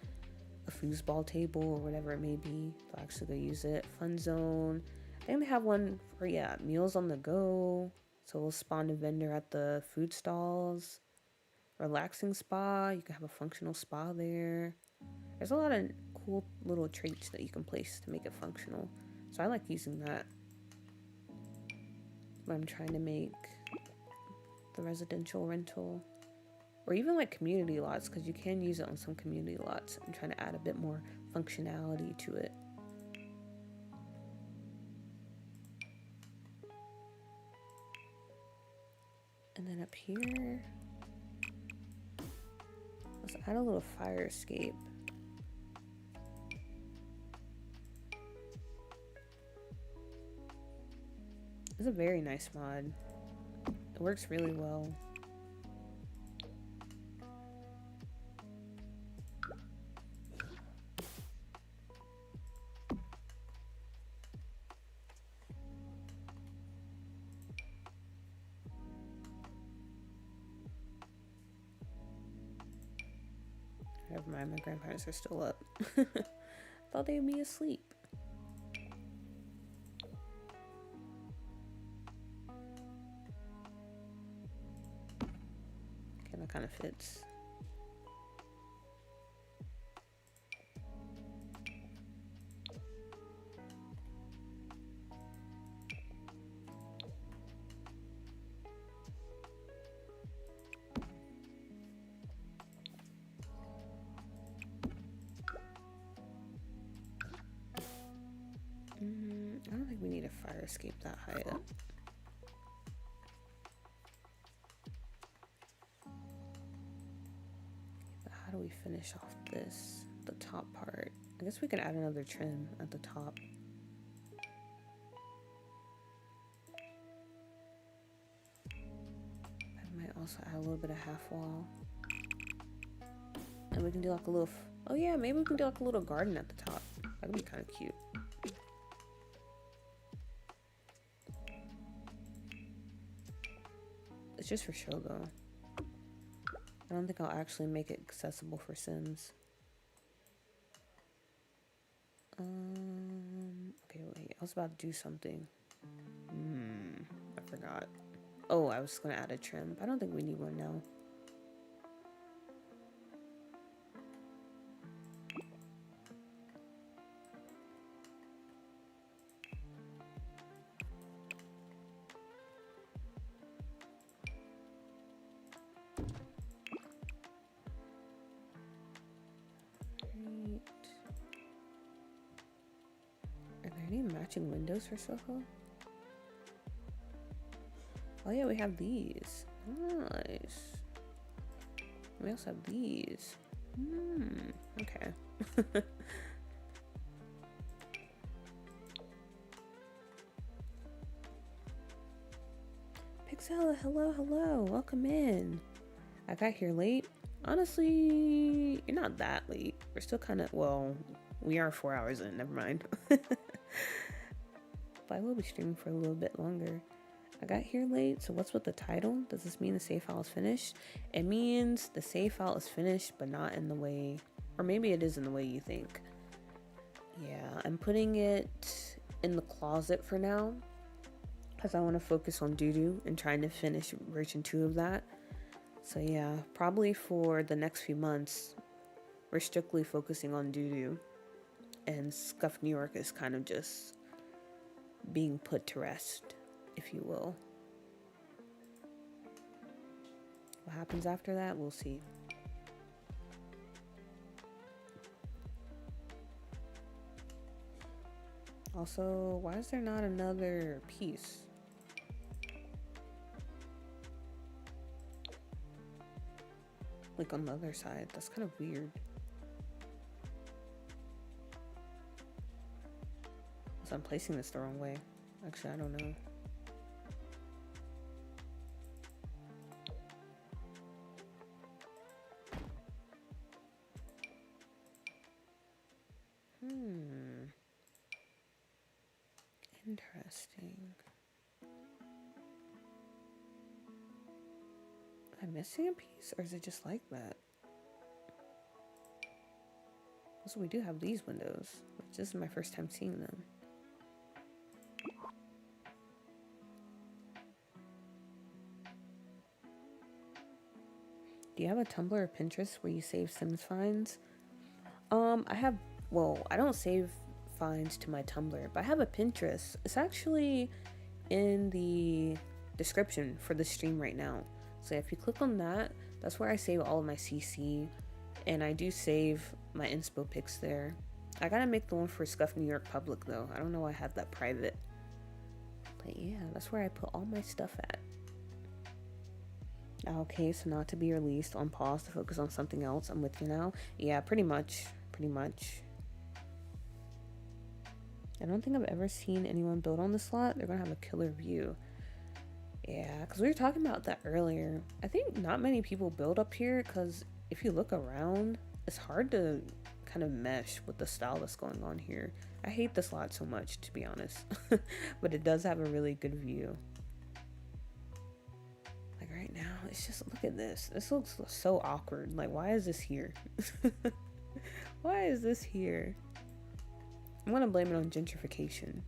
a foosball table or whatever it may be, they'll actually go use it. Fun zone. I think they have one for, yeah, meals on the go. So we'll spawn a vendor at the food stalls. Relaxing spa, you can have a functional spa there. There's a lot of cool little traits that you can place to make it functional. So I like using that when I'm trying to make the residential rental. Or even like community lots, because you can use it on some community lots. I'm trying to add a bit more functionality to it. And then up here, let's add a little fire escape. It's a very nice mod. It works really well. Never mind, my grandparents are still up. Thought they'd be asleep. Okay, that kind of fits. escape that height. But how do we finish off this, the top part? I guess we could add another trim at the top. I might also add a little bit of half wall. And we can do like a little, oh yeah, maybe we can do like a little garden at the top. That would be kind of cute. It's just for show though. I don't think I'll actually make it accessible for Sims. Okay, wait, I was about to do something. I forgot. Oh, I was gonna add a trim. I don't think we need one now. Are there any matching windows for Soho? Oh yeah, we have these. Nice. We also have these. Okay. Pixella, hello. Welcome in. I got here late. Honestly, you're not that late. We're still kind of, well, we are 4 hours in, never mind. But I will be streaming for a little bit longer. I got here late, so what's with the title? Does this mean the save file is finished? It means the save file is finished, but not in the way, or maybe it is in the way you think. Yeah, I'm putting it in the closet for now, because I want to focus on doo-doo and trying to finish version 2 of that. So yeah, probably for the next few months, we're strictly focusing on doo-doo, and Scuffed New York is kind of just being put to rest, if you will. What happens after that, we'll see. Also, why is there not another piece? Like on the other side, that's kind of weird. So I'm placing this the wrong way. Actually, I don't know. Interesting. Am I missing a piece, or is it just like that? Also, we do have these windows, which this is my first time seeing them. Do you have a Tumblr or Pinterest where you save Sims finds? I have, well, I don't save finds to my Tumblr, but I have a Pinterest. It's actually in the description for the stream right now. So if you click on that, that's where I save all of my CC, and I do save my inspo pics there. I gotta make the one for Scuffed New York public though. I don't know why I have that private. But yeah, that's where I put all my stuff at. Okay, so not to be released, on pause to focus on something else. I'm with you now. Yeah, pretty much. I don't think I've ever seen anyone build on this lot. They're gonna have a killer view. Yeah, because we were talking about that earlier. I think not many people build up here because if you look around, it's hard to kind of mesh with the style that's going on here. I hate this lot so much, to be honest. But it does have a really good view. Like right now, it's just, look at this. This looks so awkward. Like, why is this here? Why is this here? I'm gonna blame it on gentrification.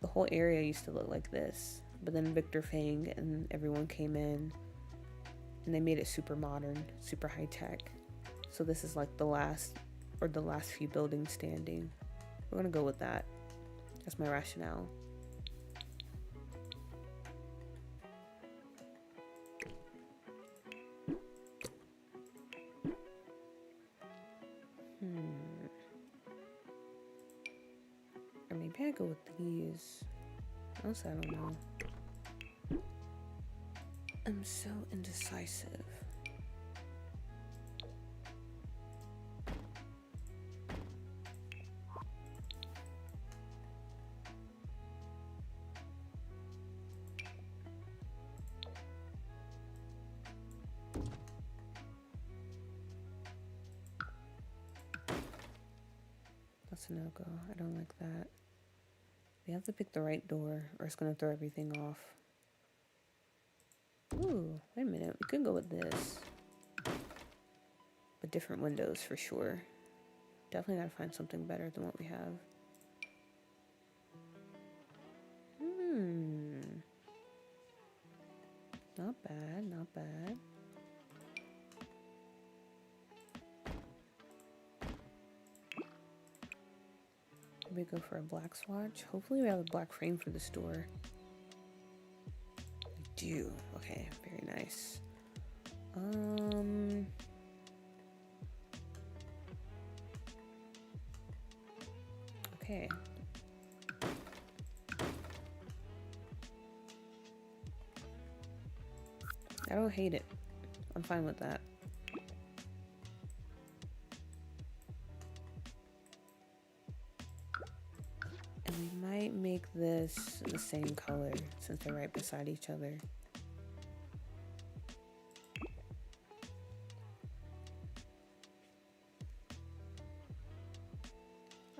The whole area used to look like this, but then Victor Fang and everyone came in and they made it super modern, super high tech. So this is like the last few buildings standing. We're gonna go with that. That's my rationale. Or maybe I go with these. Honestly, I don't know. I'm so indecisive. That's a no-go. I don't like that. We have to pick the right door or it's gonna throw everything off. Ooh, wait a minute. We could go with this. But different windows for sure. Definitely gotta find something better than what we have. Not bad, not bad. We go for a black swatch. Hopefully we have a black frame for this door. We do. Okay, very nice. Okay. I don't hate it. I'm fine with that. And we might make this the same color since they're right beside each other.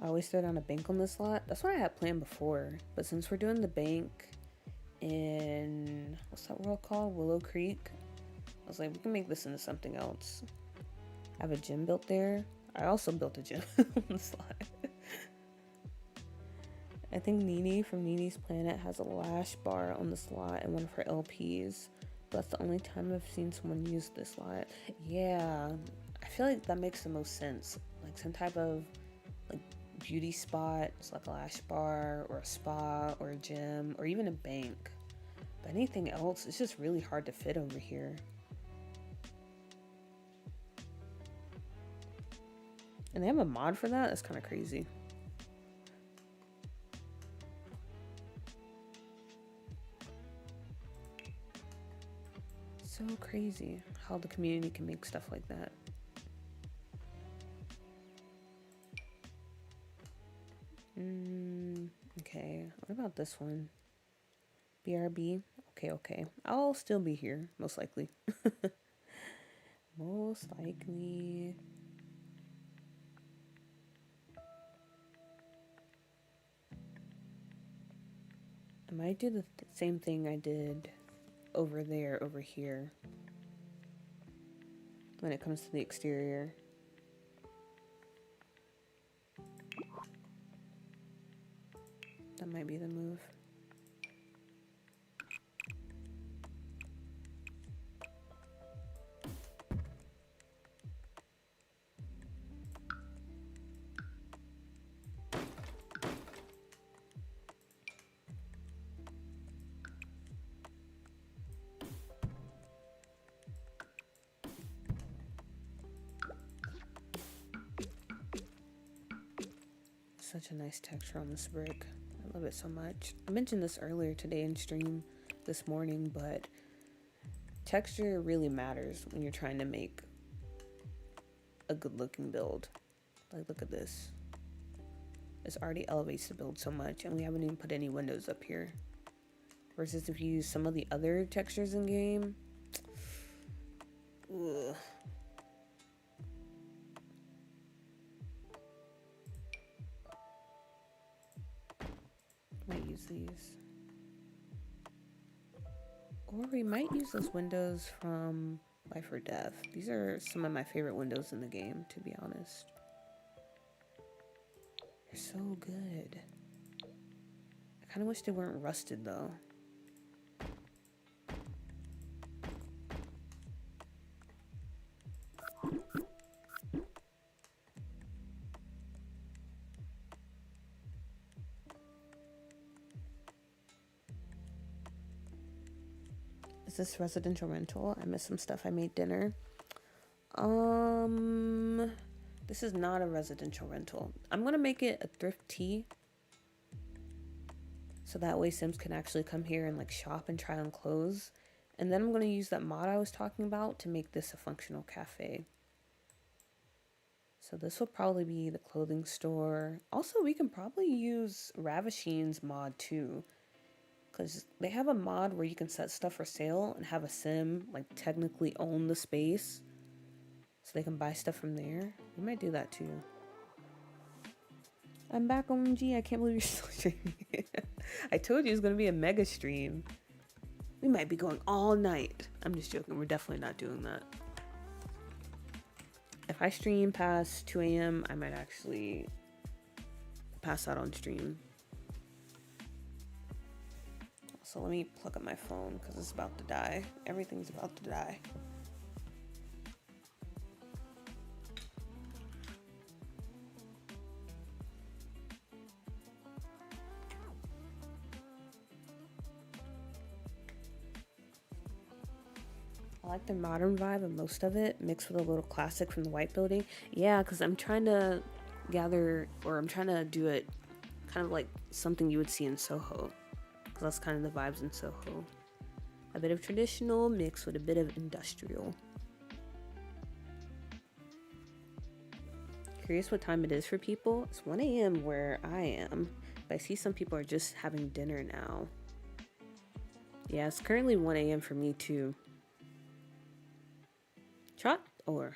I always throw down a bank on this lot. That's what I had planned before. But since we're doing the bank in, what's that world called? Willow Creek. I was like, we can make this into something else. I have a gym built there. I also built a gym on the slot. I think Nene from Nene's Planet has a lash bar on the slot in one of her LPs. But that's the only time I've seen someone use this lot. Yeah, I feel like that makes the most sense. Like some type of like beauty spot, it's like a lash bar or a spa or a gym or even a bank. But anything else, it's just really hard to fit over here. And they have a mod for that? That's kind of crazy. So crazy how the community can make stuff like that. Okay, what about this one? BRB? Okay. I'll still be here, most likely. Most likely. I might do the same thing I did over there, over here, when it comes to the exterior. That might be the move. Such a nice texture on this brick. I love it so much. I mentioned this earlier today in stream this morning, but texture really matters when you're trying to make a good looking build. Like, look at this. This already elevates the build so much, and we haven't even put any windows up here. Versus if you use some of the other textures in game. Ugh. Might use these. Or we might use those windows from Life or Death. These are some of my favorite windows in the game, to be honest. They're so good. I kind of wish they weren't rusted though. Is this residential rental? I missed some stuff. I made dinner. This is not a residential rental. I'm gonna make it a thrift tea. So that way Sims can actually come here and like shop and try on clothes. And then I'm going to use that mod I was talking about to make this a functional cafe. So this will probably be the clothing store. Also, we can probably use Ravishing's mod too, because they have a mod where you can set stuff for sale and have a sim like technically own the space, so they can buy stuff from there. We might do that too. I'm back, OMG. I can't believe you're still streaming. I told you it's gonna be a mega stream. We might be going all night. I'm just joking. We're definitely not doing that. If I stream past 2 a.m., I might actually pass out on stream. So let me plug up my phone because it's about to die. Everything's about to die. I like the modern vibe of most of it, mixed with a little classic from the white building. Yeah, because I'm trying to gather, or I'm trying to do it kind of like something you would see in Soho. Because that's kind of the vibes in Soho. A bit of traditional mixed with a bit of industrial. Curious what time it is for people. It's 1 a.m. where I am, but I see some people are just having dinner now. Yeah, it's currently 1 a.m. for me too.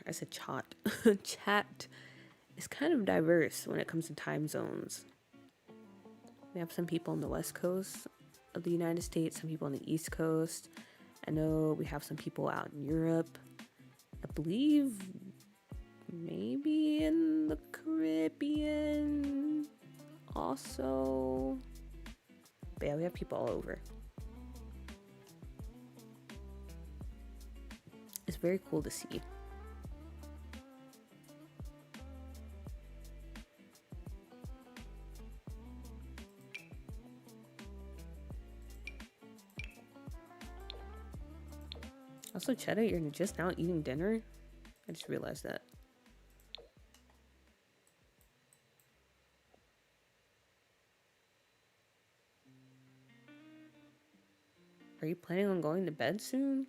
I said chat. Chat is kind of diverse when it comes to time zones. We have some people on the west coast of the United States, some people on the east coast. I know we have some people out in Europe. I believe maybe in the Caribbean also. But yeah, we have people all over. It's very cool to see. Also, Cheddar, you're just now eating dinner? I just realized that. Are you planning on going to bed soon?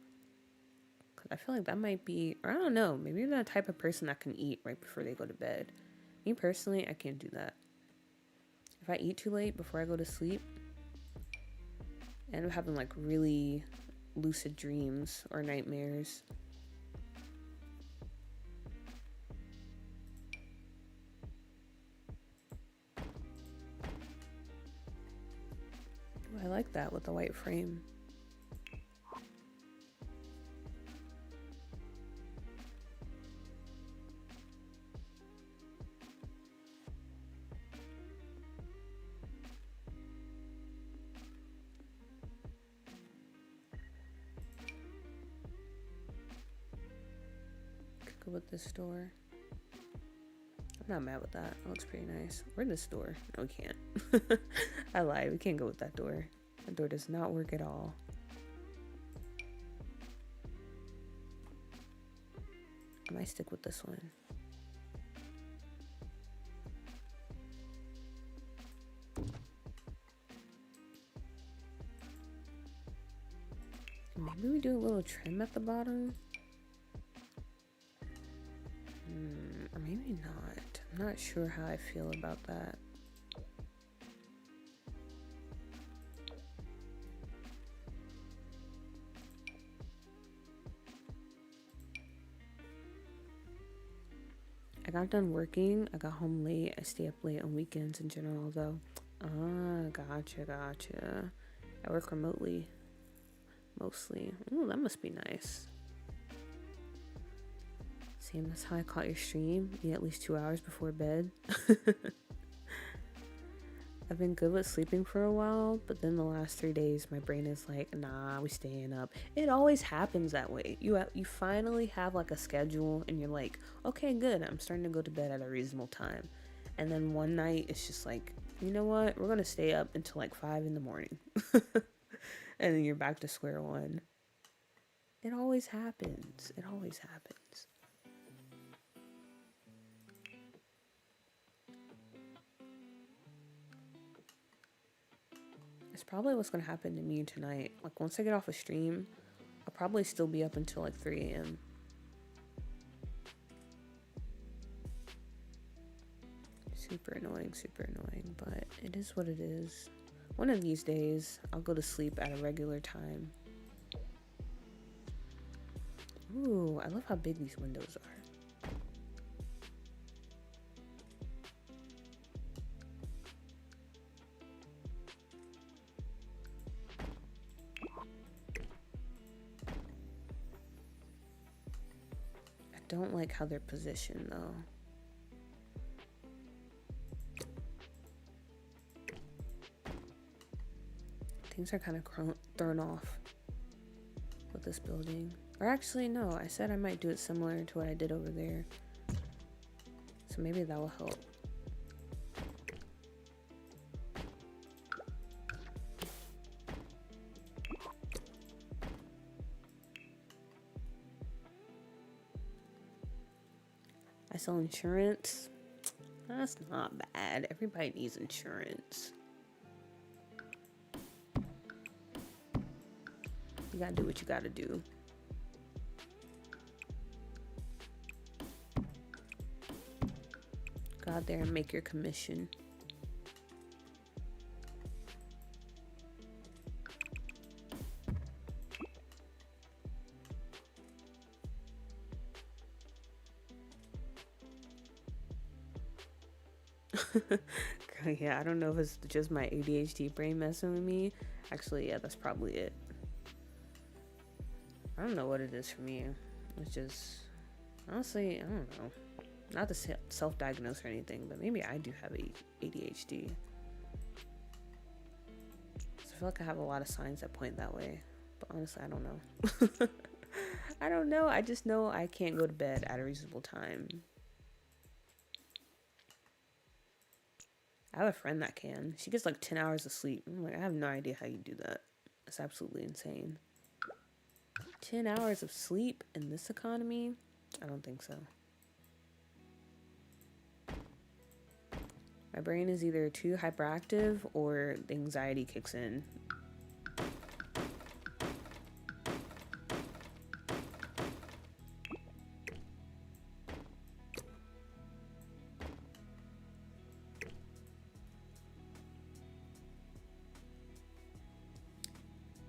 Because I feel like that might be, or I don't know, maybe you're the type of person that can eat right before they go to bed. Me personally, I can't do that. If I eat too late before I go to sleep, I end up having like really lucid dreams or nightmares. Ooh, I like that with the white frame. With this door, I'm not mad with that. It looks pretty nice. Where's this door? No, we can't. I lied. We can't go with that door. That door does not work at all. I might stick with this one. Maybe we do a little trim at the bottom. Or maybe not. I'm not sure how I feel about that. I got done working. I got home late. I stay up late on weekends in general though. Ah, gotcha. I work remotely. Mostly. Ooh, that must be nice. Same, that's how I caught your stream. Eat at least 2 hours before bed. I've been good with sleeping for a while, but then the last 3 days my brain is like, nah, we staying up. It always happens that way. You finally have like a schedule and you're like, okay, good, I'm starting to go to bed at a reasonable time. And then one night it's just like, you know what, we're gonna stay up until like 5 in the morning. And then you're back to square one. It always happens. It always happens. It's probably what's gonna happen to me tonight. Like once I get off a stream, I'll probably still be up until like 3 a.m. Super annoying, but it is what it is. One of these days, I'll go to sleep at a regular time. Ooh, I love how big these windows are. I don't like how they're positioned though. Things are kind of thrown off with this building. Or actually, no, I said I might do it similar to what I did over there. So maybe that will help. I sell insurance. That's not bad. Everybody needs insurance. You gotta do what you gotta do. Go out there and make your commission. Yeah, I don't know if it's just my ADHD brain messing with me. Actually, yeah, that's probably it. I don't know what it is for me. It's just, honestly, I don't know. Not to self-diagnose or anything, but maybe I do have ADHD. So I feel like I have a lot of signs that point that way. But honestly, I don't know. I don't know. I just know I can't go to bed at a reasonable time. I have a friend that can. She gets like 10 hours of sleep. I'm like, I have no idea how you do that. It's absolutely insane. 10 hours of sleep in this economy? I don't think so. My brain is either too hyperactive or the anxiety kicks in.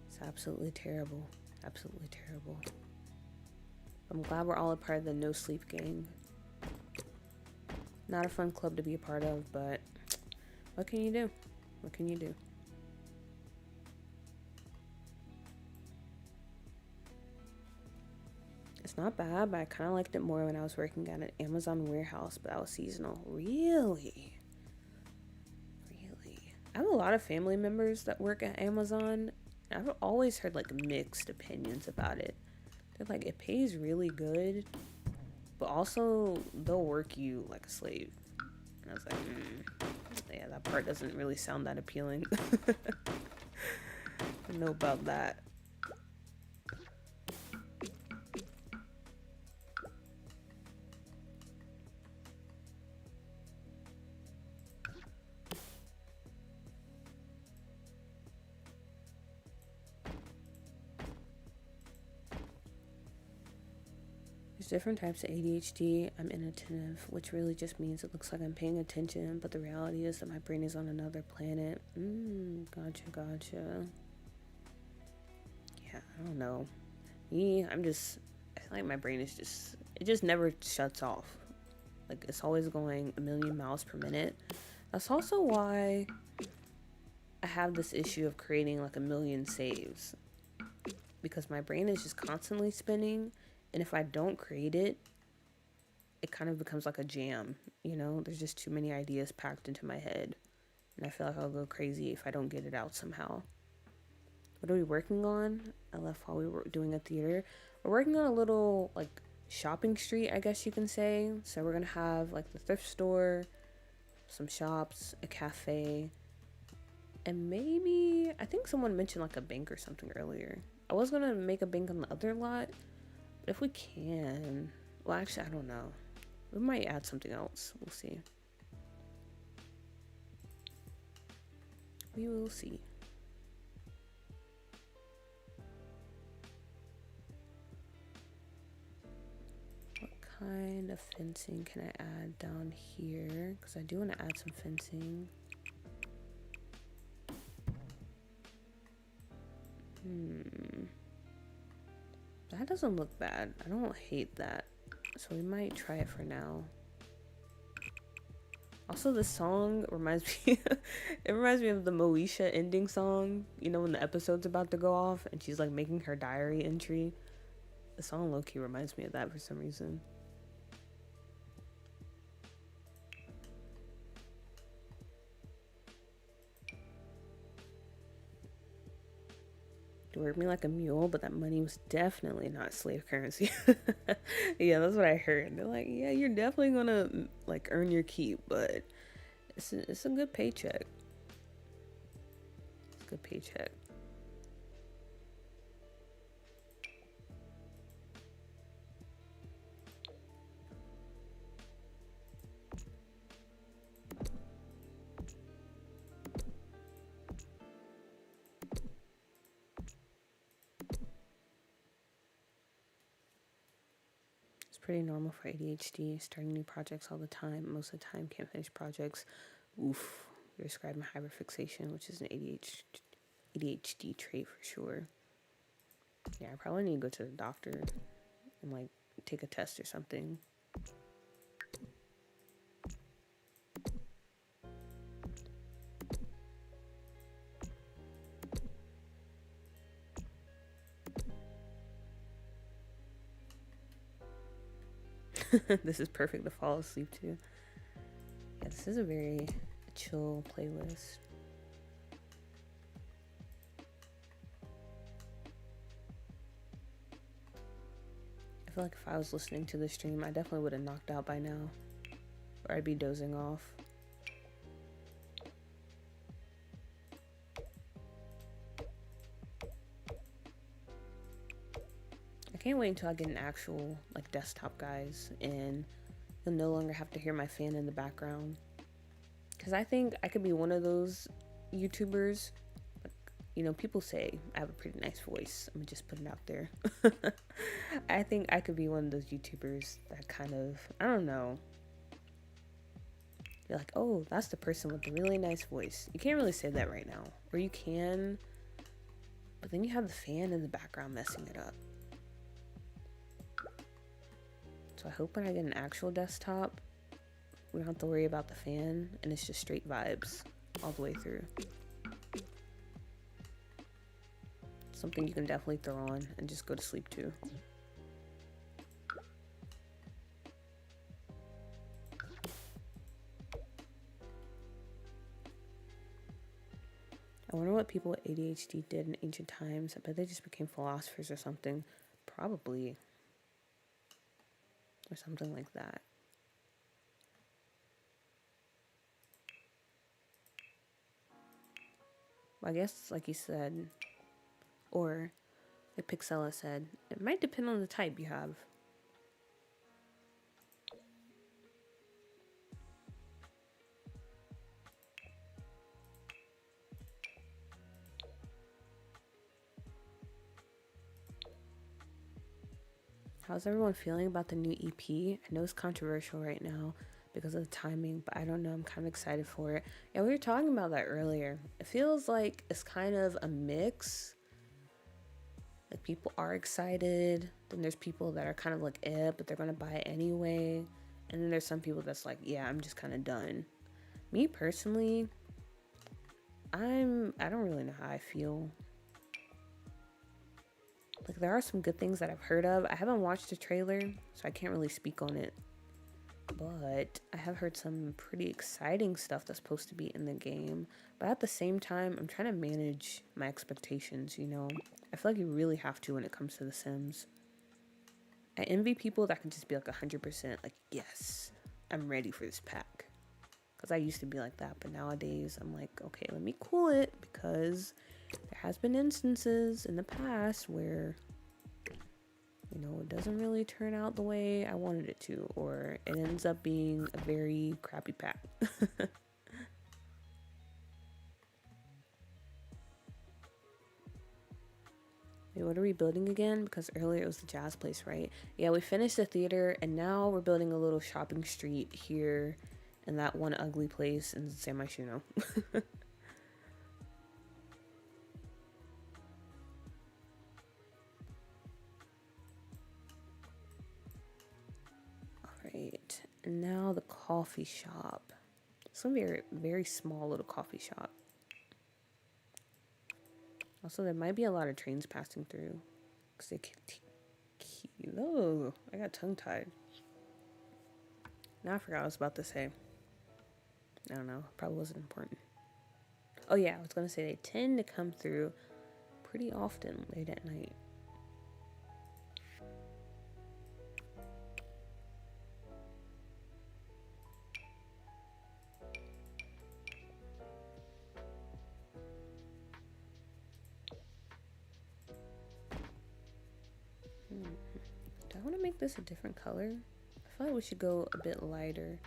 It's absolutely terrible. Absolutely terrible. I'm glad we're all a part of the no sleep gang. Not a fun club to be a part of, but what can you do? What can you do? It's not bad, but I kind of liked it more when I was working at an Amazon warehouse, but that was seasonal. Really? Really? I have a lot of family members that work at Amazon. I've always heard like mixed opinions about it. They're like, it pays really good, but also they'll work you like a slave. And I was like, yeah, that part doesn't really sound that appealing. I don't know about that. There's different types of ADHD. I'm inattentive, which really just means it looks like I'm paying attention, but the reality is that my brain is on another planet. Gotcha. Yeah, I don't know. Me, I feel like my brain is it just never shuts off. Like, it's always going a million miles per minute. That's also why I have this issue of creating like a million saves. Because my brain is just constantly spinning. And if I don't create it, it kind of becomes like a jam, you know? There's just too many ideas packed into my head. And I feel like I'll go crazy if I don't get it out somehow. What are we working on? I left while we were doing a theater. We're working on a little, like, shopping street, I guess you can say. So we're going to have, like, the thrift store, some shops, a cafe, and maybe, I think someone mentioned, like, a bank or something earlier. I was going to make a bank on the other lot. If we can, well, actually, I don't know. We might add something else. We'll see. We will see. kind of fencing can I add down here? Because I do want to add some fencing. That doesn't look bad. I don't hate that. So we might try it for now. Also, this song reminds me it reminds me of the Moesha ending song. You know, when the episode's about to go off and she's like making her diary entry. The song low-key reminds me of that for some reason. You worked me like a mule, but that money was definitely not slave currency. Yeah, that's what I heard. They're like, yeah, you're definitely gonna like earn your keep, but it's a good paycheck. It's a good paycheck. Pretty normal for ADHD, starting new projects all the time. Most of the time, can't finish projects. Oof, you're describing hyperfixation, which is an ADHD trait for sure. Yeah, I probably need to go to the doctor and like take a test or something. This is perfect to fall asleep to. Yeah, this is a very chill playlist. I feel like if I was listening to the stream, I definitely would have knocked out by now. Or I'd be dozing off. I can't wait until I get an actual like desktop, guys, and you'll no longer have to hear my fan in the background. Because I think I could be one of those YouTubers. Like, you know, people say I have a pretty nice voice. I'm gonna just put it out there. I think I could be one of those YouTubers that kind of, I don't know. You're like, oh, that's the person with the really nice voice. You can't really say that right now. Or you can, but then you have the fan in the background messing it up. So I hope when I get an actual desktop, we don't have to worry about the fan and it's just straight vibes all the way through. Something you can definitely throw on and just go to sleep to. I wonder what people with ADHD did in ancient times. I bet they just became philosophers or something. Probably. Or something like that. Well, I guess, like you said, or like Pixella said, it might depend on the type you have. How's everyone feeling about the new EP? I know it's controversial right now because of the timing, but I don't know. I'm kind of excited for it. Yeah, we were talking about that earlier. It feels like it's kind of a mix. Like people are excited, then there's people that are kind of like, but they're gonna buy it anyway. And then there's some people that's like, yeah, I'm just kind of done. Me personally, I don't really know how I feel. Like there are some good things that I've heard of. I haven't watched the trailer, so I can't really speak on it. But I have heard some pretty exciting stuff that's supposed to be in the game. But at the same time, I'm trying to manage my expectations, you know? I feel like you really have to when it comes to The Sims. I envy people that can just be like 100% like, yes, I'm ready for this pack. Because I used to be like that, but nowadays I'm like, okay, let me cool it because there has been instances in the past where, you know, it doesn't really turn out the way I wanted it to, or it ends up being a very crappy pack. Wait, what are we building again? Because earlier it was the jazz place, right? Yeah, we finished the theater, and now we're building a little shopping street here in that one ugly place in San Myshuno. Alright, and now the coffee shop. It's gonna be a very small little coffee shop. Also, there might be a lot of trains passing through. Because they can't. Oh, I got tongue tied. Now I forgot what I was about to say. I don't know. Probably wasn't important. Oh, yeah. I was going to say they tend to come through pretty often late at night. Do I want to make this a different color? I feel like we should go a bit lighter.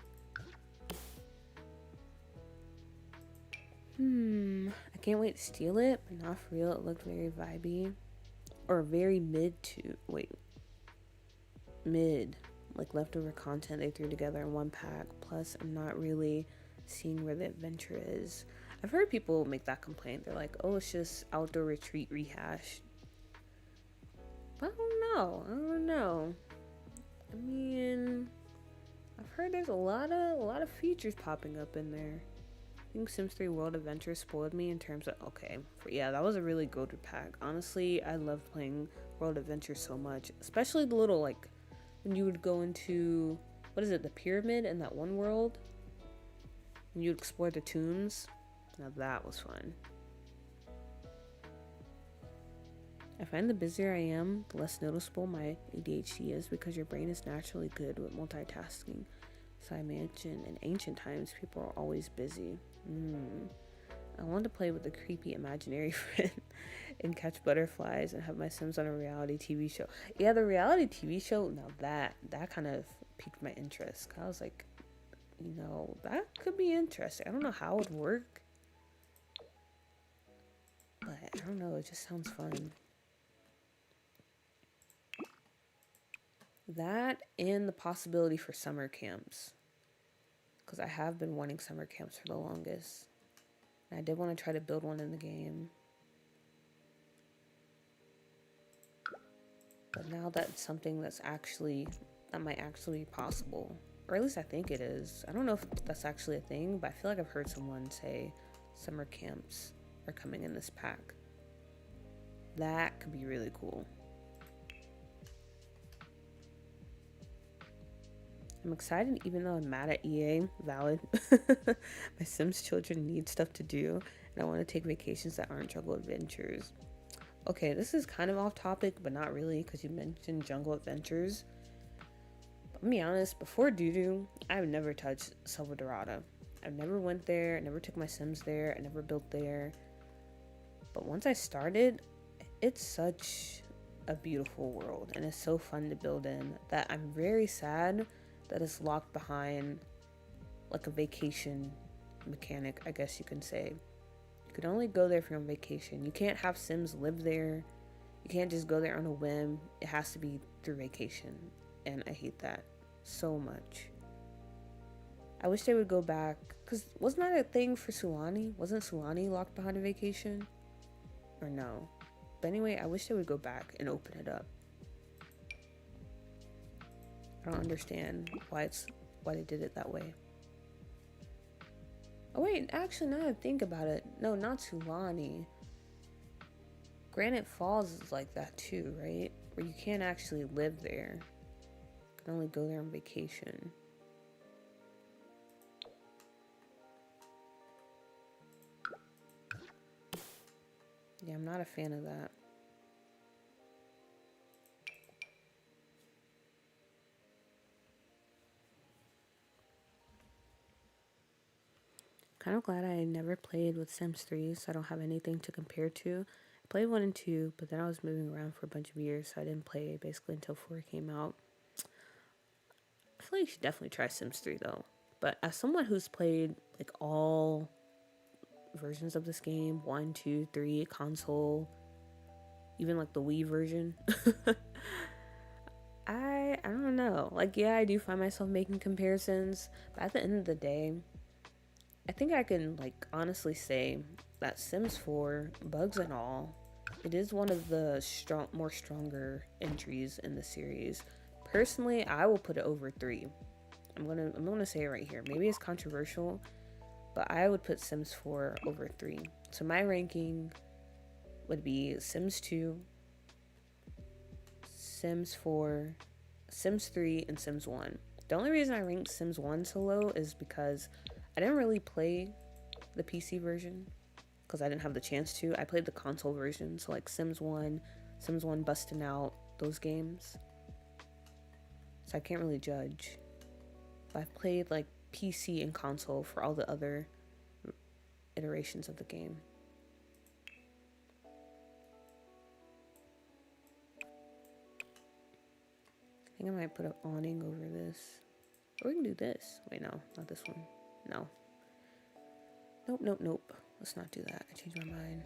I can't wait to steal it, but not for real. It looked very vibey. Or very mid. Like leftover content they threw together in one pack. Plus, I'm not really seeing where the adventure is. I've heard people make that complaint. They're like, oh, it's just outdoor retreat rehash. But I don't know. I mean, I've heard there's a lot of features popping up in there. I think Sims 3 World Adventure spoiled me in terms of, yeah, that was a really goated pack. Honestly, I loved playing World Adventure so much, especially the little, like, when you would go into, what is it, the pyramid in that one world, and you'd explore the tombs. Now that was fun. I find the busier I am, the less noticeable my ADHD is, because your brain is naturally good with multitasking. So I imagine in ancient times, people are always busy. I want to play with a creepy imaginary friend and catch butterflies and have my Sims on a reality TV show. Yeah, the reality TV show, now that kind of piqued my interest. I was like, that could be interesting. I don't know how it would work, but I don't know, it just sounds fun. That and the possibility for summer camps. Because I have been wanting summer camps for the longest. And I did want to try to build one in the game. But now that's something that might actually be possible. Or at least I think it is. I don't know if that's actually a thing, but I feel like I've heard someone say summer camps are coming in this pack. That could be really cool. I'm excited even though I'm mad at EA. Valid. My Sims children need stuff to do, and I want to take vacations that aren't jungle adventures. Okay, this is kind of off topic, but not really, because you mentioned jungle adventures. But I'll be honest, before Doo-Doo, I've never touched Selva Dorada. I never went there, I never took my Sims there, I never built there. But once I started, it's such a beautiful world, and it's so fun to build in that I'm very sad that is locked behind like a vacation mechanic, I guess you can say. You can only go there if you're on vacation. You can't have Sims live there. You can't just go there on a whim. It has to be through vacation. And I hate that so much. I wish they would go back, because wasn't that a thing for Sulani? Wasn't Sulani locked behind a vacation? Or no? But anyway, I wish they would go back and open it up. I don't understand why they did it that way. Oh wait, actually now that I think about it, no, not Sulani. Granite Falls is like that too, right? Where you can't actually live there. You can only go there on vacation. Yeah, I'm not a fan of that. Kind of glad I never played with Sims 3, so I don't have anything to compare to. I played 1 and 2, but then I was moving around for a bunch of years, so I didn't play basically until 4 came out. I feel like you should definitely try Sims 3 though. But as someone who's played like all versions of this game, 1, 2, 3, console, even like the Wii version. I don't know. Like, yeah, I do find myself making comparisons, but at the end of the day, I think I can like honestly say that Sims 4, bugs and all, it is one of the more stronger entries in the series. Personally, I will put it over 3. I'm gonna say it right here. Maybe it's controversial, but I would put Sims 4 over 3. So my ranking would be Sims 2, Sims 4, Sims 3, and Sims 1. The only reason I ranked Sims 1 so low is because I didn't really play the PC version because I didn't have the chance to. I played the console version, so like Sims 1, Sims 1 Bustin' Out, those games. So I can't really judge. But I've played like PC and console for all the other iterations of the game. I think I might put an awning over this. Or we can do this. Wait, no, not this one. No. Nope. Let's not do that. I changed my mind.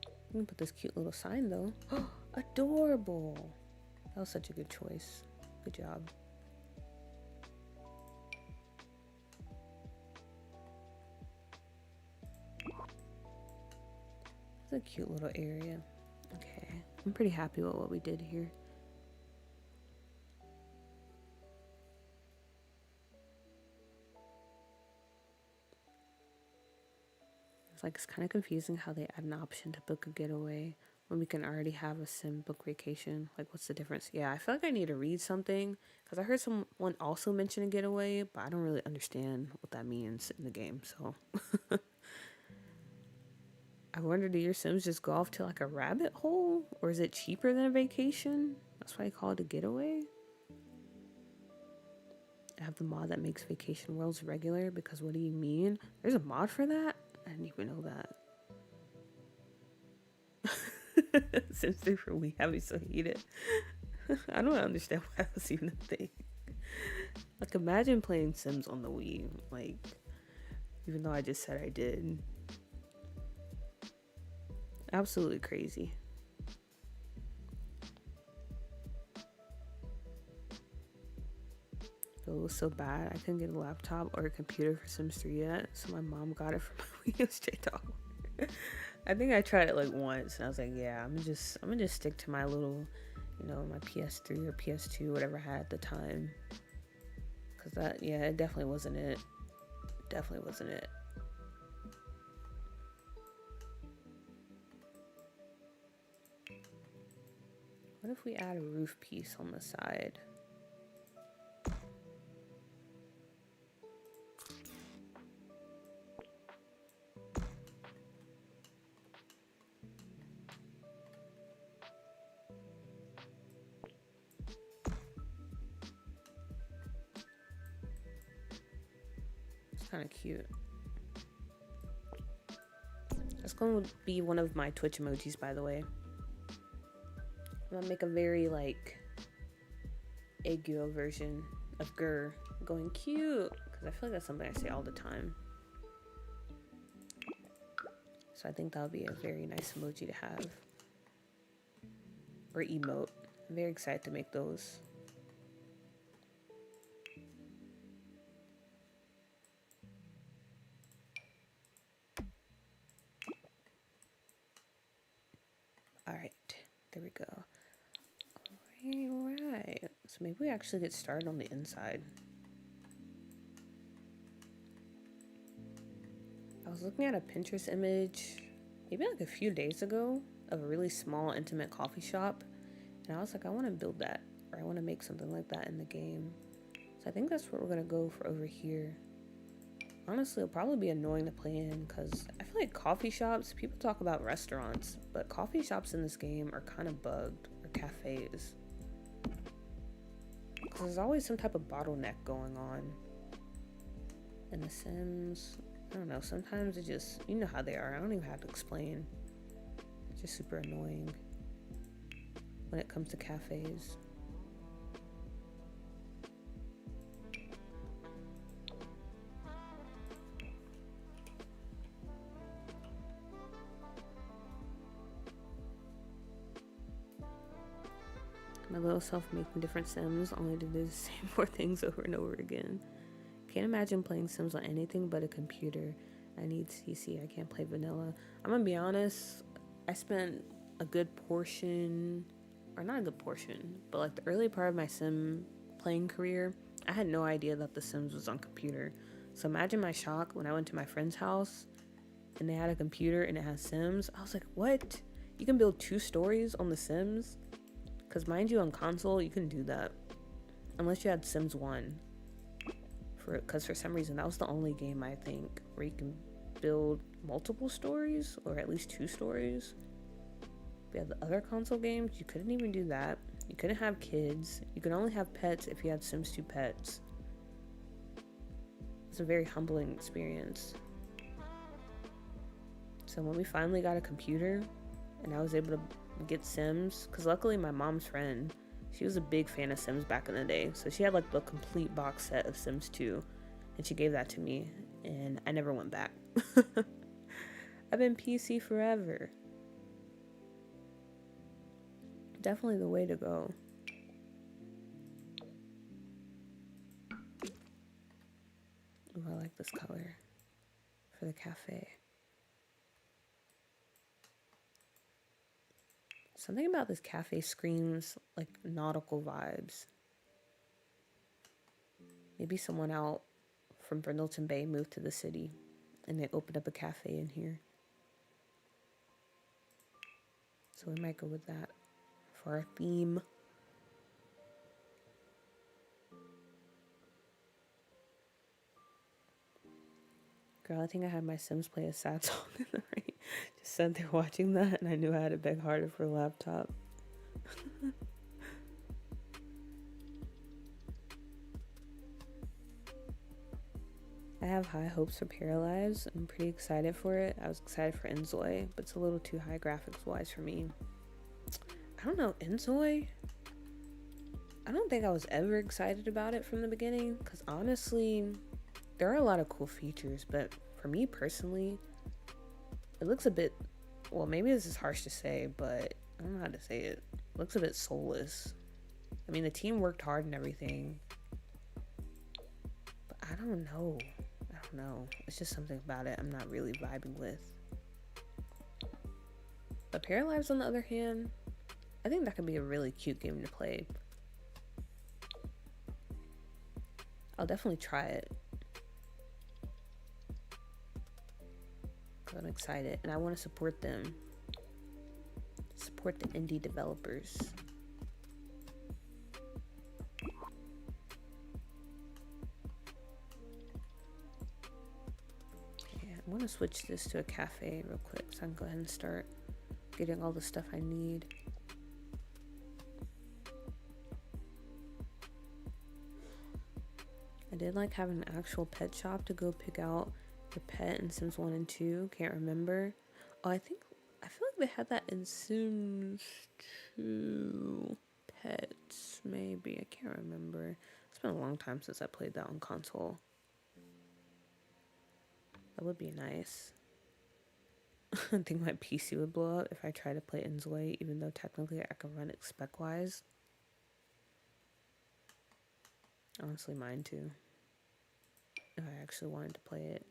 I'm gonna put this cute little sign though. Adorable. That was such a good choice. Good job. It's a cute little area. Okay. I'm pretty happy with what we did here. It's kind of confusing how they add an option to book a getaway when we can already have a sim book vacation. Like, what's the difference? Yeah, I feel like I need to read something because I heard someone also mention a getaway, but I don't really understand what that means in the game. So I wonder, do your sims just go off to like a rabbit hole, or is it cheaper than a vacation? That's why I call it a getaway. I have the mod that makes vacation worlds regular, because what do you mean? There's a mod for that? I didn't even know that. Sims 3 for we have it so heated. I don't understand why that was even a thing. Like, imagine playing Sims on the Wii. Like, even though I just said I did. Absolutely crazy. It was so bad I couldn't get a laptop or a computer for Sims 3 yet, so my mom got it for my Wii straight off. I think I tried it like once and I was like, yeah, I'm gonna just stick to my little, my PS3 or PS2, whatever I had at the time. Cause that, yeah, it definitely wasn't it. Definitely wasn't it. What if we add a roof piece on the side? Kind of cute. That's going to be one of my Twitch emojis, by the way. I'm gonna make a very like aegyo version of Gur going cute, because I feel like that's something I say all the time. So I think that would be a very nice emoji to have, or emote. I'm very excited to make those. Alright, there we go. Alright. So maybe we actually get started on the inside. I was looking at a Pinterest image maybe like a few days ago of a really small, intimate coffee shop. And I was like, I want to build that, or I want to make something like that in the game. So I think that's what we're going to go for over here. Honestly, it'll probably be annoying to play in because I feel like coffee shops, people talk about restaurants, but coffee shops in this game are kind of bugged, or cafes. Because there's always some type of bottleneck going on. In The Sims, I don't know, sometimes it just, you know how they are, I don't even have to explain. It's just super annoying when it comes to cafes. My little self making different Sims, only to do the same 4 things over and over again. Can't imagine playing Sims on anything but a computer. I need CC. I can't play vanilla. I'm gonna be honest, I spent a good portion, or not a good portion, but like the early part of my Sim playing career, I had no idea that The Sims was on computer. So imagine my shock when I went to my friend's house and they had a computer and it has Sims. I was like, what? You can build 2 stories on The Sims? Because mind you, on console, you can do that. Unless you had Sims 1. Because for some reason, that was the only game, I think, where you can build multiple stories, or at least 2 stories. But yeah, the other console games, you couldn't even do that. You couldn't have kids. You could only have pets if you had Sims 2 pets. It's a very humbling experience. So when we finally got a computer, and I was able to get Sims, because luckily my mom's friend, she was a big fan of Sims back in the day, so she had like the complete box set of Sims 2, and she gave that to me, and I never went back. I've been PC forever. Definitely the way to go. Ooh, I like this color for the cafe. Something about this cafe screams like nautical vibes. Maybe someone out from Brindleton Bay moved to the city and they opened up a cafe in here. So we might go with that for our theme. Girl, I think I had my Sims play a sad song in the rain. Just sat there watching that, and I knew I had to beg harder for a laptop. I have high hopes for Paralives. I'm pretty excited for it. I was excited for Enzoy, but it's a little too high graphics-wise for me. I don't know, Enzoy? I don't think I was ever excited about it from the beginning, because honestly, there are a lot of cool features, but for me personally, it looks a bit, well, maybe this is harsh to say, but I don't know how to say it. It looks a bit soulless. I mean, the team worked hard and everything, but I don't know. It's just something about it I'm not really vibing with. But Paralives, on the other hand, I think that could be a really cute game to play. I'll definitely try it. I'm excited, and I want to support them. Support the indie developers. Yeah, I want to switch this to a cafe real quick so I can go ahead and start getting all the stuff I need. I did like having an actual pet shop to go pick out your pet in Sims 1 and 2. Can't remember. Oh, I feel like they had that in Sims 2 Pets, maybe. I can't remember. It's been a long time since I played that on console. That would be nice. I think my PC would blow up if I try to play Enzoy, even though technically I can run it spec-wise. Honestly, mine too. If I actually wanted to play it.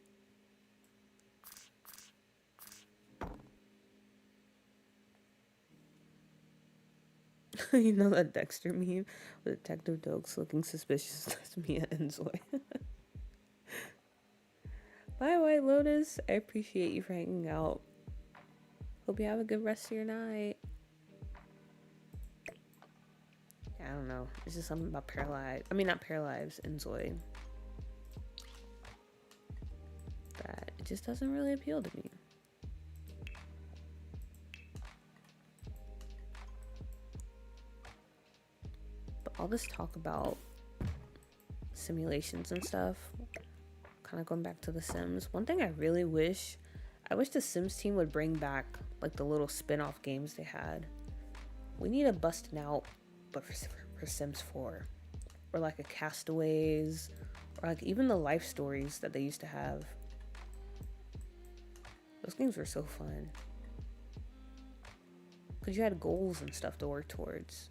You know that Dexter meme with Detective Dokes looking suspicious? That's me at Enzoy. Bye, White Lotus. I appreciate you for hanging out. Hope you have a good rest of your night. Yeah, I don't know. It's just something about Paralives. I mean, not Paralives, Enzoy. That it just doesn't really appeal to me. But all this talk about simulations and stuff, kind of going back to The Sims, one thing I really wish the Sims team would bring back like the little spin-off games they had. We need a Bustin' Out, but for Sims 4, or like a Castaways, or like even the life stories that they used to have. Those games were so fun because you had goals and stuff to work towards.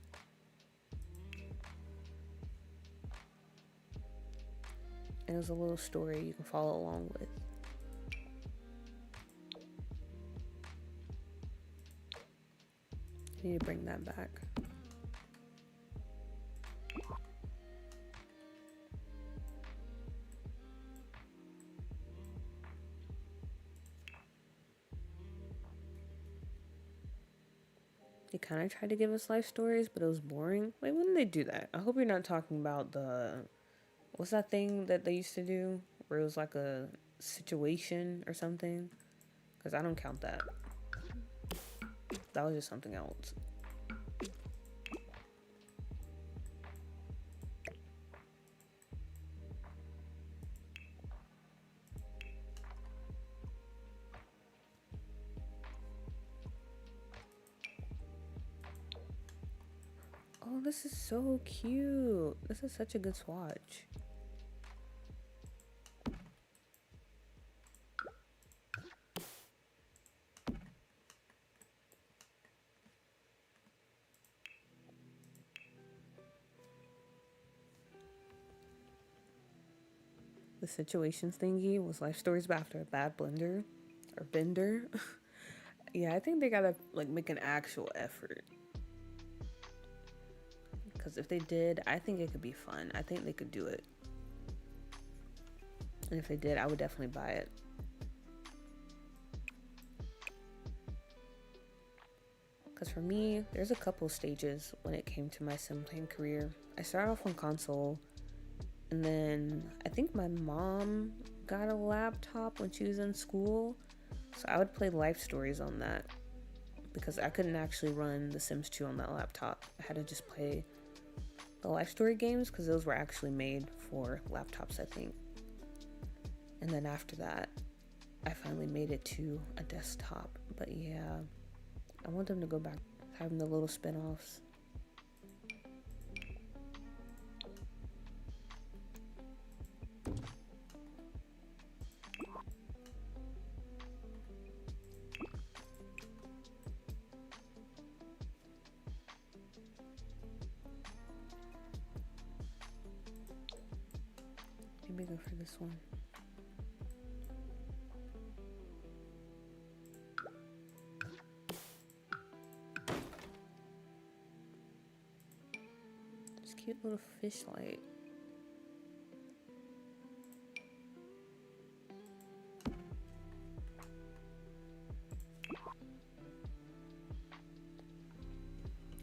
And it was a little story you can follow along with. I need to bring that back. They kind of tried to give us life stories, but it was boring. Wait, when did they do that? I hope you're not talking about what's that thing that they used to do where it was like a situation or something? Because I don't count that. That was just something else. Oh, this is so cute. This is such a good swatch. The situations thingy was life stories, but after a bad blender or bender. Yeah, I think they gotta like make an actual effort. Because if they did, I think it could be fun. I think they could do it. And if they did, I would definitely buy it. Because for me, there's a couple stages when it came to my sim playing career. I started off on console, and then I think my mom got a laptop when she was in school. So I would play life stories on that. Because I couldn't actually run The Sims 2 on that laptop. I had to just play the life story games because those were actually made for laptops, I think. And then after that, I finally made it to a desktop. But yeah, I want them to go back having the little spin-offs. Maybe go for this one. This cute little fish light.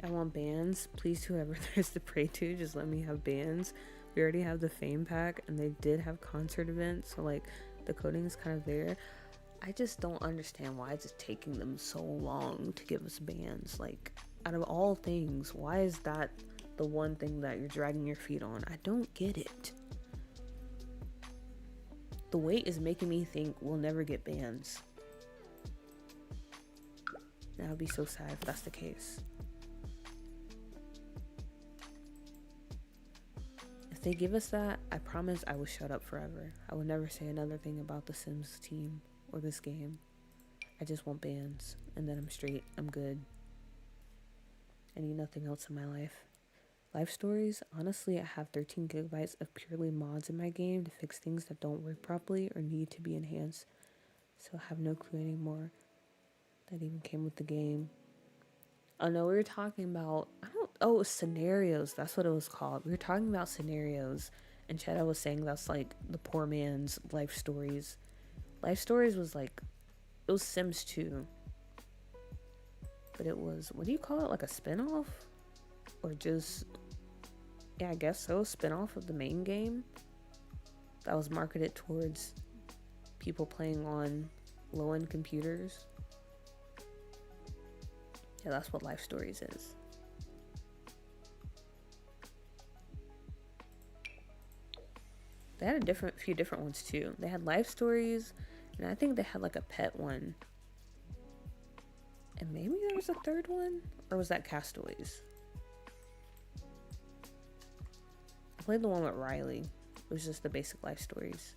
I want bands. Please, whoever there's to pray to, just let me have bands. We already have the fame pack, and they did have concert events, so like the coding is kind of there. I just don't understand why it's taking them so long to give us bands. Like, out of all things, why is that the one thing that you're dragging your feet on? I don't get it. The wait is making me think we'll never get bands. And I would be so sad if that's the case. If they give us that, I promise I will shut up forever. I will never say another thing about the Sims team or this game. I just want bands, and then I'm straight. I'm good. I need nothing else in my life. Life stories, honestly, I have 13 gigabytes of purely mods in my game to fix things that don't work properly or need to be enhanced. So I have no clue anymore. That even came with the game. Oh no, we were talking about, it was scenarios. That's what it was called. We were talking about scenarios. And Chetta was saying that's like the poor man's life stories. Life stories was like, it was Sims 2. But it was, what do you call it? Like a spin-off? Or just, yeah, I guess so. Spin-off of the main game. That was marketed towards people playing on low-end computers. Yeah, that's what Life Stories is. They had a few different ones too. They had Life Stories, and I think they had like a pet one. And maybe there was a third one? Or was that Castaways? I played the one with Riley. It was just the basic Life Stories.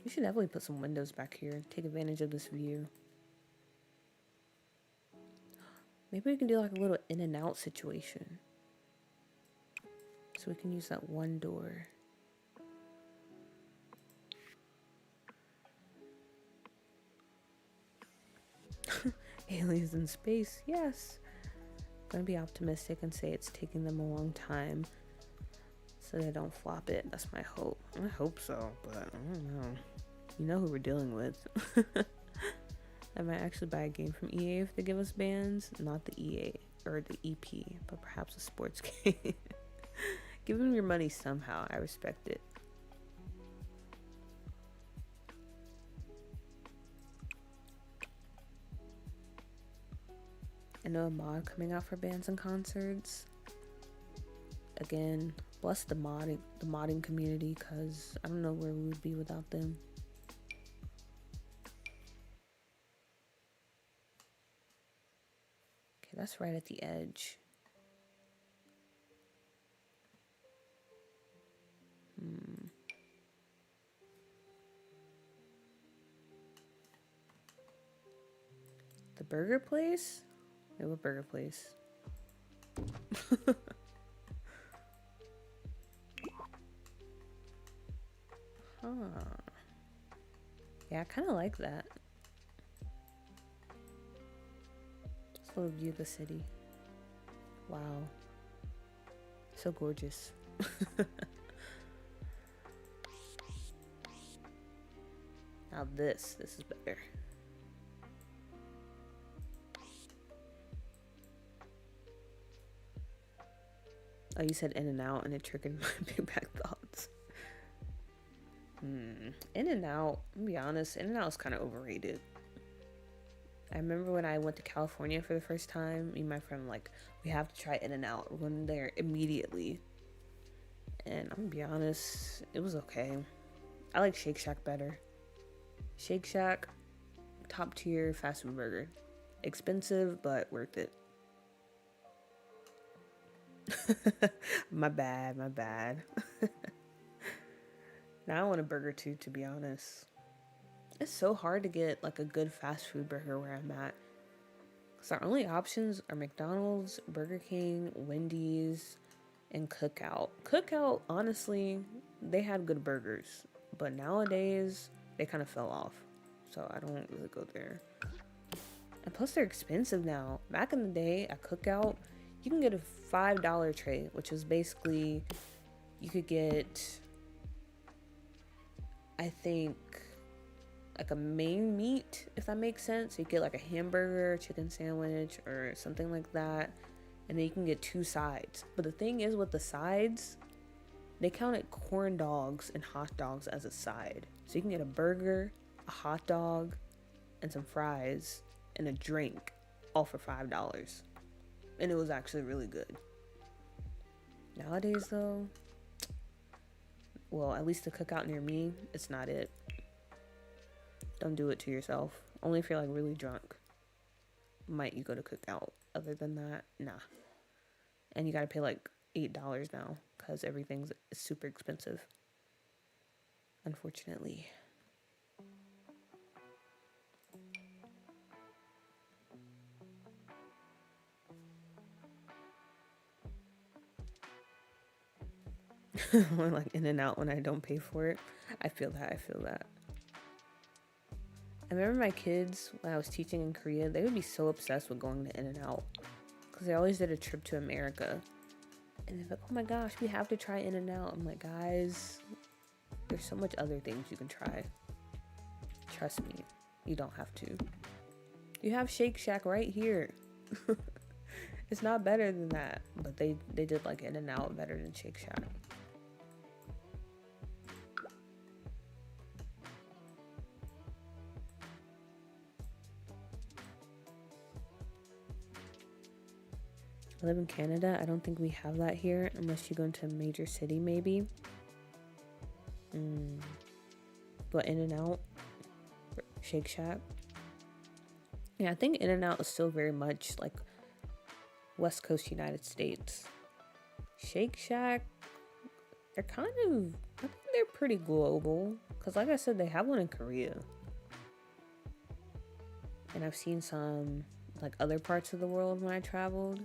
We should definitely put some windows back here. Take advantage of this view. Maybe we can do like a little in and out situation. So we can use that one door. Aliens in space, yes. I'm gonna be optimistic and say it's taking them a long time so they don't flop it. That's my hope. I hope so, but I don't know. You know who we're dealing with. I might actually buy a game from EA if they give us bans. Not the EA or the EP, but perhaps a sports game. Give them your money somehow. I respect it. I know a mod coming out for bands and concerts. Again, bless the modding community, because I don't know where we would be without them. Okay, that's right at the edge. The burger place? Wait, what burger place? Huh. Yeah, I kind of like that. Let's go view the city. Wow. So gorgeous. Now this is better. Oh, you said in and out and it triggered my big back thoughts. In and out, I'm gonna be honest, in and out is kind of overrated. I remember when I went to California for the first time, me and my friend were like, we have to try in and out. We went there immediately. And I'm gonna be honest, it was okay. I like Shake Shack better. Shake Shack, top tier fast food burger. Expensive, but worth it. my bad. Now I want a burger too, to be honest. It's so hard to get like a good fast food burger where I'm at. Because our only options are McDonald's, Burger King, Wendy's, and Cookout. Cookout, honestly, they had good burgers. But nowadays, they kind of fell off. So I don't really go there. And plus they're expensive now. Back in the day at Cookout, you can get a $5 tray, which was basically, you could get, I think, like a main meat, if that makes sense. You get like a hamburger, chicken sandwich, or something like that. And then you can get 2 sides. But the thing is with the sides, they counted corn dogs and hot dogs as a side. So you can get a burger, a hot dog, and some fries, and a drink, all for $5. And it was actually really good. Nowadays though, well, at least the Cookout near me, it's not it. Don't do it to yourself. Only if you're like really drunk might you go to Cookout. Other than that, nah. And you gotta pay like $8 now because everything's super expensive, unfortunately. Like in and out when I don't pay for it. I feel that. I remember my kids, when I was teaching in Korea, they would be so obsessed with going to In and Out because they always did a trip to America. And they're like, oh my gosh, we have to try In and Out. I'm like, guys, there's so much other things you can try. Trust me, you don't have to. You have Shake Shack right here. It's not better than that, but they did like In and Out better than Shake Shack. I live in Canada. I don't think we have that here unless you go into a major city, maybe. But In and Out, Shake Shack. Yeah, I think In and Out is still very much like West Coast United States. Shake Shack, they're kind of, I think they're pretty global. Because like I said, they have one in Korea. And I've seen some like other parts of the world when I traveled.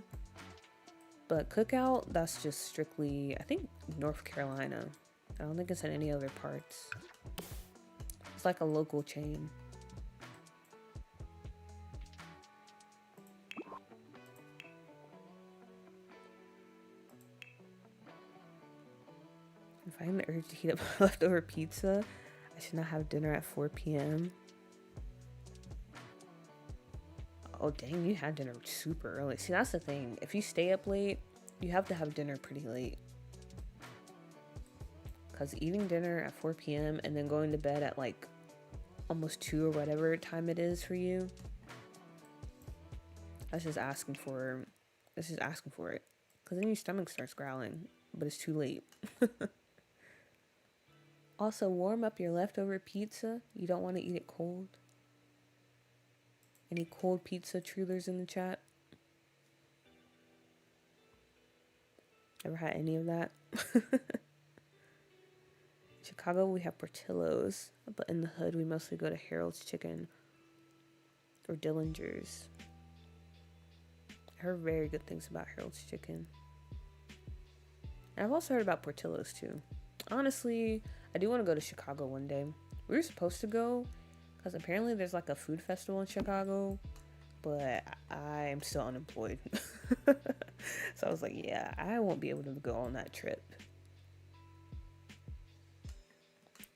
But Cookout, that's just strictly, I think, North Carolina. I don't think it's in any other parts. It's like a local chain. If I am the urge to heat up leftover pizza, I should not have dinner at 4 p.m. Oh, dang, you had dinner super early. See, that's the thing. If you stay up late, you have to have dinner pretty late. Because eating dinner at 4 p.m. and then going to bed at like almost 2 or whatever time it is for you, that's just asking for it. Because then your stomach starts growling, but it's too late. Also, warm up your leftover pizza. You don't want to eat it cold. Any cold pizza truthers in the chat? Ever had any of that? In Chicago, we have Portillo's, but in the hood, we mostly go to Harold's Chicken or Dillinger's. I heard very good things about Harold's Chicken. And I've also heard about Portillo's too. Honestly, I do want to go to Chicago one day. We were supposed to go because apparently there's like a food festival in Chicago, but I am still unemployed. So I was like, yeah, I won't be able to go on that trip.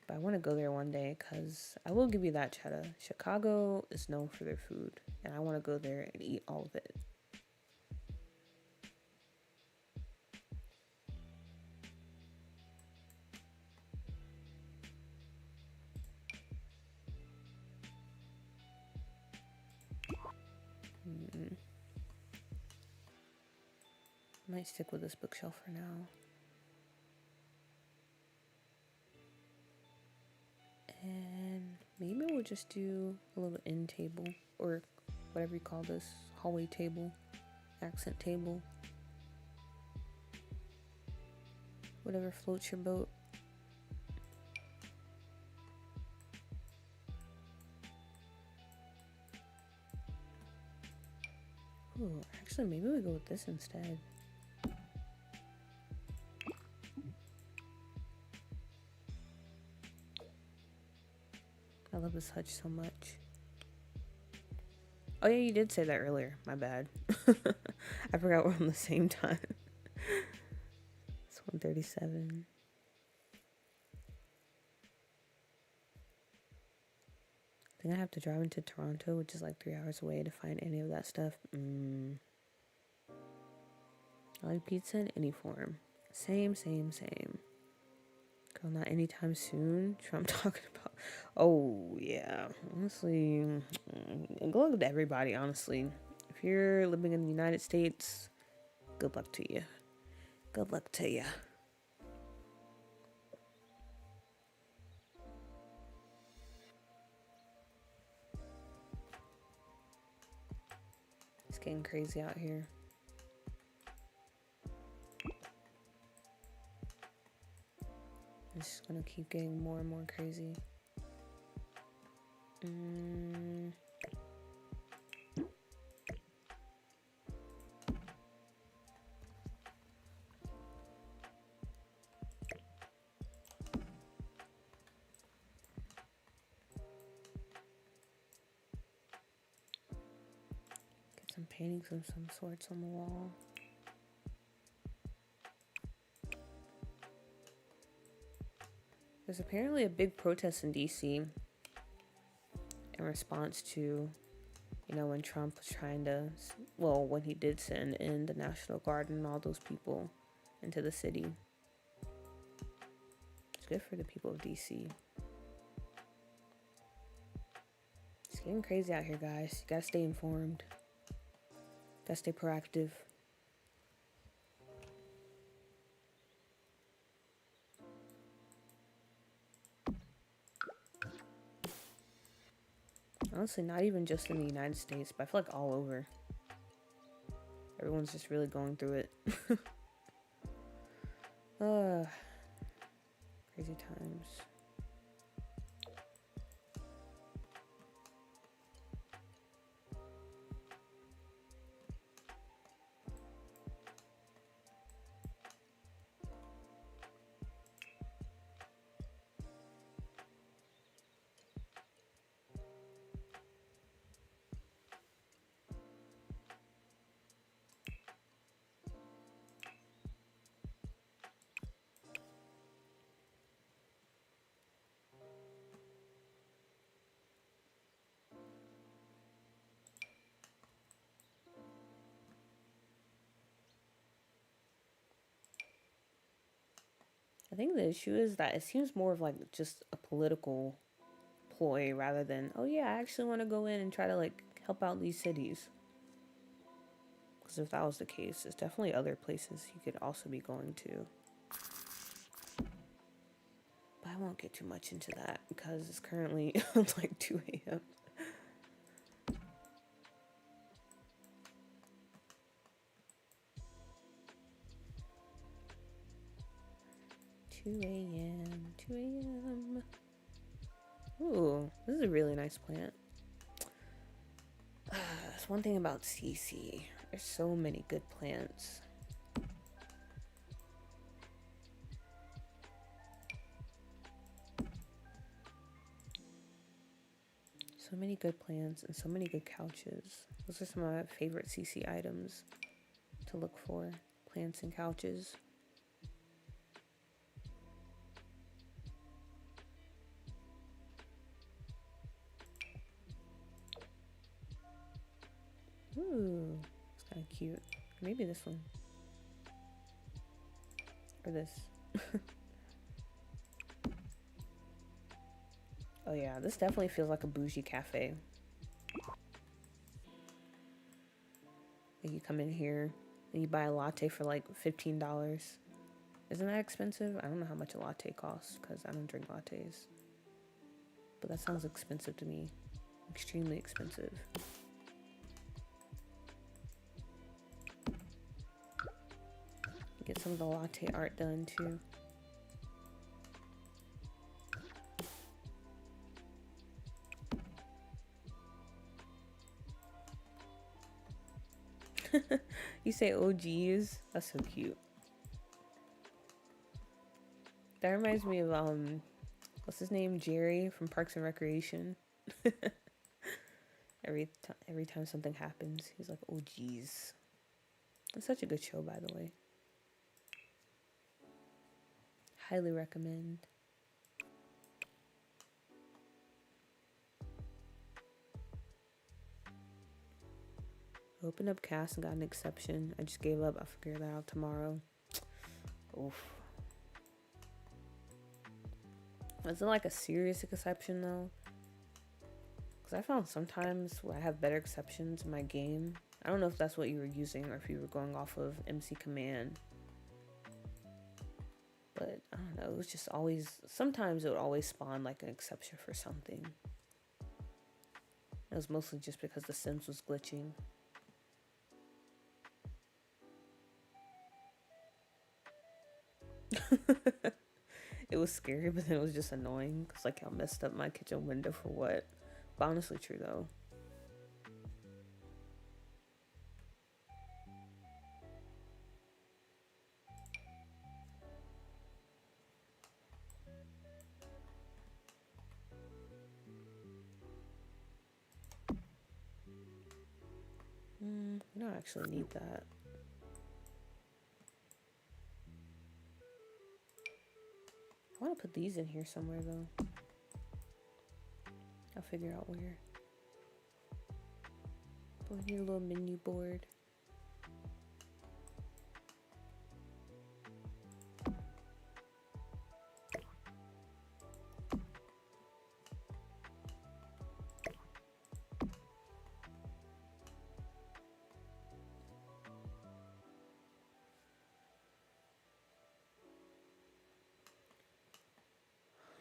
But I want to go there one day because I will give you that, Chetta. Chicago is known for their food, and I want to go there and eat all of it. Might stick with this bookshelf for now. And maybe we'll just do a little end table, or whatever you call this, hallway table, accent table. Whatever floats your boat. Ooh, actually, maybe we go with this instead. I love this hutch so much. Oh yeah, you did say that earlier. My bad. I forgot we're on the same time. It's 1:37. I think I have to drive into Toronto, which is like 3 hours away, to find any of that stuff. I like pizza in any form. Same. Girl, not anytime soon. That's what I'm talking about. Oh, yeah. Honestly, good luck to everybody, honestly. If you're living in the United States, good luck to you. Good luck to you. It's getting crazy out here. It's just gonna keep getting more and more crazy. Get some paintings of some sorts on the wall. There's apparently a big protest in DC in response to, when Trump was trying to, when he did send in the National Guard and all those people into the city. It's good for the people of DC. It's getting crazy out here, guys. You gotta stay informed. Gotta stay proactive. Honestly, not even just in the United States, but I feel like all over. Everyone's just really going through it. Crazy times. I think the issue is that it seems more of like just a political ploy rather than, oh yeah, I actually want to go in and try to like help out these cities. Because if that was the case, there's definitely other places you could also be going to. But I won't get too much into that because it's currently like 2 a.m. 2 a.m. 2 a.m. Ooh, this is a really nice plant. That's one thing about CC. There's so many good plants. So many good plants and so many good couches. Those are some of my favorite CC items to look for. Plants and couches. Ooh, it's kind of cute. Maybe this one. Or this. Oh yeah, this definitely feels like a bougie cafe. Like you come in here and you buy a latte for like $15. Isn't that expensive? I don't know how much a latte costs because I don't drink lattes. But that sounds expensive to me. Extremely expensive. Get some of the latte art done too. You say OGs? That's so cute. That reminds me of what's his name? Jerry from Parks and Recreation. Every time something happens, he's like, "Oh geez." It's such a good show, by the way. Highly recommend. Opened up cast and got an exception. I just gave up. I'll figure that out tomorrow. Oof. Was it like a serious exception though? Because I found sometimes where I have better exceptions in my game. I don't know if that's what you were using or if you were going off of MC Command. But I don't know. It was just always, sometimes it would always spawn like an exception for something. It was mostly just because the Sims was glitching. It was scary, but then it was just annoying because like I messed up my kitchen window for what? But honestly true though. I don't actually need that. I want to put these in here somewhere though. I'll figure out where. But we need a little menu board.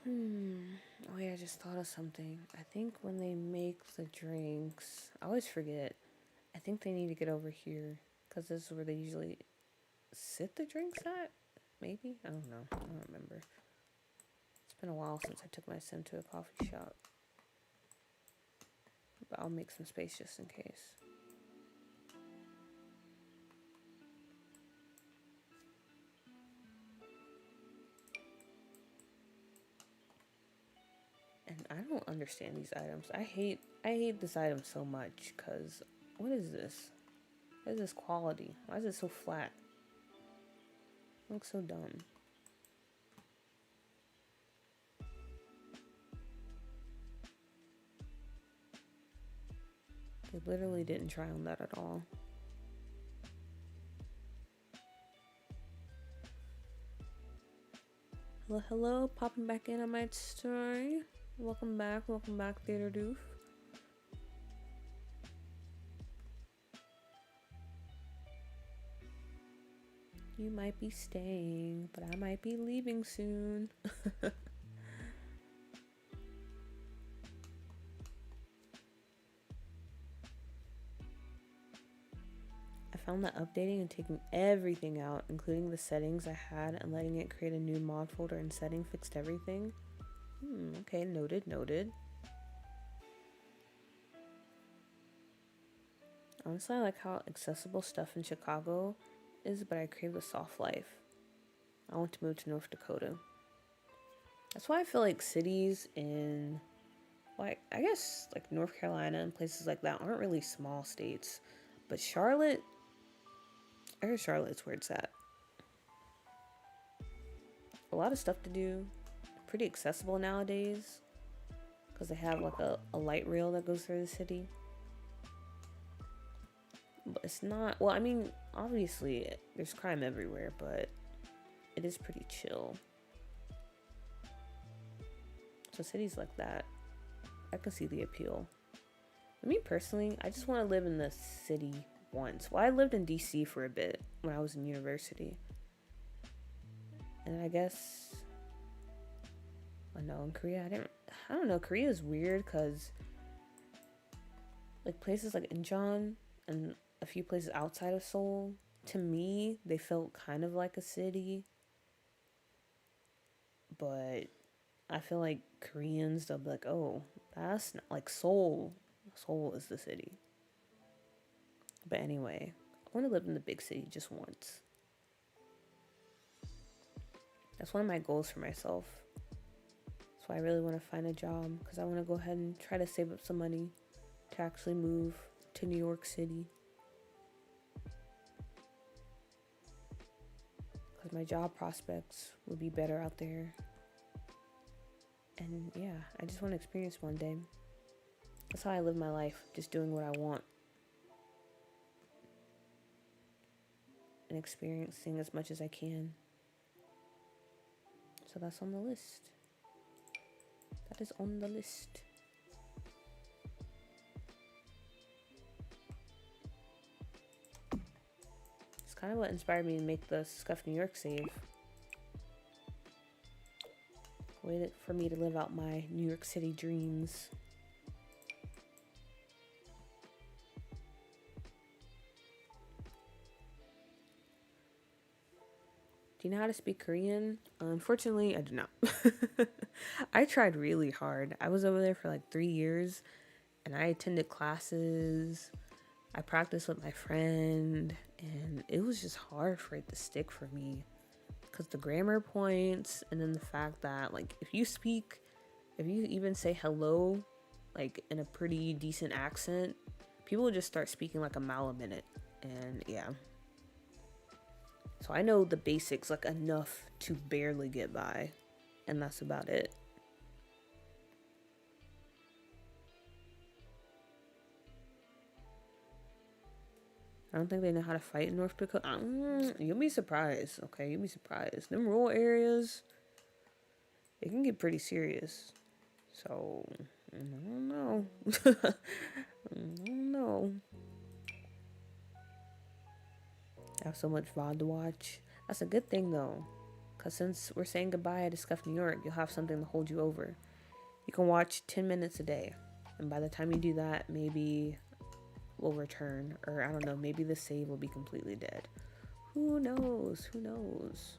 Oh yeah, I just thought of something. I think when they make the drinks, I always forget. I think they need to get over here because this is where they usually sit the drinks at. Maybe? I don't know. I don't remember. It's been a while since I took my sim to a coffee shop. But I'll make some space just in case. And I don't understand these items. I hate this item so much because what is this? What is this quality? Why is it so flat? It looks so dumb. They literally didn't try on that at all. Hello, hello, popping back in on my story. Welcome back, Theater Doof. You might be staying, but I might be leaving soon. I found that updating and taking everything out, including the settings I had, and letting it create a new mod folder and setting fixed everything. Okay, noted. Honestly, I like how accessible stuff in Chicago is, but I crave the soft life. I want to move to North Dakota. That's why I feel like cities in, like, I guess, like North Carolina and places like that aren't really small states. But Charlotte, I heard Charlotte's where it's at. A lot of stuff to do. Pretty accessible nowadays. Because they have like a light rail that goes through the city. But it's not, well, I mean, obviously there's crime everywhere, but it is pretty chill. So cities like that, I can see the appeal. For me personally, I just want to live in the city once. Well, I lived in DC for a bit when I was in university. And I guess, in Korea, I don't know, Korea is weird because like places like Incheon and a few places outside of Seoul, to me, they felt kind of like a city. But I feel like Koreans, they'll be like, oh, that's not like Seoul. Seoul is the city. But anyway, I want to live in the big city just once. That's one of my goals for myself. That's why I really want to find a job, because I want to go ahead and try to save up some money to actually move to New York City. Because my job prospects would be better out there. And yeah, I just want to experience one day. That's how I live my life, just doing what I want. And experiencing as much as I can. So that's on the list. That is on the list. It's kind of what inspired me to make the Scuffed New York save. Waited for me to live out my New York City dreams. Do you know how to speak Korean? Unfortunately, I do not. I tried really hard. I was over there for like 3 years and I attended classes. I practiced with my friend and it was just hard for it to stick for me. Because the grammar points and then the fact that like if you even say hello like in a pretty decent accent, people will just start speaking like a mile a minute. And yeah. So I know the basics like enough to barely get by, and that's about it. I don't think they know how to fight in North Dakota. You'll be surprised, okay? You'll be surprised. Them rural areas, it can get pretty serious. So, I don't know. I don't know. I have so much VOD to watch. That's a good thing though, because since we're saying goodbye to Scuffed New York, you'll have something to hold you over. You can watch 10 minutes a day, and by the time you do that, maybe we'll return, or I don't know, maybe the save will be completely dead. Who knows? Who knows?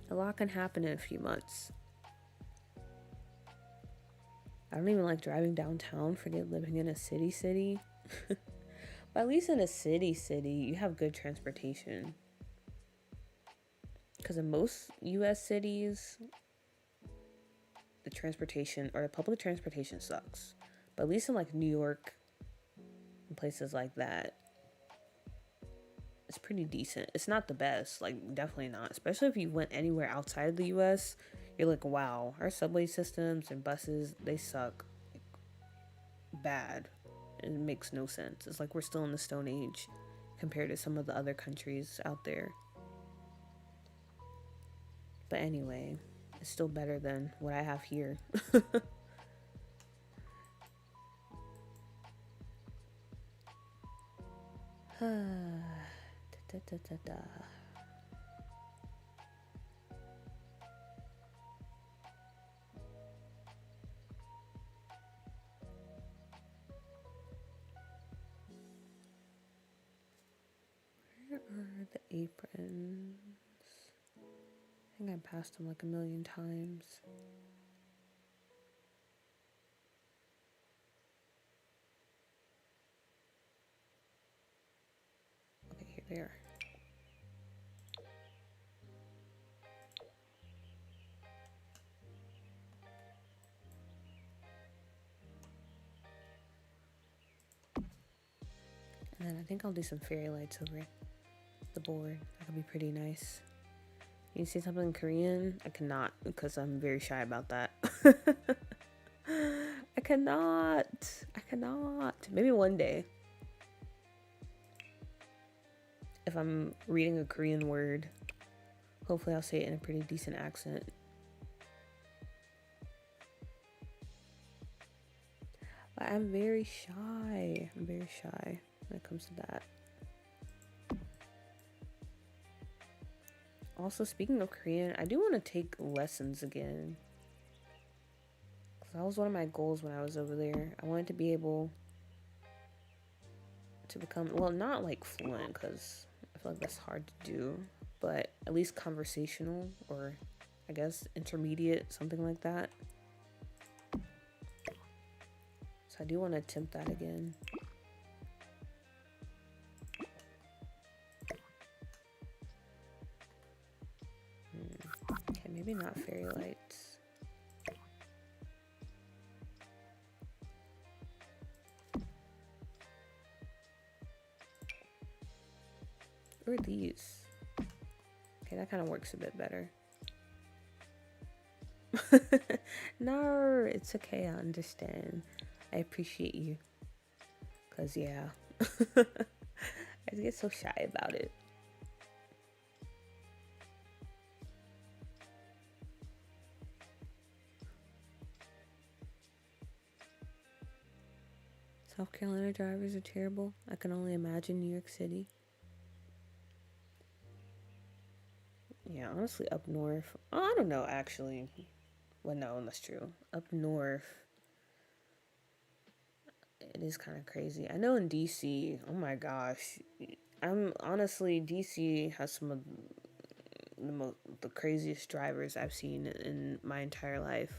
A lot can happen in a few months. I don't even like driving downtown, forget living in a city. But at least in a city, you have good transportation. Because in most US cities, the transportation or the public transportation sucks. But at least in like New York and places like that, it's pretty decent. It's not the best, like definitely not. Especially if you went anywhere outside of the US, you're like, wow, our subway systems and buses, they suck bad. It makes no sense. It's like we're still in the Stone Age compared to some of the other countries out there. But anyway, it's still better than what I have here. Da, da, da, da. Where are the aprons? I think I passed them like a million times. Okay, here they are. And then I think I'll do some fairy lights over the board. That could be pretty nice. You see something in Korean? I cannot because I'm very shy about that. I cannot. Maybe one day. If I'm reading a Korean word, hopefully I'll say it in a pretty decent accent. But I'm very shy. When it comes to that. Also, speaking of Korean, I do want to take lessons again. Because that was one of my goals when I was over there. I wanted to be able to become, well, not like fluent, because I feel like that's hard to do, but at least conversational, or I guess intermediate, something like that. So I do want to attempt that again. Okay, maybe not fairy lights. Or these. Okay, that kind of works a bit better. No, it's okay, I understand. I appreciate you. Cause yeah. I get so shy about it. South Carolina drivers are terrible. I can only imagine New York City. Yeah, honestly, up north. Oh, I don't know, actually. Well, no, that's true. Up north, it is kind of crazy. I know in DC, oh my gosh. I'm honestly, DC has some of the craziest drivers I've seen in my entire life.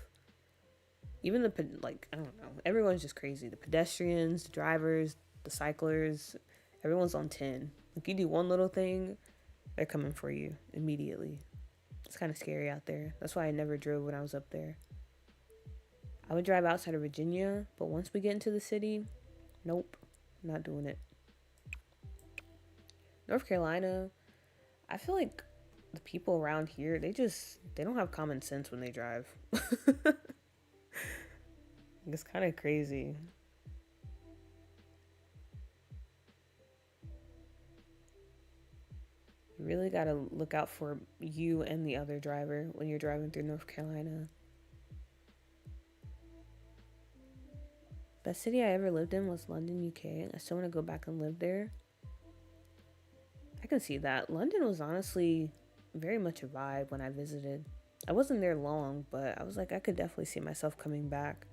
Even like, I don't know, everyone's just crazy. The pedestrians, the drivers, the cyclers, everyone's on 10. Like, you do one little thing, they're coming for you immediately. It's kind of scary out there. That's why I never drove when I was up there. I would drive outside of Virginia, but once we get into the city, nope, not doing it. North Carolina, I feel like the people around here, they don't have common sense when they drive. It's kind of crazy. You really got to look out for you and the other driver when you're driving through North Carolina. Best city I ever lived in was London, UK. I still want to go back and live there. I can see that. London was honestly very much a vibe when I visited. I wasn't there long, but I was like, I could definitely see myself coming back.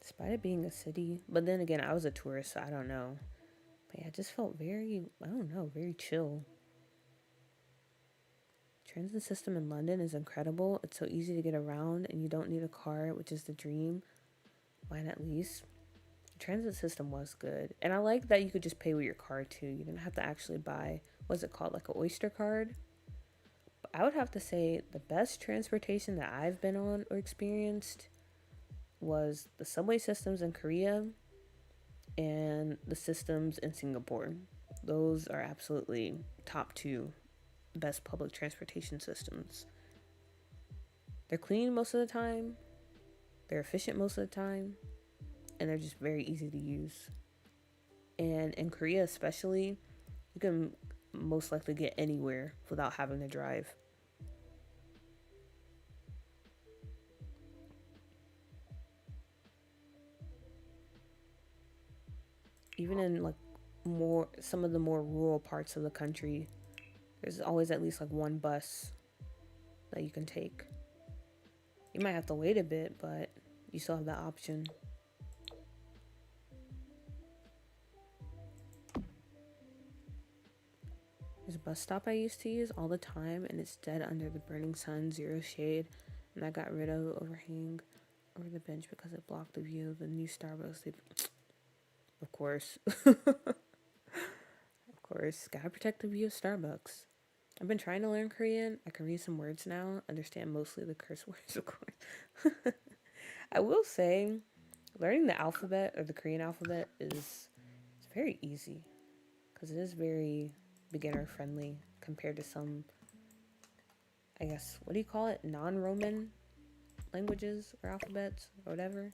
Despite it being a city. But then again, I was a tourist, so I don't know. But yeah, it just felt very, I don't know, very chill. Transit system in London is incredible. It's so easy to get around and you don't need a car, which is the dream. Mine at least. The transit system was good. And I like that you could just pay with your card too. You didn't have to actually buy, what's it called, like an Oyster card? But I would have to say the best transportation that I've been on or experienced was the subway systems in Korea and the systems in Singapore. Those are absolutely top two best public transportation systems. They're clean most of the time, they're efficient most of the time, and they're just very easy to use. And in Korea especially, You can most likely get anywhere without having to drive. Even in like some of the more rural parts of the country, there's always at least like one bus that you can take. You might have to wait a bit, but you still have that option. There's a bus stop I used to use all the time, and it's dead under the burning sun, zero shade, and I got rid of the overhang over the bench because it blocked the view of the new Starbucks. Of course. Of course. Gotta protect the view of Starbucks. I've been trying to learn Korean. I can read some words now, understand mostly the curse words, of course. I will say, learning the alphabet or the Korean alphabet is it's very easy because it is very beginner friendly compared to some, I guess, what do you call it? Non-Roman languages or alphabets or whatever.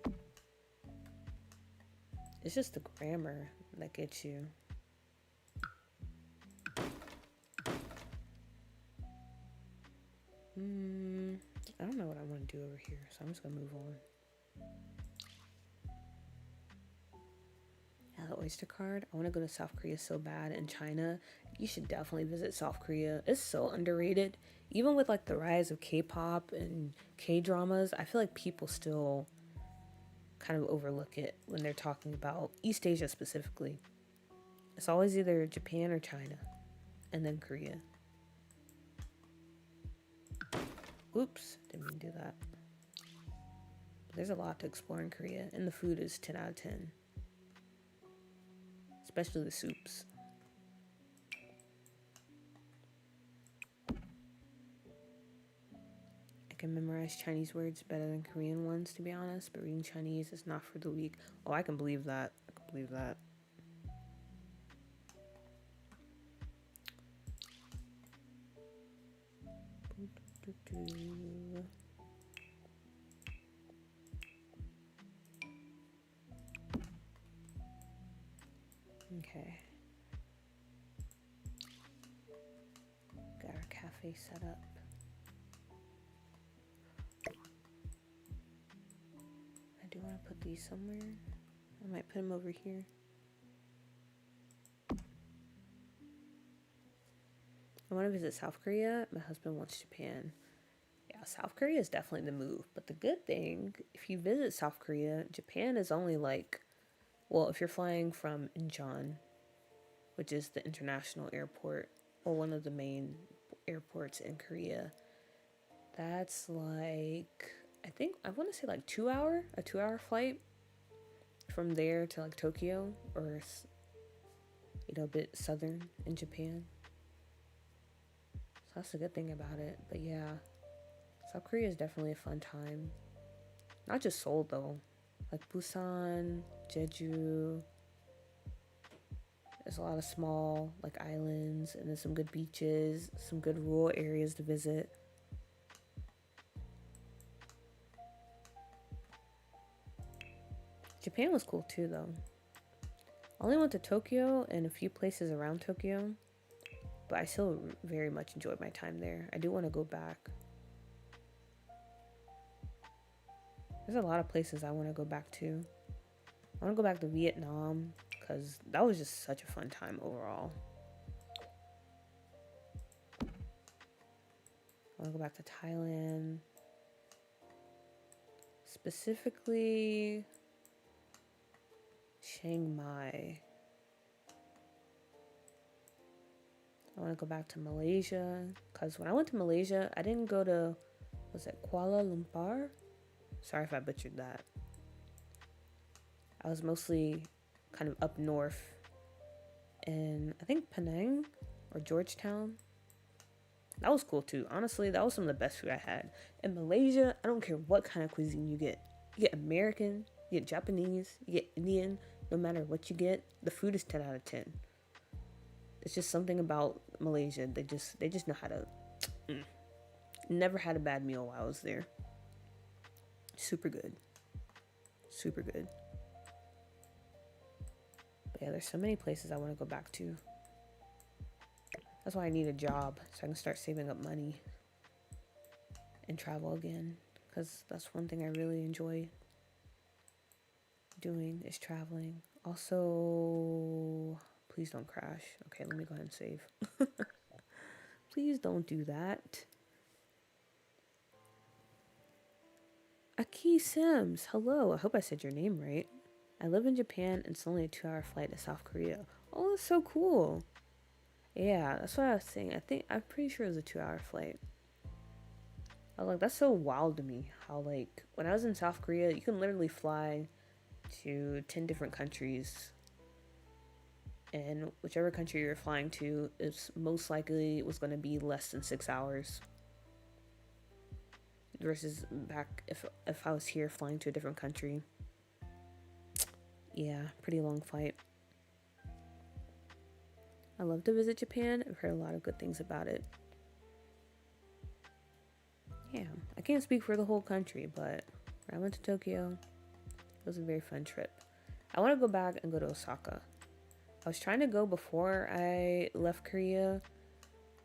It's just the grammar that gets you. I don't know what I want to do over here, so I'm just gonna move on. Yeah, the Oyster card. I want to go to South Korea so bad, and China. You should definitely visit South Korea. It's so underrated. Even with like the rise of K-pop and K-dramas, I feel like people still kind of overlook it when they're talking about East Asia specifically. It's always either Japan or China, and then Korea. Oops, didn't mean to do that. But there's a lot to explore in Korea, and the food is 10 out of 10. Especially the soups. I can memorize Chinese words better than Korean ones, to be honest, but reading Chinese is not for the weak. Oh, I can believe that. I can believe that. Okay. Got our cafe set up. I do want to put these somewhere. I might put them over here. I want to visit South Korea. My husband wants Japan. Yeah, South Korea is definitely the move. But the good thing, if you visit South Korea, Japan is only like, well, if you're flying from Incheon, which is the international airport, or one of the main airports in Korea, that's like, I want to say like a 2 hour flight from there to like Tokyo, or, a bit southern in Japan. So that's the good thing about it. But yeah, South Korea is definitely a fun time. Not just Seoul though, like Busan, Jeju. There's a lot of small like islands, and there's some good beaches, some good rural areas to visit. Japan was cool too though. I only went to Tokyo and a few places around Tokyo, but I still very much enjoyed my time there. I do want to go back. There's a lot of places I want to go back to. I want to go back to Vietnam because that was just such a fun time overall. I want to go back to Thailand. Specifically, Chiang Mai. I want to go back to Malaysia because when I went to Malaysia, I didn't go to, was it Kuala Lumpur? Sorry if I butchered that. I was mostly kind of up north in, I think, Penang or Georgetown. That was cool too. Honestly, that was some of the best food I had. In Malaysia, I don't care what kind of cuisine you get. You get American, you get Japanese, you get Indian. No matter what you get, the food is 10 out of 10. It's just something about Malaysia. They just know how to. Never had a bad meal while I was there. Super good. Super good. But yeah, there's so many places I want to go back to. That's why I need a job so I can start saving up money and travel again. Because that's one thing I really enjoy doing is traveling. Also, please don't crash. Okay, let me go ahead and save. Please don't do that. Aki Sims, hello. I hope I said your name right. I live in Japan and it's only a 2-hour flight to South Korea. Oh, that's so cool. Yeah, that's what I was saying. I'm pretty sure it was a 2-hour flight. I was like, that's so wild to me. How like when I was in South Korea, you can literally fly to 10 different countries. And whichever country you're flying to is most likely was going to be less than 6 hours. Versus back if I was here flying to a different country. Yeah, pretty long flight. I love to visit Japan. I've heard a lot of good things about it. Yeah, I can't speak for the whole country, but when I went to Tokyo, it was a very fun trip. I want to go back and go to Osaka. I was trying to go before I left Korea,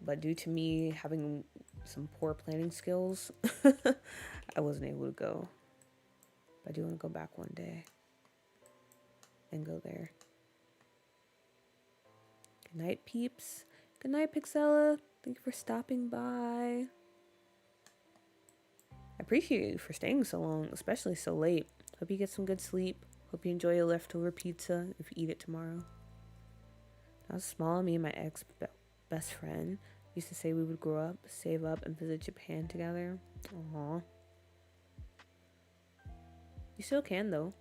but due to me having some poor planning skills, I wasn't able to go. But I do want to go back one day and go there. Good night, peeps. Good night, Pixella. Thank you for stopping by. I appreciate you for staying so long, especially so late. Hope you get some good sleep. Hope you enjoy your leftover pizza if you eat it tomorrow. I was small, me and my ex-best friend used to say we would grow up, save up, and visit Japan together. Aww. You still can, though.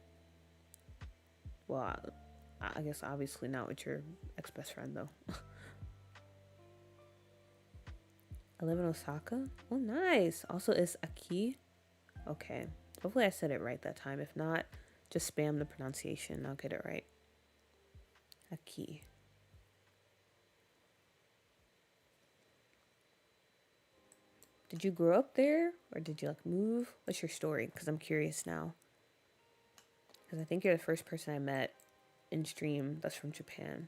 Well, I guess obviously not with your ex-best friend, though. I live in Osaka. Oh, nice. Also, it's Aki. Okay. Hopefully I said it right that time. If not, just spam the pronunciation. I'll get it right. Aki. Did you grow up there? Or did you, like, move? What's your story? Because I'm curious now. Because I think you're the first person I met in stream that's from Japan.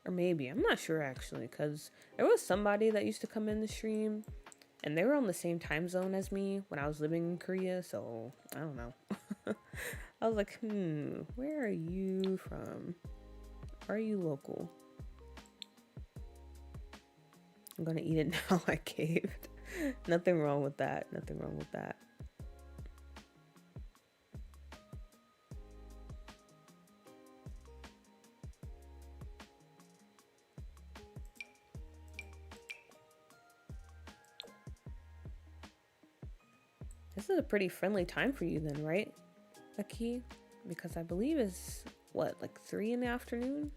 Or maybe. I'm not sure, actually. Because there was somebody that used to come in the stream. And they were on the same time zone as me when I was living in Korea. So, I don't know. I was like, where are you from? Are you local? I'm gonna eat it now. I caved. Nothing wrong with that. Nothing wrong with that. This is a pretty friendly time for you then, right, Aki? Because I believe it's, what, like 3 in the afternoon?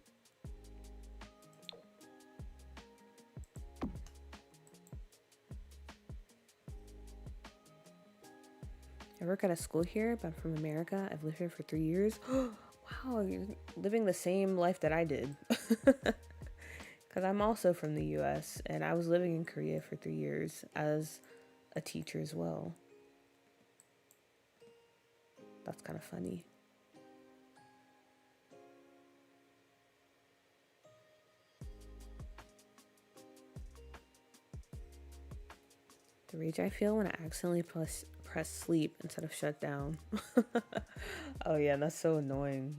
I work at a school here, but I'm from America. I've lived here for 3 years. Wow, you're living the same life that I did. Because I'm also from the US, and I was living in Korea for 3 years as a teacher as well. That's kind of funny. The rage I feel when I accidentally press sleep instead of shut down. Oh yeah, that's so annoying.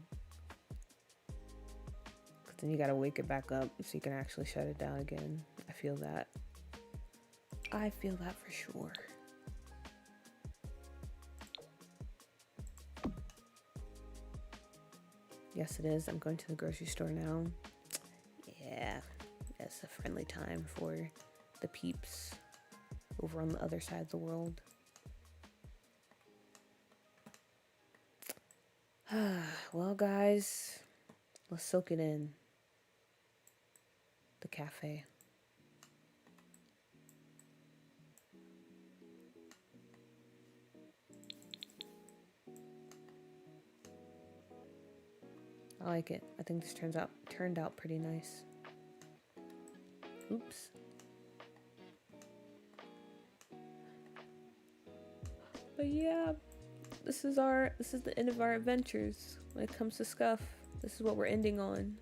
Because then you gotta wake it back up so you can actually shut it down again. I feel that. I feel that for sure. Yes, it is. I'm going to the grocery store now. Yeah, it's a friendly time for the peeps over on the other side of the world. Well, guys, let's soak it in. The cafe. I like it. I think this turned out pretty nice. Oops. But yeah, this is the end of our adventures when it comes to Scuff. This is what we're ending on.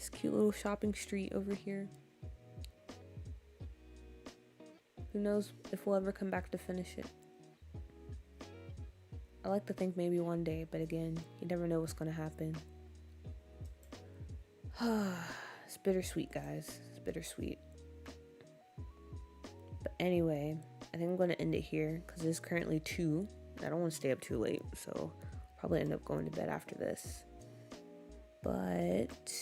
This cute little shopping street over here. Who knows if we'll ever come back to finish it. I like to think maybe one day, but again, you never know what's gonna happen. It's bittersweet, guys. It's bittersweet. But anyway, I think I'm gonna end it here because it's currently 2. I don't want to stay up too late, so probably end up going to bed after this. But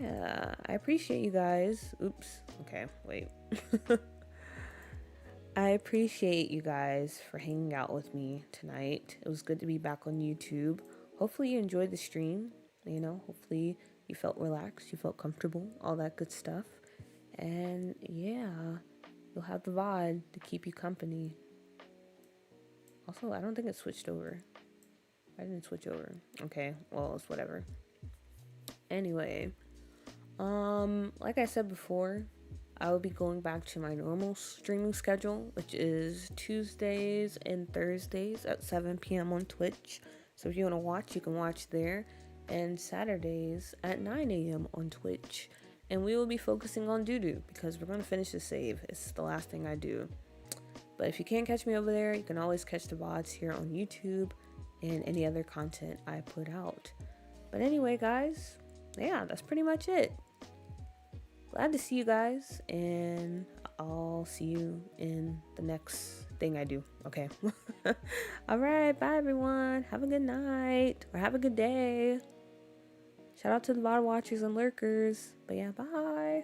yeah, I appreciate you guys. Oops. Okay, wait. I appreciate you guys for hanging out with me tonight. It was good to be back on YouTube. Hopefully you enjoyed the stream. You know, hopefully you felt relaxed, you felt comfortable, all that good stuff. And yeah, you'll have the VOD to keep you company. Also, I don't think it switched over. I didn't switch over. Okay, well, it's whatever. Anyway, like I said before, I will be going back to my normal streaming schedule, which is Tuesdays and Thursdays at 7 p.m. on Twitch. So if you want to watch, you can watch there. And Saturdays at 9 a.m. on Twitch. And we will be focusing on doo-doo because we're going to finish the save. It's the last thing I do. But if you can't catch me over there, you can always catch the VODs here on YouTube and any other content I put out. But anyway, guys, yeah, that's pretty much it. Glad to see you guys, and I'll see you in the next thing I do. Okay. All right, bye everyone. Have a good night or have a good day. Shout out to the bottom watchers and lurkers. But yeah, bye.